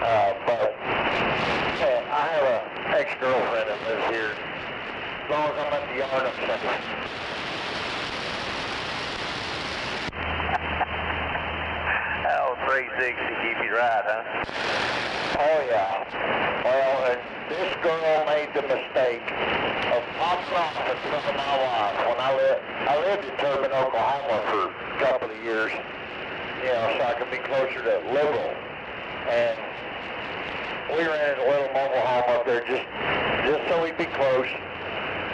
but I have an ex-girlfriend that lives here. As long as I'm at the yard, I'm safe. Oh, 360 keep you right, huh? Oh, yeah. Well, and this girl made the mistake of popping off in front of my wife when I lived in Turbin, Oklahoma for a couple of years, you know, so I could be closer to Liberal. And we rented a little mobile home up there just so we'd be close.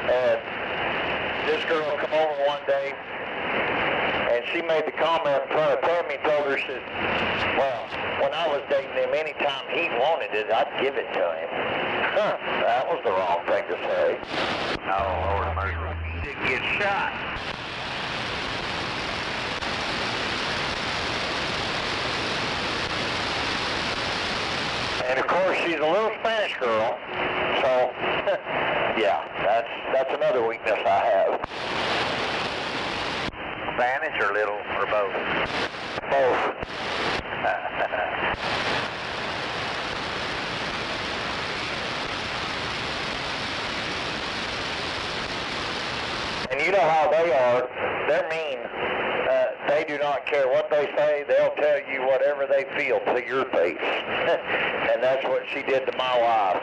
And this girl come over one day, and she made the comment in front of Tammy, told her, said, well, when I was dating him, anytime he wanted it, I'd give it to him. Huh, that was the wrong thing to say. Oh, Lord mercy. He didn't get shot. And of course, she's a little Spanish girl, so yeah, that's another weakness I have. Spanish or little, or both? Both. And you know how they are. They're mean. They do not care what they say. They'll tell you whatever they feel to your face. And that's what she did to my wife.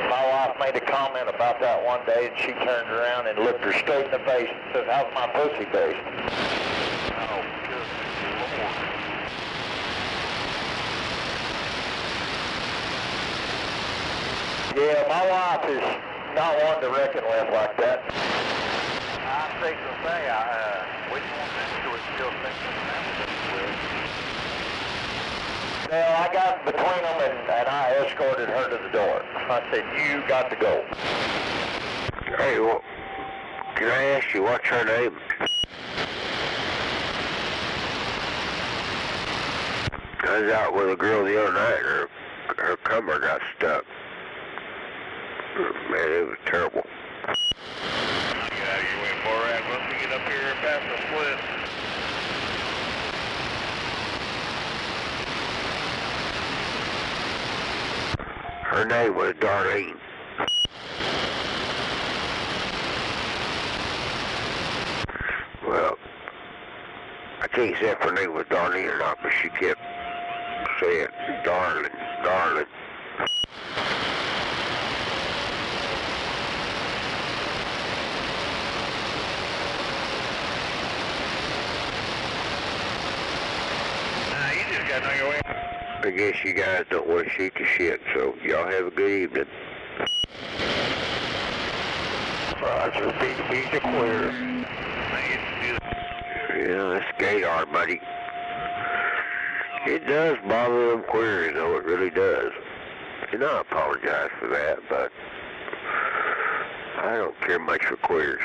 My wife made a comment about that one day, and she turned around and looked her straight in the face and said, how's my pussy taste? Oh, good Lord. Yeah, my wife is not one to reckon with like that. I think to say, which one was still thinking that with? Well, I got between them and I escorted her to the door. I said, you got to go. Hey, well, can I ask you what's her name? I was out with a girl the other night, and her cover got stuck. Man, it was terrible. Get out of your way, Borat. Once we get up here and past the split. Her name was Darlene. Well, I can't say if her name was Darlene or not, but she kept say it. Darling, darling. You just got on your way. I guess you guys don't want to shoot the shit, so y'all have a good evening. Roger, beat the clear. Yeah, that's Gator, buddy. It does bother them queries, though, it really does. And I apologize for that, but I don't care much for queers.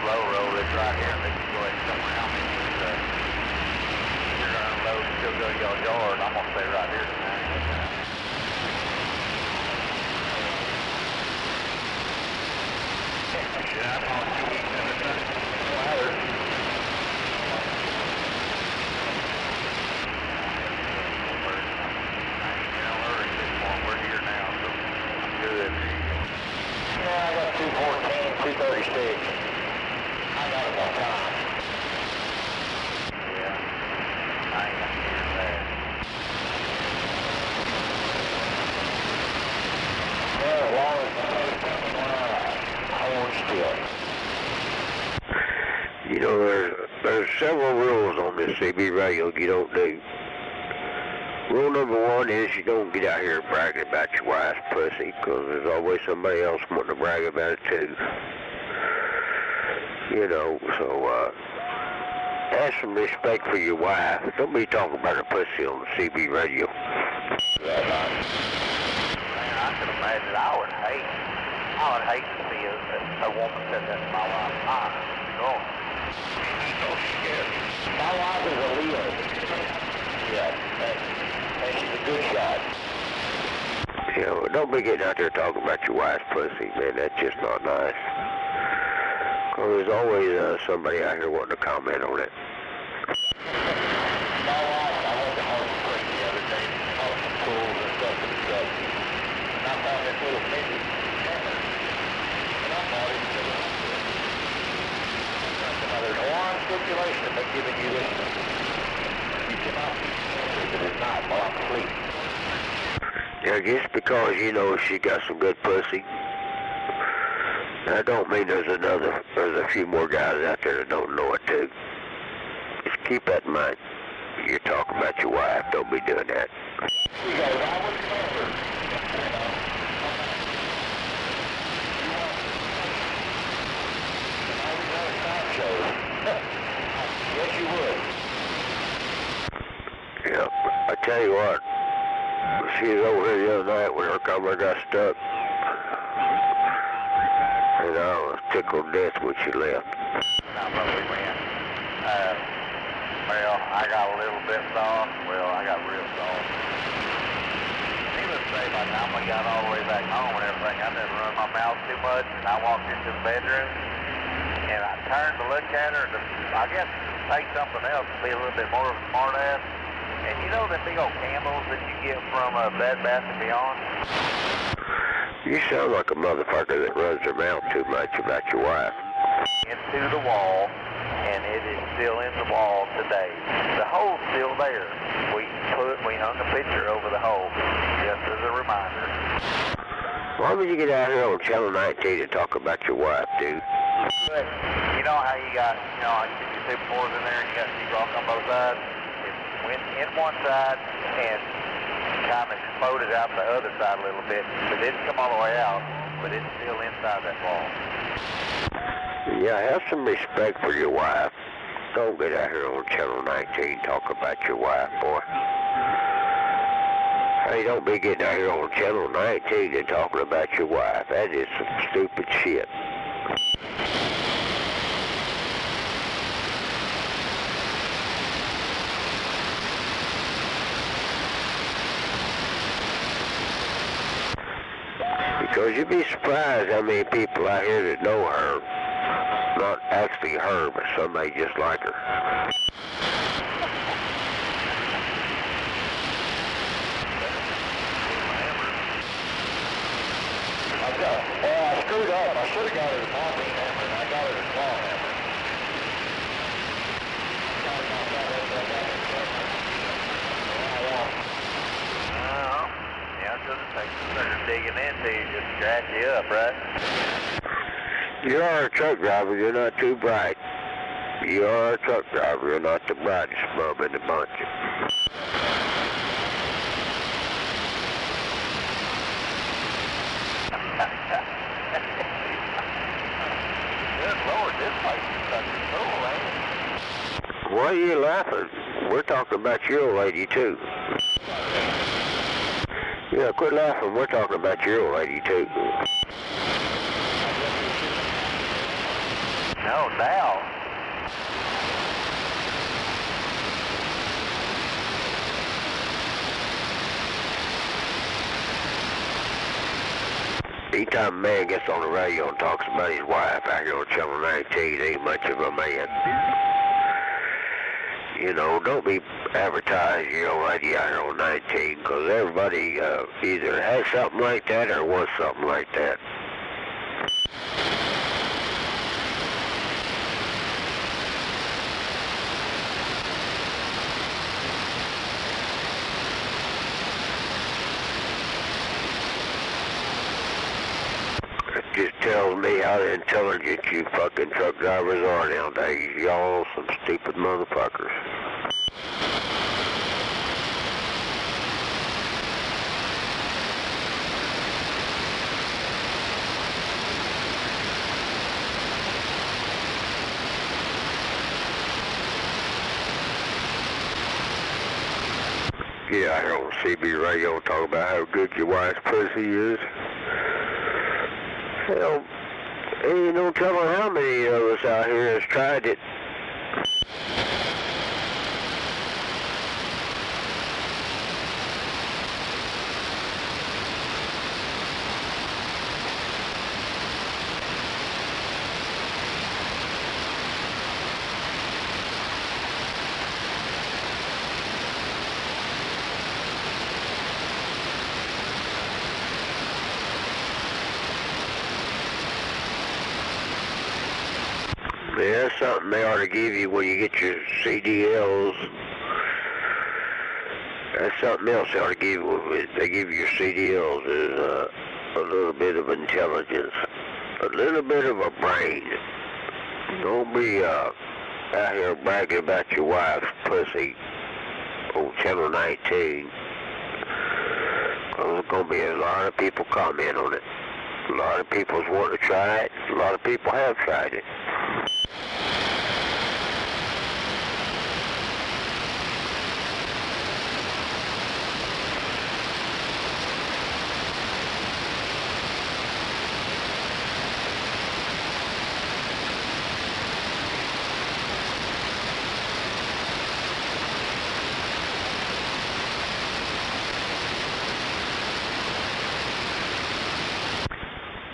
Low roll is right here, and they can go ahead somewhere else. You're going to unload and still go to your yard. I'm going to stay right here tonight. Shit, I'm on 2 weeks at a time. Ladder. We're here now, so I'm good. Yeah, I got 214, 236. I got it on time. Yeah, I ain't got to hear that. Well, as long as I won't steal. You know, there's several rules on this CB radio you don't do. Rule number one is you don't get out here bragging about your wife's pussy, because there's always somebody else wanting to brag about it too. You know, so have some respect for your wife. Don't be talking about her pussy on the CB radio. Man, I can imagine. I would hate to see a woman say that to my wife. My wife is a Leo. Yeah, and she's a good shot. You know, don't be getting out there talking about your wife's pussy, man. That's just not nice. Because there's always somebody out here wanting to comment on it. My wife, I went to Harbor Creek the other day, bought some tools and stuff for the truck. And I found this little mini hammer. And I bought it to the hospital. Now, there's one stipulation about giving you this. You cannot be sensitive at night while I'm asleep. Yeah, just because you know she got some good pussy, that don't mean there's a few more guys out there that don't know it too. Just keep that in mind. You're talking about your wife, don't be doing that. Because I would never, yes, you would. Yeah, I tell you what, she was over here the other night when her camera got stuck. And I was tickled to death when she left. Now, but we went. Well, I got a little bit soft. Well, I got real soft. Needless to say, by the time I got all the way back home and everything, I didn't run my mouth too much. And I walked into the bedroom, and I turned to look at her to, I guess, say something else to be a little bit more of a smart ass. And you know them big old candles that you get from Bed Bath & Beyond? You sound like a motherfucker that runs her mouth too much about your wife. Into the wall, and it is still in the wall today. The hole's still there. We hung a picture over the hole, just as a reminder. Why would you get out here on Channel 19 and talk about your wife, dude? But you know how you got, like your Super-4s in there, and you got sheetrock on both sides? It went in one side and kind of exploded out the other side a little bit. It didn't come all the way out, but it's still inside that wall. Yeah, have some respect for your wife. Don't get out here on Channel 19 talk about your wife, boy. Hey, don't be getting out here on Channel 19 and talking about your wife. That is some stupid shit. Because you'd be surprised how many people out here that know her. Not actually her, but somebody just like her. screwed up. I should have got her the popping hammer, and I got her the claw hammer. Yeah, it's going to take some digging into you just to scratch you up, right? You are a truck driver, you're not too bright. You are a truck driver, you're not the brightest bub in the bunch. Good Lord, this place is fucking cool, ain't it? Why are you laughing? We're talking about your old lady, too. Yeah, quit laughing. We're talking about your old lady, too. No doubt. Anytime a man gets on the radio and talks about his wife out here on Channel 19, ain't much of a man. You know, don't be advertising your old lady out here on 19, because everybody either has something like that or wants something like that. It just tells me how intelligent you fucking truck drivers are nowadays. Y'all some stupid motherfuckers. Get out here on CB radio and talk about how good your wife's pussy is. Hell, ain't no telling how many of us out here has tried it. Yeah, that's something they ought to give you when you get your CDLs. That's something else they ought to give you when they give you your CDLs is a little bit of intelligence, a little bit of a brain. Don't be out here bragging about your wife's pussy on Channel 19. Because there's going to be a lot of people comment on it. A lot of people's want to try it. A lot of people have tried it.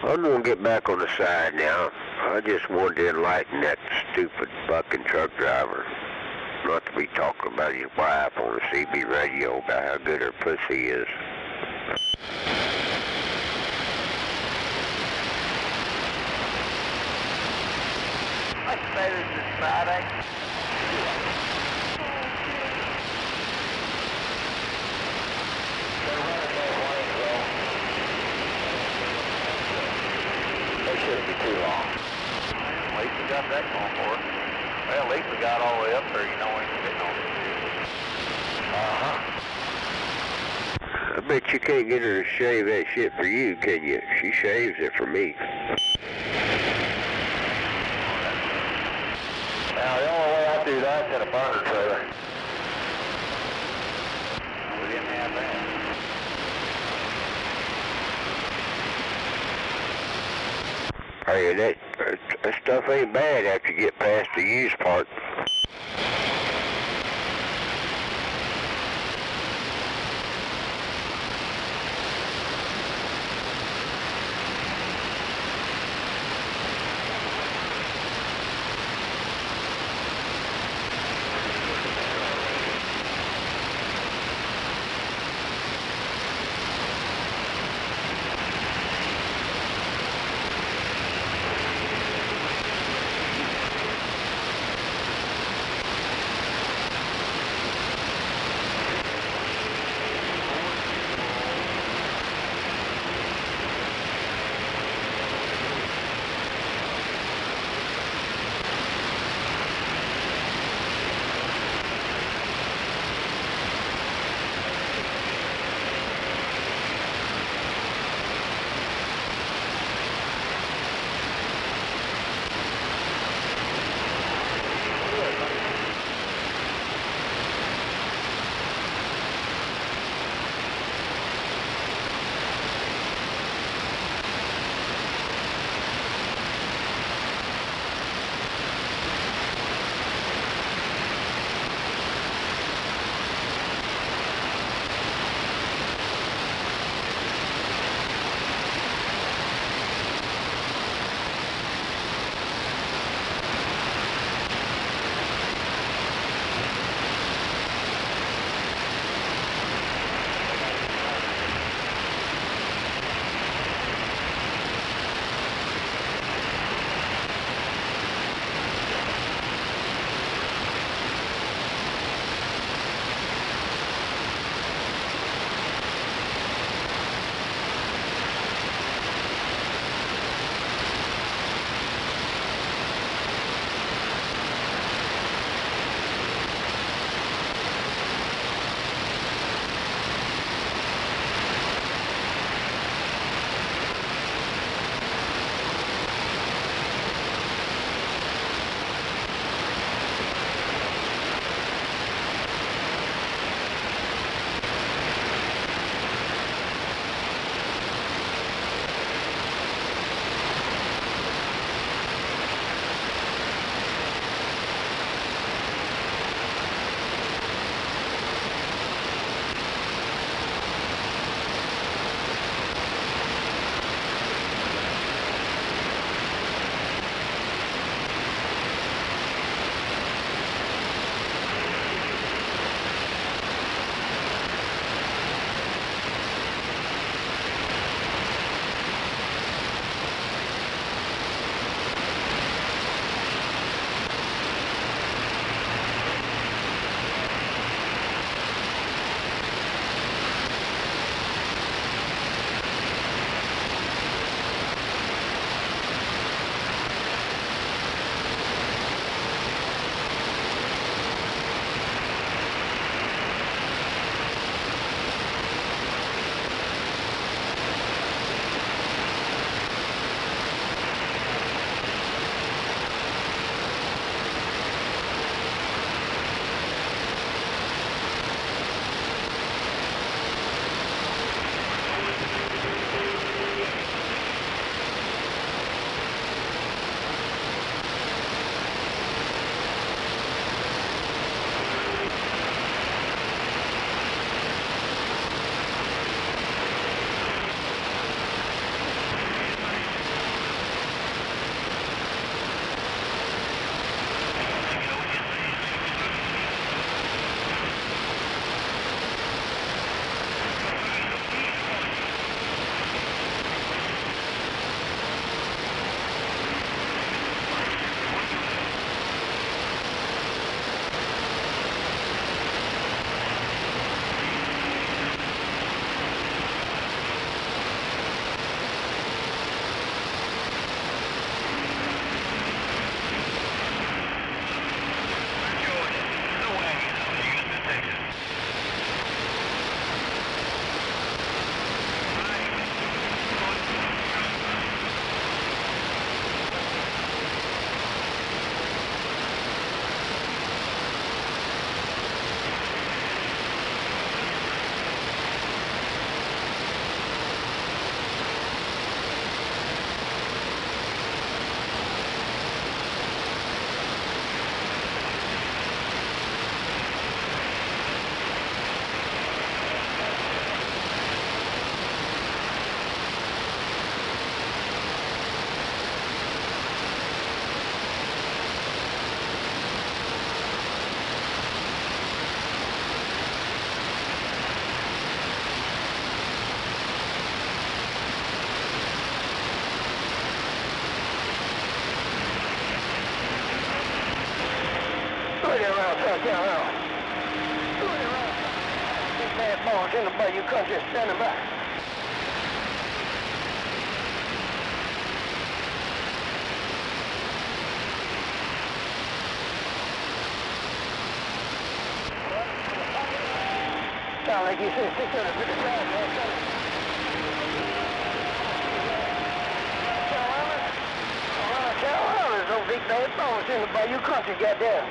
I'm going to get back on the side now. I just wanted to enlighten that stupid fucking truck driver. Not to be talking about his wife on the CB radio about how good her pussy is. Much better than Friday. Shouldn't be too long. At least we got that going for us. Well, at least we got all the way up there, you know, when you're getting on the I bet you can't get her to shave that shit for you, can you? She shaves it for me. Now, the only way I do that's in a burner trailer. We didn't have that. Hey, that stuff ain't bad after you get past the use part. get around South Carolina. Big bad boys in the Bayou country standing by. Sound like you said 650 miles there, Carolina, there's no big bad bones in the Bayou country, goddamn.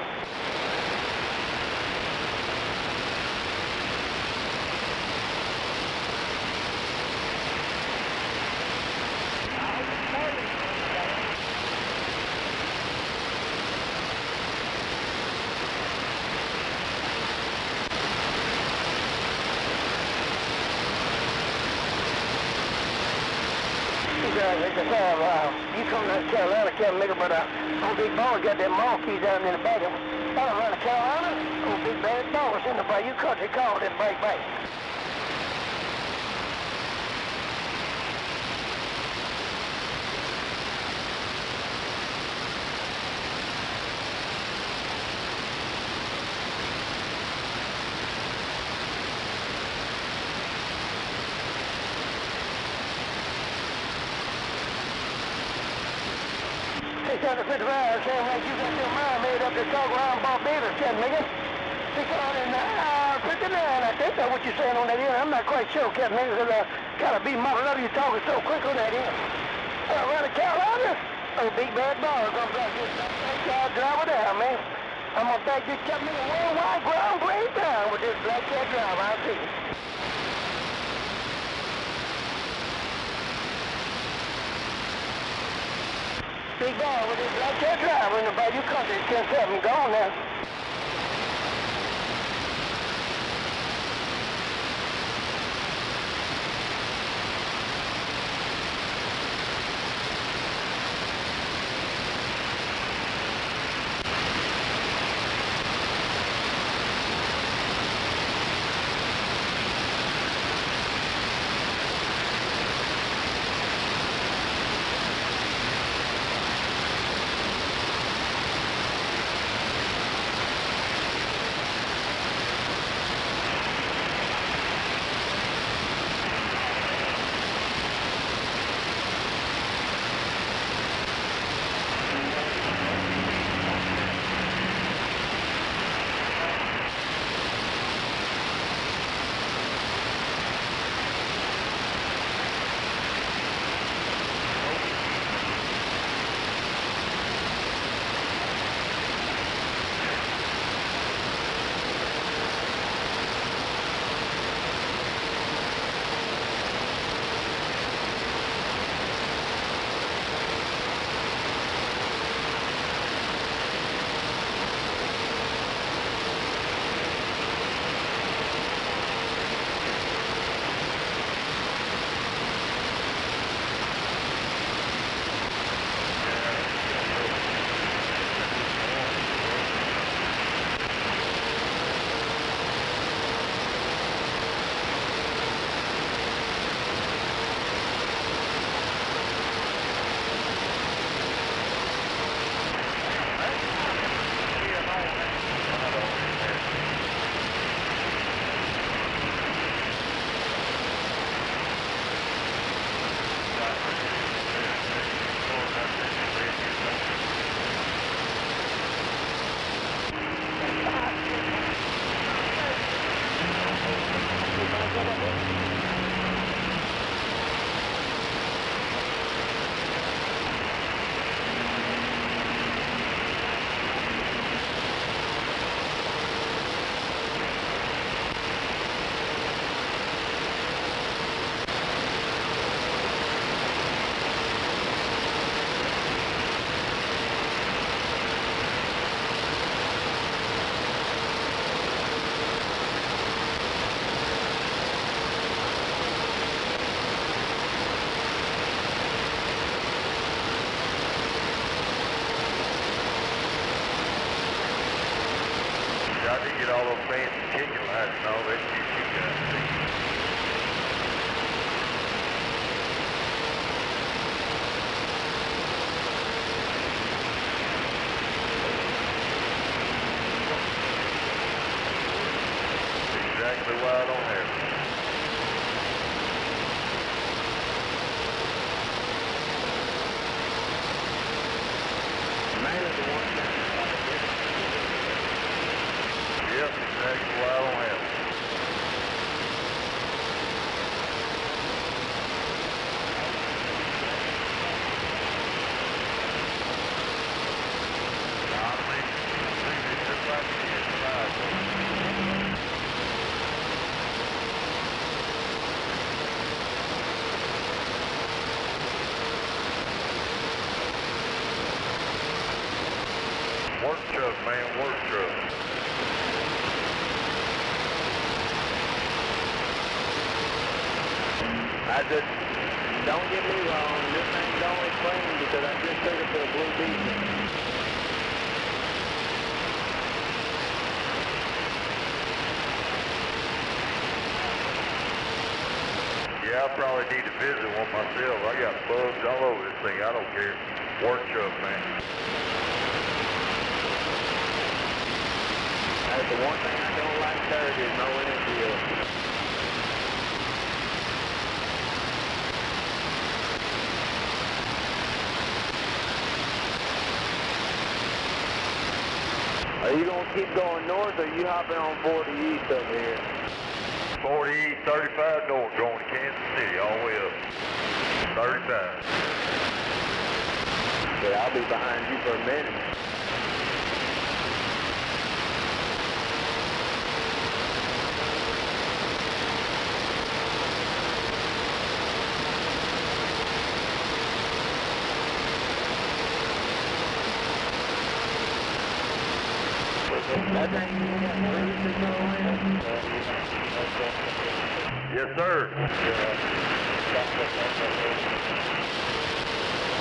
You come to Carolina, can't make it, but old big bones got them monkeys down in the back of them. Out of Carolina, old big bad bones in the Bayou country called it bang bang. $650, sound like you got your mind made up to talk around Barbados, Captain Nigger. $659, I think that's what you're saying on that end. I'm not quite sure, Captain Nigger, because kind of be muddled up. You're talking so quick on that end. Around the Carolina, oh, big bad bars. I'm going to get that car driver down, man. I'm going to back this Captain Nigger worldwide ground grade down with this black cat driver. I'll see you. Big ball with this black cat driver in the Bayou country, 10-7, gone now. wide on there. Yep, exactly wide on there. Work truck, man, work truck. Don't get me wrong, this thing's only clean because I just took it to a blue diesel. Yeah, I probably need to visit one myself. I got bugs all over this thing. I don't care. Work truck, man. That's the one thing I don't like dirty is no windshield. Are you going to keep going north or are you hopping on 40 east up here? 40 east, 35 north, going to Kansas City, all the way up. 35. Yeah, I'll be behind you for a minute. Yes, sir.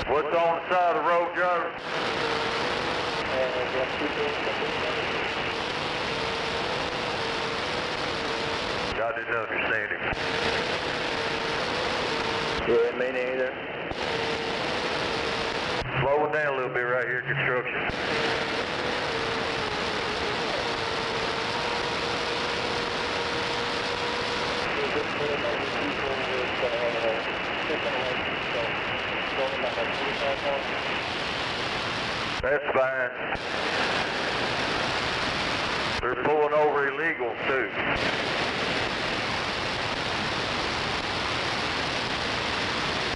What's on the side of the road, driver? I didn't understand him. Yeah, me neither. Slow it down a little bit right here, construction. That's fine. They're pulling over illegals too.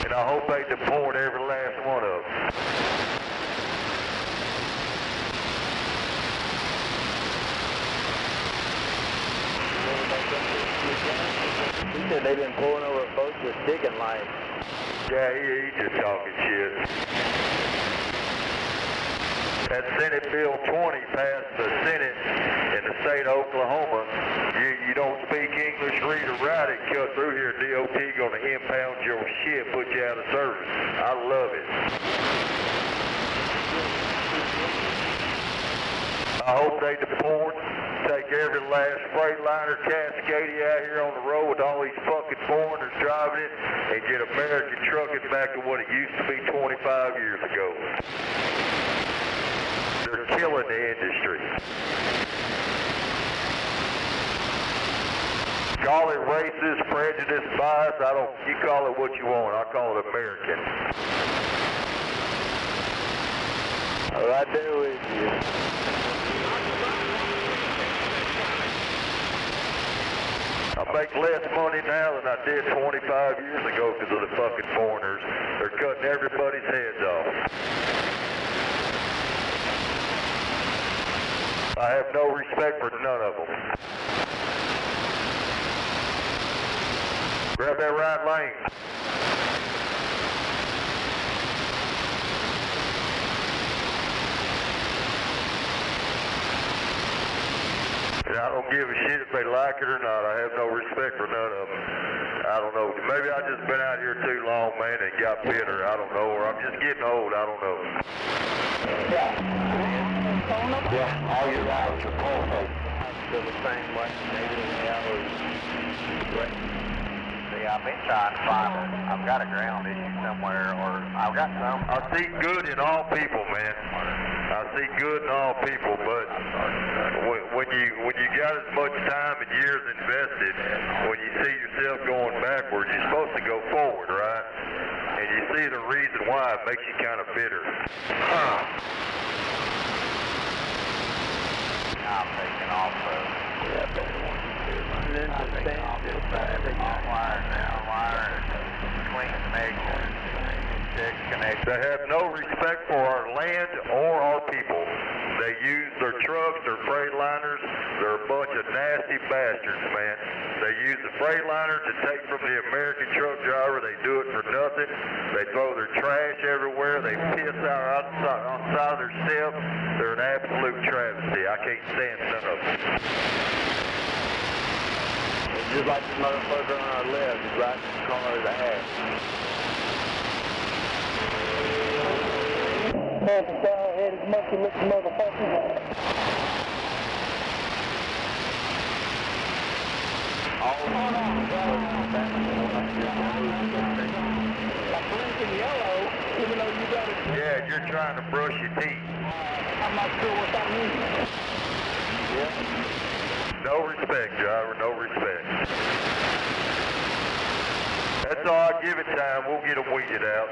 And I hope they deport every last one of them. He said they've been pulling over folks with sticking lights. Yeah, he's just talking shit. That Senate Bill 20 passed the Senate in the state of Oklahoma. You don't speak English, read or write it, cut through here, DOT gonna impound your shit, put you out of service. I love it. I hope they deport, take every last Freightliner, Cascadia out here on the road with all these fucking foreigners driving it and get American trucking back to what it used to be 25 years ago. They're killing the industry. Call it racist, prejudice, bias, you call it what you want, I call it American. Right there with you. I make less money now than I did 25 years ago because of the fucking foreigners. They're cutting everybody's heads off. I have no respect for none of them. Grab that right lane. And I don't give a shit if they like it or not. I have no respect for none of them. I don't know. Maybe I just been out here too long, man, and got bitter. I don't know. Or I'm just getting old. I don't know. Yeah, all your routes are full. Still the same way. Maybe in the hours. See, I've been trying to find it. I've got a ground issue somewhere, or I've got some. I see good in all people, man. I see good in all people, but when you got as much time and years invested, when you see yourself going backwards, you're supposed to go forward, right? And you see the reason why, it makes you kind of bitter. I'm taking off They have no respect for our land or our people. They use their trucks, their Freightliners. They're a bunch of nasty bastards, man. They use the Freightliner to take from the American truck driver. They do it for nothing. They throw their trash everywhere. They piss out on the side of their steps. They're an absolute travesty. I can't stand none of them. It's just like this motherfucker on our left, he's right in the corner of the ass. Headed monkey looking motherfucker. Yeah, you're trying to brush your teeth. I'm not sure what that means. Yeah. No respect, driver, no respect. That's all. Give it time. We'll get them weeded out.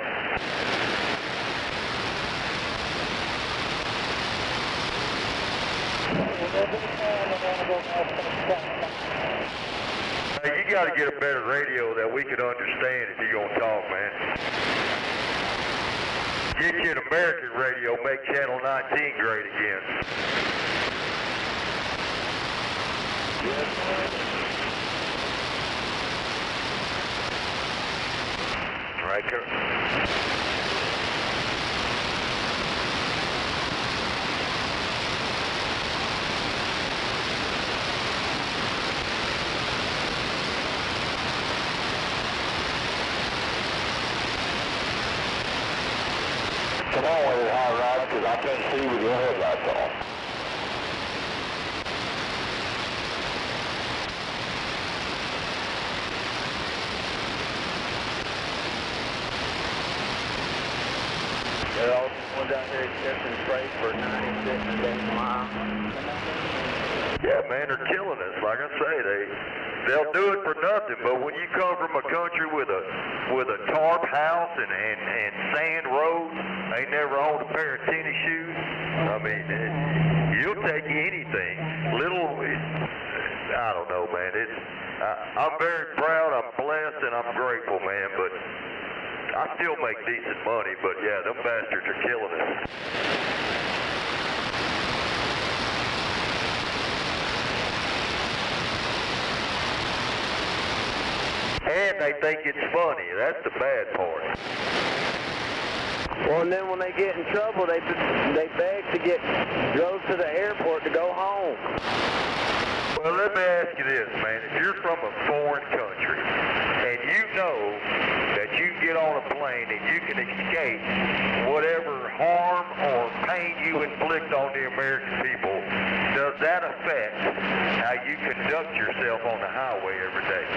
Hey, you got to get a better radio that we can understand if you're going to talk, man. Get you an American radio, make Channel 19 great again. Striker. Come on with it, hot rod, because I can't see with your headlights on. They're all ones out there accepting freight for 96 and 8 miles. Yeah, man, they're killing us. Like I say, they'll do it for nothing. But when you come from a country with a tarp house and sand roads, ain't never owned a pair of tennis shoes. I mean, you'll take anything. I don't know, man. I'm very proud. I'm blessed, and I'm grateful, man. But I still make decent money. But yeah, them bastards are killing us. And they think it's funny. That's the bad part. Well, and then when they get in trouble, they beg to get drove to the airport to go home. Well, let me ask you this, man. If you're from a foreign country and you know that you get on a plane and you can escape whatever harm or pain you inflict on the American people, does that affect how you conduct yourself on the highway every day?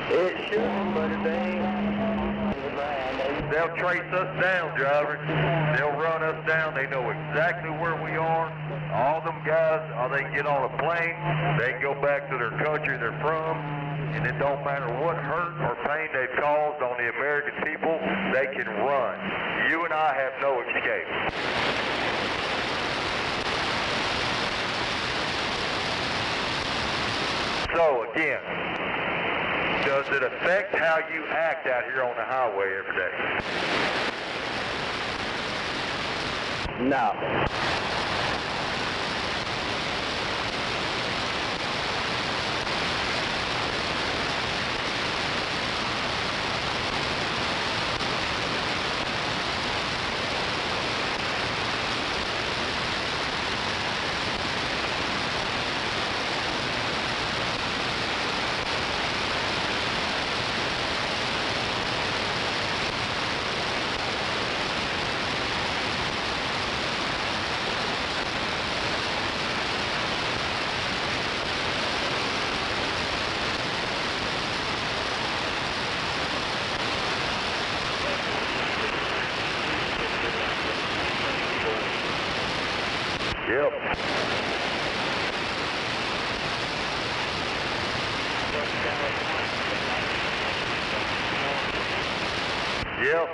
It should, but it ain't. They'll trace us down, driver. They'll run us down. They know exactly where we are. All them guys, they get on a plane, they can go back to their country they're from, and it don't matter what hurt or pain they've caused on the American people, they can run. You and I have no escape. So again, does it affect how you act out here on the highway every day? No. Yep.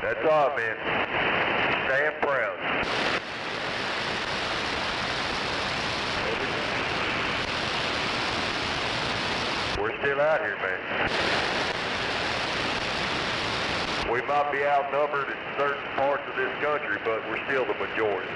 That's all, man. Stand proud. We're still out here, man. We might be outnumbered in certain parts of this country, but we're still the majority.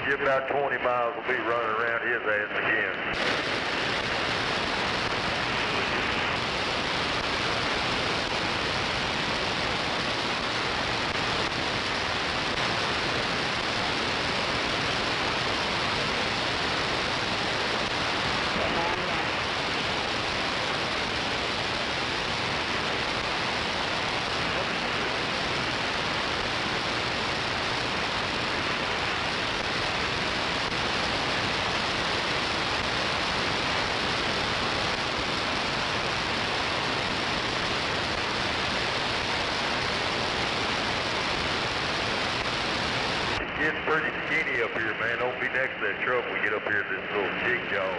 Give about 20 miles, we'll be running around his ass again. Getting pretty skinny up here, man. Don't be next to that truck when we get up here to this little jig jog.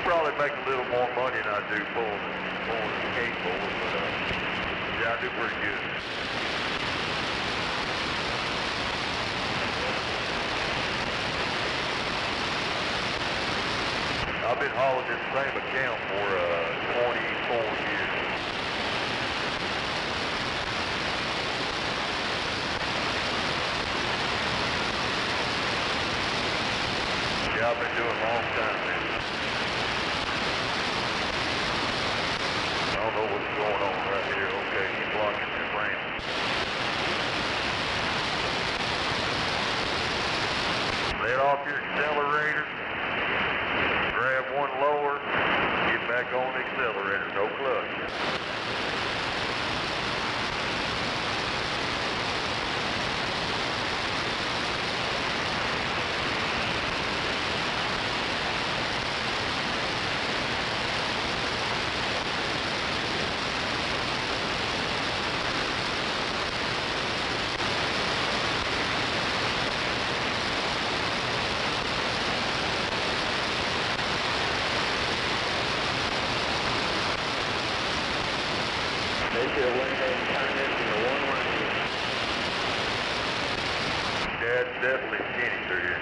Probably make a little more money than I do pulling the skateboard, but yeah, I do pretty good. I've been hauling this same account for 24 years. Yeah, I've been doing it a long time, man. I don't know what's going on right here. Okay, he's blocking that ramp. Let off your accelerator. Grab one lower. Get back on the accelerator. No clutch. They should have went ahead and turned this into one lane. Yeah, it's definitely skinny through here.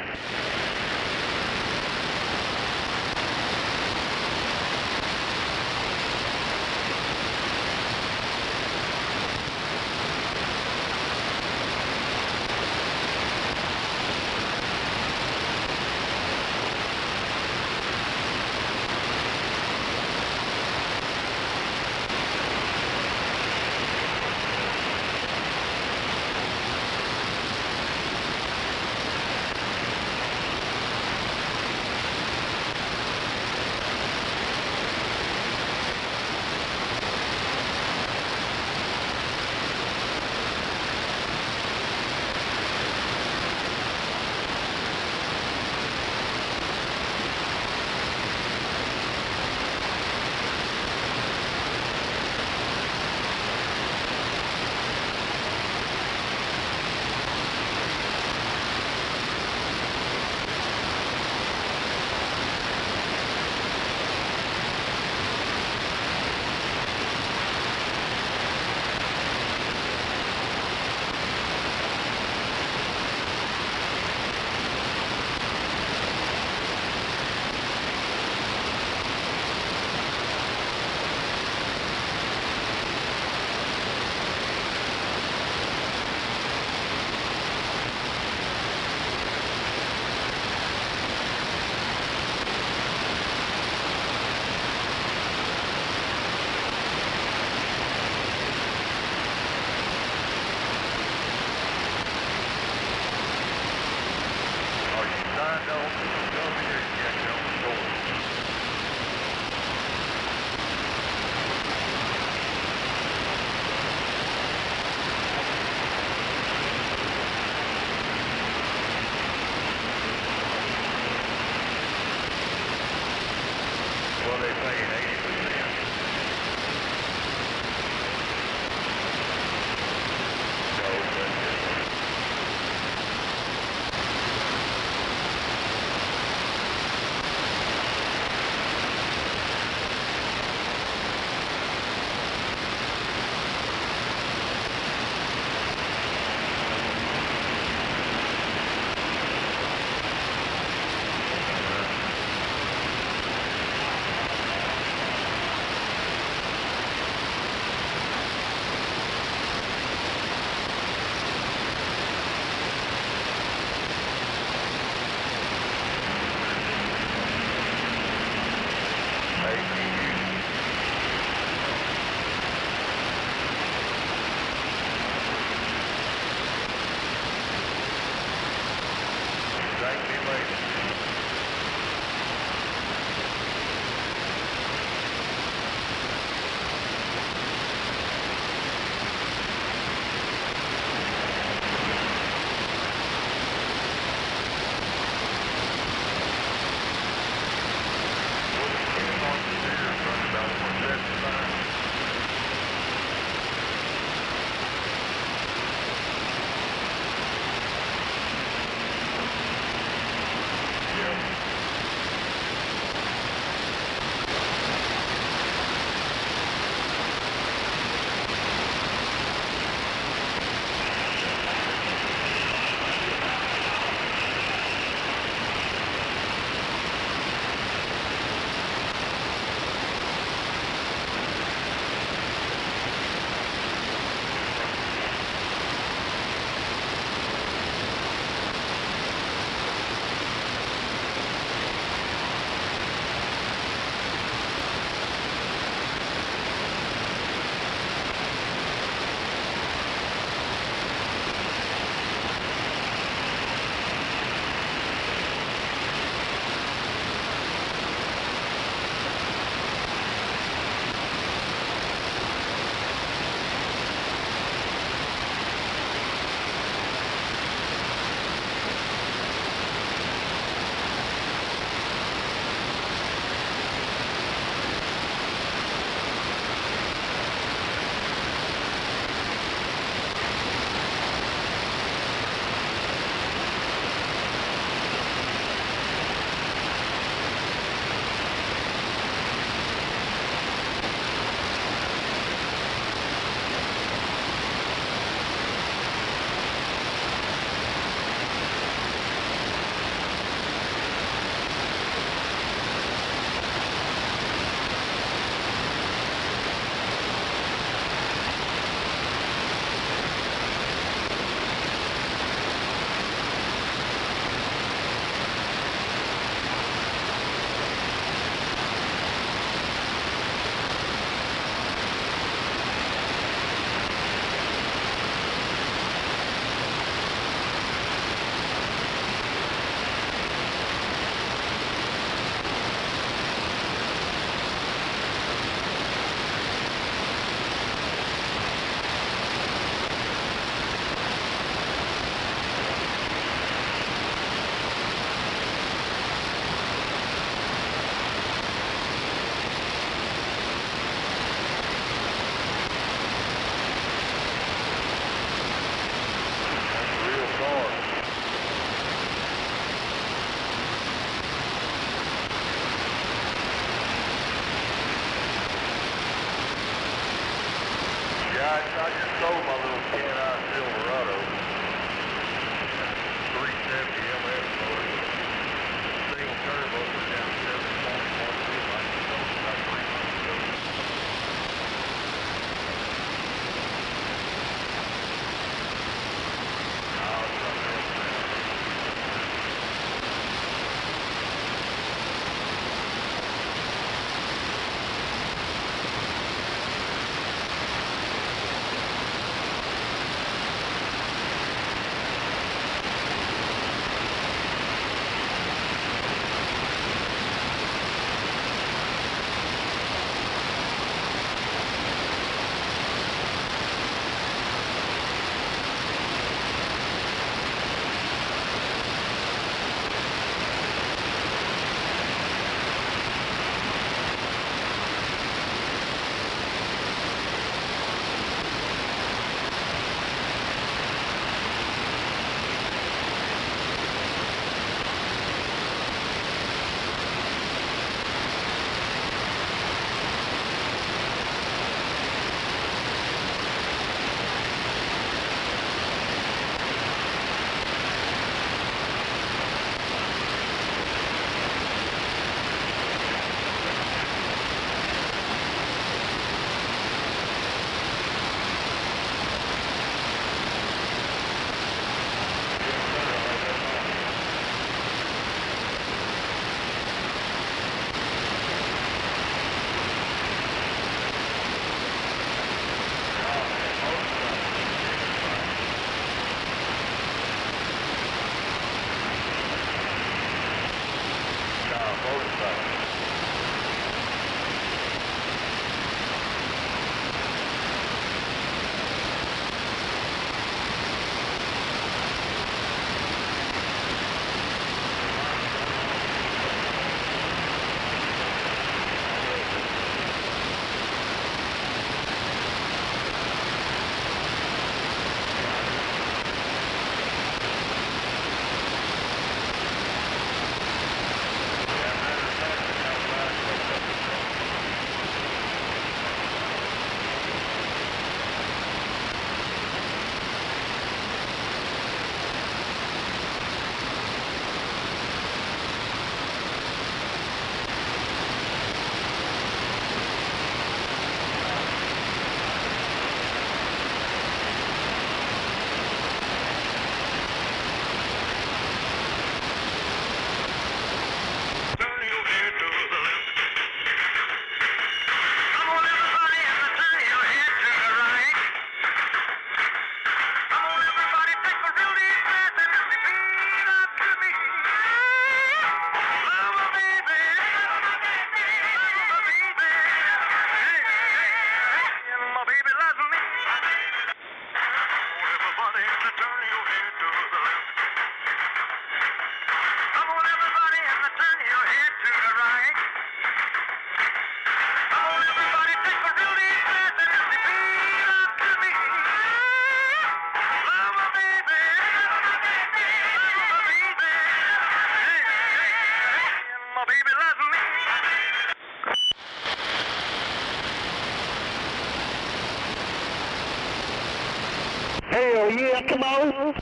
Hell yeah, come on.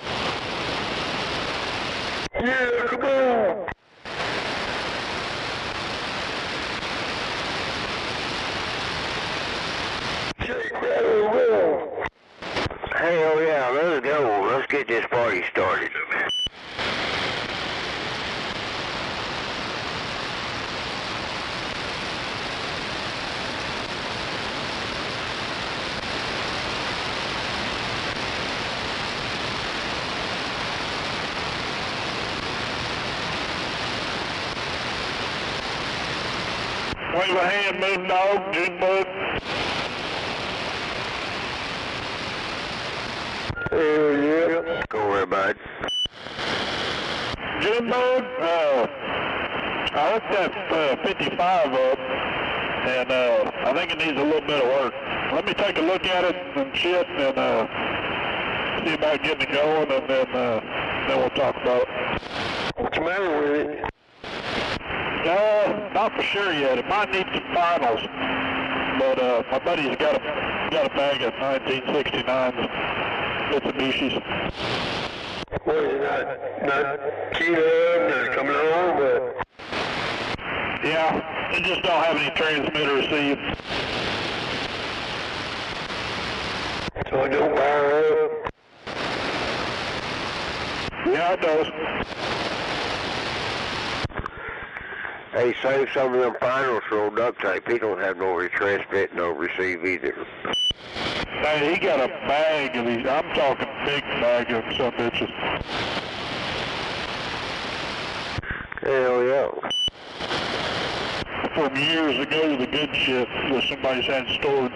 Yeah, come on. Hell yeah, let's go. Let's get this party started. Wave a hand, moon dog, Junebug. Hell yeah. Go over, bud. Junebug, I hooked that 55 up, and I think it needs a little bit of work. Let me take a look at it and shit, and see about getting it going, and then we'll talk about it. What's the matter with it? Not for sure yet. It might need some finals, but my buddy's got a bag of 1969 Mitsubishis. Well, it's not keyed up, it's coming on, but... Yeah, it just don't have any transmitter received. So it don't fire up? Yeah, it does. Hey, save some of them finals for old duct tape. He don't have no transmit, no receive either. Hey, he got a bag of these. I'm talking big bag of some bitches. Hell yeah. From years ago, the good shit that somebody's had stored.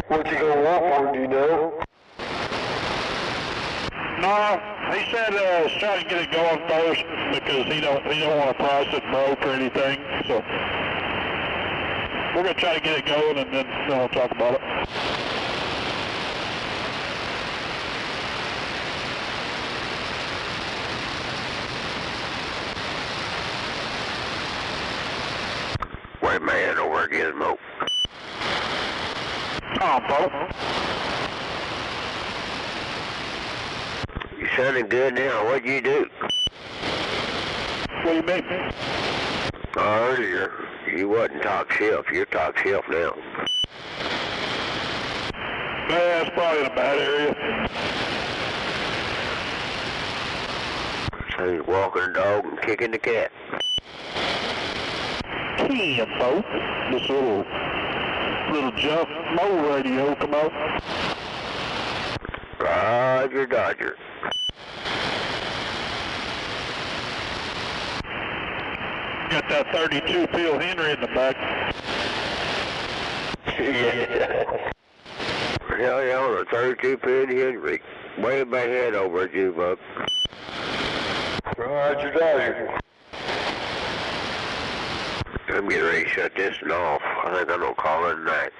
What's he gonna want for, do you know? No, he said try to get it going first because he don't want to price it broke or anything. So we're gonna try to get it going and then we'll talk about it. Wait, man, over again, Mo. Tom, Bo. You sounding good now. What'd you do? What do you mean? Earlier, you wasn't top shelf. You're top shelf now. Yeah, it's probably in a bad area. So he's walking the dog and kicking the cat. Yeah, Bo. This little jump mow radio come out. Roger, Dodger. Got that 32 Phil Henry in the back. Yeah. Hell yeah, on a 32 pin Henry. Wave my head over at you, Buck. Roger, Dodger. I'm getting ready to shut this one off. I think I'm gonna call it a night.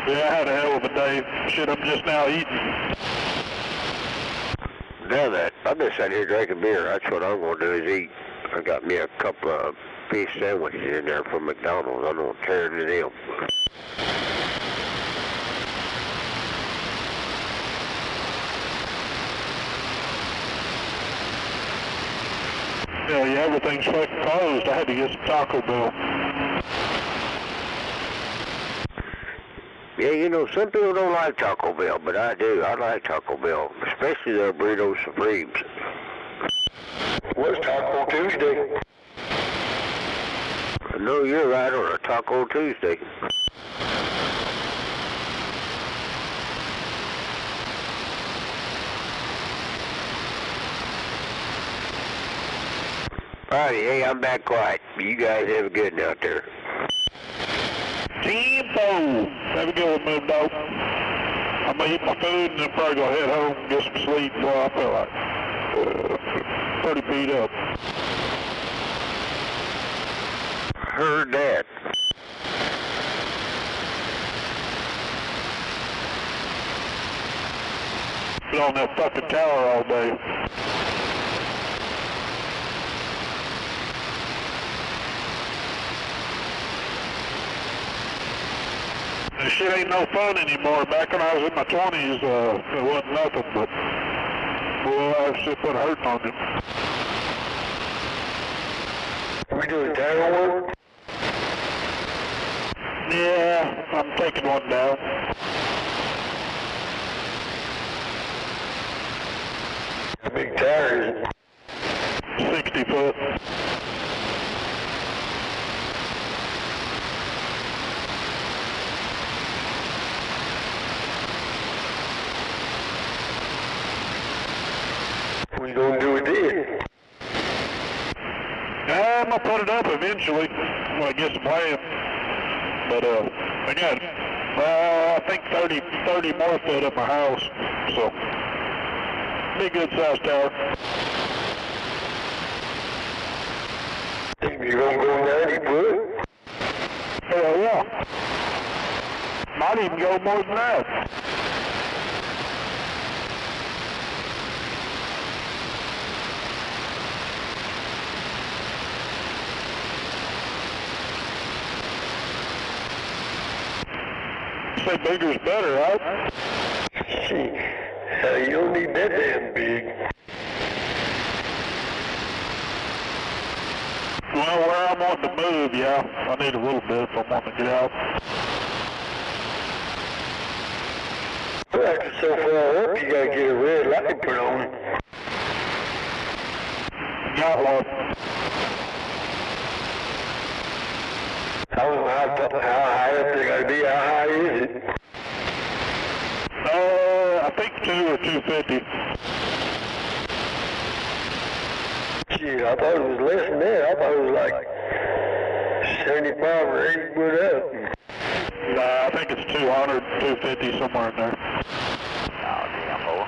Yeah, I had a hell of a day. Shit, I'm just now eating. Now that, I'm just sitting here drinking beer. That's what I'm gonna do is eat. I got me a couple of beef sandwiches in there from McDonald's. I'm gonna tear into them. Yeah, everything's fucking closed. I had to get some Taco Bell. Yeah, you know, some people don't like Taco Bell, but I do. I like Taco Bell, especially their burrito supremes. What's Taco Tuesday? I know you're right on a Taco Tuesday. Alrighty, hey, I'm back quiet. You guys have a good one out there. Tempo! Have a good one, Moon Dog. I'm gonna eat my food and then probably go head home and get some sleep. Boy, I feel like pretty beat up. Heard that. Been on that fucking tower all day. This shit ain't no fun anymore. Back when I was in my 20s, it wasn't nothing, but boy, that shit put hurting on you. We doing tire work? Yeah, I'm taking one down. How big tire is it? 60 foot. What you gonna do with it? I'm gonna put it up eventually when I get some land. But I got, I think 30 more foot at my house, so be a good sized tower. Think you're gonna go 90 foot? Hell yeah. Might even go more than that. Say bigger's better, right? You don't need that damn big. Well, where I'm wanting to move, yeah, I need a little bit if I want to get out. Well, after so far up, you gotta get a red light put on. Got one. I don't know how high up they gotta be. How high is it? I think 2 or 250. Shit, I thought it was less than that. I thought it was like 75 or 80 foot up. Nah, I think it's 200, 250, somewhere in there. Oh, damn, boy.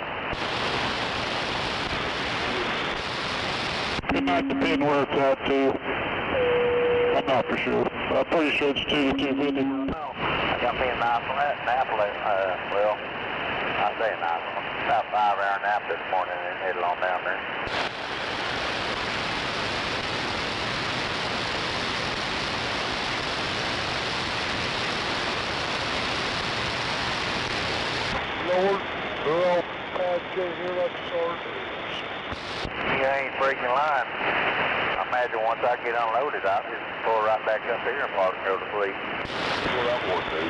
It might depend where it's at, too. I'm not for sure. I'm pretty sure it's 2 to 250. I got me a nice nap, well, I say a nice one. About 5-hour nap this morning and headed on down there. Lord, they're all bad kids here like swordfish. You ain't breaking line. I imagine once I get unloaded, I'll just pull right back up here and park and go to sleep. That's what I want to do.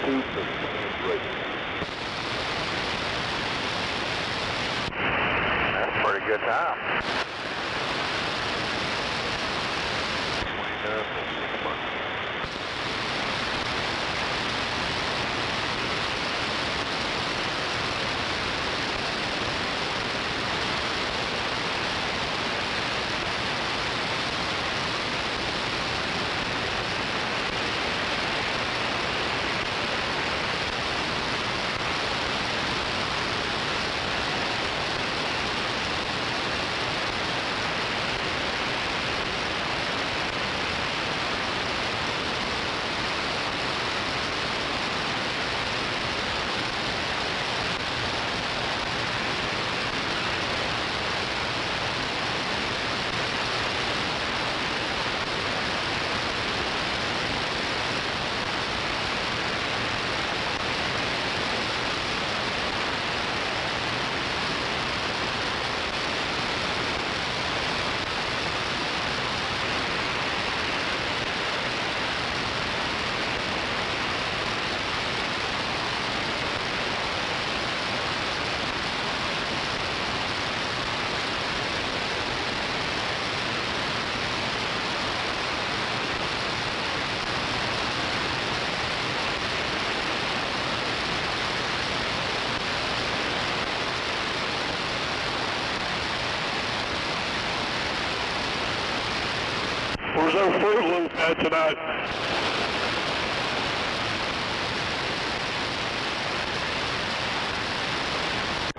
That's a pretty good time. 29.6 months. Where's our Fruit Loop at tonight?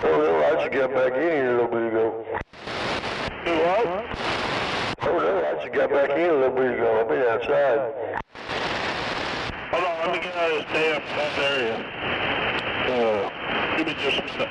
Oh, I just got back in here a little bit ago. Do what? Oh, no, I just got back in a little bit ago. I've been outside. Hold on, let me get out of this damn area. Give me just a minute.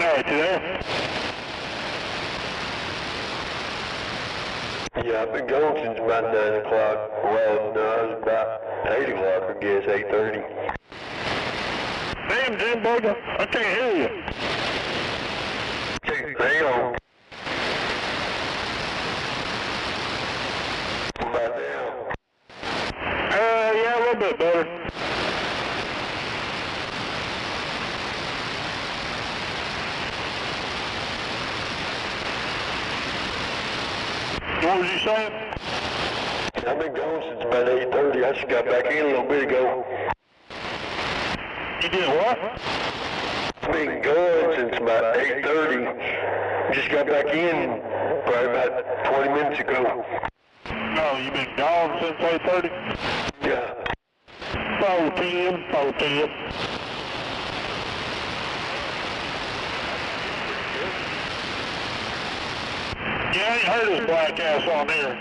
Alright, you there? Yeah, I've been going since about 9 o'clock. Well, no, it was about 8 o'clock, I guess, 8:30. Damn, Jim Burger, I can't hear you. Hang on. About now. Yeah, a little bit better. What was you saying? I've been going since about 8:30. I just got back in a little bit ago. You did what? I've been going since about 8:30. Just got back in probably about 20 minutes ago. No, you been gone since 8:30? Yeah. 4:10. Yeah, I ain't heard his black ass on here.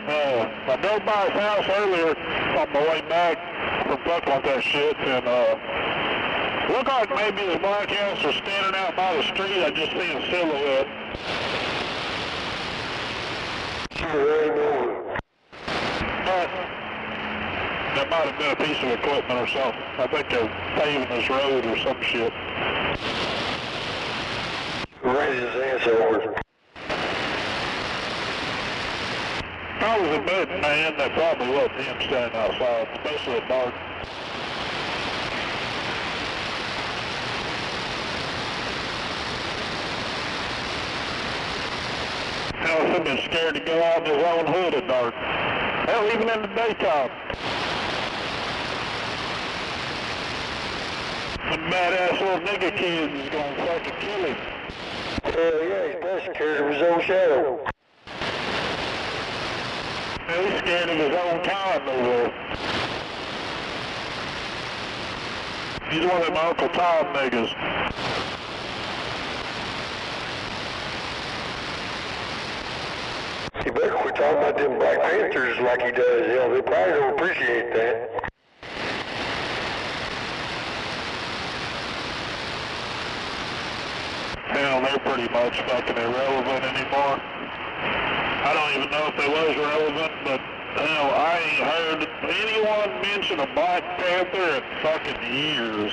I drove by his house earlier on my way back from fucking with that shit, and looked like maybe his black ass was standing out by the street. I just seen a silhouette. But that might have been a piece of equipment or something. I think they're paving this road or some shit. Ran his ass over. If I was a betting man, they probably let him stand outside, especially at dark. Hell, he'd been scared to go out in his own hood at dark. Hell, even in the daytime. Some badass little nigga kids is gonna fucking kill him. Hell yeah, he's probably scared of his own shadow. He's scared of his own kind over there. He's one of them Uncle Tom niggas. He better quit talking about them Black Panthers like he does. Hell, they probably don't appreciate that. hell, they're pretty much fucking irrelevant anymore. I don't even know if they was relevant, but hell, I ain't heard anyone mention a Black Panther in fucking years.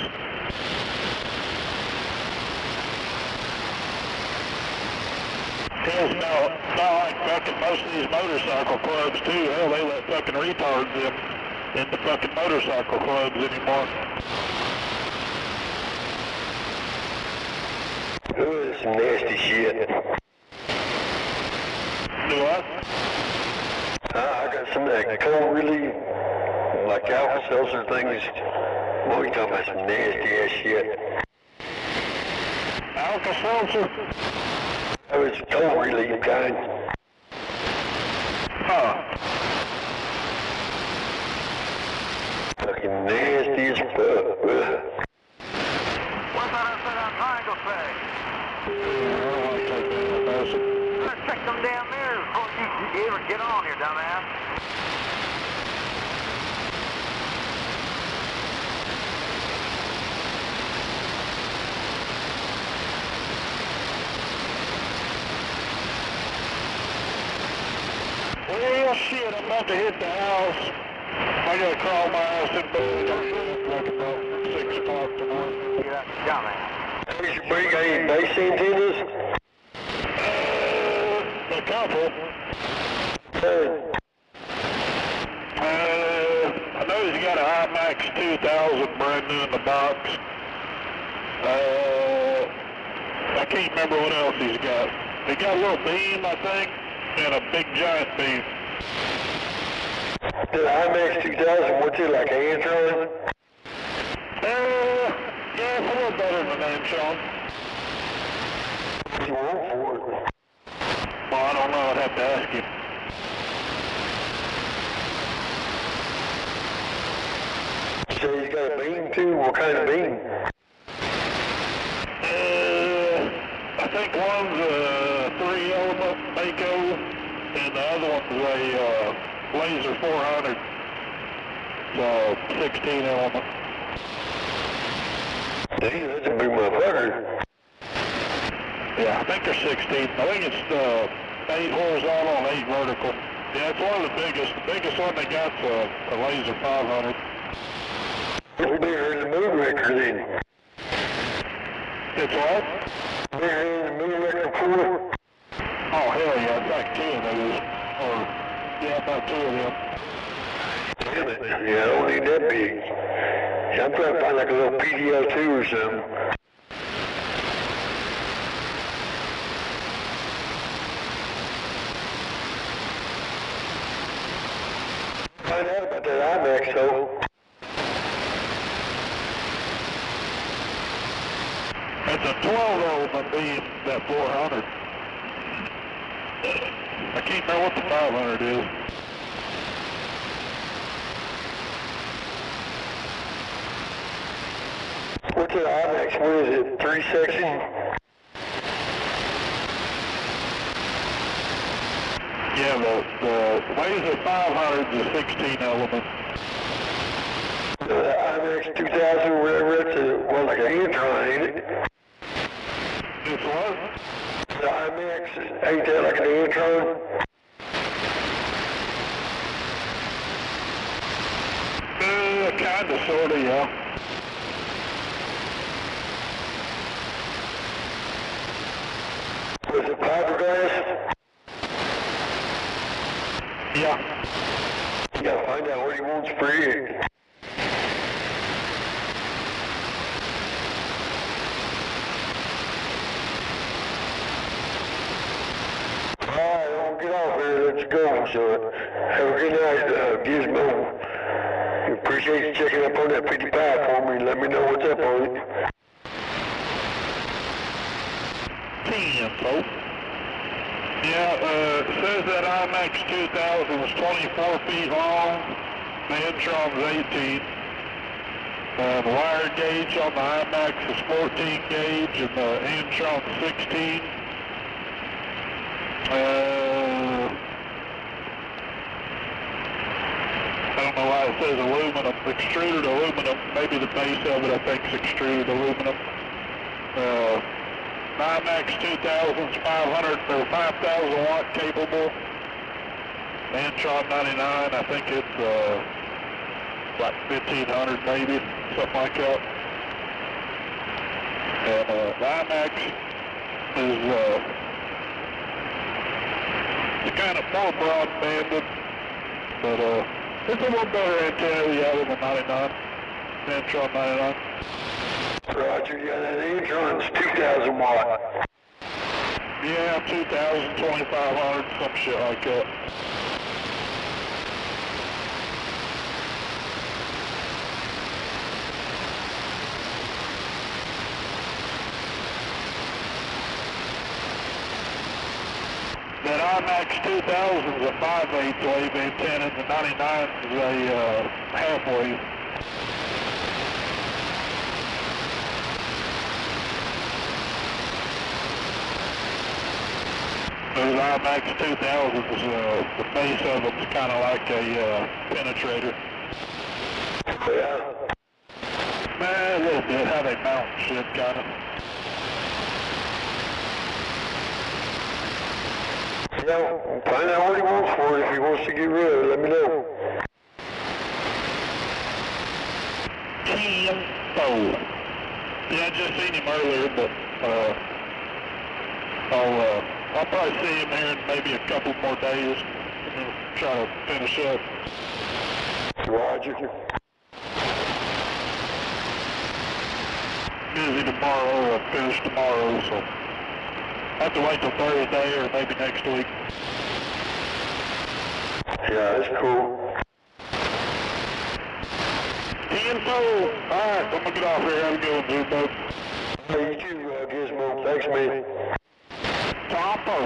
Hell's not like fucking most of these motorcycle clubs too. Hell, they let fucking retards in the fucking motorcycle clubs anymore. Ooh, that's some nasty shit. Do what? I got some of that cold relief, like Alka-Seltzer things. Boy, you talking about some nasty ass shit. Alka-Seltzer? That was cold relief kind. Huh. Fucking nasty as fuck. What's that triangle say? Let's check them damn mirrors before you ever get on here, dumbass. Well, shit, I'm about to hit the house. I gotta crawl my ass in bed. Like about 6 o'clock tomorrow. Yeah, dumbass. Hey, Brig, got any bass antennas? A couple. I know he's got an IMAX 2000 brand new in the box. I can't remember what else he's got. He got a little beam, I think, and a big giant beam. The IMAX 2000, what's it, like an Antron? Yeah, it's a little better than an Antron. What you want for it? Well, I don't know, I'd have to ask him. So he's got a beam too? What kind of beam? I think one's a 3-element Mako, and the other one's a Laser 400. So 16 element. Damn, that's a big motherfucker. Yeah, I think they're 16. I think it's 8 horizontal and 8 vertical. Yeah, it's one of the biggest. The biggest one they got's a Laser 500. It's bigger than the Moon Wrecker then. It's what? Bigger than the Moon Wrecker 4? Oh, hell yeah, it's like 2 of those. Or, yeah, about 2 of them. Damn it. Yeah, I don't need that big. Yeah, I'm trying to find like a little PDL2 or something. Find out about that IMAX though. It's a 12-element beam, that 400. I can't remember what the 500 is. What's an IMAX? What is it? 3-section? Yeah, the Laser 500 is a 16 element. The IMAX 2000, whatever, it's well, like an Antron, ain't it? It's what? The IMAX, ain't that like an Antron? Kinda, sorta, yeah. Was it fiberglass? Yeah. You gotta find out what he wants for it. Alright, don't get off here. Let's go, son. Have a good night, Gizmo. Appreciate you checking up on that 55 for me and let me know what's up on it. 10, folks. Yeah, it says that IMAX 2000 was 24 feet long, the Intron's 18. The wire gauge on the IMAX is 14 gauge and the Intron's 16. I don't know why it says aluminum, extruded aluminum. Maybe the base of it I think is extruded aluminum. NYMAX 2000's 500 or 5,000 watt capable. Antron 99, I think it's like 1,500 maybe, something like that. And NYMAX is it's kind of more broad-banded, but it's a little better antenna we have than the 99, Antron 99. Roger, yeah, that Antron's 2,000 watt. Yeah, 2,000, 2,500, some shit like that. That IMAX 2000 is a 5/8 wave antenna, the 99 is a half wave. Those IMAX 2000s, the base of them is kind of like a penetrator. Yeah. A little bit, how they mount shit, kind of. Yeah, find out what he wants for it. If he wants to get rid of it, let me know. TM4. Yeah, I just seen him earlier, but I'll probably see him here in maybe a couple more days. And try to finish up. Roger. Busy tomorrow, I'll finish tomorrow, so I have to wait till Thursday or maybe next week. Yeah, that's cool. TM4. Alright, I'm gonna get off here. Have a good one, Gizmo. Hey, you too, Gizmo. Thanks, man. Tompo.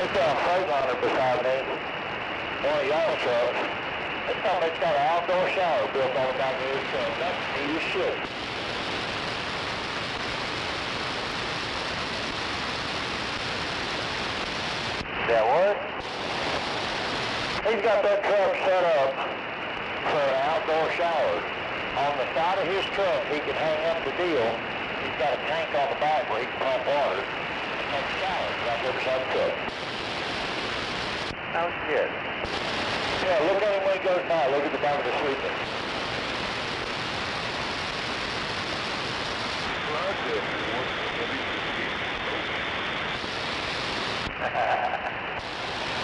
It's got a Freightliner beside me, one of y'all's trucks. It's got an outdoor shower built on the back of his truck. That's neat as shit. That what? He's got that truck set up for an outdoor shower. On the side of his truck, he can hang up the deal. He's got a tank on the back where he can pump water and take a shower right there beside the truck. Oh, shit. Yeah, look at him when he goes by. Look at the back of the sleeper.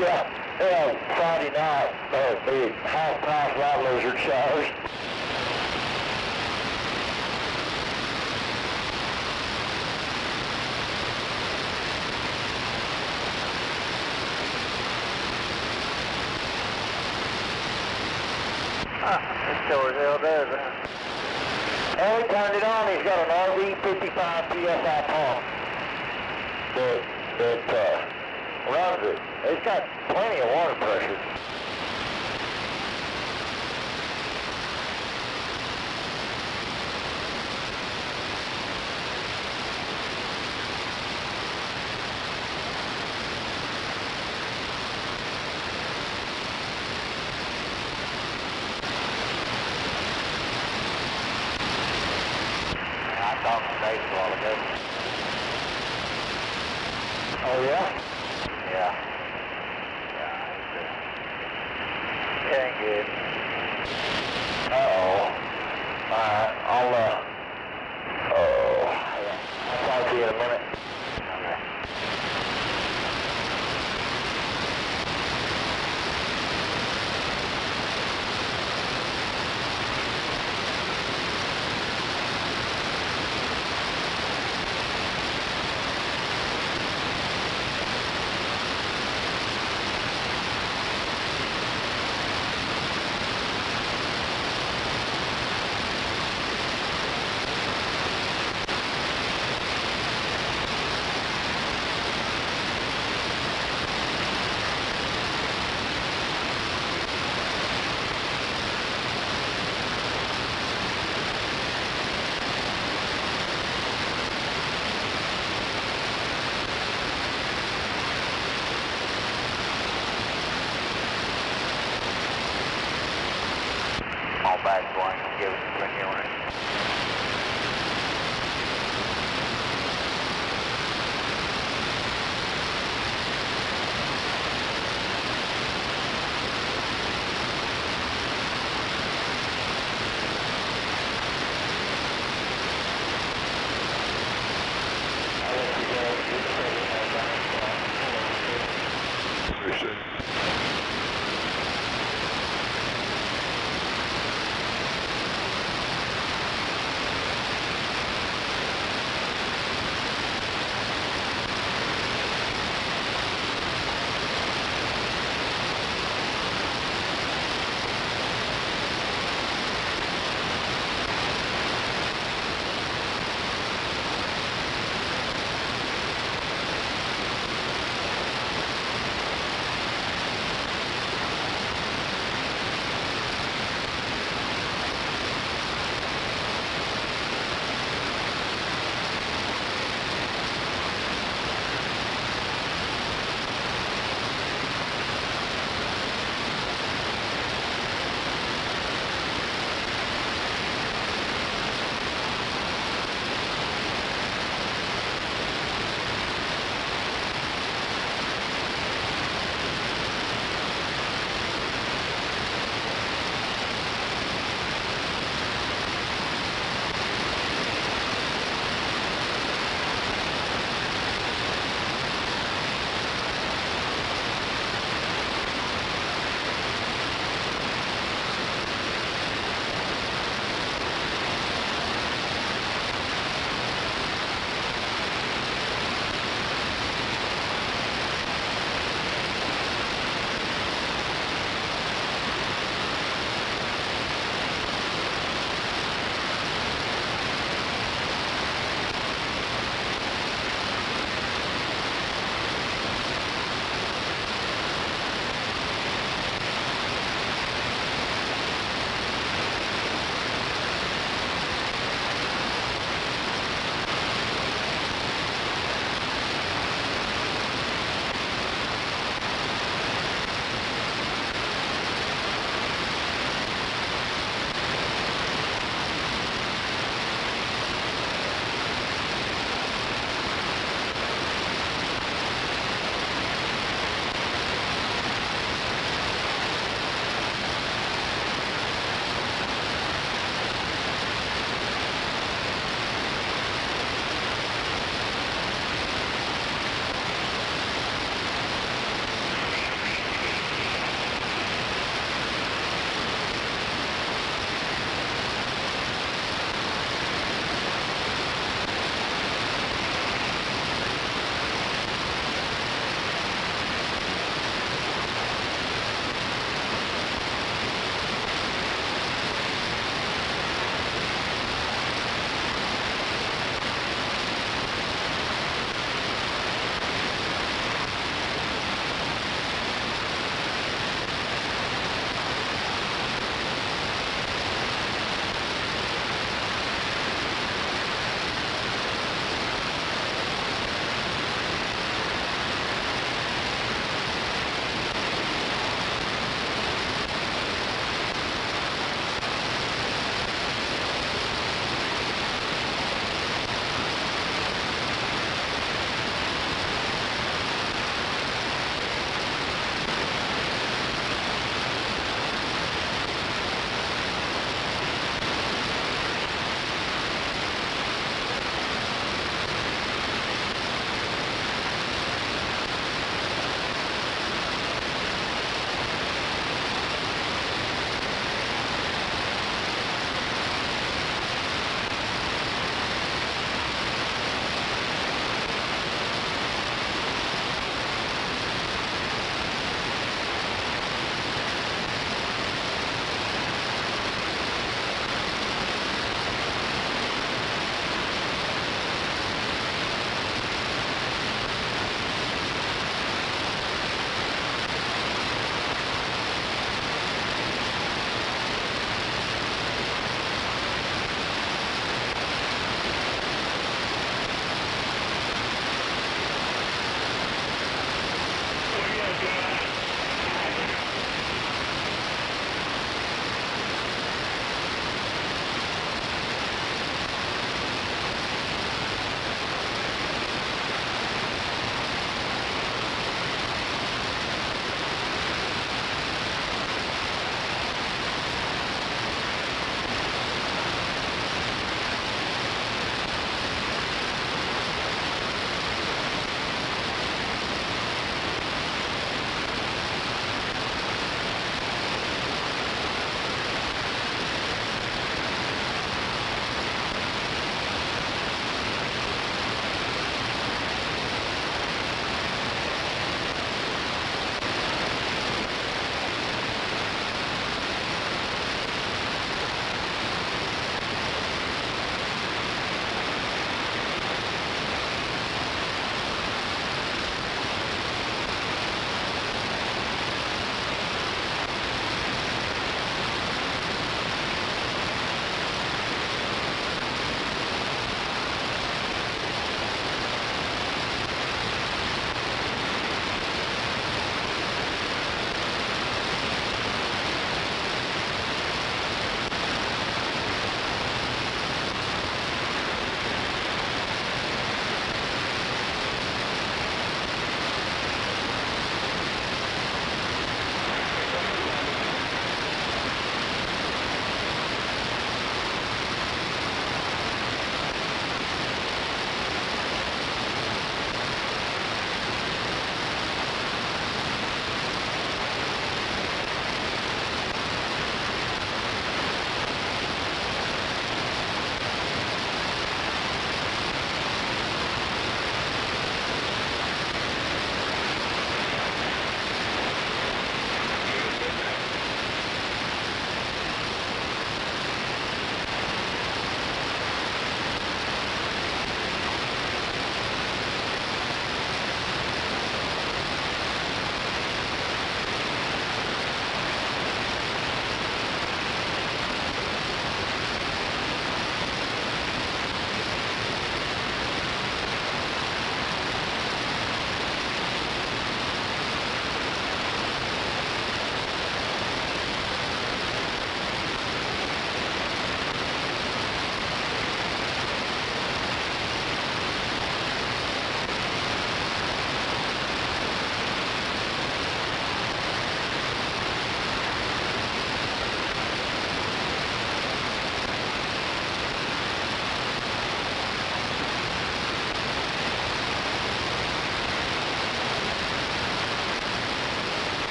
Yeah, Friday night, the half-price live lizard showers. It sure as hell does. And we turned it on. He's got an RV 55 PSI pump that runs it. It's got plenty of water pressure. Oh, yeah? Yeah. It ain't good. Uh-oh. Alright, I'll talk to you in a minute. Okay. Back going and give it to the unit.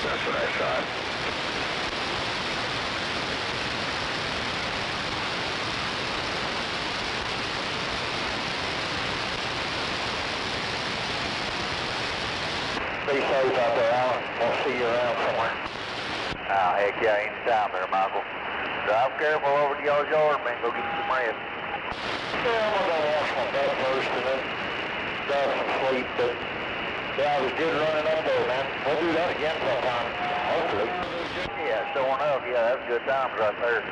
That's what I thought. Be safe out there, Alan. We'll see you around somewhere. Oh, heck yeah, anytime there, Michael. Drive careful over to y'all's yard, man. Go get some rest. Yeah, I'm going to wash my butt first and then grab some sleep, but yeah, it was good running up there, man. We'll do that again sometime, hopefully. Yeah, showing up. Yeah, that's good times right there.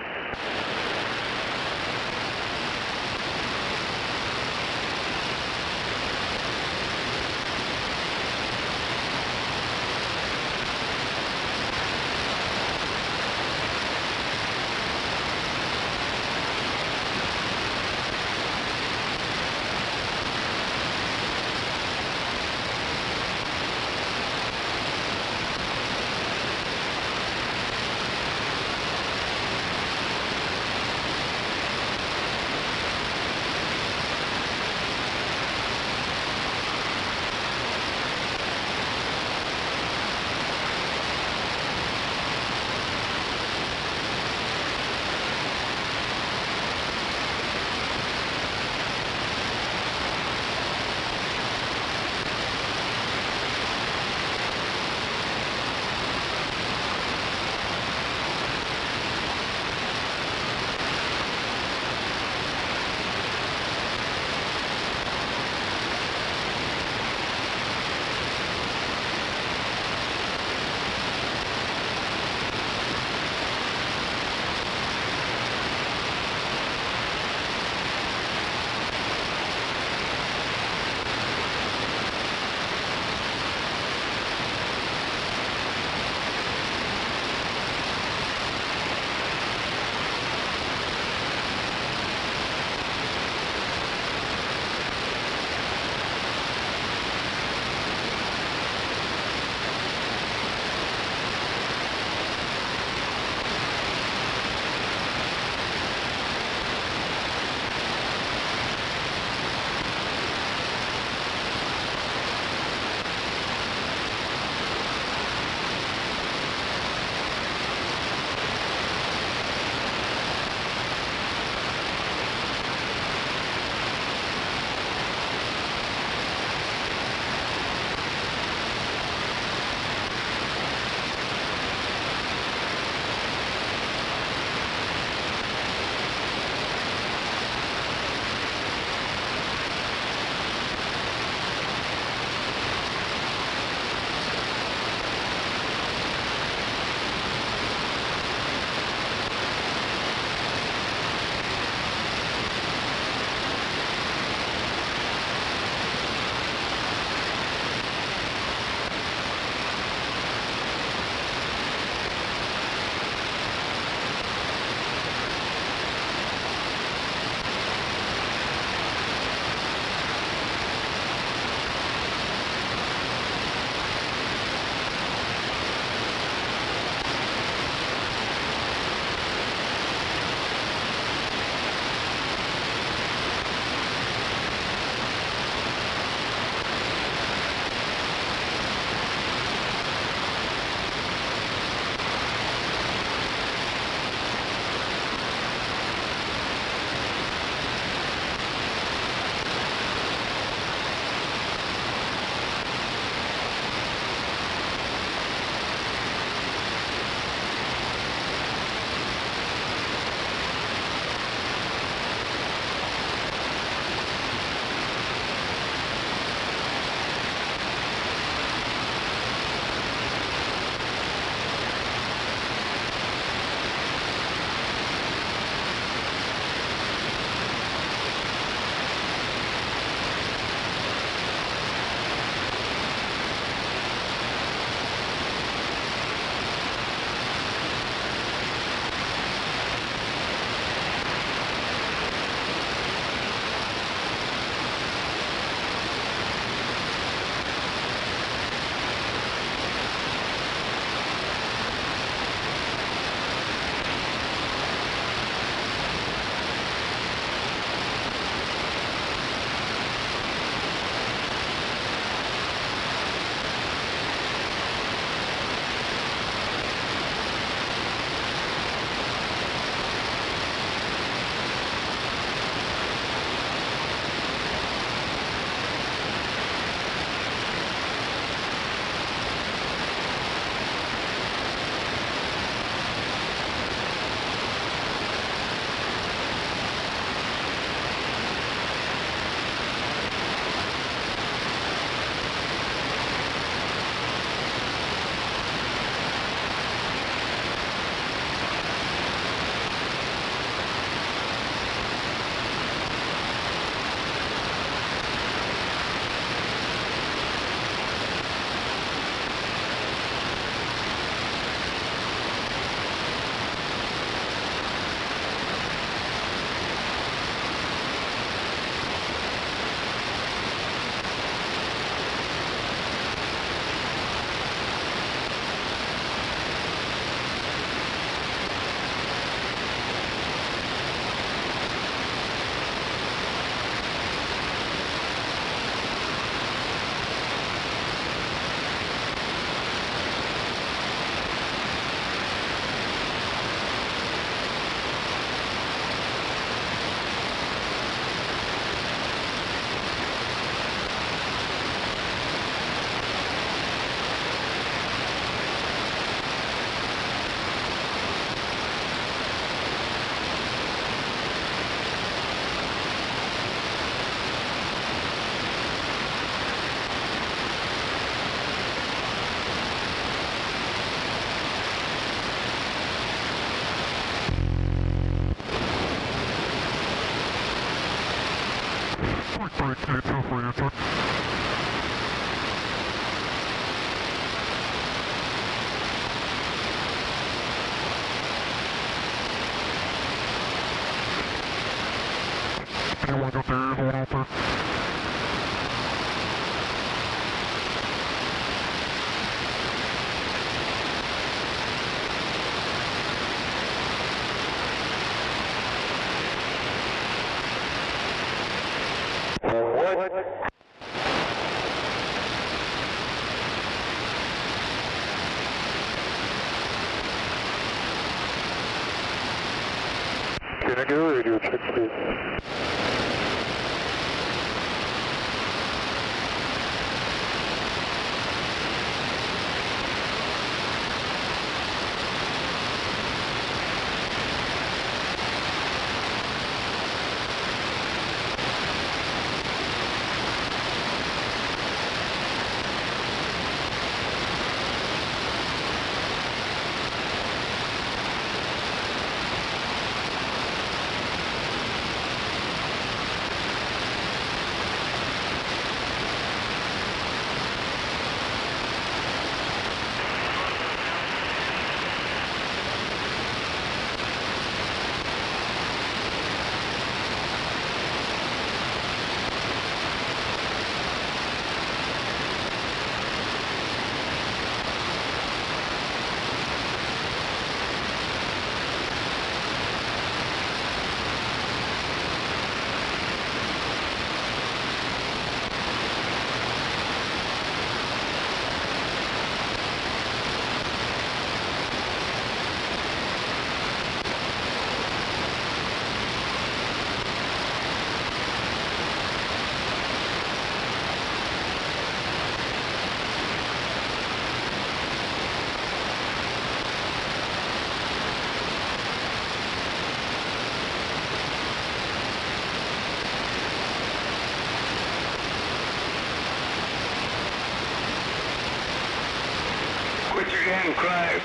Can I get a radio check, please?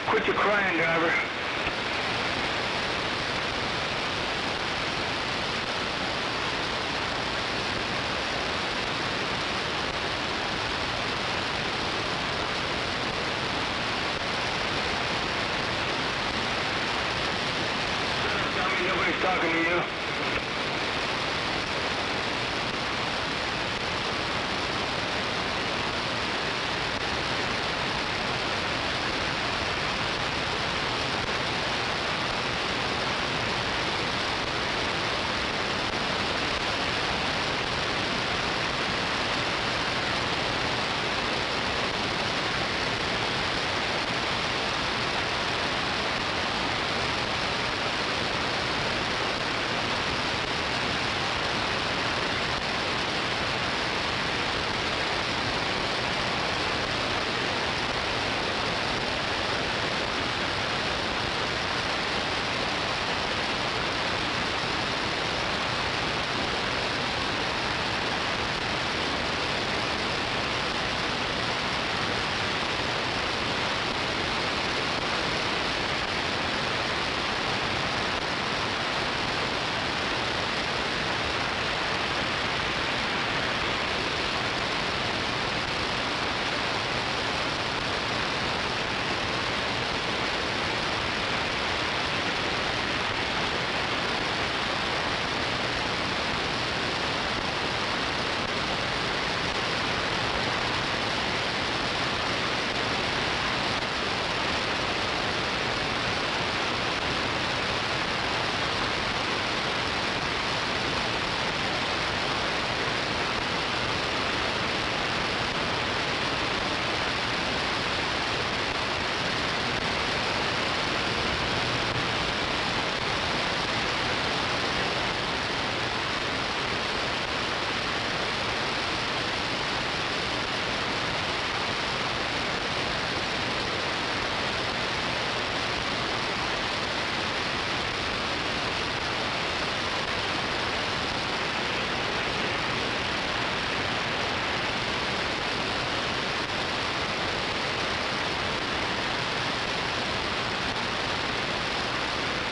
Quit your crying, driver. Tell me nobody's talking to you.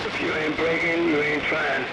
If you ain't breaking, you ain't trying.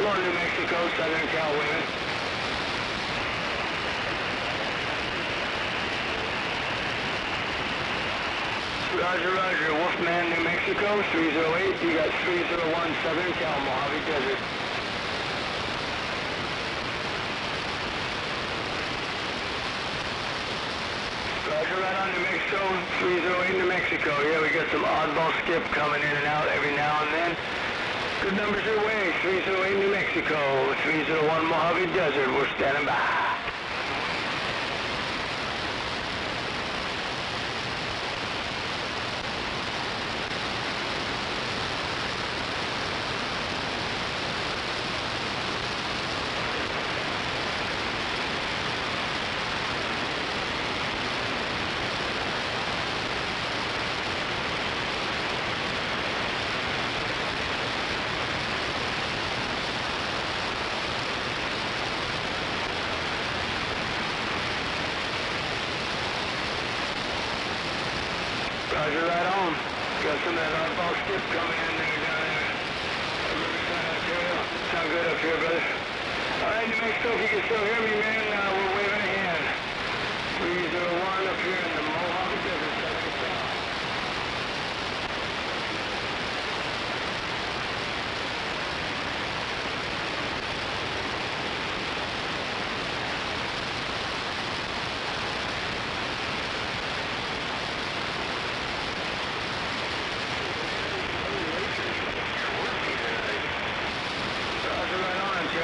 Hello, New Mexico, Southern Cal, women. Roger, Roger. Wolfman, New Mexico, 308. You got 301 Southern Cal, Mojave Desert. Roger, right on New Mexico, 308 New Mexico. Yeah, we got some oddball skip coming in and out every now and then. Good numbers your way, 308 New Mexico, 301 Mojave Desert. We're standing by. Roger, right on. Got some of that oddball skip coming in there down there. Riverside, Ontario. Sound good up here, brother. All right, New Mexico, if you can still hear me, man, we're waving a hand. 301 up here in the Mojave Desert, Southern Cal.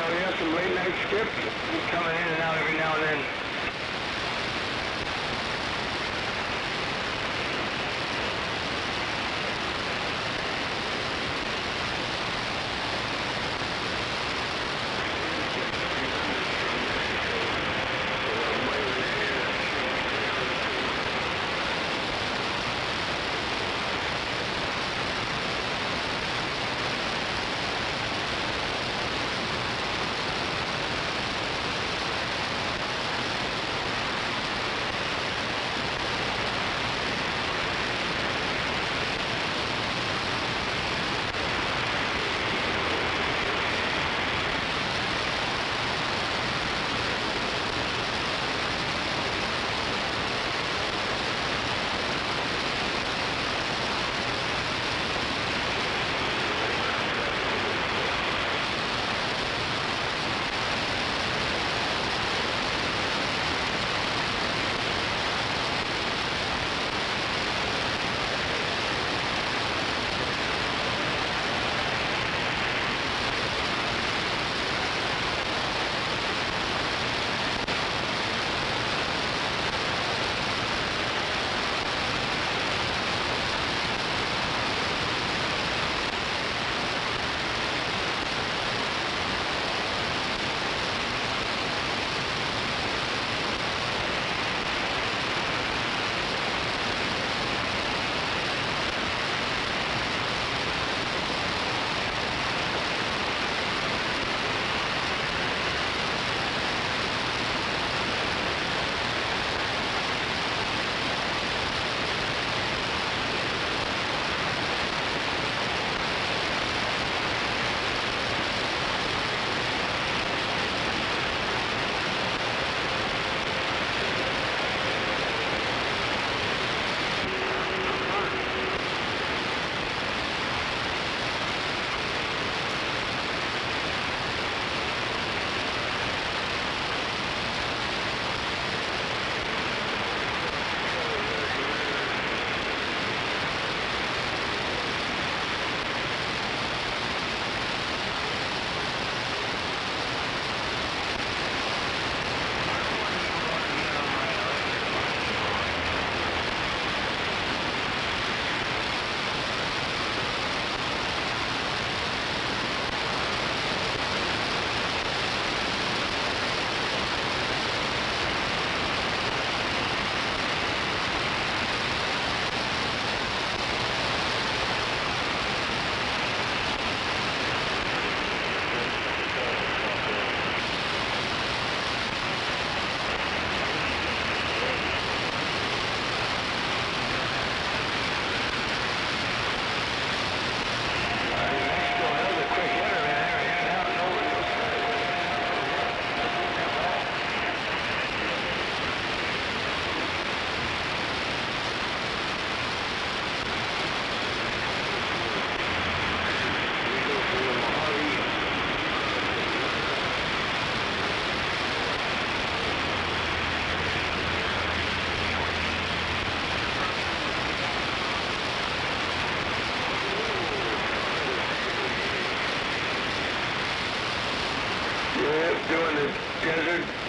We have some late night skip coming in and out every now and then.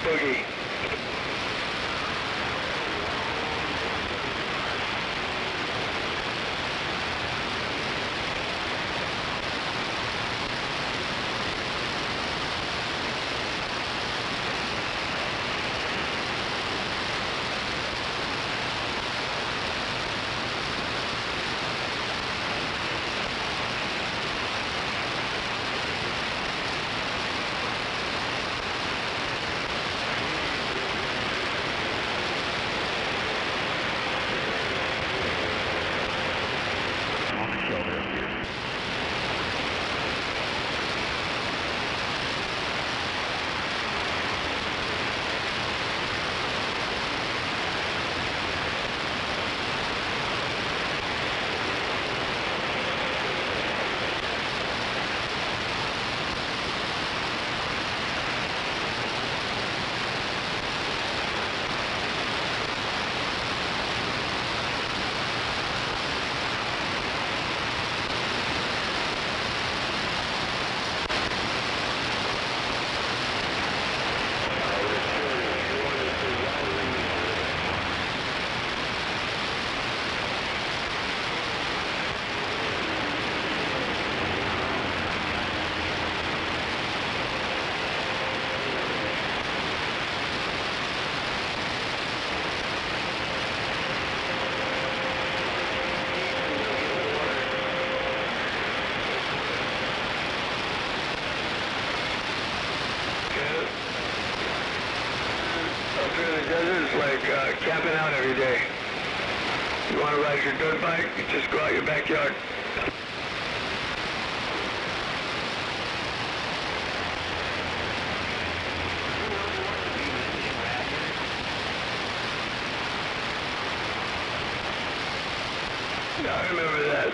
boogie. Camping out every day. You want to ride your dirt bike? You just go out your backyard. Yeah, I remember that.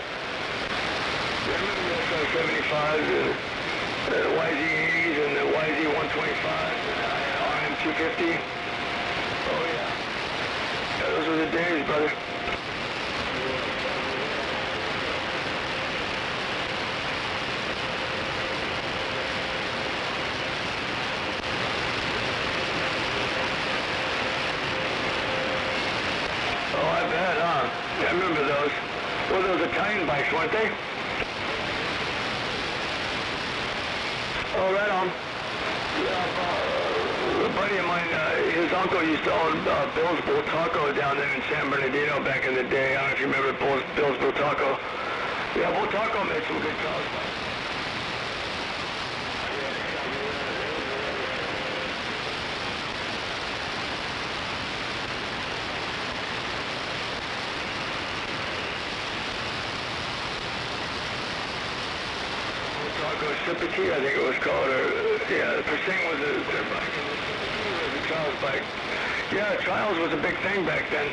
I remember the 75s and the YZ80s and the YZ125s and RM250. Oh yeah. Those were the days, brother. Oh, I bet, huh? Yeah, I remember those. Well, those Italian bikes, weren't they? Oh, right on. Yeah, a buddy of mine, his uncle used to own Bill's Bull Taco down there in San Bernardino back in the day. I don't know if you remember Bill's Bull Taco. Yeah, Bull Taco made some good cars. Sympathy, I think it was called, or, yeah, the Persing was their bike, the Trials bike. Yeah, Trials was a big thing back then.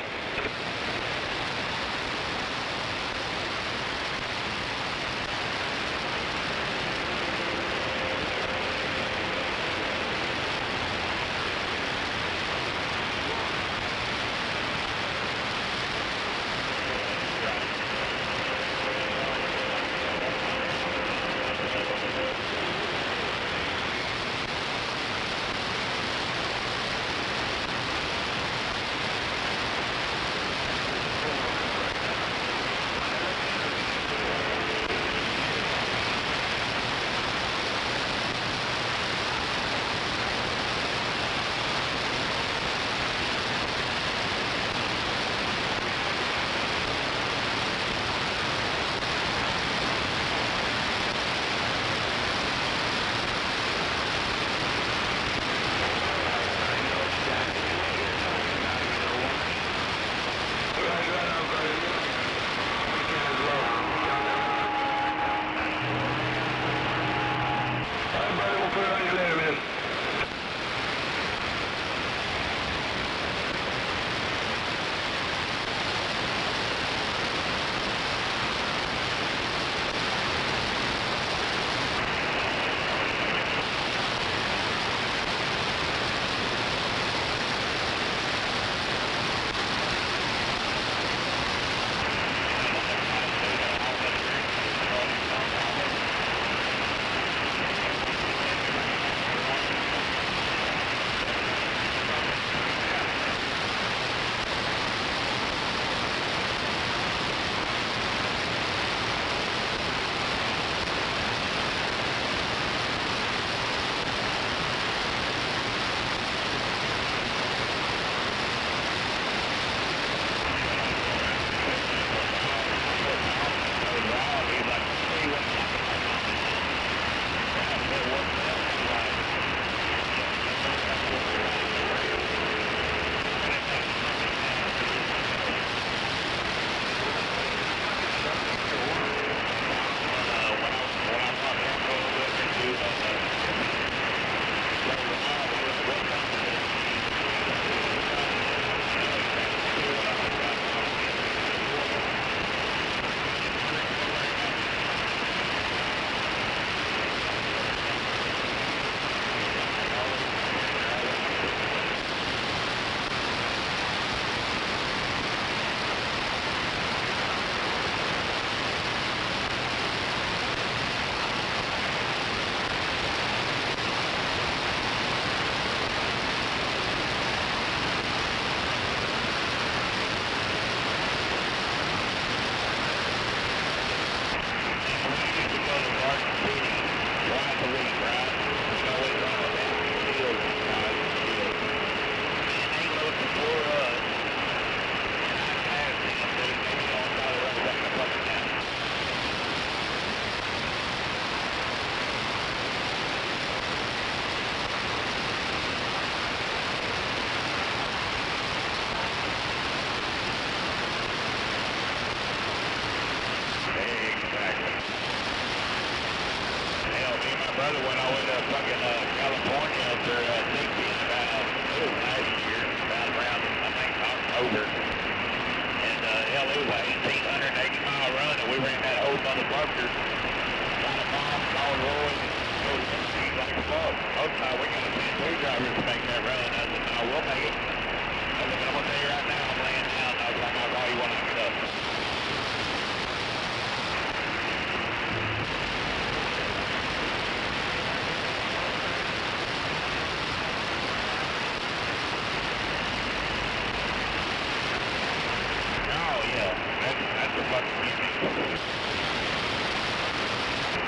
brother when I went to fucking California up there, Nake about, it was last year, about around, I think, October. And hell, it was an 1,880-mile run, and we ran that whole motherfucker. Got a bomb, called Roy, and he's like, fuck, most time we got a 10-2 driver to make that run. I said, no, we'll make it. I said, I'm gonna tell you right now, I'm laying down. I was like, I'll call you when I get up.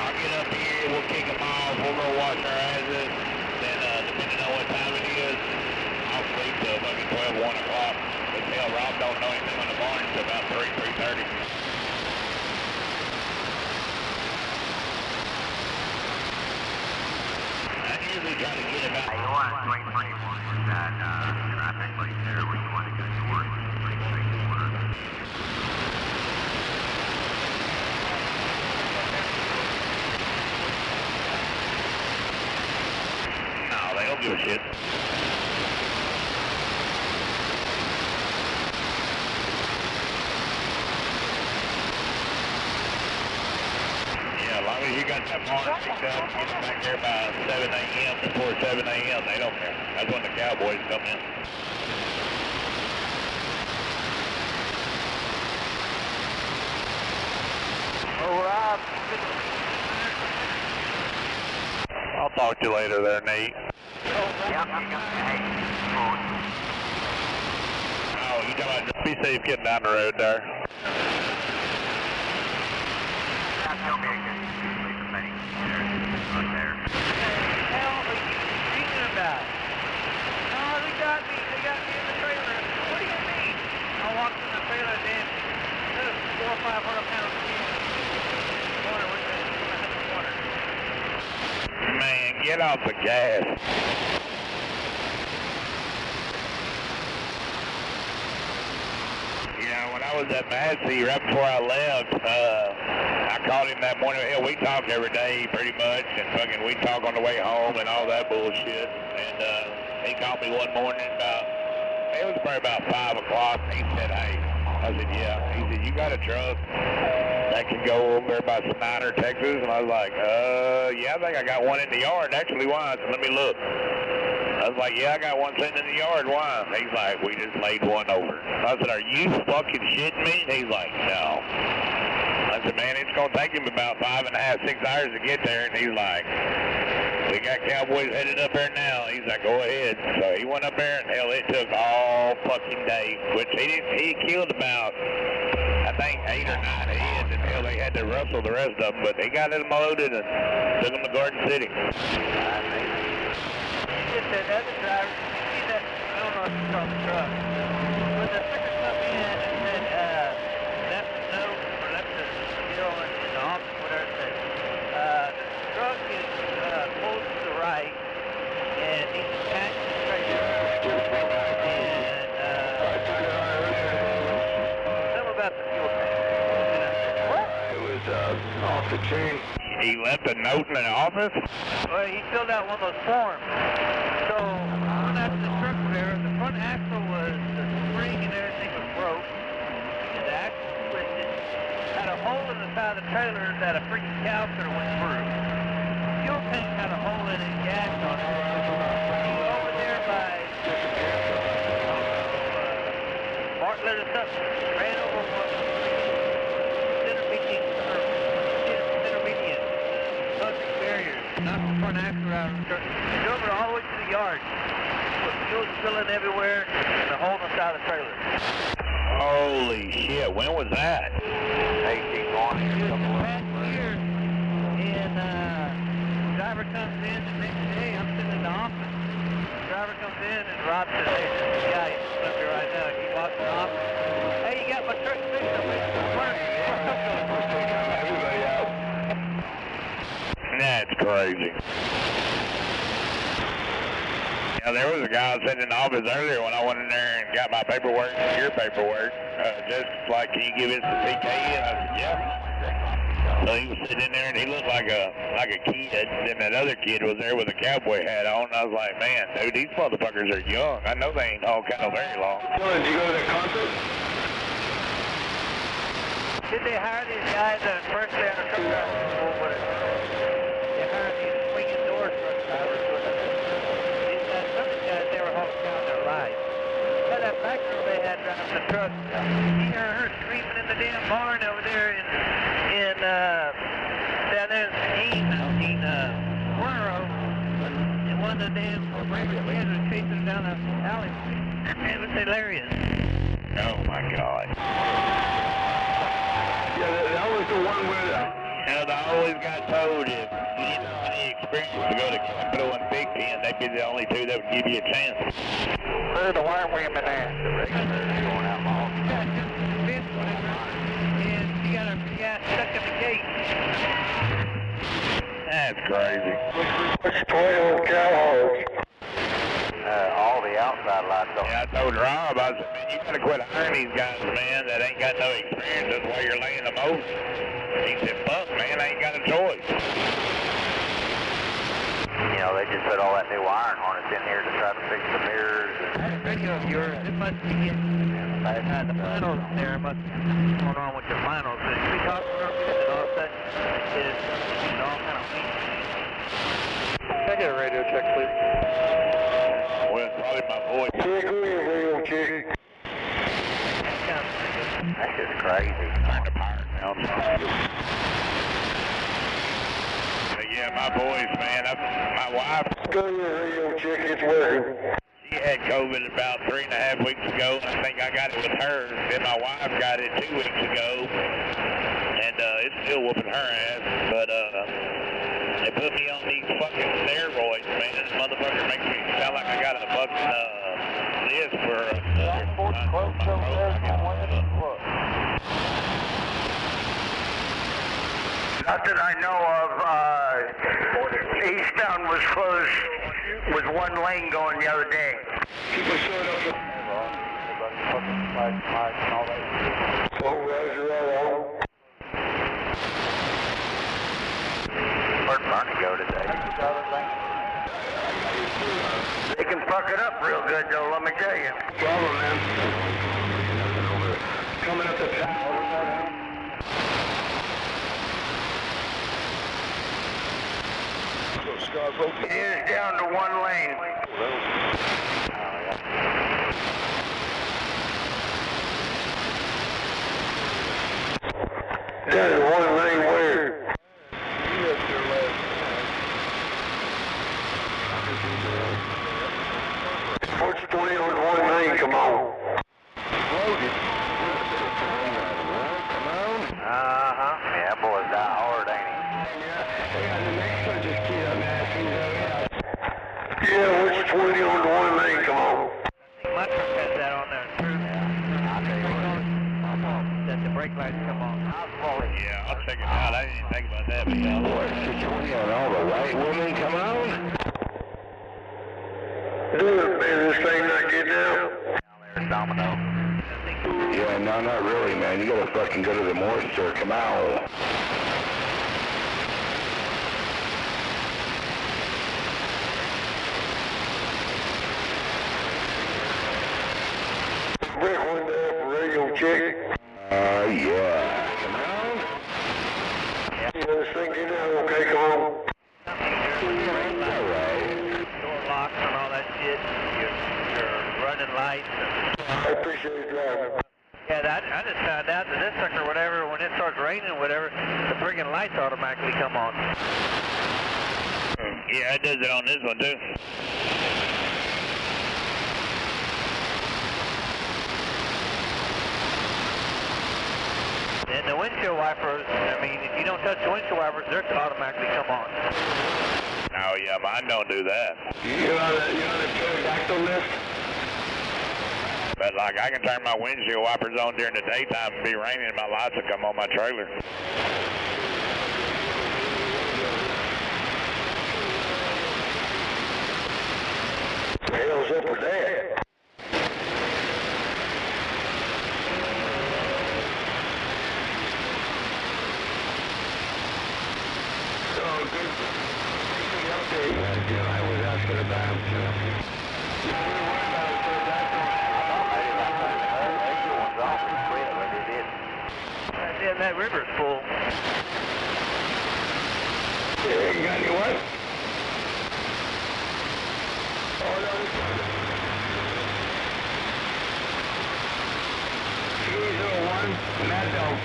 I'll get up here, we'll kick them off, we'll go wash our asses, then depending on what time it is, I'll sleep till fucking 12, 1 o'clock. But hell, Rob don't know anything on the barn until about 3, 3:30. I usually try to get about... You want to wait for you that traffic light there when you want to go to work. They don't give a shit. Yeah, as long as you got that barn picked up, get them back there by 7 a.m. before 7 a.m. They don't care. That's when the cowboys come in. Oh, Rob. I'll talk to you later there, Nate. Oh, you talking about... Be safe getting down the road there. Man, get off the gas. Yeah, when I was at Massey, right before I left, I called him that morning. Hell, we talk every day pretty much, and fucking we talk on the way home and all that bullshit. And he called me one morning about, it was probably about 5 o'clock. He said, hey, I said, yeah. He said, you got a truck that can go over there by Snyder, Texas? And I was like, yeah, I think I got one in the yard. Actually, why? I said, let me look. I was like, yeah, I got one sitting in the yard. Why? He's like, we just laid one over. I said, are you fucking shitting me? He's like, no. I said, man, it's going to take him about 5.5, 6 hours to get there. And he's like, we got cowboys headed up there now. He's like, go ahead. So he went up there, and hell, it took all fucking day. Which he killed about, I think, 8 or 9 heads. And hell, they had to rustle the rest of them. But he got them loaded and took them to Garden City. That other driver, you see that, I don't know if you saw the truck. When the sucker come in and said, left the note, or left the deal in the office, whatever it said, the truck is pulled to the right, and he's attached to the trailer, and something about the fuel tank. What? It was off the chain. He left a note in the office? Well, he filled out one of those forms. So, when after the truck there, the front axle was, the spring and everything was broke, and the axle twisted, had a hole in the side of the trailer that a freaking cow could have went through. The fuel tank had a hole in it and gas on it. He was over there by Bartlett or something, ran over one of the intermediate concrete barriers, knocked the front axle out of the truck. He drove it all the way to the yard. With fuel spilling everywhere and the hole in the side of the trailer. Holy shit, when was that? 18 morning or something like that. Last year, and the driver comes in the next day, I'm sitting in the office. The driver comes in and Rob says, hey, this is the guy who's up here right now. He walks in the office. Hey, you got my truck fixed? I'm fixing to work. Everybody out. That's crazy. Yeah, there was a guy sitting in the office earlier when I went in there and got my paperwork and your paperwork. Just like, can you give it to CK? And I said, yeah. So he was sitting in there and he looked like a kid, and that other kid was there with a cowboy hat on. And I was like, man, dude, these motherfuckers are young. I know they ain't all kind of very long. Did you go to that concert? Did they hire these guys at first day on the truck driver? They hired these swinging door truck drivers. Some of these guys, they were hauling down their lives. Yeah, that back girl they had driving the truck, you hear her screaming in the damn barn over there down there in Warrow. And one of the damn regular kids was chasing her down the alley. It was hilarious. Oh my God. Yeah, that was the one where... I always got told if you didn't have any experience to go to Capitol and Big Ten, they'd be the only two that would give you a chance. Where the white women at? The regular going out long. Yeah, just Vince whatever. And she got her gas stuck in the gate. That's crazy. What's 12 cowhogs? All the outside lights on. Yeah, I told Rob, I said, man, you gotta quit hiring these guys, man, that ain't got no experience. That's why you're laying them over. He said, fuck, man, I ain't got a choice. You know, they just put all that new iron harness in here to try to fix the mirrors. That radio of yours, it must be getting... the finals there must be going on with your finals. There's 3 talk purposes and all of a sudden it's all kind of weak. Can I get a radio check, please? Well, it's probably my voice. Check on your radio check. That's just crazy. Turned to power now. But yeah, my voice, man, my wife... Go to your radio check, it's working. She had COVID about 3.5 weeks ago, and I think I got it with her. Then my wife got it 2 weeks ago, and it's still whooping her ass. But they put me on these fucking steroids, man. This motherfucker makes me sound like I got a fucking list for Not that I know of. Eastbound was closed with one lane going the other day. People showed up. Oh, Roger, Where'd Bernie go today? They can fuck it up real good, though, let me tell you. Problem, man. Coming up the tower. It is down to one lane. Down to one lane where? What's 20 on one lane? Come on. Yeah, boy's die hard, ain't he? Yeah, what's 20 on one lane? Come on. My truck has that on there too. That the brake lights come on. Yeah, I'll check it out. I didn't even think about that, but yeah. What's 20 on all the white women? Come on. Do it, man. This thing not getting out. There's Domino. Yeah, no, not really, man. You gotta fucking go to the moisture. Come on. Brick one day for radio check. Yeah. Come on. Yeah, this thing getting out. Okay, come on. Door locks and all that shit. Your running lights. I appreciate you driving. Yeah, I just found out that this sucker, whatever, when it starts raining or whatever, the friggin' lights automatically come on. Yeah, it does it on this one too. And the windshield wipers, I mean, if you don't touch the windshield wipers, they're automatically come on. Oh yeah, mine don't do that. You're on the pterodactyl list? But like I can turn my windshield wipers on during the daytime and be raining and my lights will come on my trailer. What the hell's up with that? I was asking about. Yeah, that river's full. Yeah, you got any what? Oh, no. 301, Mad Dog.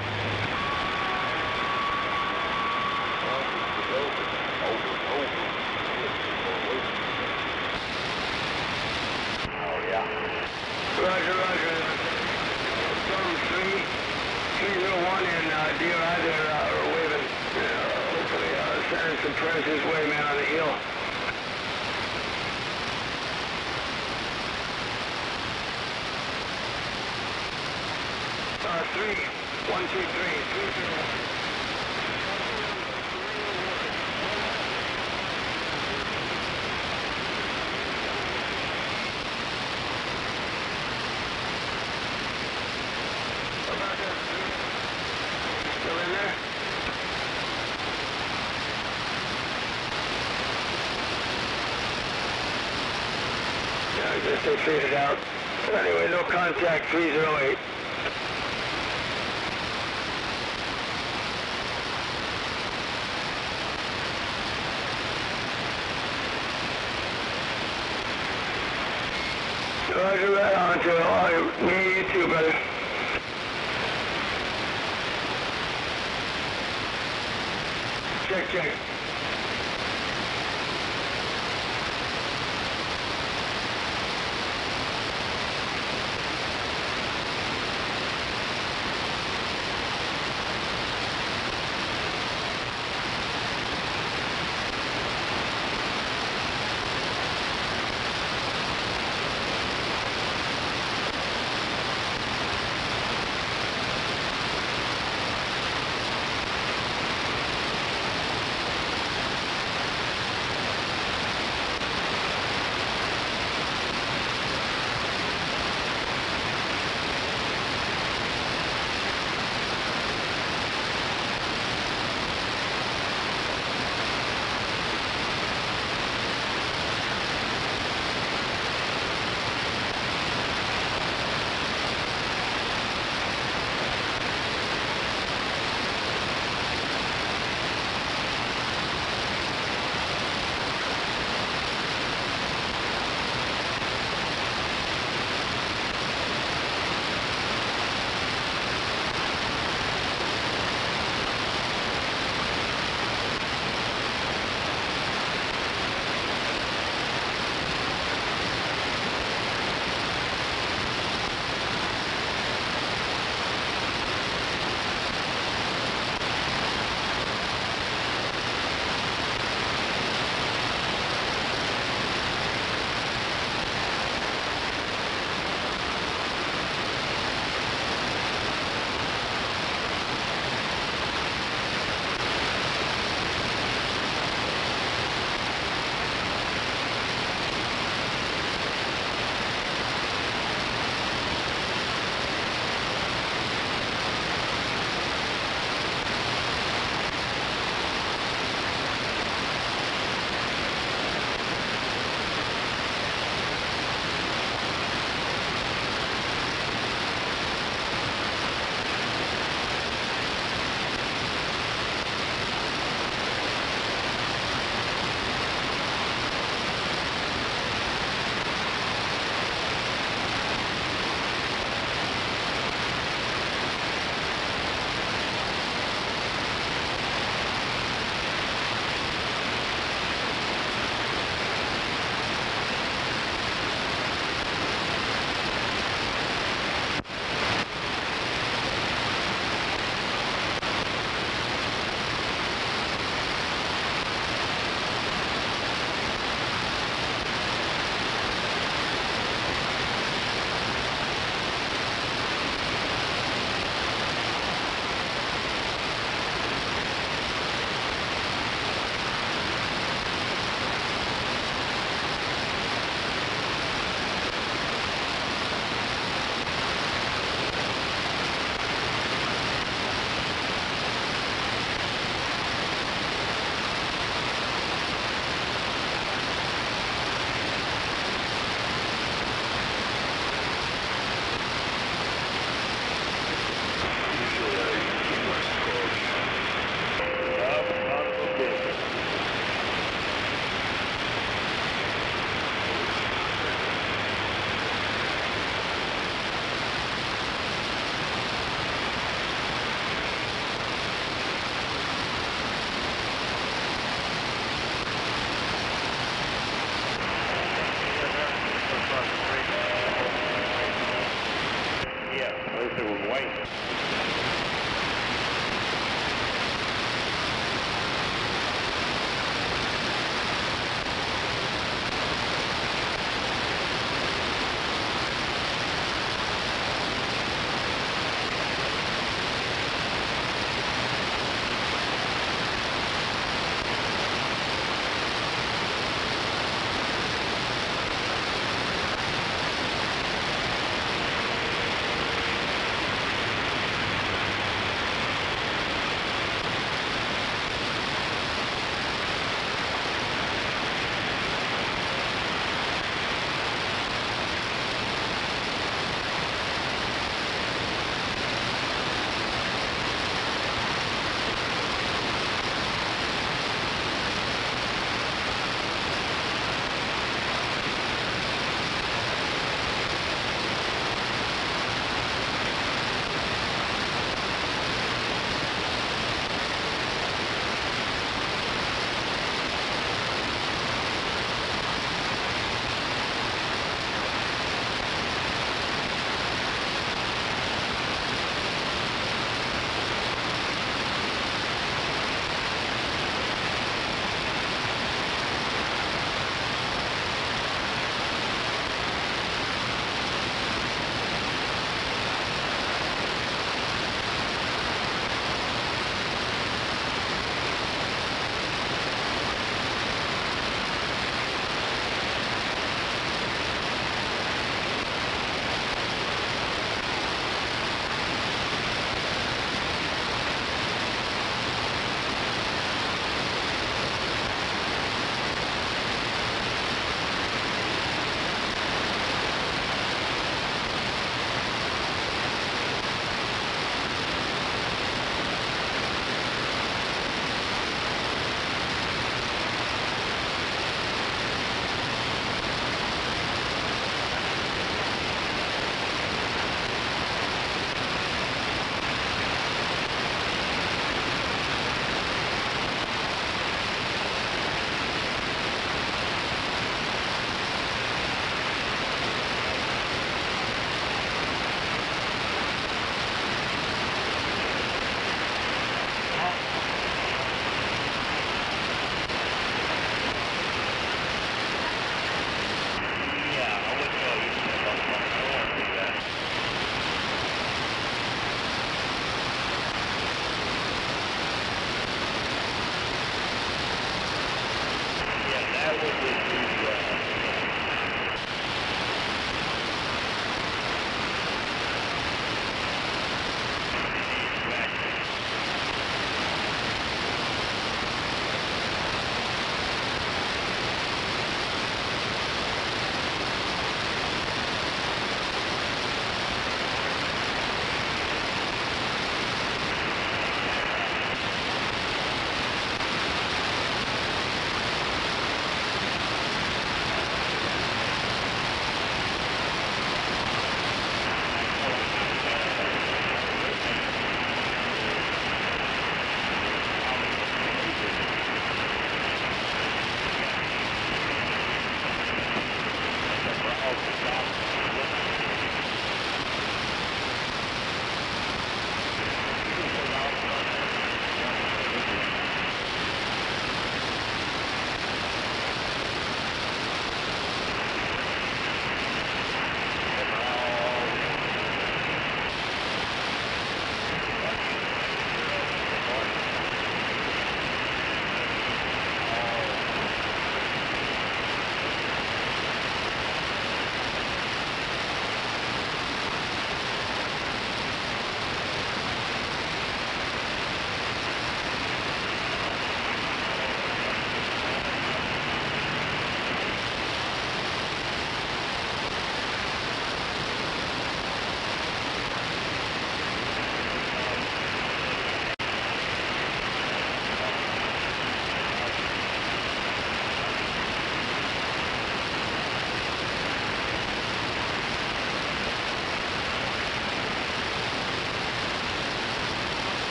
Roger, roger. Storm 301 and Deer Eye there are waving. Hopefully sending some prayers his way, man, on the hill. Three, 1, 2, 3, 301. Still in there? Yeah, I guess they faded out. Anyway, no contact, 308. Roger, right on to it. Me, you too, brother. Check, check. it was weight.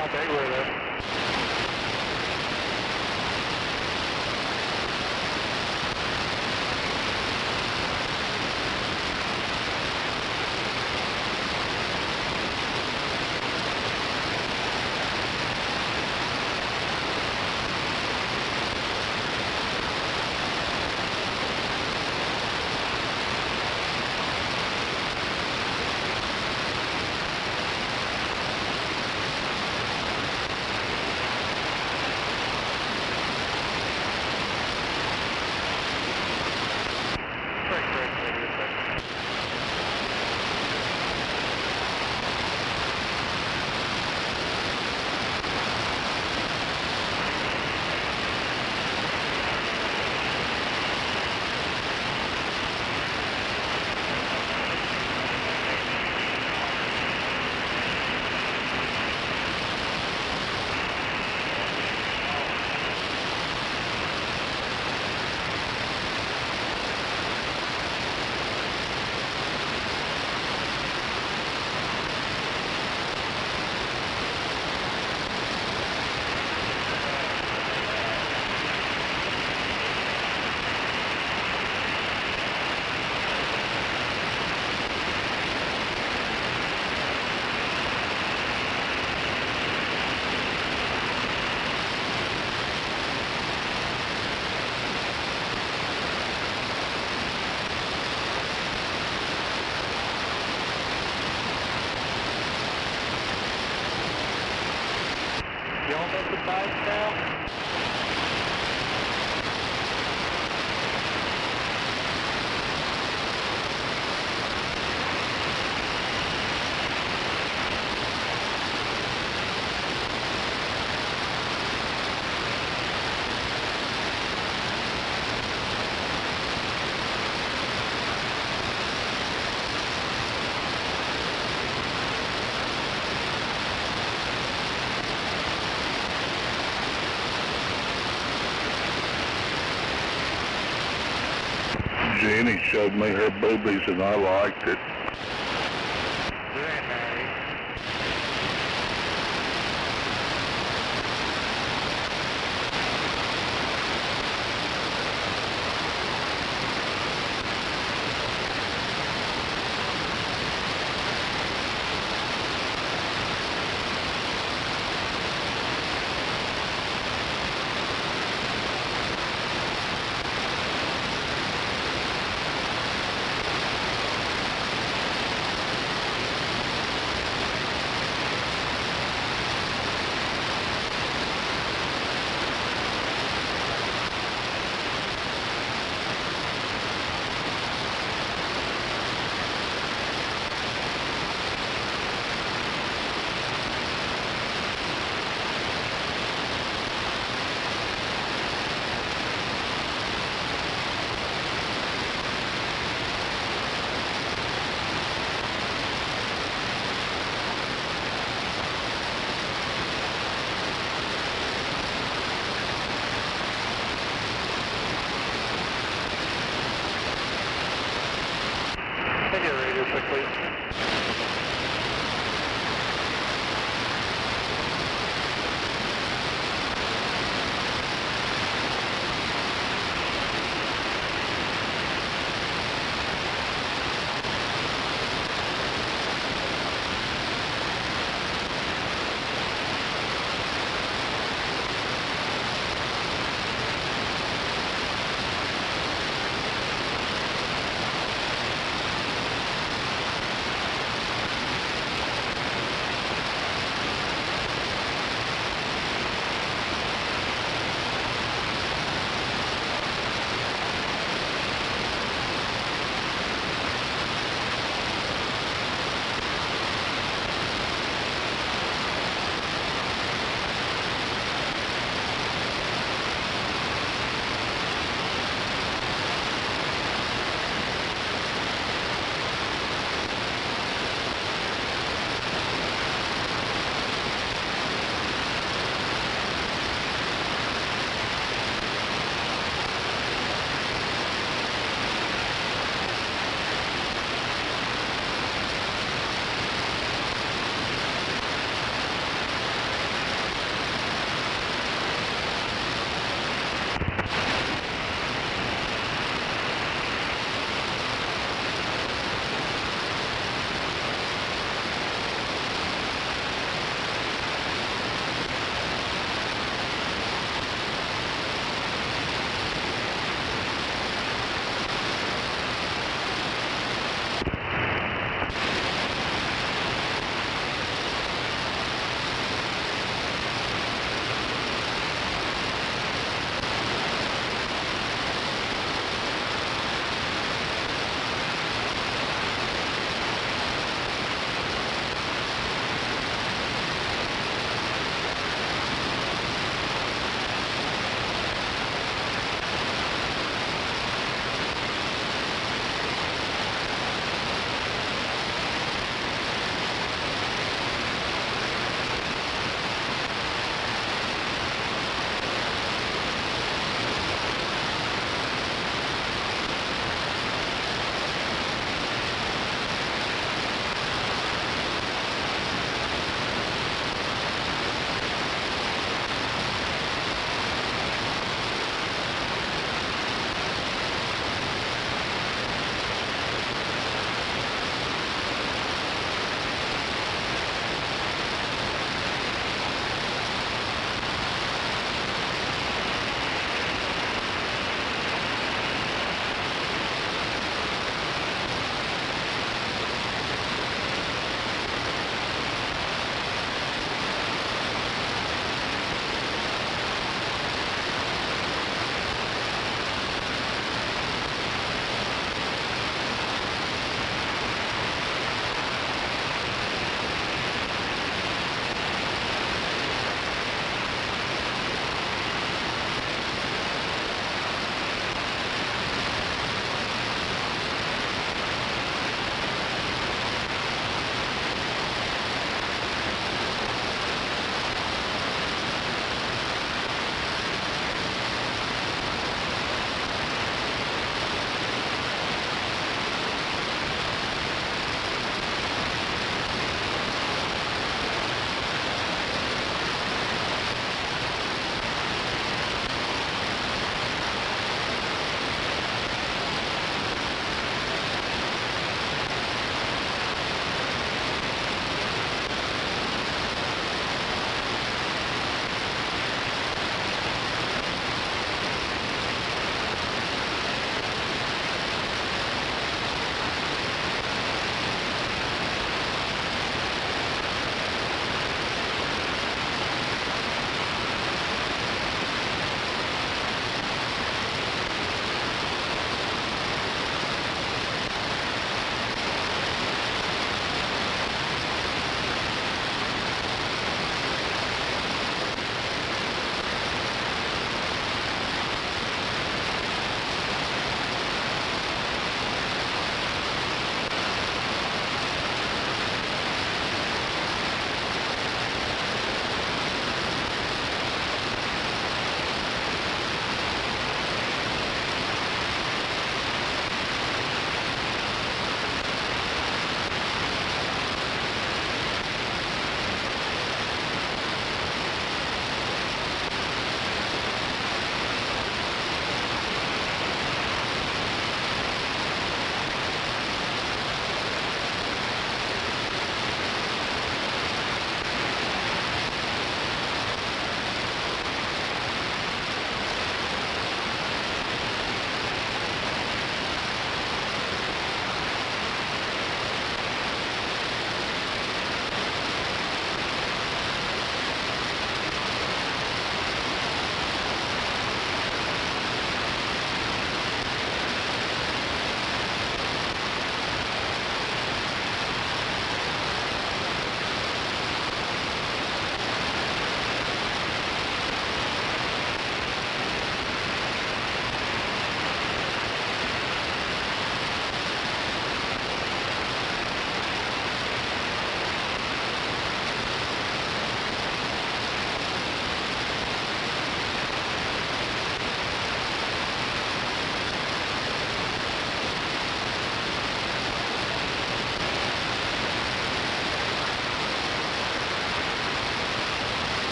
Contact radar. Jenny showed me her boobies and I liked it.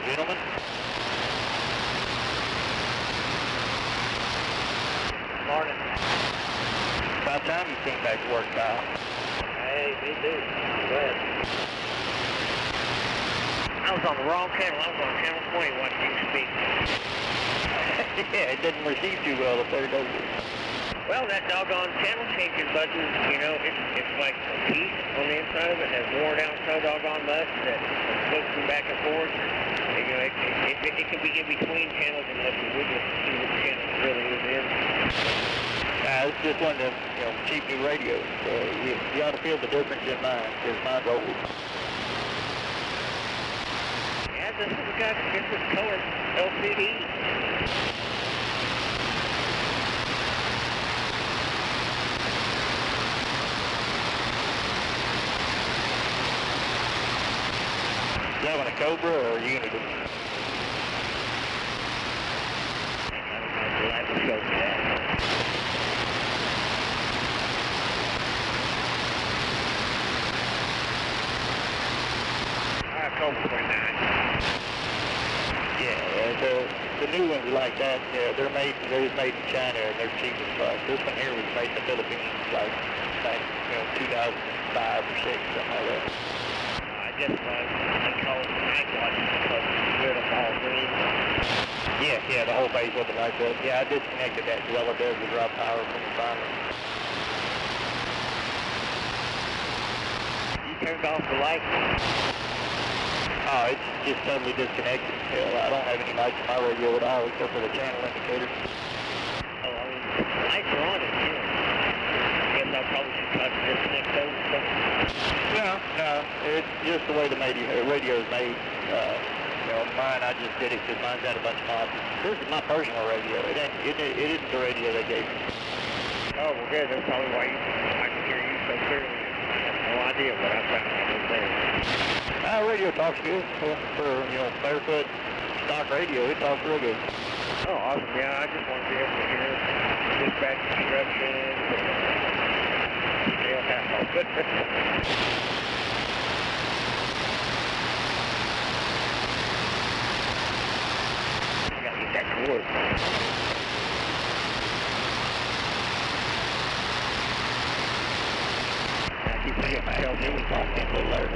gentlemen. Morning. About time you came back to work, pal. Hey, me too. Glad. I was on the wrong channel. I was on channel 20 watching you speak. Yeah, it didn't receive too well up there, does it? Well, that doggone channel changing button, you know, it's like a piece on the inside of it has worn down so doggone much that it flips them back and forth. And, you know, it can be in between channels unless you wiggle to see which channel it really is in. It's just one of them, you know, cheap new radios. You ought to feel the difference in mine, because mine's old. Yeah, this has got different color LCD. Is that one a Cobra or a Unity? I don't know, show me that. Cobra 29. Yeah, the new ones are like that. Yeah, they're made in China and they're cheap as fuck. This one here was made in the Philippines, like back, you know, 2005 or 6, something like that. I guess they call it the night watch because it's good of all green. Yeah, the whole base wasn't like that. Yeah, I disconnected that because all it does is draw power from the timer. You turned off the light? Oh, it's just totally disconnected. Hell, I don't have any lights in my radio at all except for the channel indicator. Oh, I mean, the lights are on it, you know. I guess I probably should try to disconnect those or something. No, it's just the way the radio is made. You know, mine, I just did it because mine's got a bunch of mods. This is my personal radio. It isn't the radio they gave me. Oh, well, good. That's probably why I can hear you so clearly. I have no idea what I found out was there. Radio talks good for you know, barefoot stock radio. It talks real good. Oh, awesome. Yeah, I just want to be able to hear dispatch instructions. Yeah, that's all good. I got to get that to work.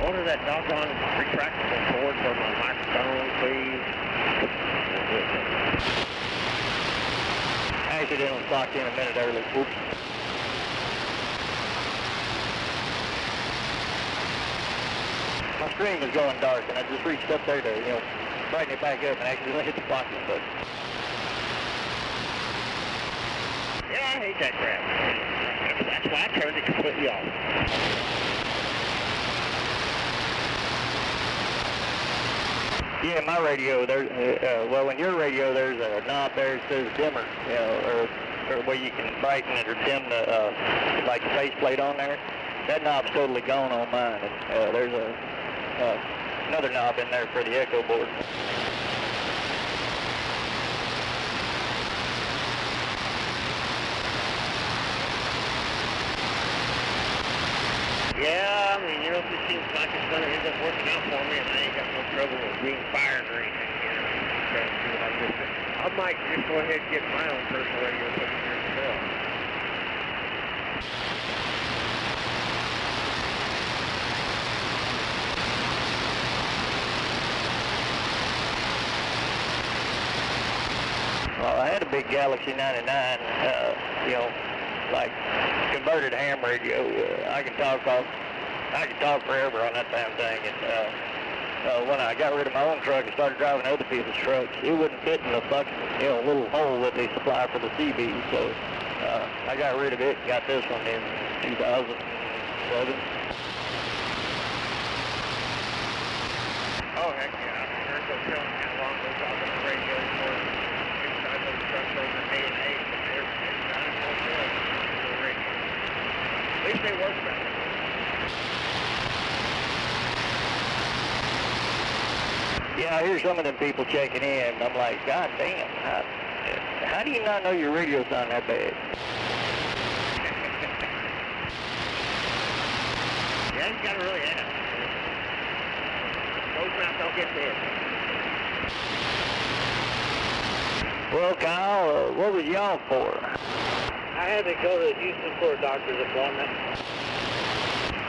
Order that doggone retractable cord for my microphone, please. I accidentally clocked in a minute early. Oops. My screen was going dark, and I just reached up there to, you know, brighten it back up and accidentally hit the clocking button. Yeah, I hate that crap. That's why I turned it completely off. Yeah, my radio, there's, well, in your radio, there's a knob there that says dimmer, you know, or where you can brighten it or dim the, like the faceplate on there. That knob's totally gone on mine. And, there's another knob in there for the echo board. Yeah, I mean, you know, if it seems like it's going to end up working out for me and I ain't got no trouble with being fired or anything, you know, trying to do what I'm doing. I might just go ahead and get my own personal radio put in here myself. Well, I had a big Galaxy 99, you know, like converted ham radio. I can talk forever on that damn thing. And when I got rid of my own truck and started driving other people's trucks, it wouldn't fit in the fucking, you know, little hole that they supply for the CB. So I got rid of it and got this one in 2007. Oh heck yeah! I mean, there's no telling how long those doggone radios were inside those trucks over the day and age, but they're not in no good. At least they work better. Yeah, I hear some of them people checking in. I'm like, God damn, how do you not know your radio sound that bad? Yeah, you gotta really ask. Those mouths don't get big. Well, Kyle, what was you on for? I had to go to Houston for a doctor's appointment.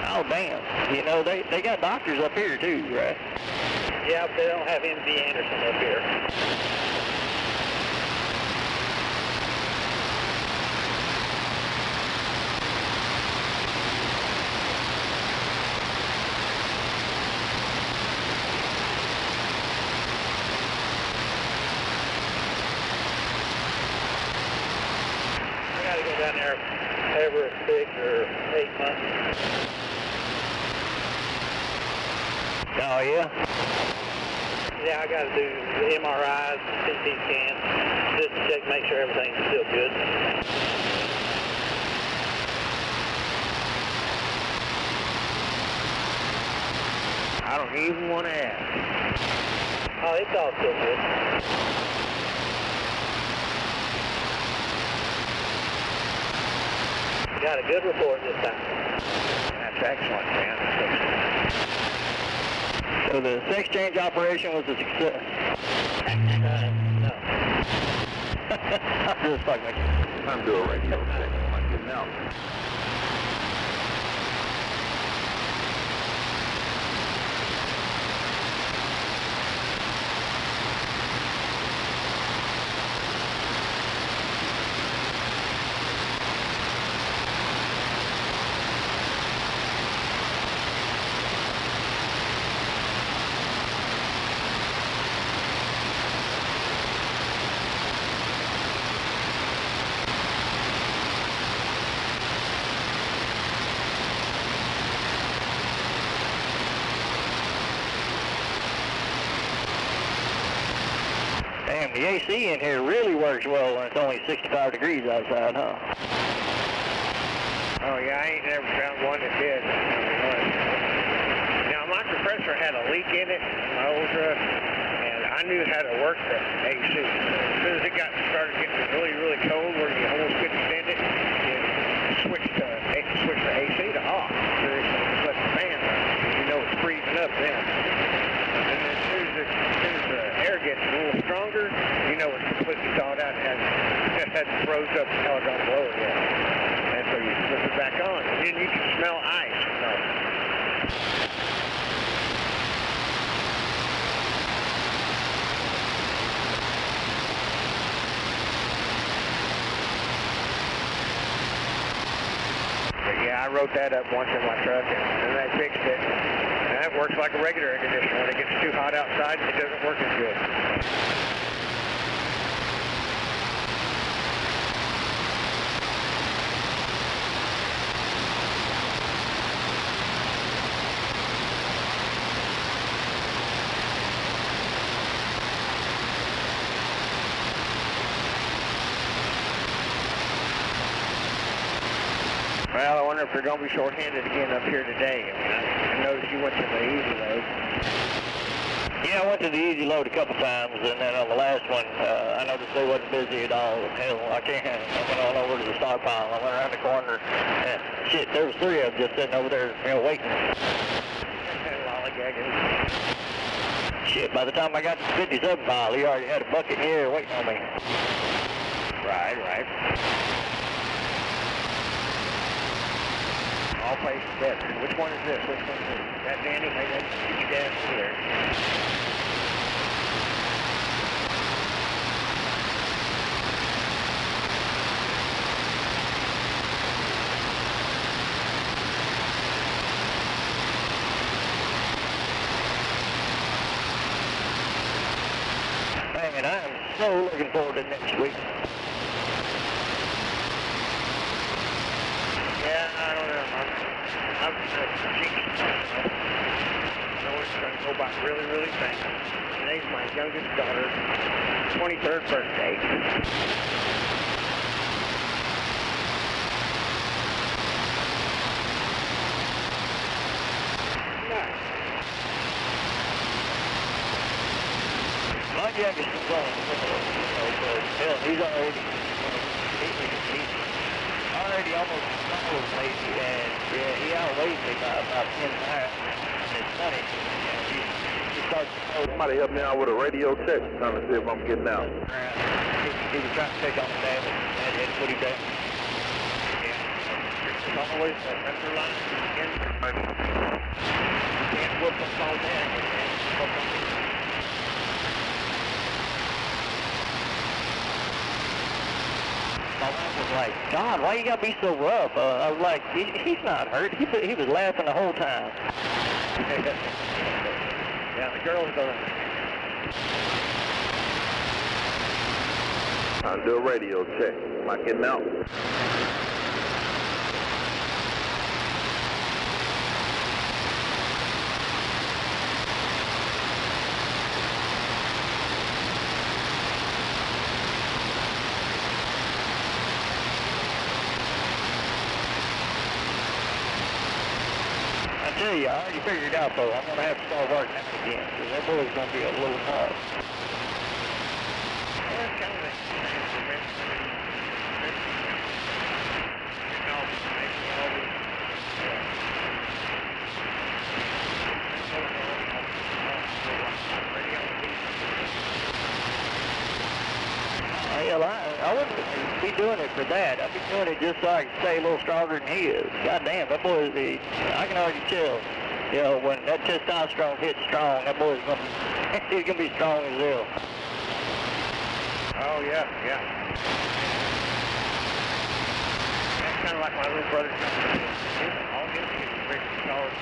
Oh, damn. You know, they got doctors up here, too, right? Yeah, but they don't have MD Anderson up here. Down there every 6 or 8 months. Oh, yeah? Yeah, I got to do MRIs and CT scans just to check, make sure everything's still good. I don't even want to ask. Oh, it's all still good. Got a good report this time. That's excellent, man. That's excellent. So the sex change operation was a success? No. I'm just fucking with you. I'm doing a radio thing. I'm getting out. Damn, the AC in here really works well when it's only 65 degrees outside, huh? Oh, yeah, I ain't never found one that did. Now, my compressor had a leak in it, my old truck, and I knew how to work the AC. As soon as it started getting really, really cold where you almost couldn't stand it, you switch the AC to off. So just let the fan run. You know it's freezing up then. And then as soon as the air gets a little stronger, you know it's completely thawed out and hasn't froze up the doggone blower yet. And so you flip it back on, and then you can smell ice. So. But yeah, I wrote that up once in my truck, and they fixed it. And that works like a regular air conditioner. When it gets too hot outside, it doesn't work as good. Well, I wonder if they're going to be short-handed again up here today. I noticed you went to the easy load. Yeah, I went to the easy load a couple times, and then on the last one, I noticed they wasn't busy at all. Hell, I went on over to the stockpile. I went around the corner, and shit, there was 3 of them just sitting over there, waiting. Lollygagging. Shit, by the time I got to the 57 pile, he already had a bucket in the air waiting on me. Right. All places better. Which one is this? Which one is this? That Danny? Hey, get your gas in there. Man, I am so looking forward to next week. Yeah, I don't know. I'm jinxed. I know it's going to go by really, really fast. Today's my youngest daughter's 23rd birthday. Nice. My youngest is on, hell, he's already almost lazy, and yeah, he outweighs me by about 10 miles. And it's funny, he's Somebody help me out with a radio check, trying to see if I'm getting out. He was trying to take on the damage and it put him down. Yeah. It's on the way to the center line. And whoop us all down. My wife was like, God, why you gotta be so rough? I was like, he's not hurt. He was laughing the whole time. Yeah, the girls don't understand. I'll do a radio check. Am I getting out? I tell you, I already figured out though, I'm going to have to start working out again, because that boy's going to be a little tough. Hell, I wouldn't be doing it for that. I'd be doing it just so I can stay a little stronger than he is. God damn, that boy, I can already tell. You know, when that testosterone hits strong, that boy's gonna he's gonna be strong as hell. Oh yeah, yeah. That's kind of like my little brother. All his kids are very solid.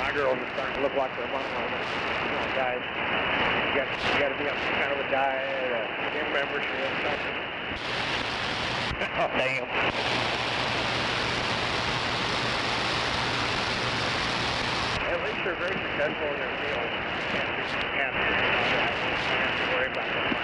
My girls are starting to look like they're one of my guys. You got to be on some kind of a diet, gym membership or something. Oh, damn. At least they're very successful in their field. You can't be happy about that. You don't have to worry about the money.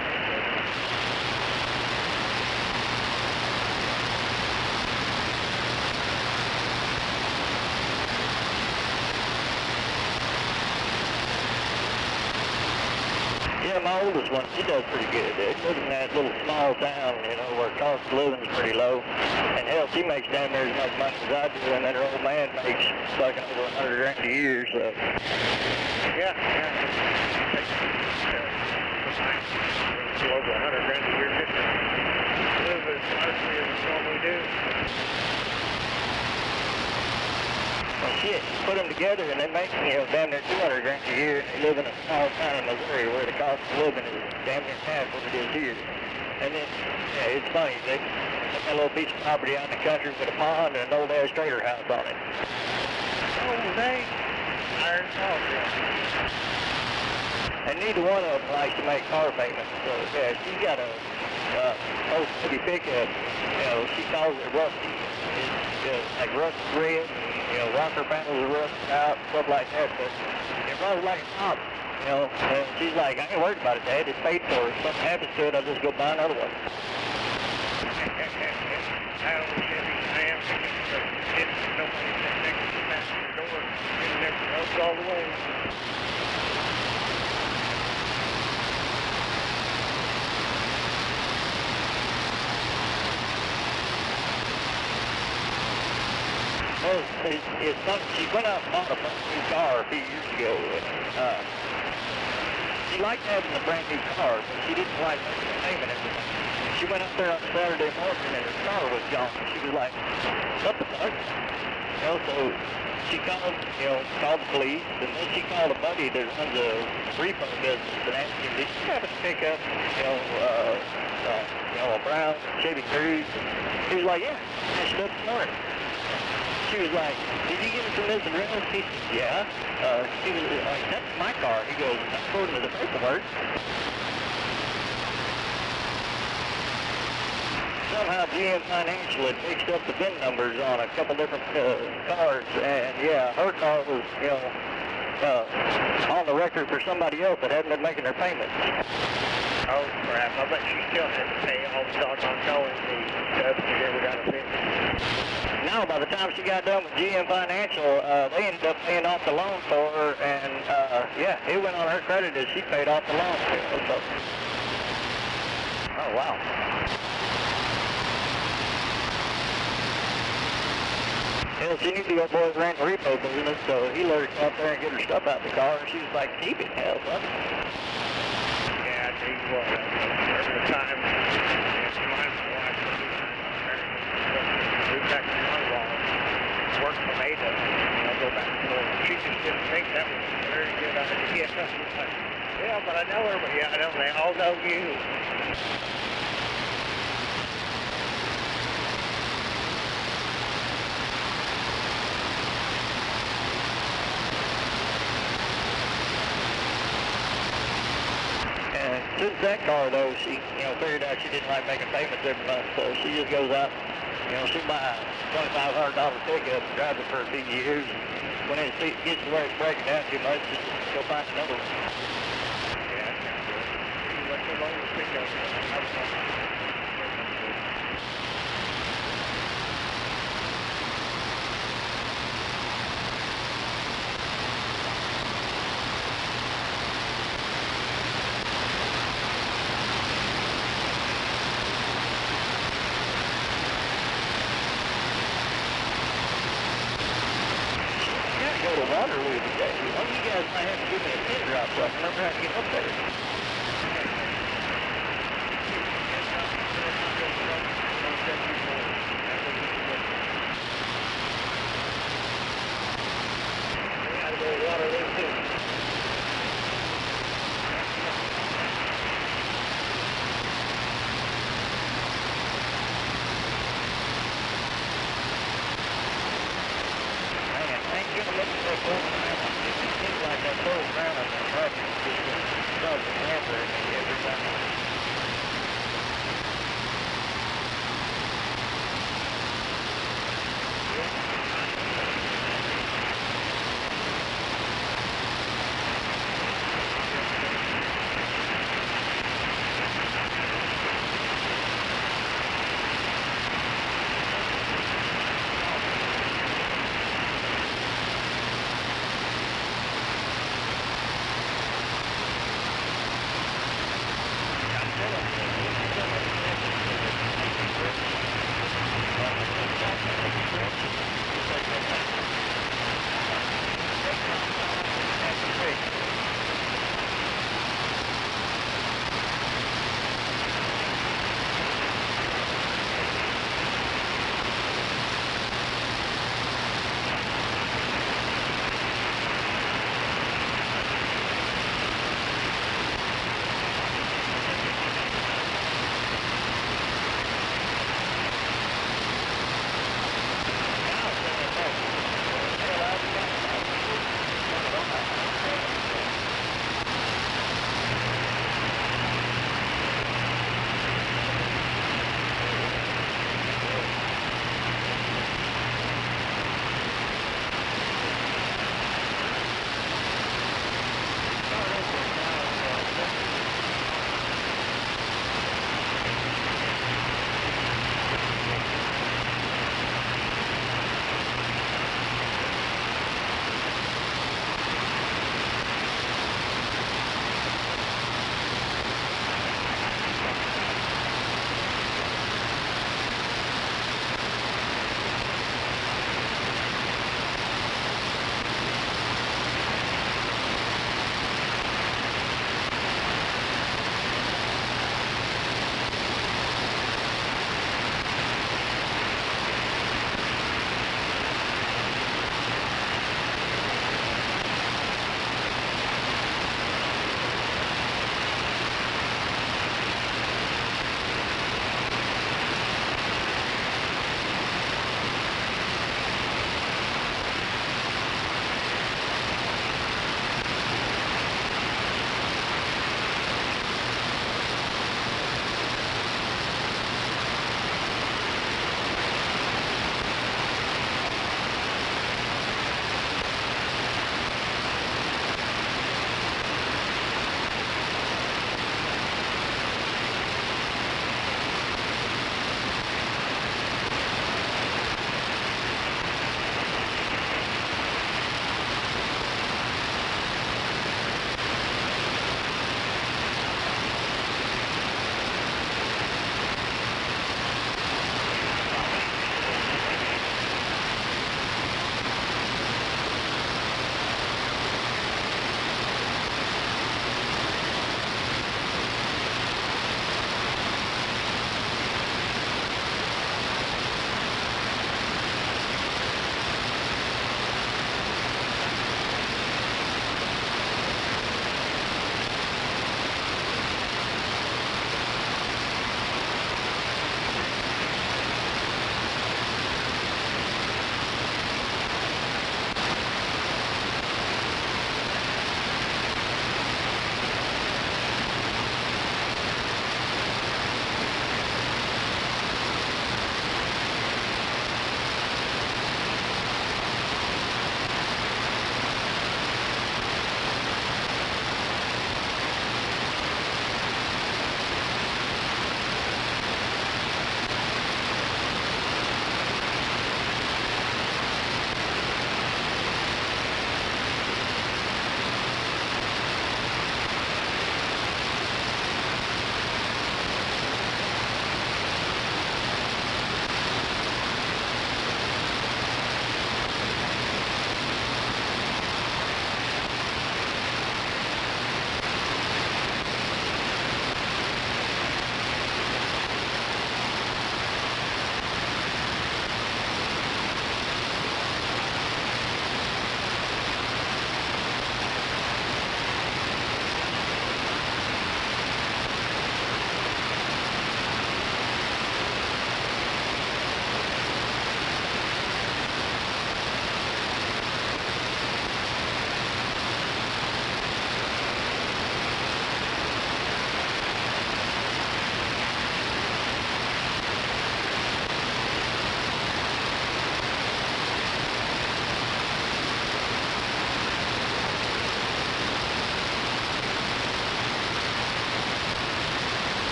Yeah, my oldest one, she does pretty good. They live in that little small town, you know, where cost of living is pretty low. And hell, she makes damn near as much money as I do, and that her old man makes fucking over $100,000 a year, so. Yeah, yeah. Over $100,000 a year, just to live as honestly as we normally do. Well, shit, put them together and they make, you know, damn near $200,000 a year, and they live in a small town in Missouri where the cost of living is damn near half what it is here. And then, yeah, it's funny, they got a little piece of property out in the country with a pond and an old ass trailer house on it. Oh, they iron salt, yeah. And neither one of them likes to make car payments, so yeah, she's got a old city pickup, you know, she calls it rusty. It's like rusty red. You know, rocker panels are rusted out, stuff like that, but it runs like a top, you know, and she's like, I ain't worried about it, Dad, it's paid for. If something happens to it, I'll just go buy another one. I always said I am thinking it's nobody next to the passenger door, and never goes all the way. Well, she went out and bought a brand new car a few years ago. She liked having a brand new car, but she didn't like making the payment every month. She went up there on Saturday morning and her car was gone. She was like, what the fuck? You know, so she called the police, and then she called a buddy that runs a refund business and asked him, did you happen to pick up, a brown Chevy Cruze? He was like, yeah, I picked up this morning. She was like, did you get it from this address? He said, yeah. She was like, that's my car. He goes, according to the paperwork. Somehow GM Financial had mixed up the VIN numbers on a couple different cars, and yeah, her car was, on the record for somebody else that hadn't been making their payments. Oh, crap. I bet she still had to pay all the doggone towing fees and stuff if she ever got a fix. No, by the time she got done with GM Financial, they ended up paying off the loan for her, and yeah, it went on her credit as she paid off the loan. So. Oh, wow. Hell, she knew the old boys ran the repo business, so he let her go out there and get her stuff out of the car, and she was like, keep it, hell, son. Yeah, I tell you what, over the time, my wife moved back to Monroe, worked for Ada, go back and forth. She just didn't think that was a very good idea. Yeah, but I know her, but yeah, I know they all know you. Since that car, though, she, figured out she didn't like making payments every month, so she just goes out, she buys a $2,500 pickup and drives it for a few years. When it gets to where it's breaking down too much, just go find another one. Yeah, that's kind of good. You let the longer pickup. Waterloo today. One of you guys might have to give me a pin drop so I can remember how to get up there. We gotta go to Waterloo too.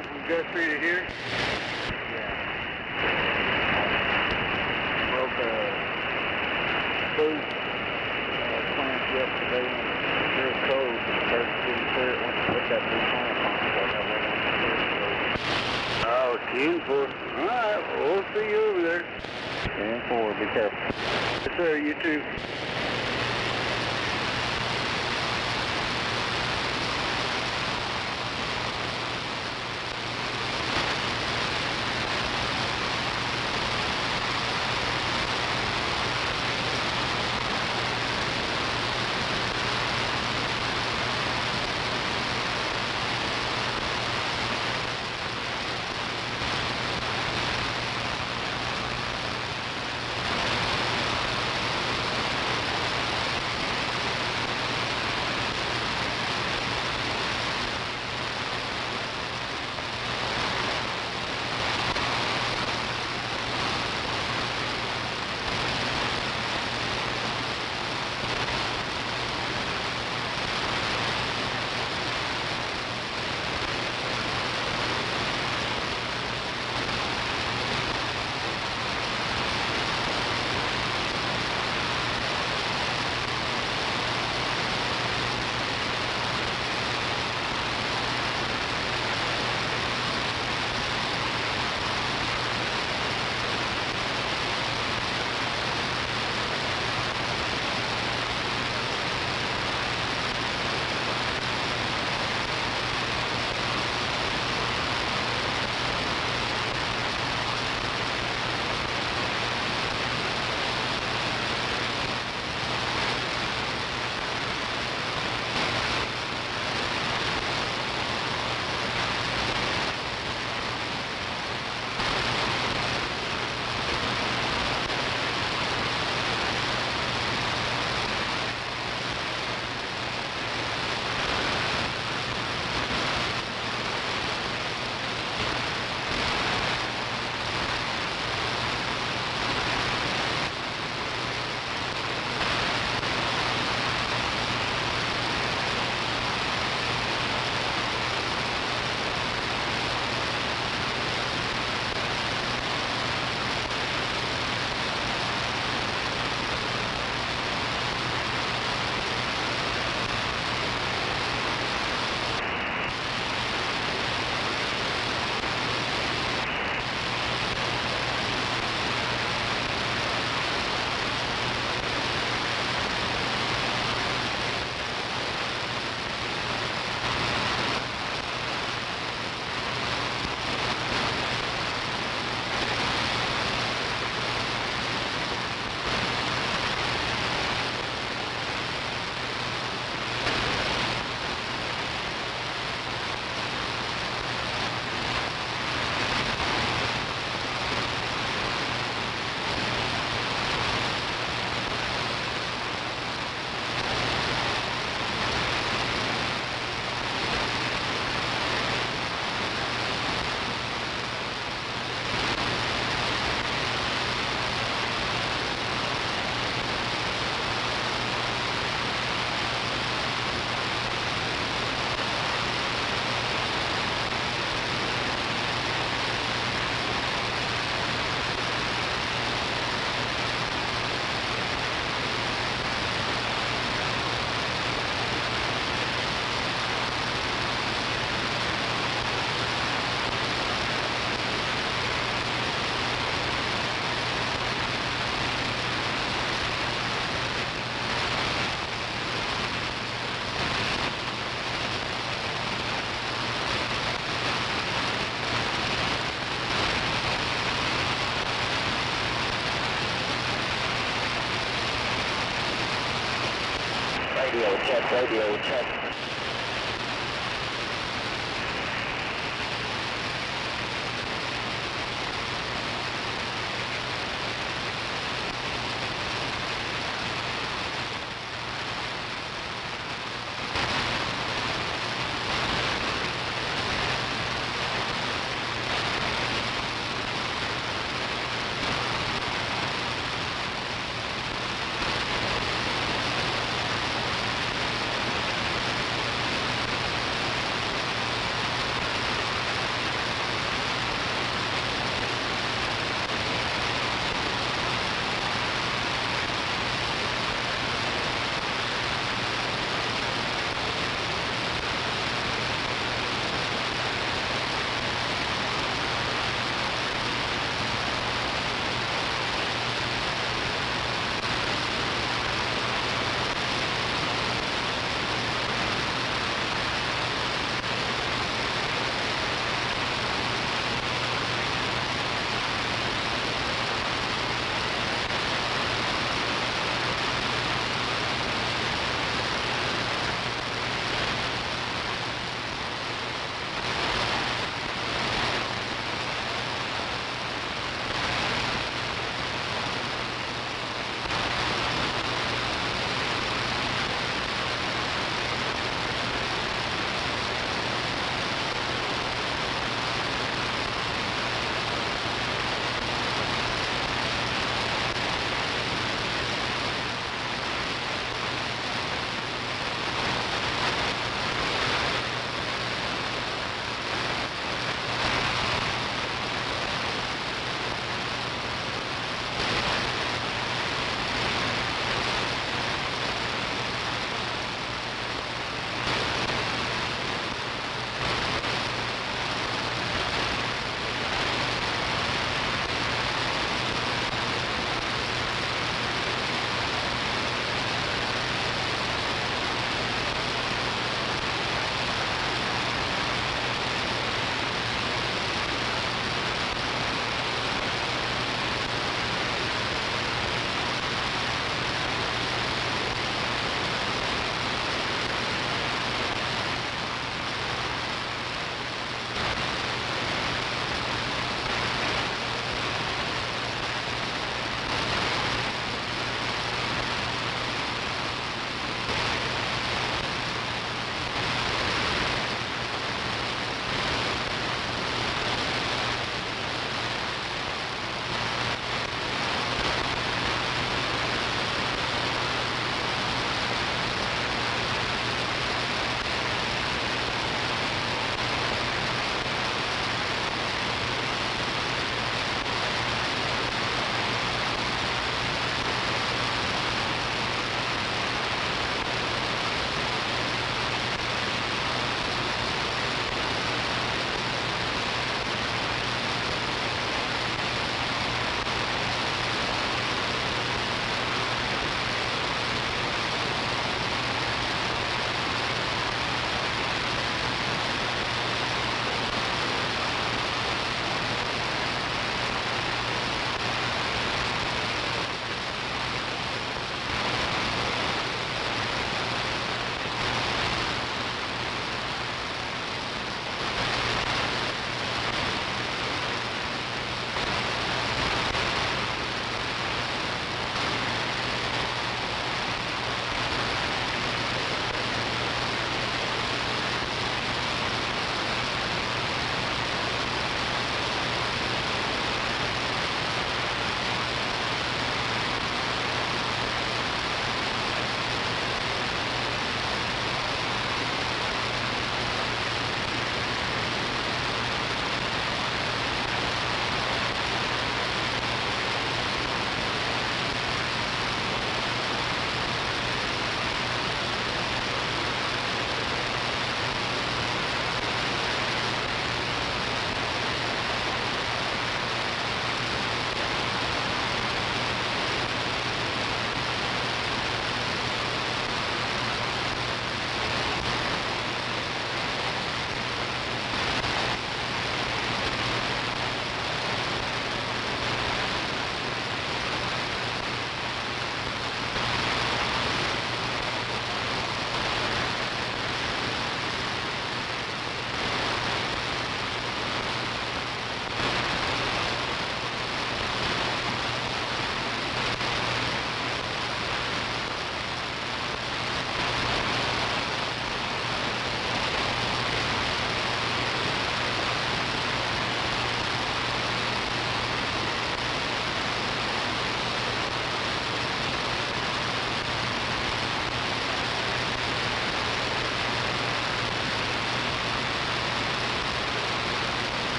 going from Guthrie to here? Yeah. Broke a food plant yesterday and their code started getting clear. Once you put that new plant on, so that went on the first road. Oh, 10-4. Alright, we'll see you over there. 10-4, be careful. Yes, sir, you too. Radio check.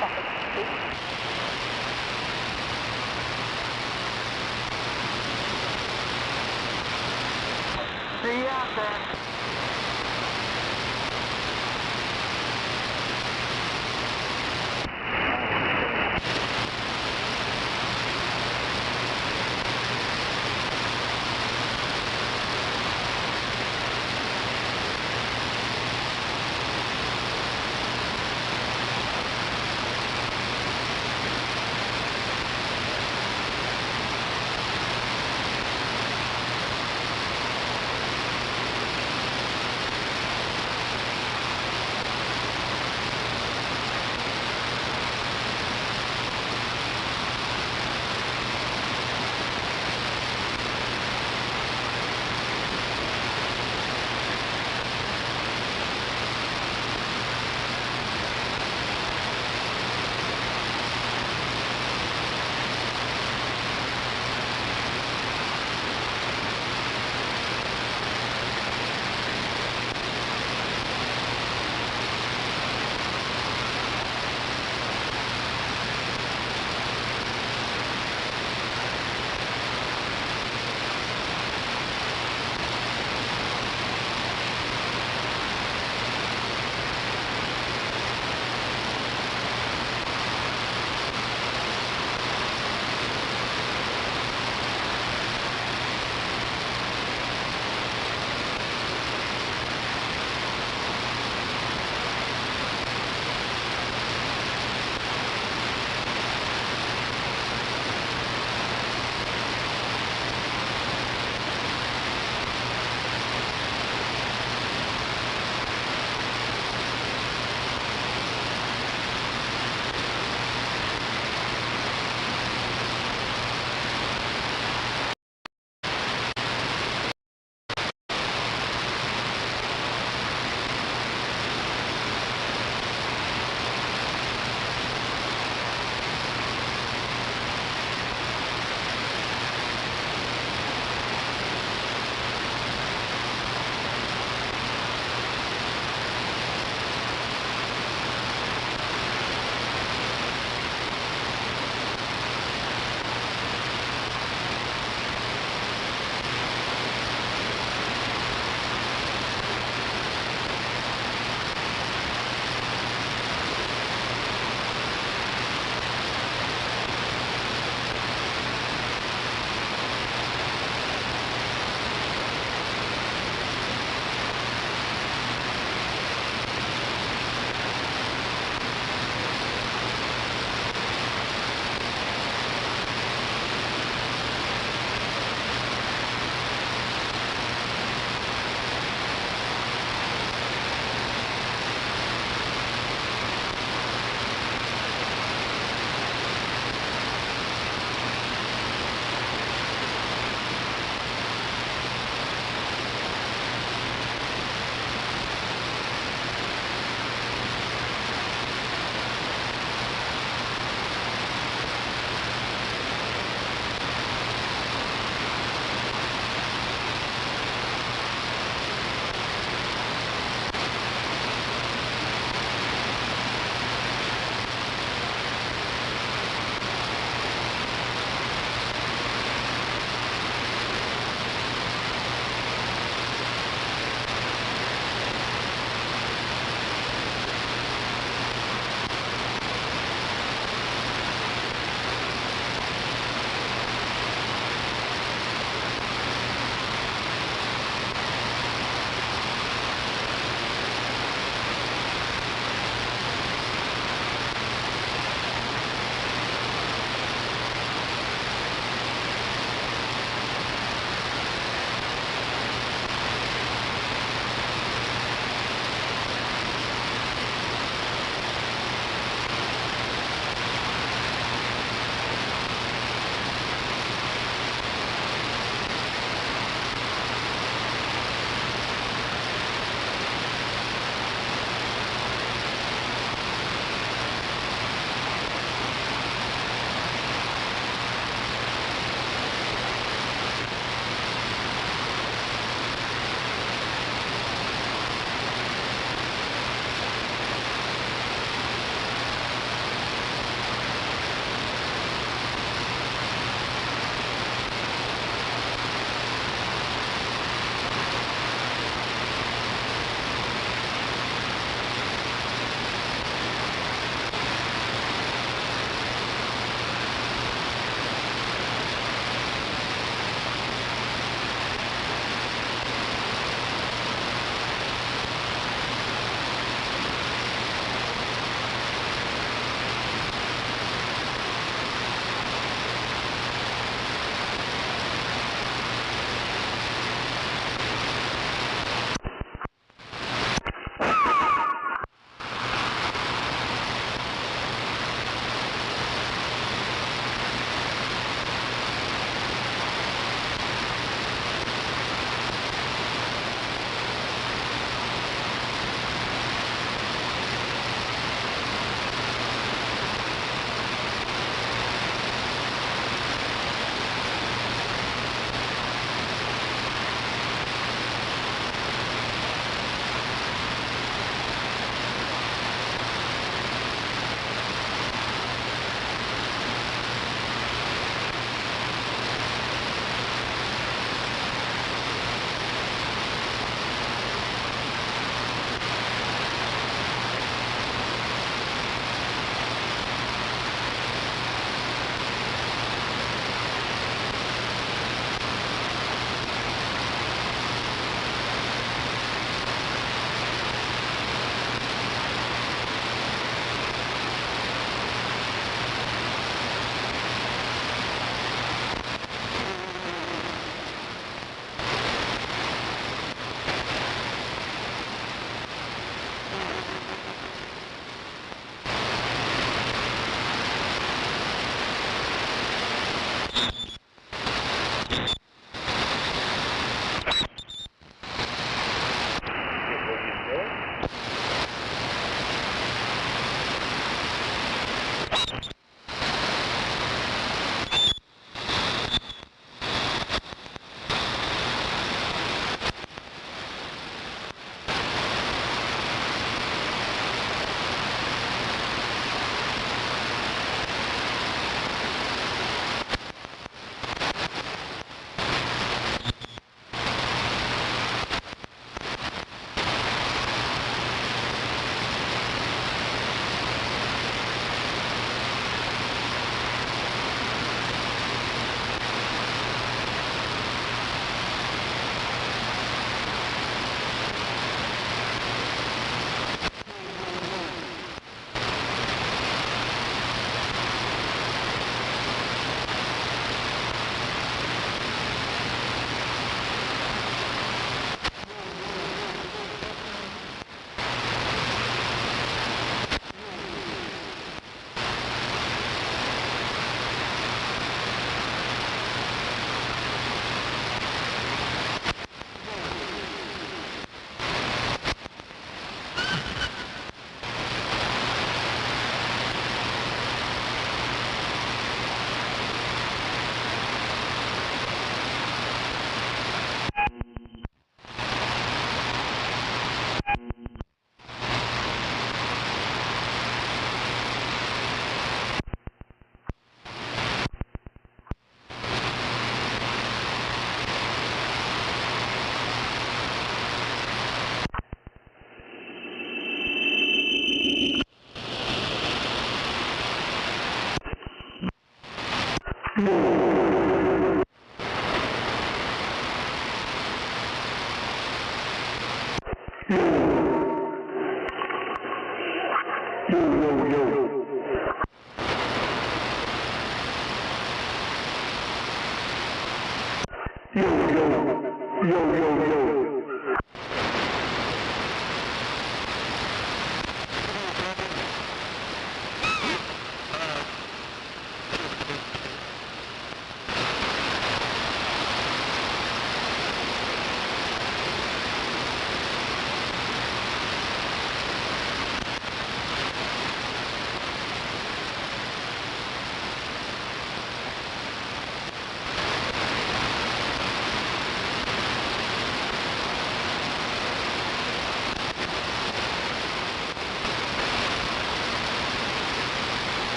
See you out there.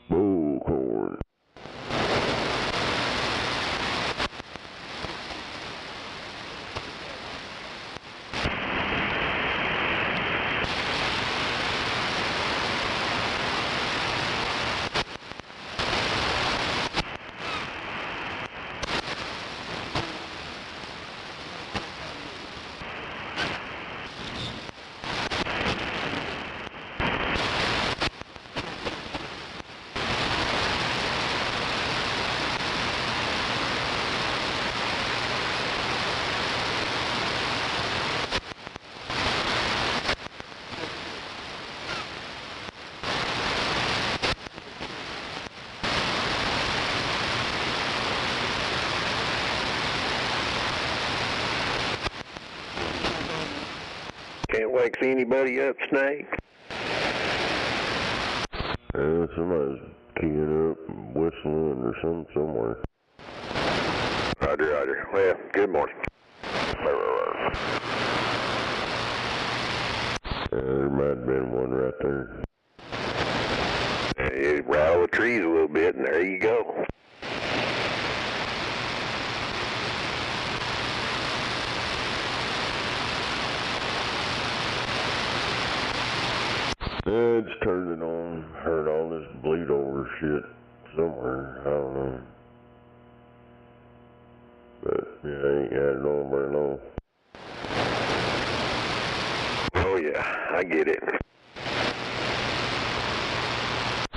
Bullcorn. Can't wake anybody up, Snake? Somebody's keying up and whistling or something somewhere. Roger, roger. Well, good morning. There might have been one right there. It rattled the trees a little bit, and there you go. Yeah, it's turned it on. Heard all this bleed over shit somewhere. I don't know. But yeah, I ain't had it on very long. Oh yeah, I get it.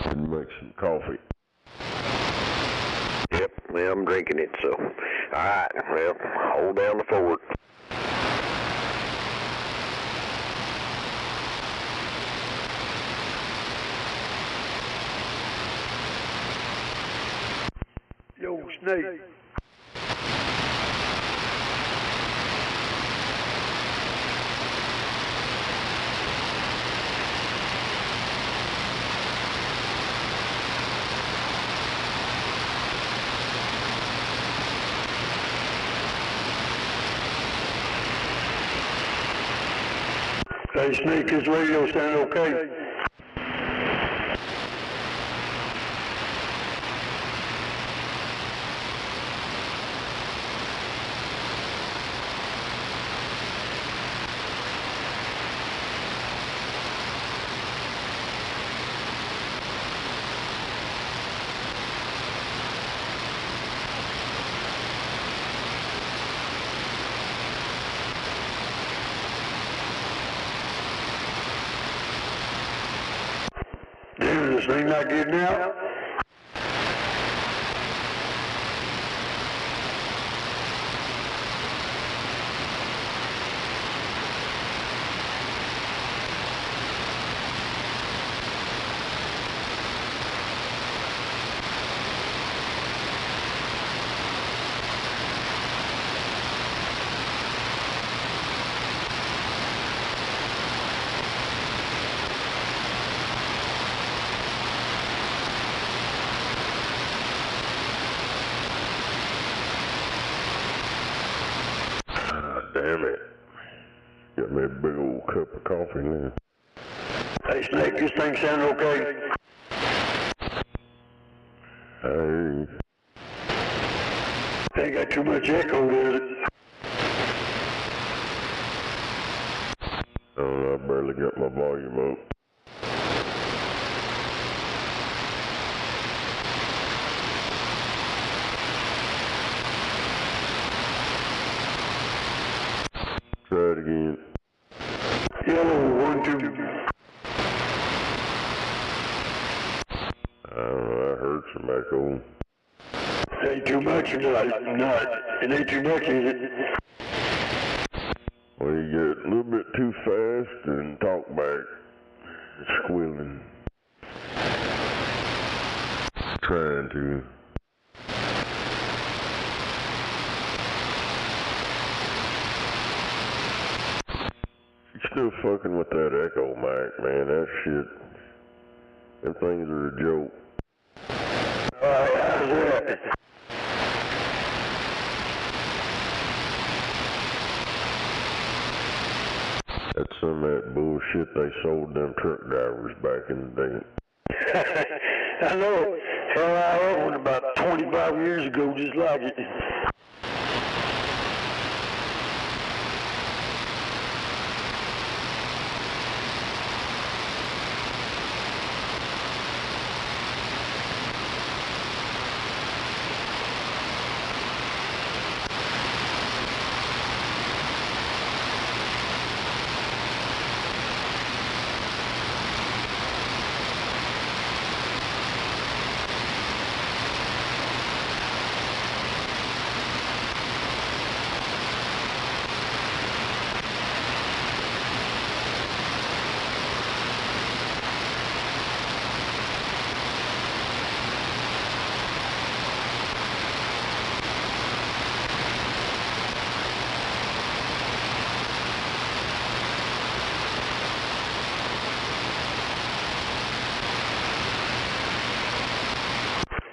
And make some coffee. Yep, well, I'm drinking it, so. Alright, well, hold down the fort. Yo, Snake. Hey, Snake, this radio sound okay? Damn, this thing not getting out? Damn it. Got me a big old cup of coffee now. Hey, Snake, this thing sound okay? Hey. Ain't got too much echo, does it? I barely got my volume up. Try it again. Yellow, 1, 2. I don't know, I heard some echo. Ain't too much or not? It ain't too much, is it? Well, you get a little bit too fast and talk back. Squealing. Trying to. Still fucking with that echo mic, man. That shit. Them things are a joke. How's that? That's some of that bullshit they sold them truck drivers back in the day. I know. Hell, I had one about 25 years ago, just like it.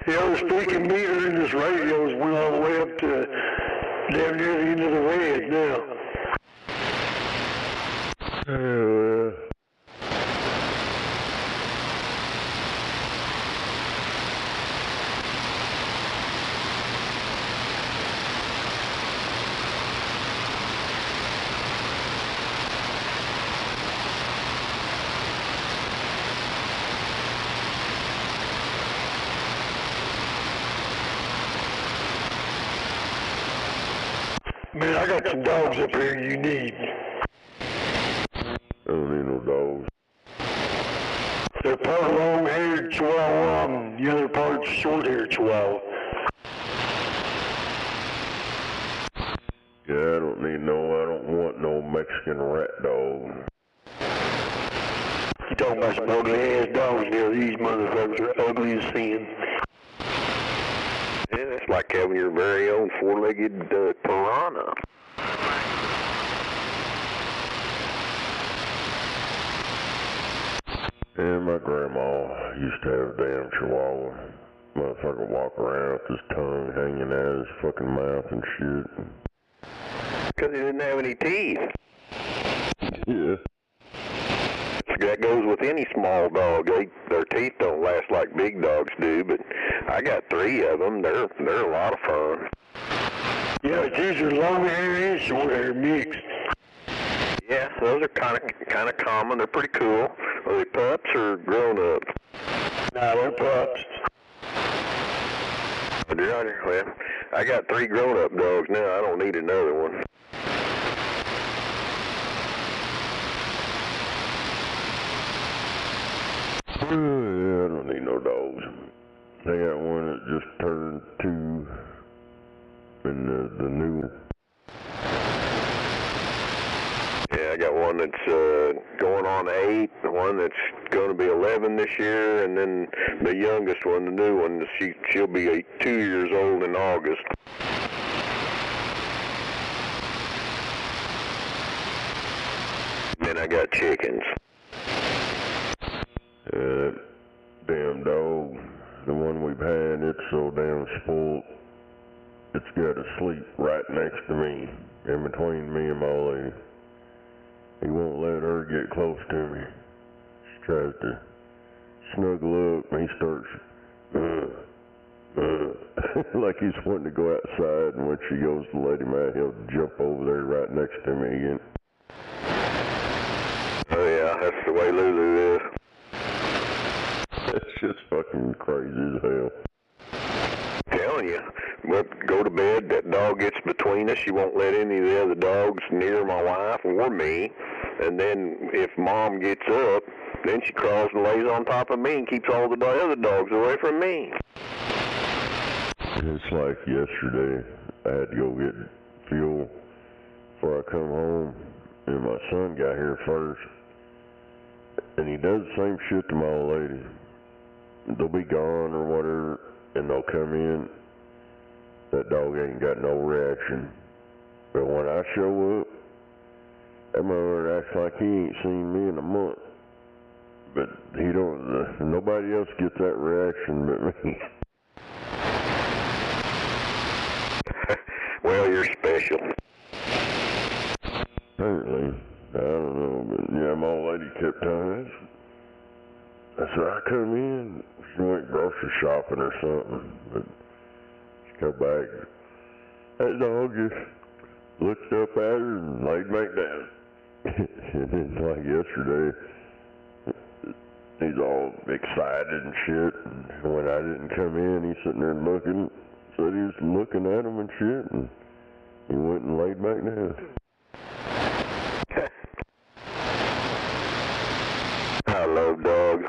The speaking meter in this radio has went all the way up to damn near the end of the red now. Man, I got some dogs up here you need. I don't need no dogs. They're part long-haired Chihuahua and the other part's short-haired Chihuahua. Yeah, I don't want no Mexican rat dog. You talking about some ugly-ass dogs there? These motherfuckers are ugly as sin. Yeah, it's like having your very own four-legged piranha. Yeah, my grandma used to have a damn Chihuahua. Motherfucker walk around with his tongue hanging out of his fucking mouth and shit. Because he didn't have any teeth. Yeah. that goes with any small dog. Their teeth don't last like big dogs do, but I got 3 of them. They're a lot of fun. Yeah, it's usually long hair and short hair mixed. Yeah, those are kind of common. They're pretty cool. Are they pups or grown up? No, they're pups. Roger. Well, I got 3 grown up dogs now. I don't need another one. Yeah, I don't need no dogs. I got one that just turned 2, and the new one. Yeah, I got one that's going on 8, one that's going to be 11 this year, and then the youngest one, the new one, she'll be 2 years old in August. Then I got chickens. That damn dog, the one we've had, it's so damn spoiled. It's got to sleep right next to me, in between me and my old lady. He won't let her get close to me. She tries to snuggle up, and he starts, like he's wanting to go outside, and when she goes to let him out, he'll jump over there right next to me again. Oh yeah, that's the way Lulu is. That's just fucking crazy as hell. Telling you, we'll go to bed, that dog gets between us, she won't let any of the other dogs near my wife or me, and then if Mom gets up, then she crawls and lays on top of me and keeps all the other dogs away from me. It's like yesterday, I had to go get fuel before I come home, and my son got here first, and he does the same shit to my old lady. They'll be gone or whatever, and they'll come in. That dog ain't got no reaction. But when I show up, that mother acts like he ain't seen me in a month. But he don't, nobody else gets that reaction but me. Well, you're special. Apparently. I don't know, but yeah, my old lady kept telling me. I said, I come in, she went grocery shopping or something, but she come back, that dog just looked up at her and laid back down. And then like yesterday, he's all excited and shit, and when I didn't come in, he's sitting there looking, said he was looking at him and shit, and he went and laid back down. I love dogs.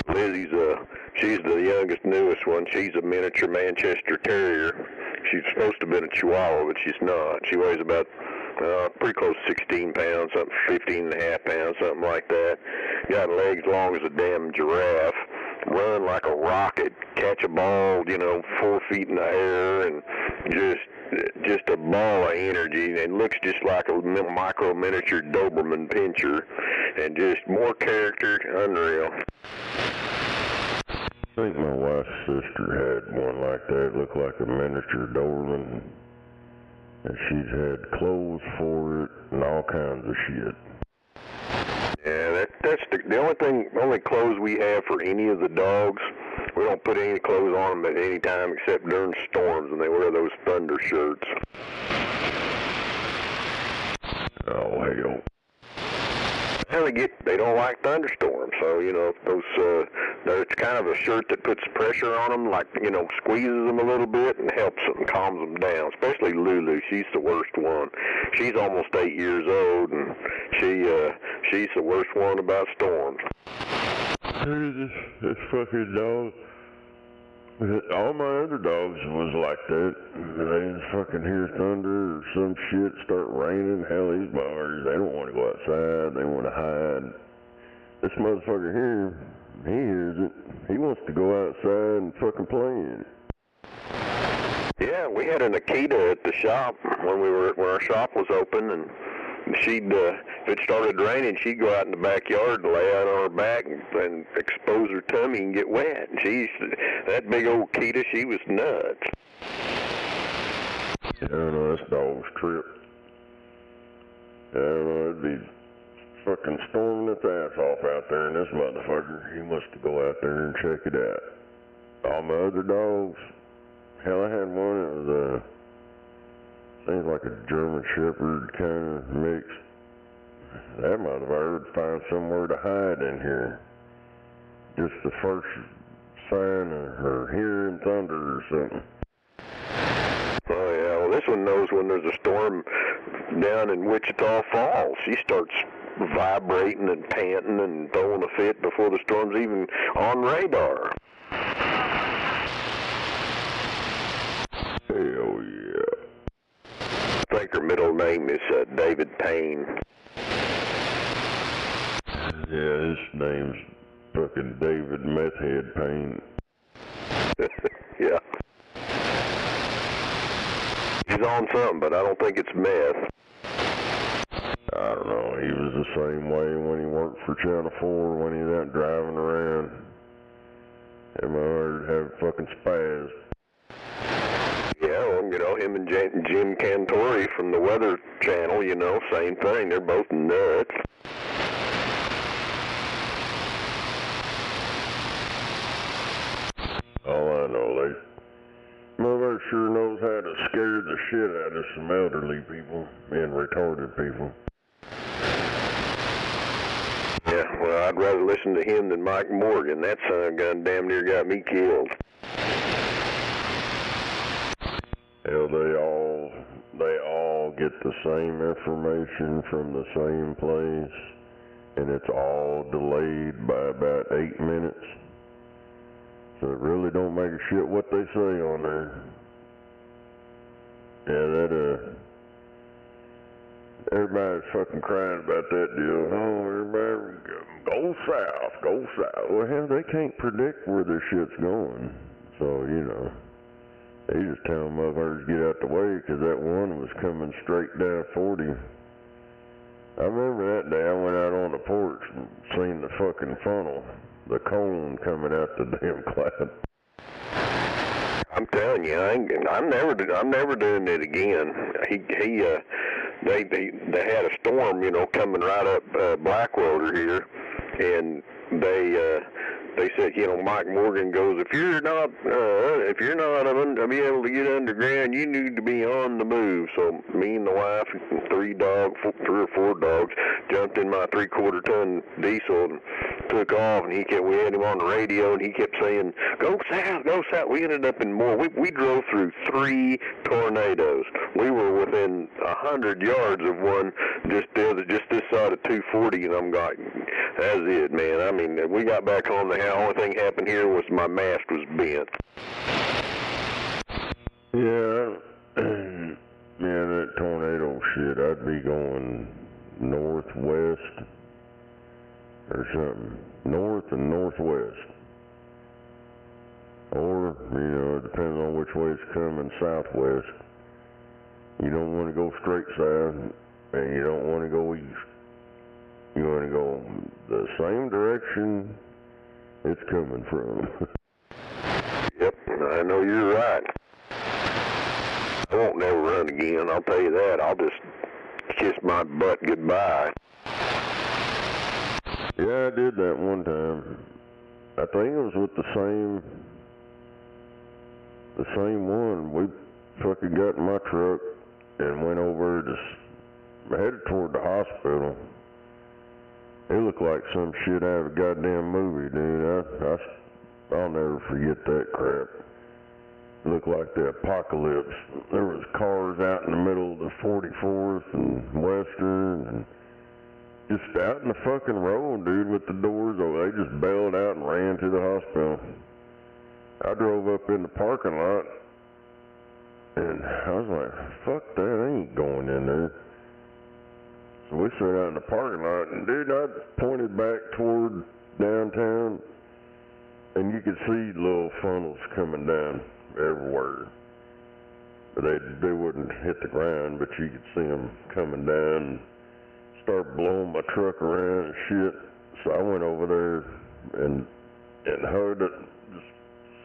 Lizzie's she's the youngest, newest one. She's a miniature Manchester Terrier. She's supposed to have been a Chihuahua, but she's not. She weighs about pretty close to 16 pounds, something 15 and a half pounds, something like that. Got legs long as a damn giraffe. Run like a rocket, catch a ball, 4 feet in the air, and just a ball of energy, and looks just like a micro miniature Doberman pinscher, and just more character, unreal. I think my wife's sister had one like that, looked like a miniature Doberman, and she's had clothes for it and all kinds of shit. Yeah, that's the only clothes we have for any of the dogs. We don't put any clothes on them at any time except during storms, and they wear those thunder shirts. Oh, hell. Well, they don't like thunderstorms, so, it's kind of a shirt that puts pressure on them, like, squeezes them a little bit and helps them, calms them down, especially Lulu. She's the worst one. She's almost 8 years old, and she's the worst one about storms. This fucking dog. All my other dogs was like that. They just fucking hear thunder or some shit, start raining. Hell, these buggers, they don't want to go outside. They want to hide. This motherfucker here, he hears it. He wants to go outside and fucking play in it. Yeah, we had an Akita at the shop when our shop was open, and if it started raining, she'd go out in the backyard and lay out on her back and expose her tummy and get wet. That big old Akita, she was nuts. I don't know, this dog's trip. I don't know, it'd be fucking storming its ass off out there in this motherfucker. He must go out there and check it out. All my other dogs, hell, I had one that was seems like a German Shepherd kind of mix. That motherfucker would find somewhere to hide in here. Just the first sign of her hearing thunder or something. Oh yeah, well this one knows when there's a storm down in Wichita Falls. She starts vibrating and panting and throwing a fit before the storm's even on radar. Hell yeah. I think her middle name is David Payne. Yeah, his name's fucking David Methhead Payne. Yeah. He's on something, but I don't think it's meth. I don't know, he was the same way when he worked for Channel 4, when he's out driving around. Him and I have fucking spaz. Yeah, well, you know, him and Jim Cantori from the Weather Channel, you know, same thing. They're both nuts. All I know, mother sure knows how to scare the shit out of some elderly people and retarded people. Yeah, well, I'd rather listen to him than Mike Morgan. That son of a gun damn near got me killed. Hell, they all get the same information from the same place, and it's all delayed by about 8 minutes. So it really don't make a shit what they say on there. Yeah, everybody's fucking crying about that deal. Oh, everybody, go south, go south. Well, hell, they can't predict where their shit's going. So, you know, they just tell motherfuckers to get out the way, because that one was coming straight down 40. I remember that day I went out on the porch and seen the fucking funnel, the cone coming out the damn cloud. I'm telling you, I'm never doing it again. They had a storm, you know, coming right up Blackwater here, and they said, you know, Mike Morgan goes, if you're not be able to get underground, you need to be on the move. So me and the wife, three or four dogs, jumped in my 3/4 ton diesel and took off. And we had him on the radio, and he kept saying, "Go south, go south." We ended up in more. We drove through 3 tornadoes. We were within 100 yards of one, just this side of 240, and I'm like, that's it, man. I mean, we got back home. The only thing happened here was my mast was bent. Yeah, that tornado shit, I'd be going northwest or something. North and northwest. Or, you know, it depends on which way it's coming, southwest. You don't want to go straight south, and you don't want to go east. You want to go the same direction it's coming from. Yep, I know you're right. I won't never run again, I'll tell you that. I'll just kiss my butt goodbye. Yeah, I did that one time. I think it was with the same one. We fucking got in my truck and went over headed toward the hospital. It looked like some shit out of a goddamn movie, dude. I'll never forget that crap. It looked like the apocalypse. There was cars out in the middle of the 44th and Western, and just out in the fucking road, dude, with the doors open. They just bailed out and ran to the hospital. I drove up in the parking lot, and I was like, fuck that, I ain't going in there. So we sat out in the parking lot, and dude, I pointed back toward downtown, and you could see little funnels coming down everywhere. But they wouldn't hit the ground, but you could see them coming down and start blowing my truck around and shit. So I went over there and hugged it, just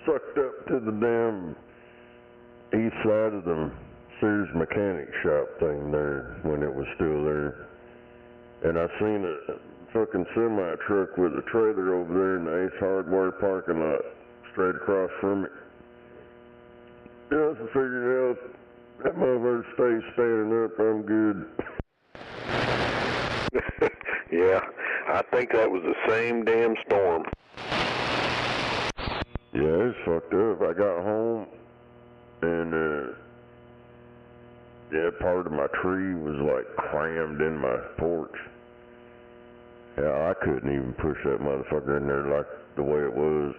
sucked up to the damn east side of the Sears mechanic shop thing there when it was still there. And I seen a fucking semi-truck with a trailer over there in the Ace Hardware parking lot, straight across from it. Yeah, I figured out that motherfucker stays standing up, I'm good. Yeah, I think that was the same damn storm. Yeah, it's fucked up. I got home and yeah, part of my tree was like crammed in my porch. Yeah, I couldn't even push that motherfucker in there like the way it was.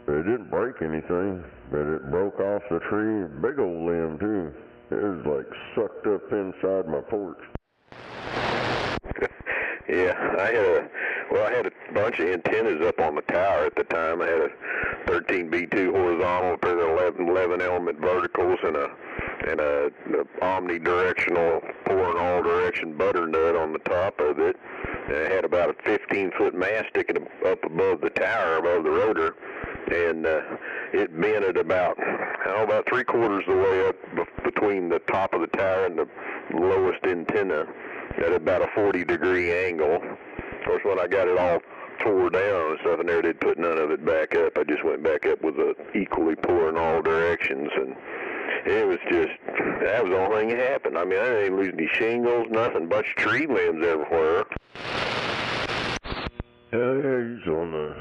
It didn't break anything, but it broke off the tree, big old limb too. It was like sucked up inside my porch. Yeah, I had a bunch of antennas up on the tower at the time. I had a 13B2 horizontal, a pair of 11 element verticals, and a omnidirectional 4-in-all-direction butternut on the top of it. And it had about a 15-foot mast sticking up above the tower, above the rotor, and it bent at about 3/4 of the way up between the top of the tower and the lowest antenna at about a 40-degree angle. Of course, when I got it all tore down and stuff in there, they'd put none of it back up. I just went back up with a equally poor in all directions, and it was just, that was the only thing that happened. I mean, I didn't lose any shingles, nothing, bunch of tree limbs everywhere. Hell yeah, he's on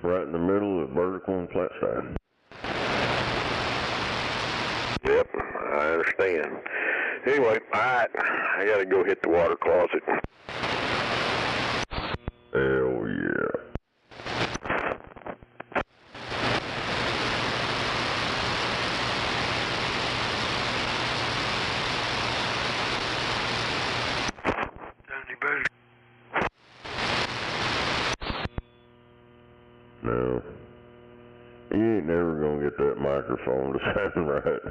right in the middle of vertical and flat side. Yep, I understand. Anyway, I gotta go hit the water closet. Hell yeah. Any better? No. You ain't never gonna get that microphone to sound right.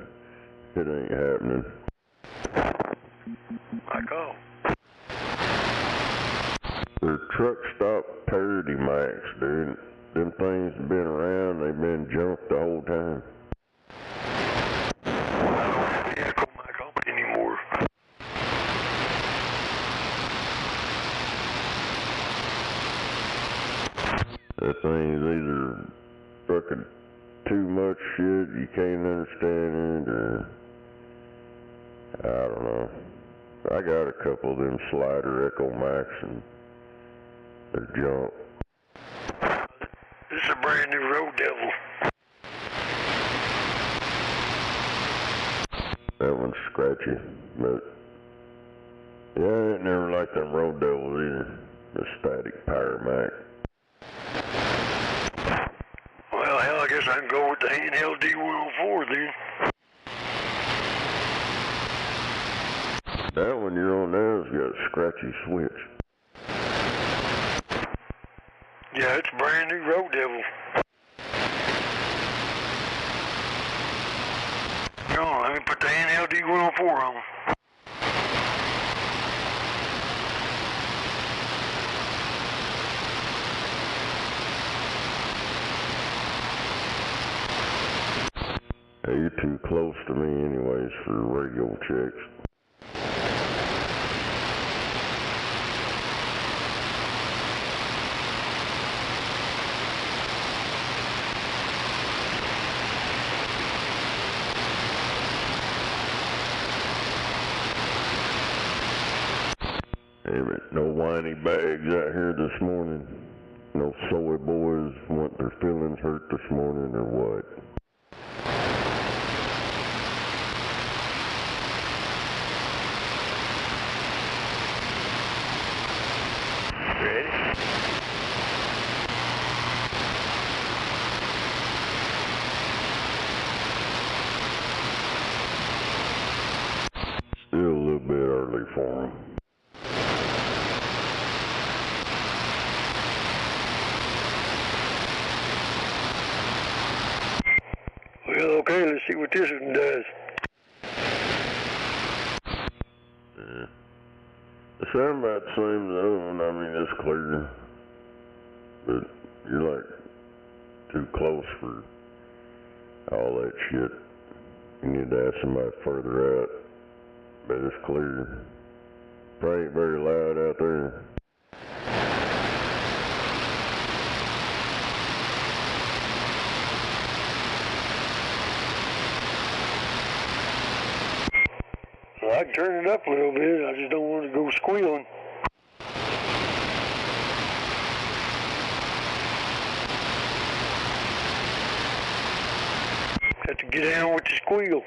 It ain't happening. Michael. They're truck stop parity mics, dude. Them things have been around, they've been junked the whole time. I don't have the echo mic on anymore. That thing's either fucking too much shit, you can't understand it, or I don't know. I got a couple of them slider echo mics and they're junk. This is a brand new Road Devil. That one's scratchy, but yeah, I ain't never liked them Road Devils either. The static power mic. Well, hell, I guess I can go with the handheld D104 then. That one you're on now has got a scratchy switch. Yeah, it's a brand new Road Devil. Come on, let me put the handheld D104 on. Hey, you're too close to me anyways for radio checks. Damn it, no whiny bags out here this morning. No soy boys want their feelings hurt this morning or what? Ready? Still a little bit early for them. Well, okay, let's see what this one does. Yeah. It sounds about the same as the other one. I mean, it's clear. But you're like too close for all that shit. You need to ask somebody further out. But it's clear. Probably ain't very loud out there. Well, I can turn it up a little bit. I just don't want to go squealing. Have to get down with the squeal.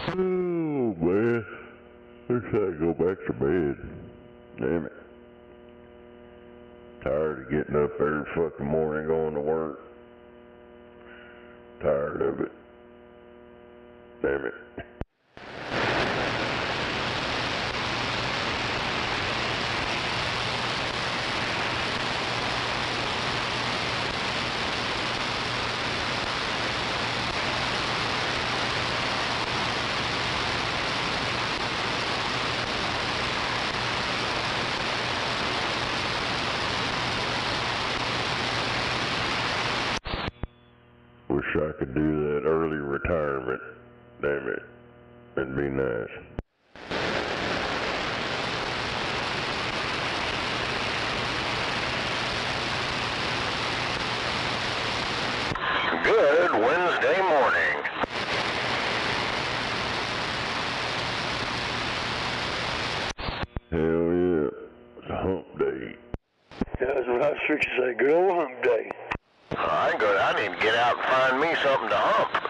Oh, man. Wish I could go back to bed. Damn it. Tired of getting up every fucking morning going to work. Tired of it. Damn it. Wish I could do that early retirement. Damn it. That'd be nice. Good Wednesday morning. Hell yeah. It's a hump day. Yeah, that's what I was fixing to say. Good old hump day. I ain't good. I need to get out and find me something to hump.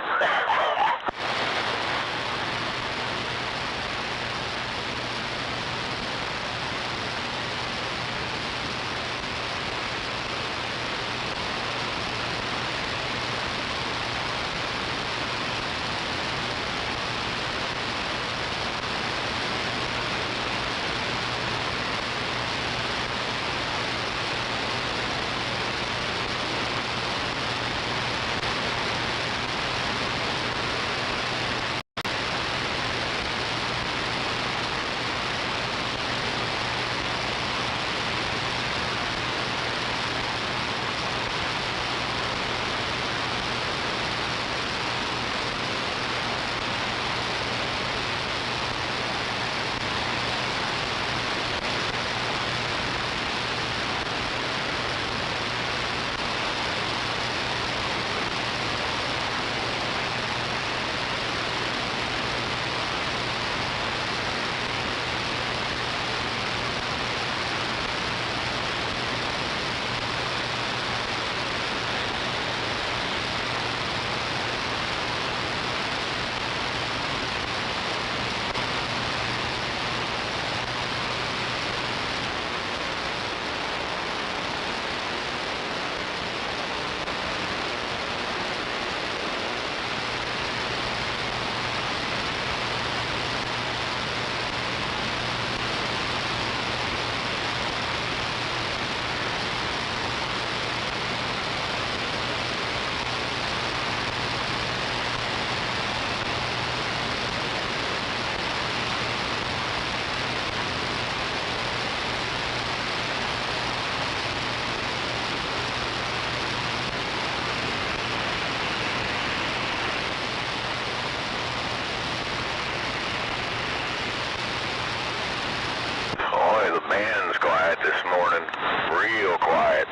Boy, the band's quiet this morning. Real quiet.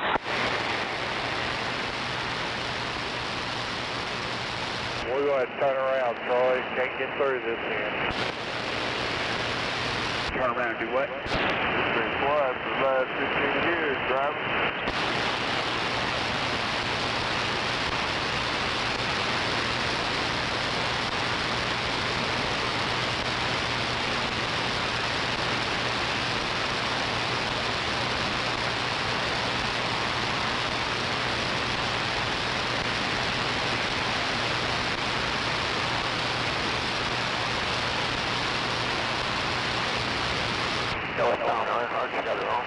We're going to turn around, Troy. Can't get through this here. Turn around and do what? It's been quiet for the last 15 years, driver. No, I just got it wrong.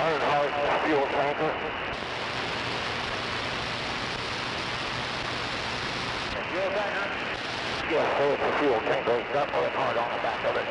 100 fuel tanker. Fuel tanker? Yes, there's the fuel tanker. It's got a card on the back of it.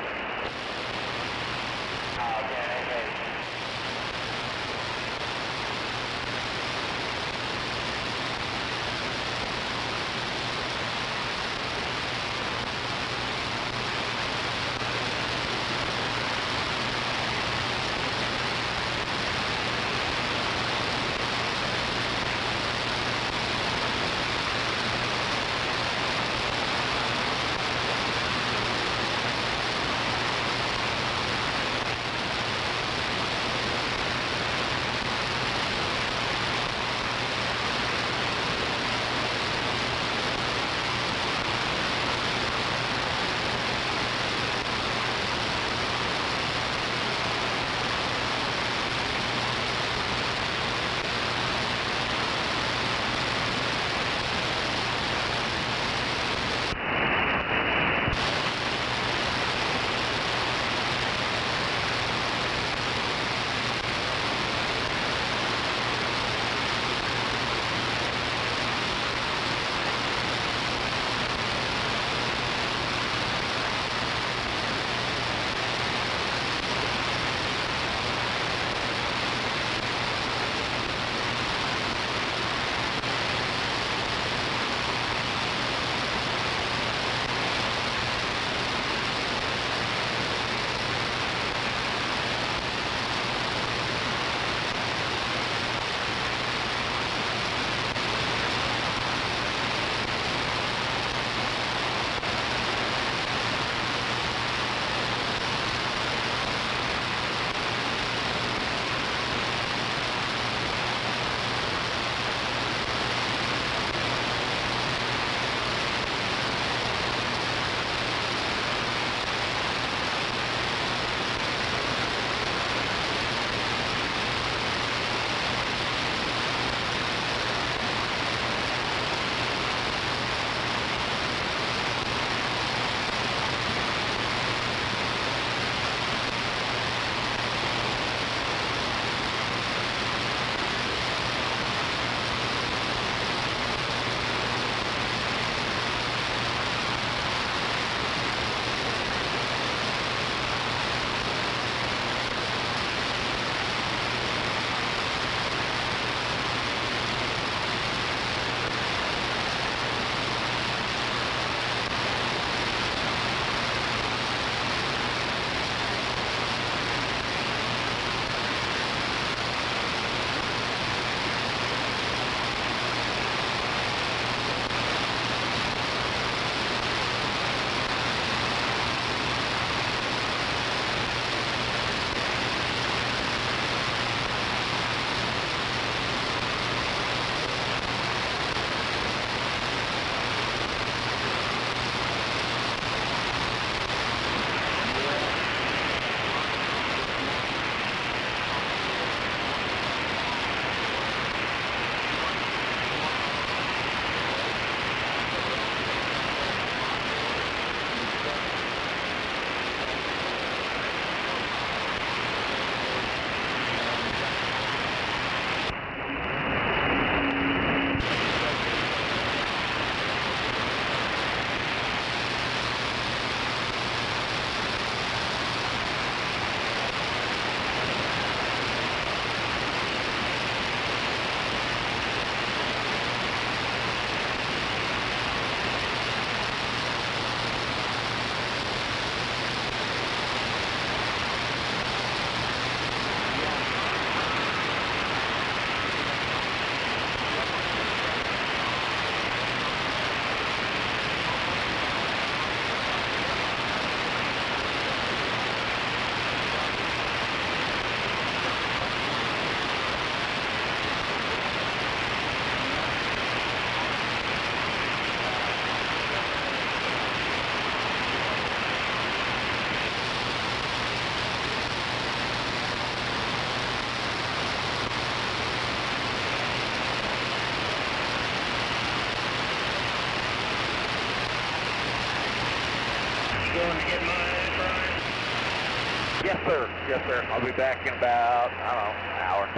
Going to get my friend. Yes, sir. Yes, sir. I'll be back in about, I don't know, an hour.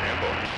Stand by.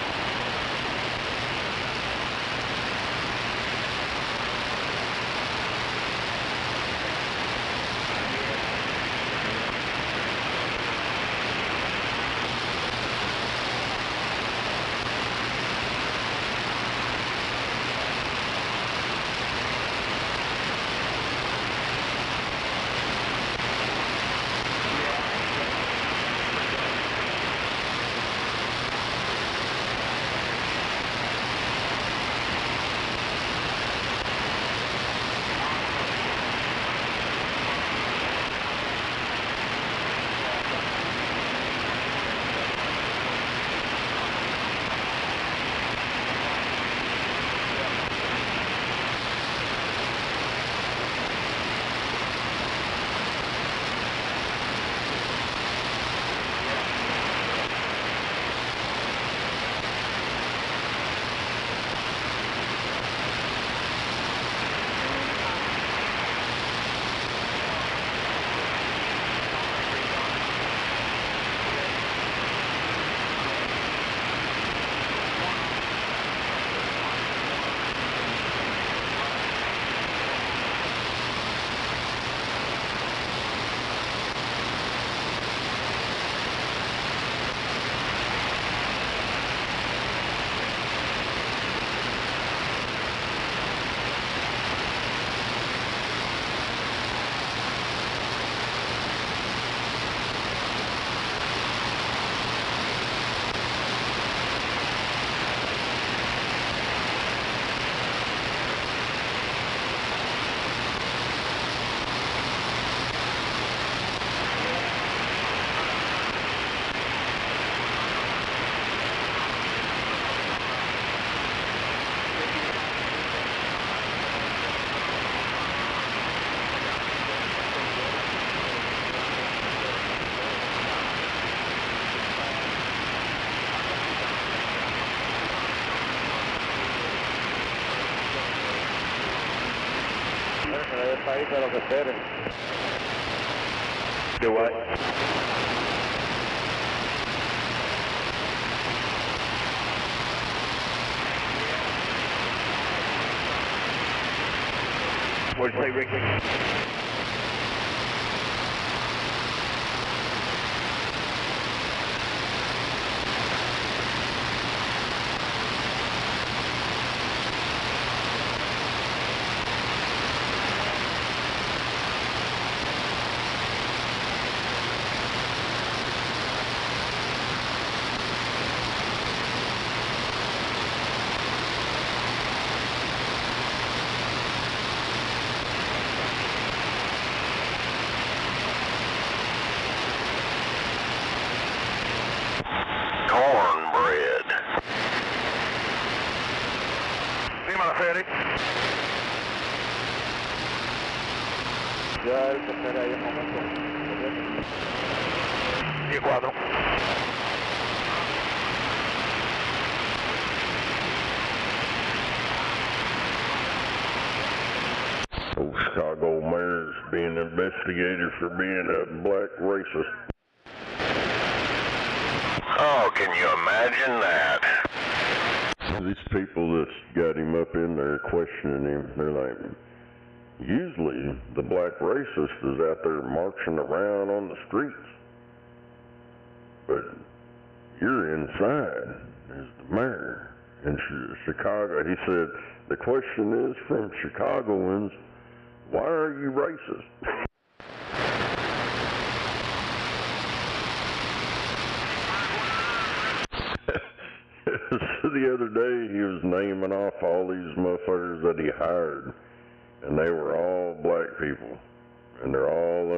País de lo que esperen. Do what? What'd you say, Rick? Cornbread. Sí, Malaferi. Ya hay que esperar ahí un momento. 10-4. Old Chicago mayor's being investigated for being a black racist. Oh, can you imagine that? These people that's got him up in there questioning him, they're like, usually the black racist is out there marching around on the streets. But you're inside as the mayor in Chicago. He said, the question is from Chicagoans, why are you racist? The other day he was naming off all these motherfuckers that he hired, and they were all black people, and they're all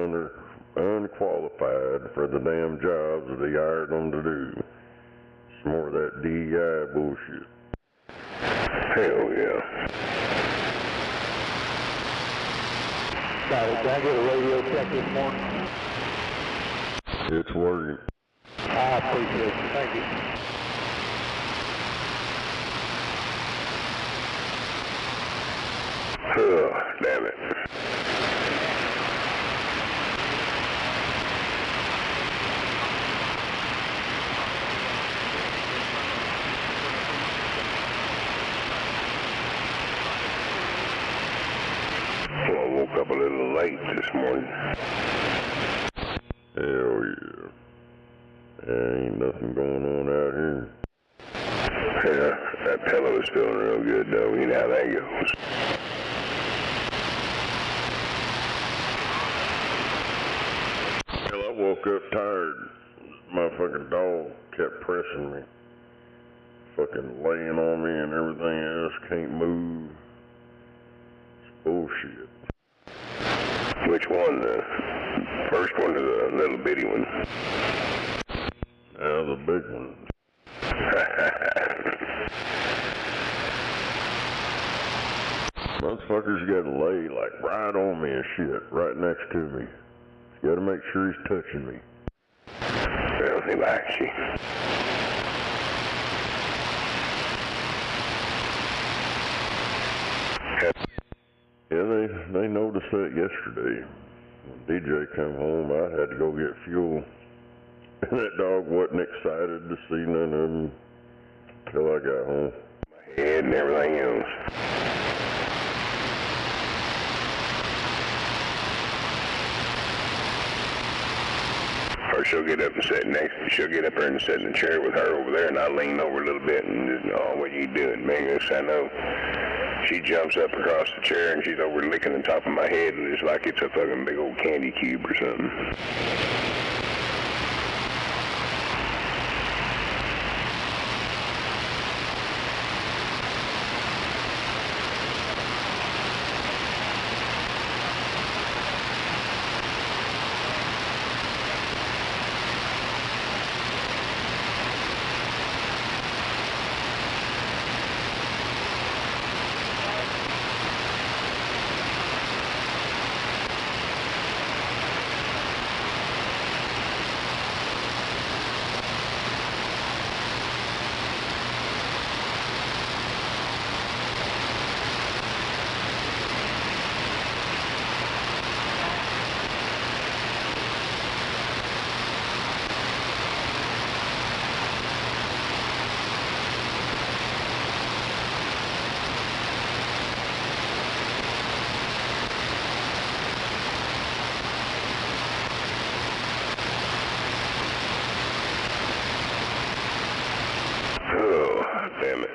unqualified for the damn jobs that he hired them to do. Some more of that DEI bullshit. Hell yeah. Sorry, can I get a radio check this morning? It's working. I appreciate it. Thank you. Oh, damn it. Up a little late this morning. Hell yeah. Ain't nothing going on out here. Yeah, that pillow is feeling real good though. You know how that goes. Hell, I woke up tired. My fucking dog kept pressing me. Fucking laying on me and everything else. Can't move. It's bullshit. Which one? The first one or the little bitty one? The big one. Motherfuckers gotta lay like right on me and shit, right next to me. You gotta make sure he's touching me. Well, he likes you. Yeah, they noticed that yesterday. When DJ come home, I had to go get fuel. And that dog wasn't excited to see none of them till I got home. My head and everything else. Or she'll get up and sit next. She'll get up there and sit in the chair with her over there, and I lean over a little bit and just, oh, what are you doing, man? Yes, I know. She jumps up across the chair and she's over licking the top of my head, and it's like it's a fucking big old candy cube or something. Oh, damn it.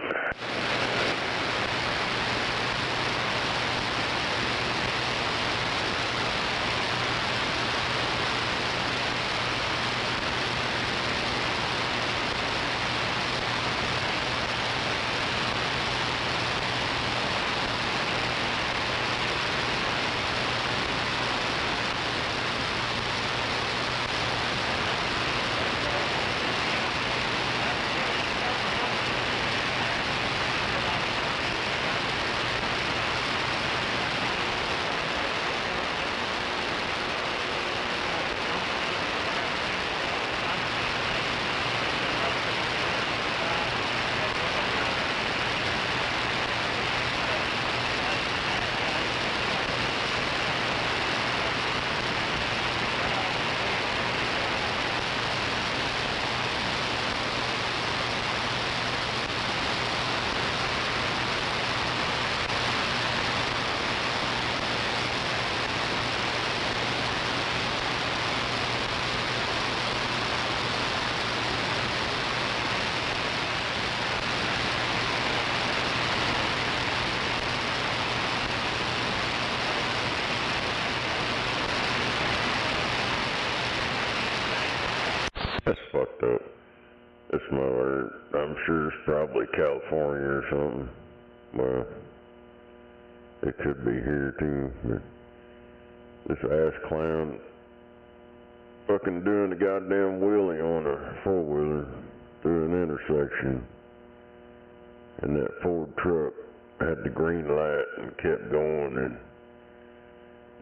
That's fucked up. It's I'm sure it's probably California or something. Well, it could be here too, but this ass clown fucking doing a goddamn wheelie on a four-wheeler through an intersection. And that Ford truck had the green light and kept going, and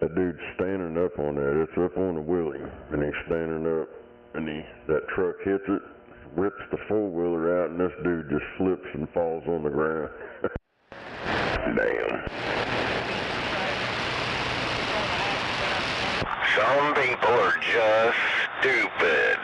that dude's standing up on that. It's up on the wheelie, and he's standing up, and that truck hits it, rips the four-wheeler out, and this dude just slips and falls on the ground. Damn. Some people are just stupid.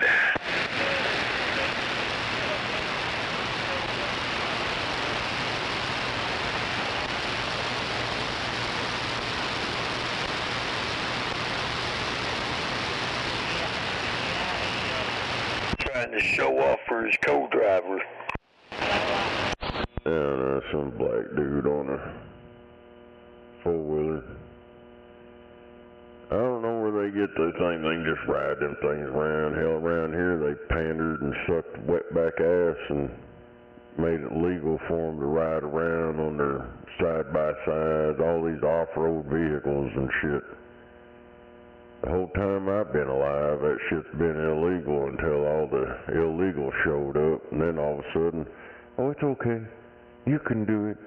show off for his co-driver. And some black dude on a four-wheeler. I don't know where they get the thing. They can just ride them things around. Hell, around here they pandered and sucked wetback ass and made it legal for them to ride around on their side-by-sides, all these off-road vehicles and shit. The whole time I've been alive, that shit's been illegal until all the illegals showed up, and then all of a sudden, oh, it's okay. You can do it.